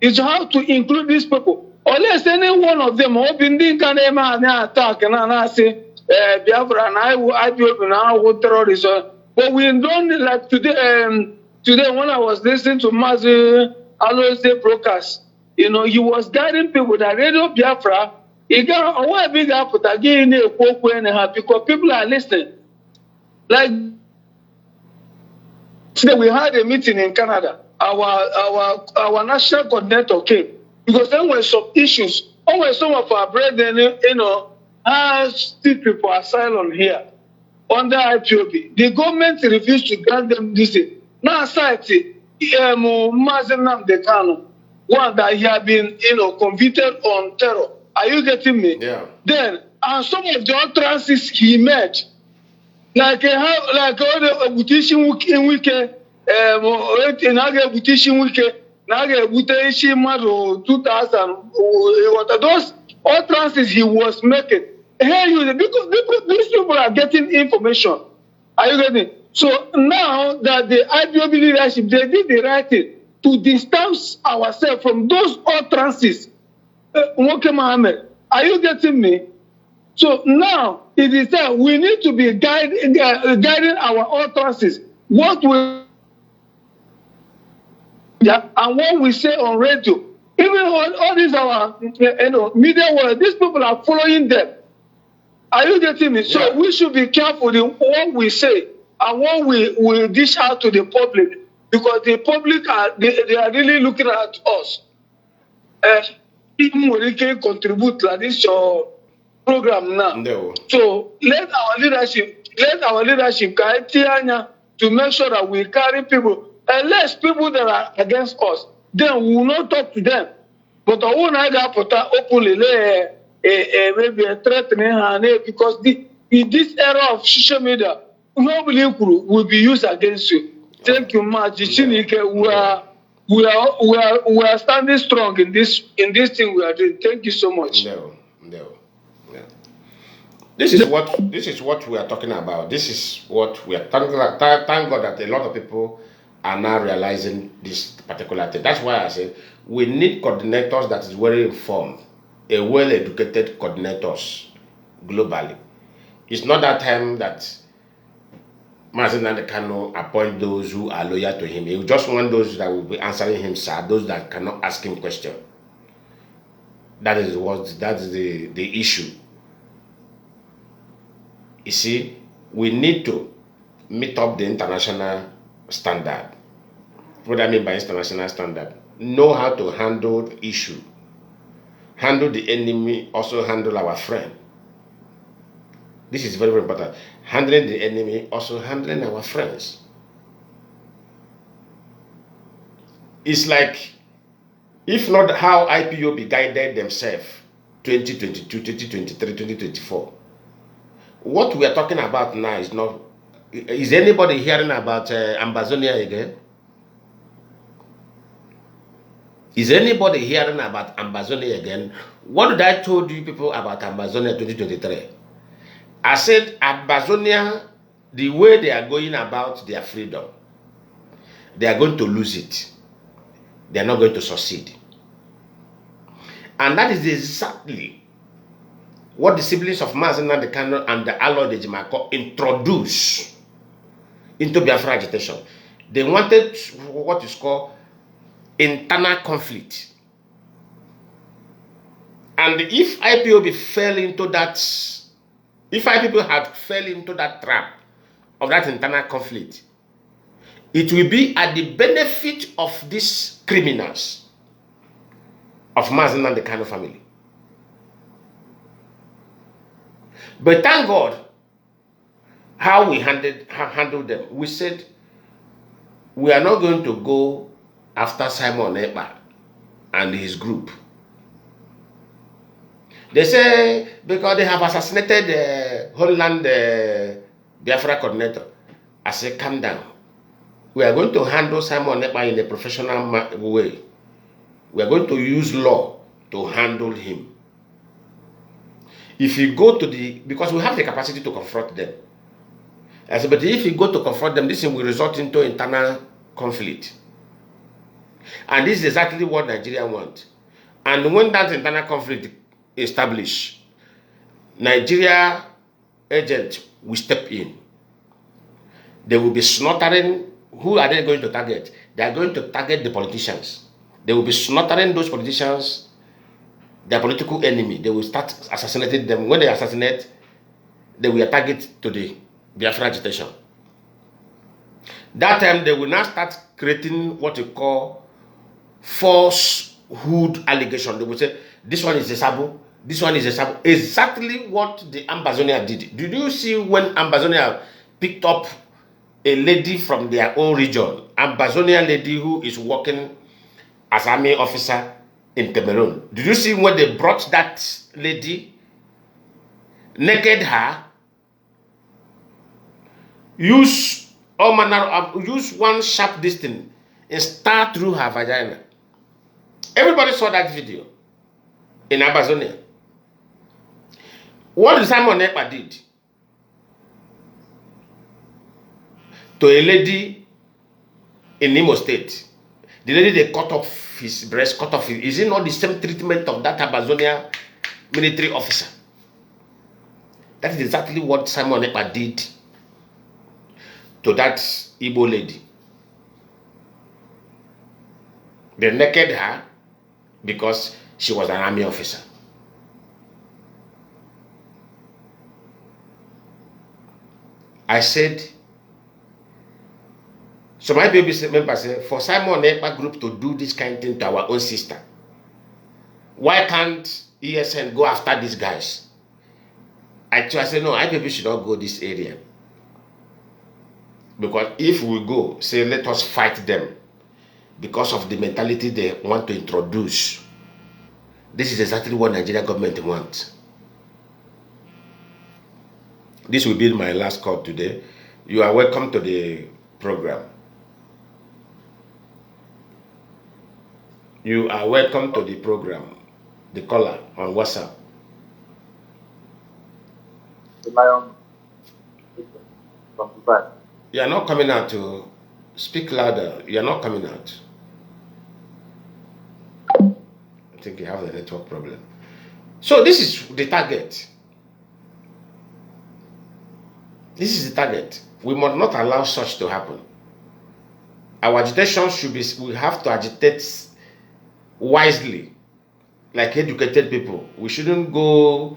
is how to include these people. Unless any one of them can attack and I say Biafran, I do now terrorism. But we don't like today. Today when I was listening to Mazi always say broadcast, he was guiding people that Radio Biafra. He got a big output again because people are listening. Like today we had a meeting in Canada. Our national coordinator came because there were some issues. Always some of our brethren, seek for asylum here under IPOB. The government refused to grant them this. Now, society, Mazi Nnamdi Kanu, one that he had been, convicted on terror. Are you getting me? Yeah. Then, and some of the utterances he made, like all the Butishin Wike, Naga Butishin Mado 2000, those utterances he was making. Hey, because these people are getting information. Are you getting it? So now that the IPOB leadership, they did the right thing to distance ourselves from those utterances. Mohammed, are you getting me? So now it is that we need to be guiding our utterances. What we and what we say on radio, even all these our media world, these people are following them. Are you getting me? So we should be careful in what we say and what we dish out to the public, because the public they are really looking at us. Even we can contribute to this program now. No. So let our leadership guide Tianya to make sure that we carry people, unless people that are against us, then we will not talk to them. But I won't put openly maybe a threatening her name, because in this era of social media, nobody will be used against you. Thank you, Mazi. We are standing strong in this thing we are doing. Thank you so much. No. This is what we are talking about. This is what we are talking about. Thank God that a lot of people are now realizing this particular thing. That's why I say we need coordinators that is very informed, a well-educated coordinators globally. It's not that time that Mazi Nnamdi Kanu appoint those who are loyal to him. He just want those that will be answering him, sir, those that cannot ask him question. That is the issue. You see, we need to meet up the international standard. What I mean by international standard, know how to handle the issue, handle the enemy, also handle our friend. This is very, very important. Handling the enemy, also handling our friends. It's like, if not how IPOB guided themselves 2022, 2023, 2024. What we are talking about now is not. Is anybody hearing about Ambazonia again? Is anybody hearing about Ambazonia again? What did I told you people about Ambazonia 2023? I said, Ambazonia, the way they are going about their freedom, they are going to lose it. They are not going to succeed. And that is exactly what the siblings of Mazi Nnamdi Kanu and the Allied Ejimako introduced into Biafra agitation. They wanted what is called internal conflict. And if IPOB fell into that, if IPOB had fell into that trap of that internal conflict, it will be at the benefit of these criminals of Mazi Nnamdi Kanu family. But thank God how we handled them. We said, we are not going to go after Simon Ekpa and his group. They say, because they have assassinated the Homeland Biafra coordinator. I say, calm down. We are going to handle Simon Ekpa in a professional way. We are going to use law to handle him. If you go to because we have the capacity to confront them. I said, but if you go to confront them, this will result into internal conflict. And this is exactly what Nigeria wants. And when that internal conflict is established, Nigeria agents will step in. They will be slaughtering. Who are they going to target? They are going to target the politicians. They will be slaughtering those politicians, their political enemy. They will start assassinating them. When they assassinate, they will target to the Biafra agitation. That time, they will now start creating what you call falsehood allegation. They will say, this one is a Sabo, this one is a Sabo. Exactly what the Ambazonia did. Did you see when Ambazonia picked up a lady from their own region, Ambazonia lady who is working as army officer in Cameroon? Did you see when they brought that lady, naked her, use all manner of, use one sharp distance and start through her vagina? Everybody saw that video in Ambazonia. What Simon Ekpa did to a lady in Imo State, the lady they cut off his breast, cut off his, is it not the same treatment of that Ambazonia military officer? That is exactly what Simon Ekpa did to that Igbo lady. They naked her because she was an army officer. I said, so my baby member said, for Simon Ekpa group to do this kind of thing to our own sister, why can't ESN go after these guys? I said, no, IPP should not go this area. Because if we go, say, let us fight them because of the mentality they want to introduce. This is exactly what Nigeria government wants. This will be my last call today. You are welcome to the program. You are welcome to the program. The caller on WhatsApp. You are not coming out to speak louder. You are not coming out. I think you have a network problem. So this is the target. This is the target. We must not allow such to happen. Our agitation should be, we have to agitate wisely, like educated people. We shouldn't go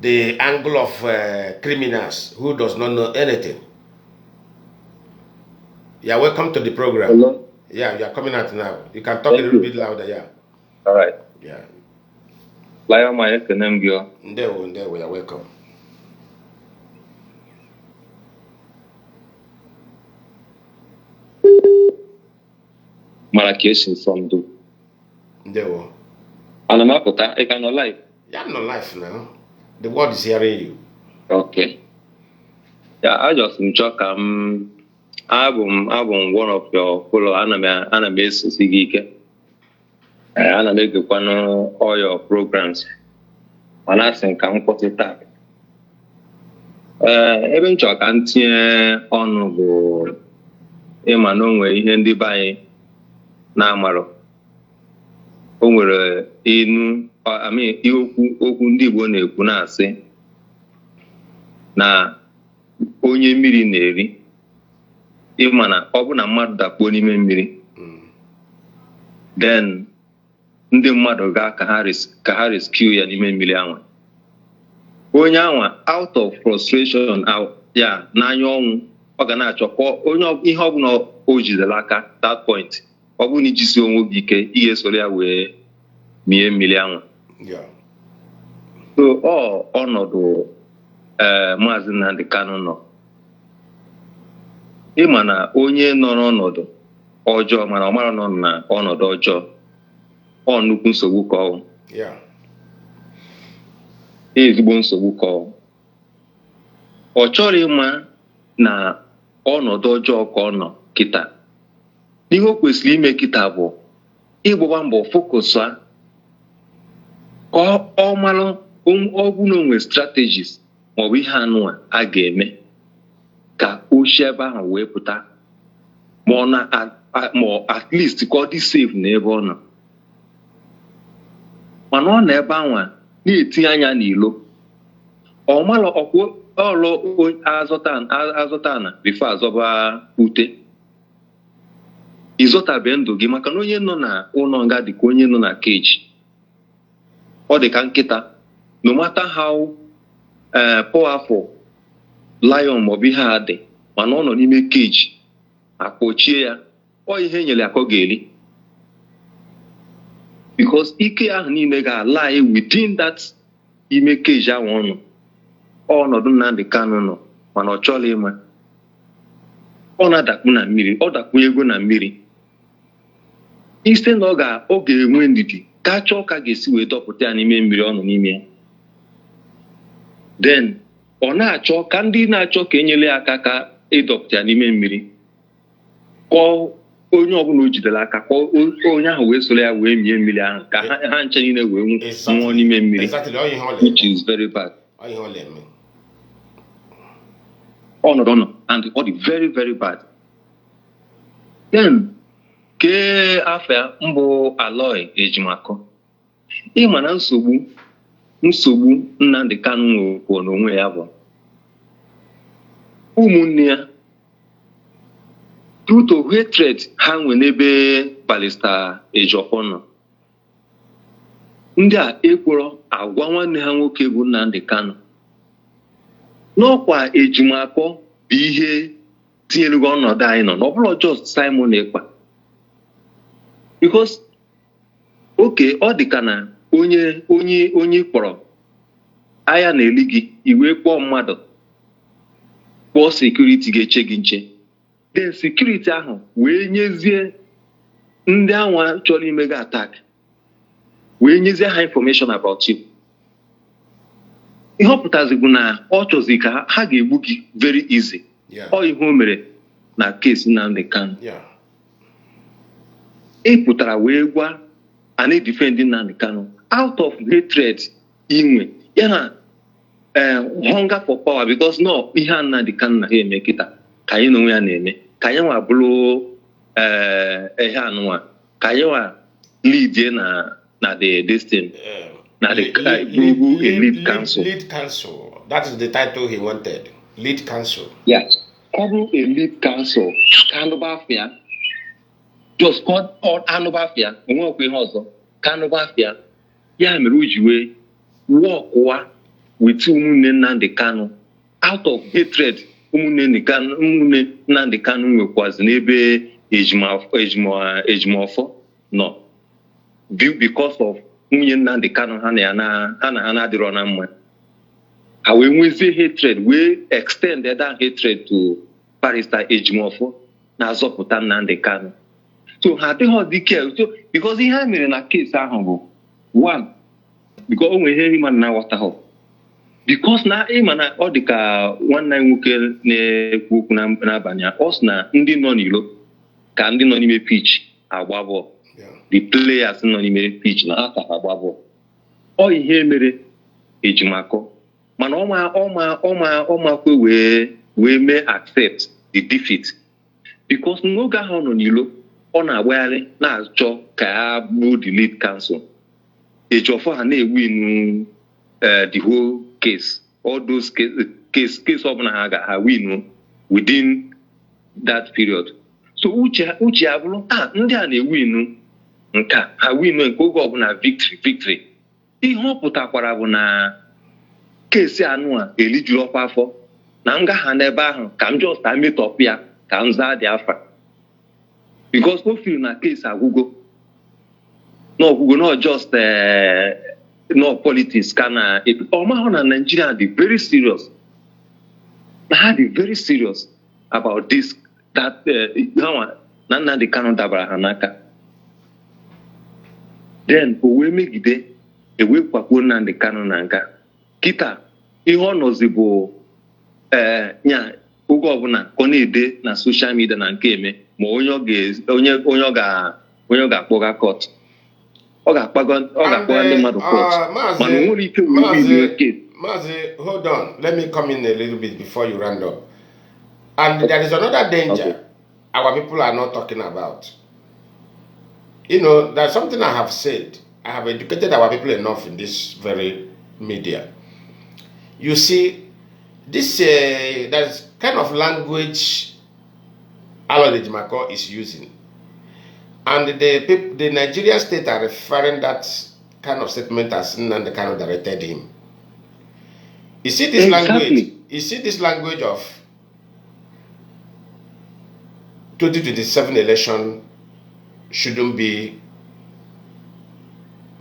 the angle of criminals who does not know anything. You are welcome to the program. Hello? Yeah, you are coming out now. You can talk a little bit louder, yeah. All right. Yeah. Lionman, Nnamdi. There we are welcome. Marrakesh from Do. There we are. Anamapota, I cannot lie. Yeah, I'm not live now. The world is hearing you. Okay. Yeah, I just enjoy album one of your follow anime Sigike. I make all your programs. And I think I'm put it up. ebe m chọrọ ka m tinye ọnụ bụ ịma na o nwere ihe ndị be anyị na-amarụ. O nwere okwu ndị Igbo na-ekwu na-asị na onye mmiri na-eri, ịma na ọ bụ na mmadụ dakpuo n'ime mmiri, then ndị mmadụ gaa ka ha rescue ya n'ime mmiri anwa. Onye anwa out of frustration ya n'anya ọnwụ, ọ ga na-achọkọ ihe ọbụla o jidere aka that point. Ọ bụrụ na ijisi onwe gị ike, ị ga-esoro ya wee mie mmiri anwa. So ọnọdụ Maazị Nnamdi Kanu nọ. Ịma na onye nọ n'ọnọdụ ọjọọ mana ọ mara nọ na ọnọdụ ọjọọ, ọ nnukwu nsogbu ka ọ. Ezigbo nsogbu ka ọ chọrọ ịma na ọnọdụ ọjọọ ka ọ nọ kịta. Ihe o kwesịrị ime kịta bụ ịgbaba mbọ fokusa ka ọ mara ọgwụ na onwe strategies maọbụ ihe anụ a ga-eme ka o si ebe ahụ wee pụta, ma at least ka ọ dị safe n'ebe ọ nọ. Mana ọ nọ ebe ahụ na-etinye anya n'ilo, ọ mara ọlụ azọta na bifo azọba ute. Ịzọtabe ndụ gị, maka na onye nọ na ụlọ nga dị ka onye nọ na keji. Ọ dị ka nkịta, no matter how powerful lion maọbụ ihe a dị, mana ọ nọ n'ime keji, akpọchie ya, ọ ihe nyere akọ ga-eri. Because ike ahụ niile ga-ala within that ime keji ahụ ọnụ. Ọnọdụ Nnamdi Kanu nọ, mana ọ chọrọ ịma. Ọ na-adakpu na mmiri, ọ dakpunye ego na mmiri. Iste na ọ ga-enwe ndidi ka chọọ ka ga-esi wee dọpụta ya n'ime mmiri ọ nọ n'ime ya. Then ọ na-achọ ka ndị na-achọ ka enyere ya aka ka ịdọpụta ya n'ime mmiri, kọọ onye ọbụla o jidere aka, kọọ onye ahụ wee soro ya wee mie mmiri ahụ ka ha nche niile wee nwụọ n'ime mmiri, which is very bad. Ọnọdụ nọ and ọ dị very very bad. Then kee afọ mbụ Aloy Ejimakọ. Ịma na nsogbu Nnamdi Kanu nwere n'onwe ya bụ ụmụnne ya, due to hatred ha nwe n'ebe Barrister Ejiofor nọ. Ndị a ekworo agwa nwanne ha nwoke bụ Nnamdi Kanu n'ọkwa Ejimakọ bụ ihe tinyere gị ọnọdụ anyị nọ, n'ọbụla just Simon Ekpa. Because ọ dị ka na onye kpọrọ agha na-eli gị, iwe kpọọ mmadụ, kpọọ sekuriti ga-eche gị nche. Then sekuriti ahụ wee nyezie ndị anwa chọrọ ime gị attack, wee nyezie ha information about you. Ihe ọ pụtazi bụ na ọ chọzi ka ha ga-egbu gị very easy. Ọ ihe o mere na case Nnamdi Kanu. Ị pụtara wee gwa a na-edefend Nnamdi Kanu out of hatred inwe ya na hunger for power, because no ihe a Nnamdi Kanu na ha eme kịta ka anyị n'onwe ya na-eme, ka anyị nwa bụrụ ihe anụnwa, ka anyị nwa lead na the destiny na the global elite council. Lead council, that is the title he wanted. Lead council. Yes, global elite council. Kanubafia. Just called all Anubafia. Onwe okwe ihe ọzọ. Kanubafia. Ya mere o ji wee walk with ụmụnne Nnamdi Kanu out of hatred. Ụmụnne Nnamdi Kanu nwekwazi n'ebe Ejiofor nọ, because of nwunye Nnamdi Kanu ha na adịrọ na mma. Ha wee nwezie hatred, wee extend that hatred to Barrister Ejiofor na-azọpụta Nnamdi Kanu. So ha adịghị dike, so because ihe ha mere na case ahụ bụ one, because o nwere ihe ịma na aghọtaghị. Because na ịma na ọ dị ka nwanne anyị nwoke na-ekwu okwu n'abalị a, ọ sị na ndị nọ n'ilo ka ndị nọ n'ime pitch agba bọọlụ. The players nọ n'ime pitch na ha ka agba bọọlụ. Ọ ihe mere Ejimakọ, mana ọma wee mee accept the defeat because n'oge ahụ ọ nọ n'ilo ọ na-agbagharị na-achọ ka ya bụ the lead counsel Ejiofor ha na-ewin the whole case all those case ọbụla ha win within that period so uche abụrụ ndị a na-ewin nka ha win nke oge ọbụla victory ihe ọ pụtakwara bụ na kesi anụ a elijuru ọkwa afọ na nga ha n'ebe ahụ ka m just metọp ya ka m zaa dị afa because o feel na kesi agwụgo not just no politics ka na ọmahụ na Nigeria dị very serious na ha dị very serious about this that na Nnamdi Kanu dabara ha n'aka then o wee megide ewekwakwuo Nnamdi Kanu na nga kịta ihe ọ nọzi bụ nya oge ọbụla ka ọ na-ede na social media na nke eme ma onye ọ ga-akpọga court ọ ga-akpọga ndị mmadụ court mana o nwere ike Mazi, hold on, let me come in a little bit before you round up. And there is another danger our people are not talking about. You know, there's something I have said. I have educated our people enough in this very media. You see, this there's kind of language Alodejimako is using, and the Nigerian state are referring that kind of statement as Nnamdi Kanu directed him. You see this language. You see this language of 2027 election shouldn't be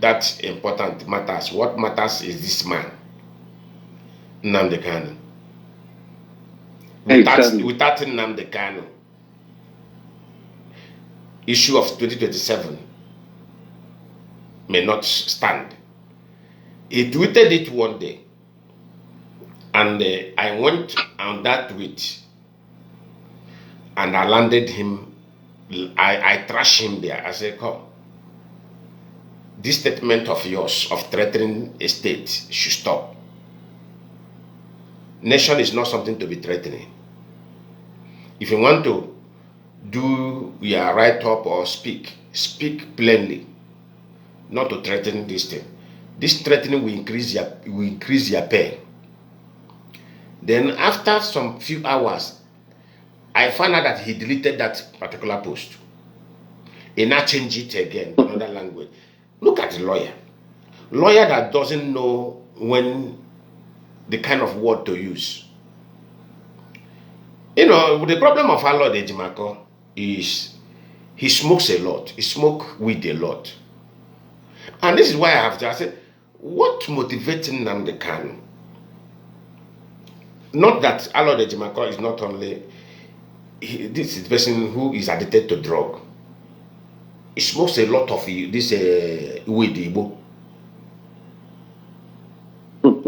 that important. Matters. What matters is this man, Nnamdi Kanu. Without Nnamdi Kanu, issue of 2027 may not stand. He tweeted it one day, and I went on that tweet, and I landed him. I trashed him there. I said, "Come, this statement of yours of threatening a state should stop. Nation is not something to be threatening. If you want to do your write-up or speak plainly, not to threaten this thing. This threatening will increase your pain." Then after some few hours, I found out that he deleted that particular post. He now changed it again to another language. Look at the lawyer. Lawyer that doesn't know when the kind of word to use. You know, the problem of Alodejimako is he smokes a lot. He smokes weed a lot. And this is why I have to say, what motivates Nnamdi Kanu? Not that Alodejimako is not only, this is the person who is addicted to drug. He smokes a lot of this weed, Igbo.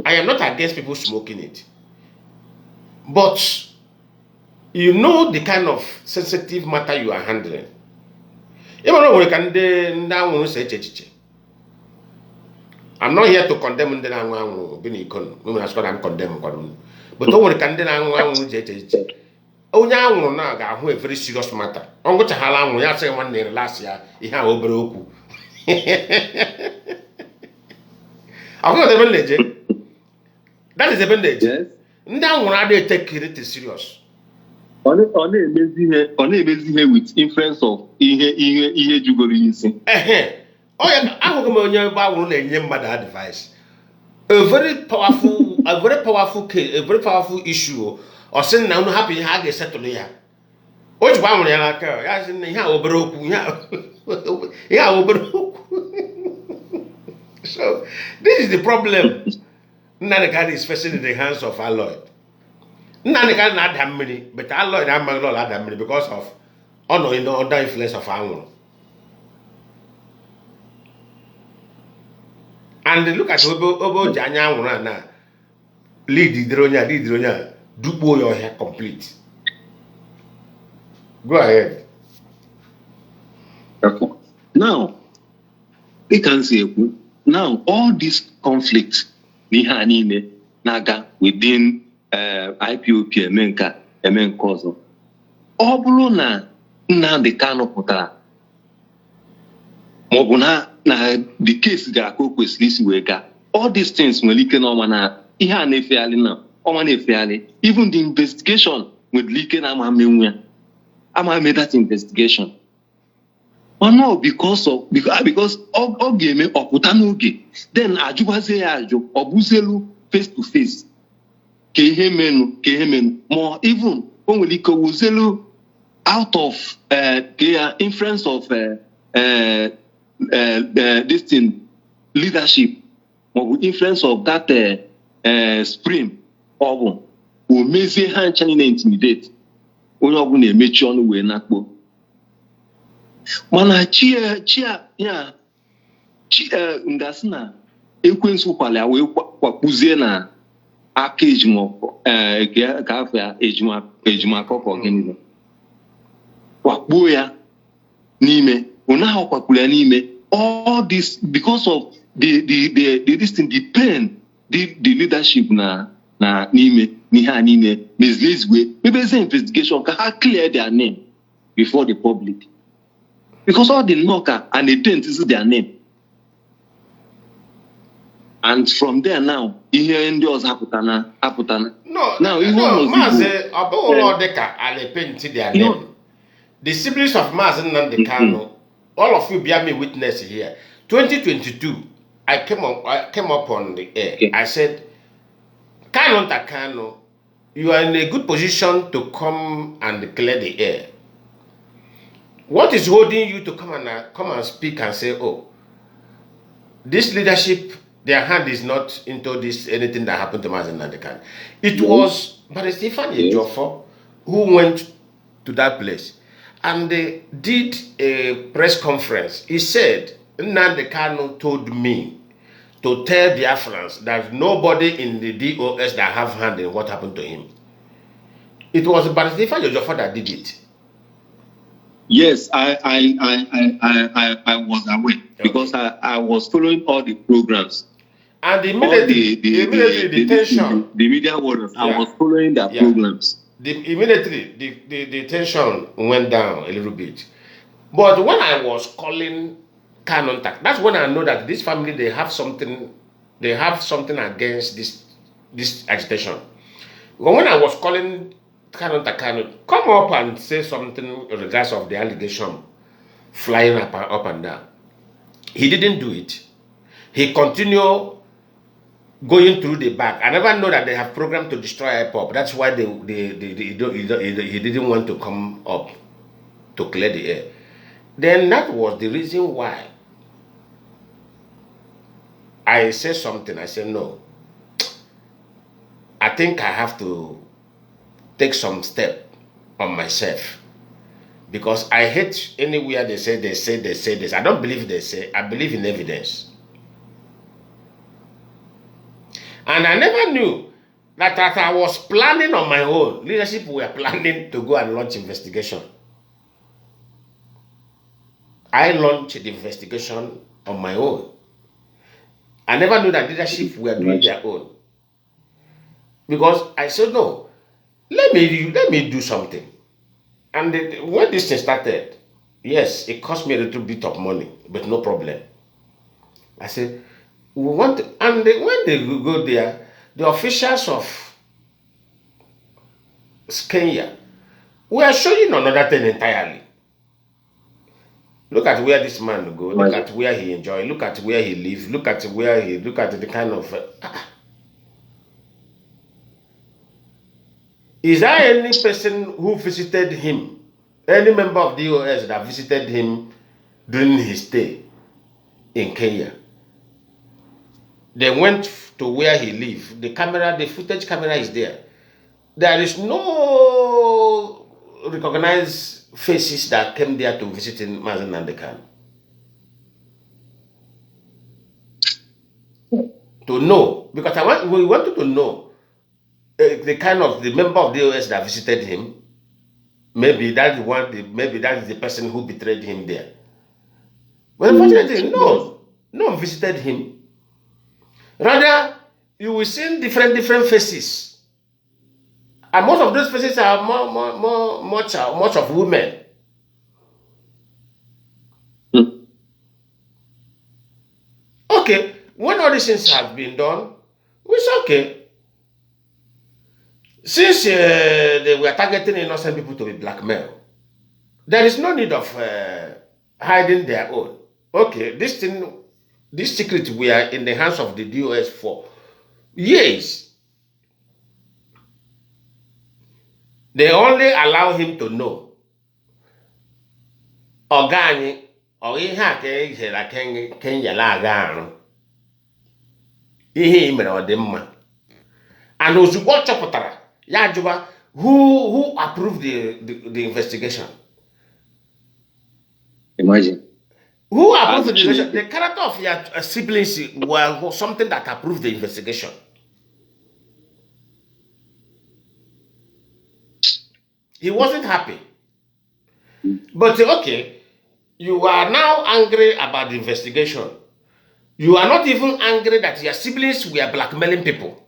I am not against people smoking it. But you know the kind of sensitive matter you are handling. I'm not here to condemn the I'm condemning. But don't worry, now got a very serious matter. I'm going to have one say one day last year, he had over Oku. I'm not even legend. That is even legend. Now, when I take it serious. On amazing here with influence of ihe jugoro isi. Oh yeah, I will come on your Bible and your mother advice. A very powerful case, a very powerful issue. Or saying now happy how they settle here. Which one will like as in how broke So this is the problem. Nnamdi Kanu is facing in the hands of our Lord. Nnamdi Kanu not that many, but our Lord and my Lord had that many because of under influence of our. And look at Obo Janya now. Lead Dronya. Dupo your hair complete. Go ahead. Okay. Now, we can say now all these conflicts, na-aga within IPOB eme nke ọzọ. Ọ bụrụ na Nnamdi Kanu pụtara maọbụ na the case gara ka o kwesịrị isi wee gaa, all these things nwere ike n'ọma na ihe a na-efegharị na ọma na-efegharị, even the investigation nwere ike na ama menwe ya, ama eme that investigation. No, because ọ ga-eme ọpụta n'oge, then ajụbazie ya ajụ, ọ bụzielu face to face ka ihe menu more even o nwere ike wụzielu out of the influence of this thing leadership or influence of that spring ọ bụ o mezie ha ncha na intimidate onye ọ bụla emechi ọnụ wee nakpo. Mana ngasị na ekwensu kwalịa wee kwakpuzie na aka ka afọ ya ejima akọkọ gịnị kwakpuo ya n'ime, ụnahụ kwakpuru ya n'ime. All this because of the pain the leadership na n'ime n'ihe a niile mezizwe mebeze investigation ka ha clear their name before the public, because all the knocker and the dent is their name, and from there now ihe ndị ọzọ apụtana. No, Mazi ọbụghị dịka alepenti their name. The siblings of Mazi Nnamdi Kanu, all of you bear me witness here. 2022, I came up on the air. Okay. I said, Kanu, you are in a good position to come and clear the air. What is holding you to come and speak and say, oh, this leadership, their hand is not into this anything that happened to Mazi Nnamdi Kanu? It was Barrister Stephen Ejiofor who went to that place and they did a press conference. He said, Nnamdi Kanu told me to tell Biafrans that nobody in the DOS that have hand in what happened to him. It was Barrister Stephen Ejiofor that did it. Yes, I was aware because I was following all the programs. And immediately the tension. The media warriors, I was following their programs. Immediately the tension went down a little bit. But when I was calling Kanu, that's when I know that this family, they have something against this agitation. But when I was calling Kanu, come up and say something in regards of the allegation flying up and down. He didn't do it. He continued going through the back. I never know that they have programmed to destroy Ipob. That's why he didn't want to come up to clear the air. Then that was the reason why I said something. I said, no, I think I have to take some step on myself, because I hate anywhere they say this. I don't believe they say. I believe in evidence. And I never knew that as I was planning on my own, leadership were planning to go and launch investigation. I launched the investigation on my own. I never knew that leadership were doing their own. Because I said, no, let me do something. And when this thing started, yes, it cost me a little bit of money, but no problem. I said, we want to, and when they go there, the officials of Kenya were showing another thing entirely. Look at where this man go. Look at where he enjoy. Look at where he live. Look at the kind of. Is there any person who visited him? Any member of the DOS that visited him during his stay in Kenya? They went to where he lived. The footage camera is there. There is no recognized faces that came there to visit Mazi Nnamdi Kanu. To know, because we wanted to know the kind of the member of the DOS that visited him. Maybe that's the one. Maybe that is the person who betrayed him there. But unfortunately, no one visited him. Rather, you will see different faces. And most of those faces are much of women. Okay, when all these things have been done, it's okay. Since they were targeting innocent people to be blackmailed, there is no need of hiding their own. Okay, this secret we are in the hands of the DOS for years. They only allow him to know. Organic, or ihe a ka ehere Kenya laga arụ. Ihe imere ọ dị mma. And ozugbo ọ chọpụtara, ya ajụba, who approved the investigation? Imagine. Who approved the investigation? The character of your siblings was something that approved the investigation. He wasn't happy. But okay, you are now angry about the investigation. You are not even angry that your siblings were blackmailing people.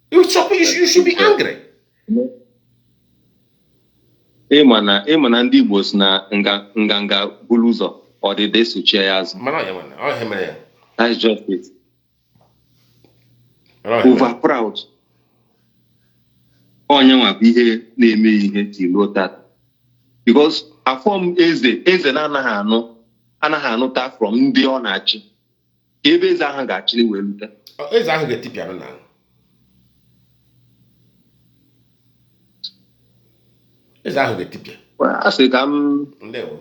You should be angry. Ịma na ndị Igbo si na nganga buru ụzọ ọdịda esochie ya azụ. That's just it. Over proud. Onye nwa bụ ihe na-eme ihe tilo tata. Because afọm eze anaghị anụta from ndị ọ na-achị. Ebe eze ahụ ga-achịrị wee lute. Eze ahụ ga-etipịa na. Eze ahụ ga-etipịa. Asị ka m Ndewo.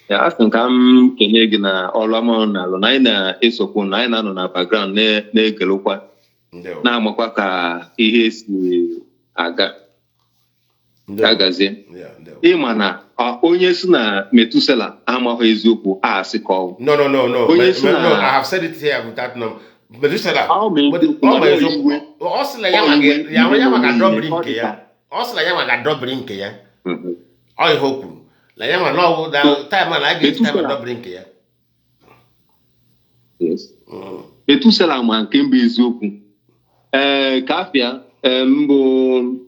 Ya asị ka m kenye gị na ọrụ ọma na-alụ na anyị na-esokwu na anyị na-anọ na background na-ekelekwa na-amakwa ka ihe si aga agazie. Ịma na onye si na Metusela amaghị eziokwu asị ka ọ. No. I have said it here with that number. Metusela. Ọ sị na ya maka drọbiri nke ya. Ọ sị na ya maka drọbiri nke ya. Ọ ihe o kwuru. Na ya ma no da time na a ga-eji time drọbiri nke ya. Yes. Metusela ma nke mbụ eziokwu. Ka afịa mbụ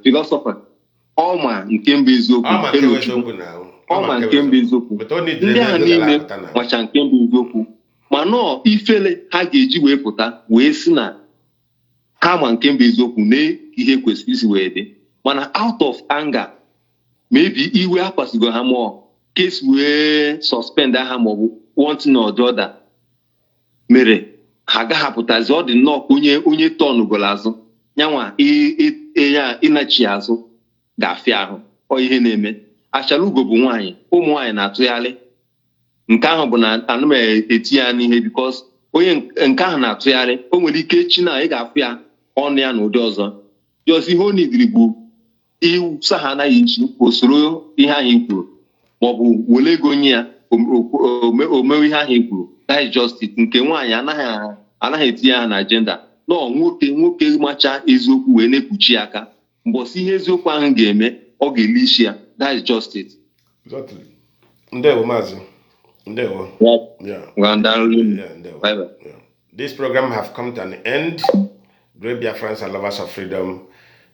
philosopher ọma nke mbụ eziokwu. Ọma nke mbụ eziokwu. Ndị a niile macha nke mbụ eziokwu. Ma nọọ ifele ha ga-eji wee pụta wee si na kama nke mbụ eziokwu na ihe kwesịrị isi wee dị. Mana out of anger, maybe iwe akwasịgo ha mụọ case wee suspend ha maọbụ one thing or the other mere ha ga-apụtazi ọ dị nnọọ onye tọnụgoro azụ nyanwa ịnachi azụ ga-afịa ahụ ọ ihe na-eme. Achala ugo bụ nwaanyị, ụmụ nwaanyị na-atụgharị. Nke ahụ bụ na anụ m eti ya n'ihe because onye nke ahụ na-atụgharị o nwere ike echi na ị ga-afụ ya ọnụ ya na ụdị ọzọ. Just ihe o nidiri bụ ịwụsa ha anaghị ichi osoro ihe ahụ kwuru maọbụ were ego onye ya omewe ihe ahụ kwuru. That is just it. Nke nwaanyị anaghị etinye ha na agenda. Nọọ nwoke macha eziokwu wee na-ekpuchi aka mbọsị ihe eziokwu ahụ ga-eme ọ ga-ele isi ya. That is just it. Exactly. Ndewo Mazi. Ndewo. Bye. This program have come to an end. Great Biafrans and lovers of freedom.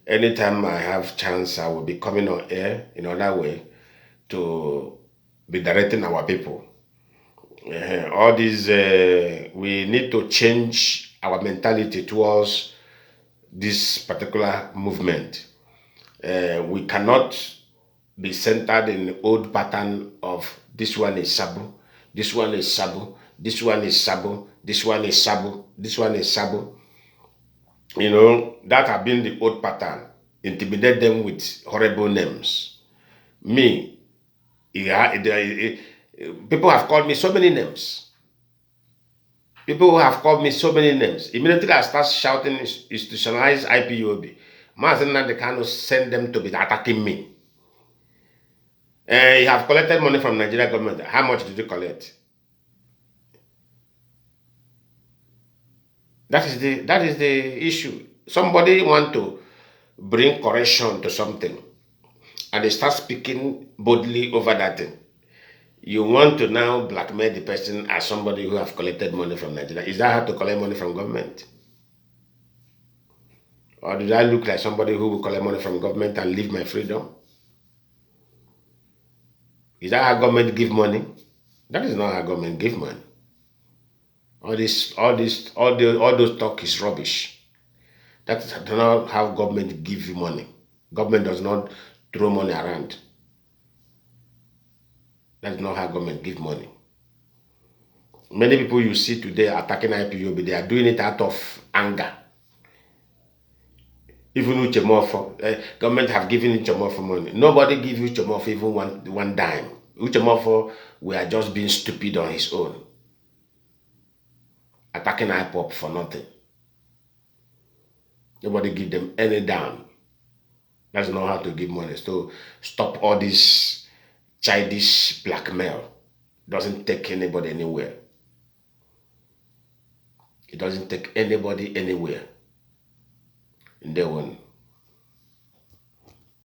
Anytime I have chance, I will be coming on air in another way to be directing our people. All these, we need to change our mentality towards this particular movement. We cannot be centered in the old pattern of this one is Sabu, this one is Sabu, this one is Sabu, this one is Sabu, this one is Sabu. You know, that have been the old pattern. Intimidate them with horrible names. Me, people have called me so many names. People have called me so many names. Immediately I start shouting institutionalized IPOB. Mazi Nnamdi Kanu send them to be attacking me. You have collected money from Nigeria government. How much did you collect? That is the issue. Somebody want to bring correction to something. and they start speaking boldly over that thing. You want to now blackmail the person as somebody who have collected money from Nigeria. Is that how to collect money from government? Or did I look like somebody who will collect money from government and leave my freedom? Is that how government give money? That is not how government give money. All those talk is rubbish. That's not how government give you money. Government does not throw money around. That's not how government give money. Many people you see today attacking IPOB, they are doing it out of anger. Even Uchemofo, government have given Uchemofo money. Nobody give Uchemofo even one dime. Uchemofo, we are just being stupid on his own. Attacking Ipob for nothing. Nobody give them any dime. That's not how to give money. So stop all this childish blackmail. Doesn't take anybody anywhere. It doesn't take anybody anywhere. In their one.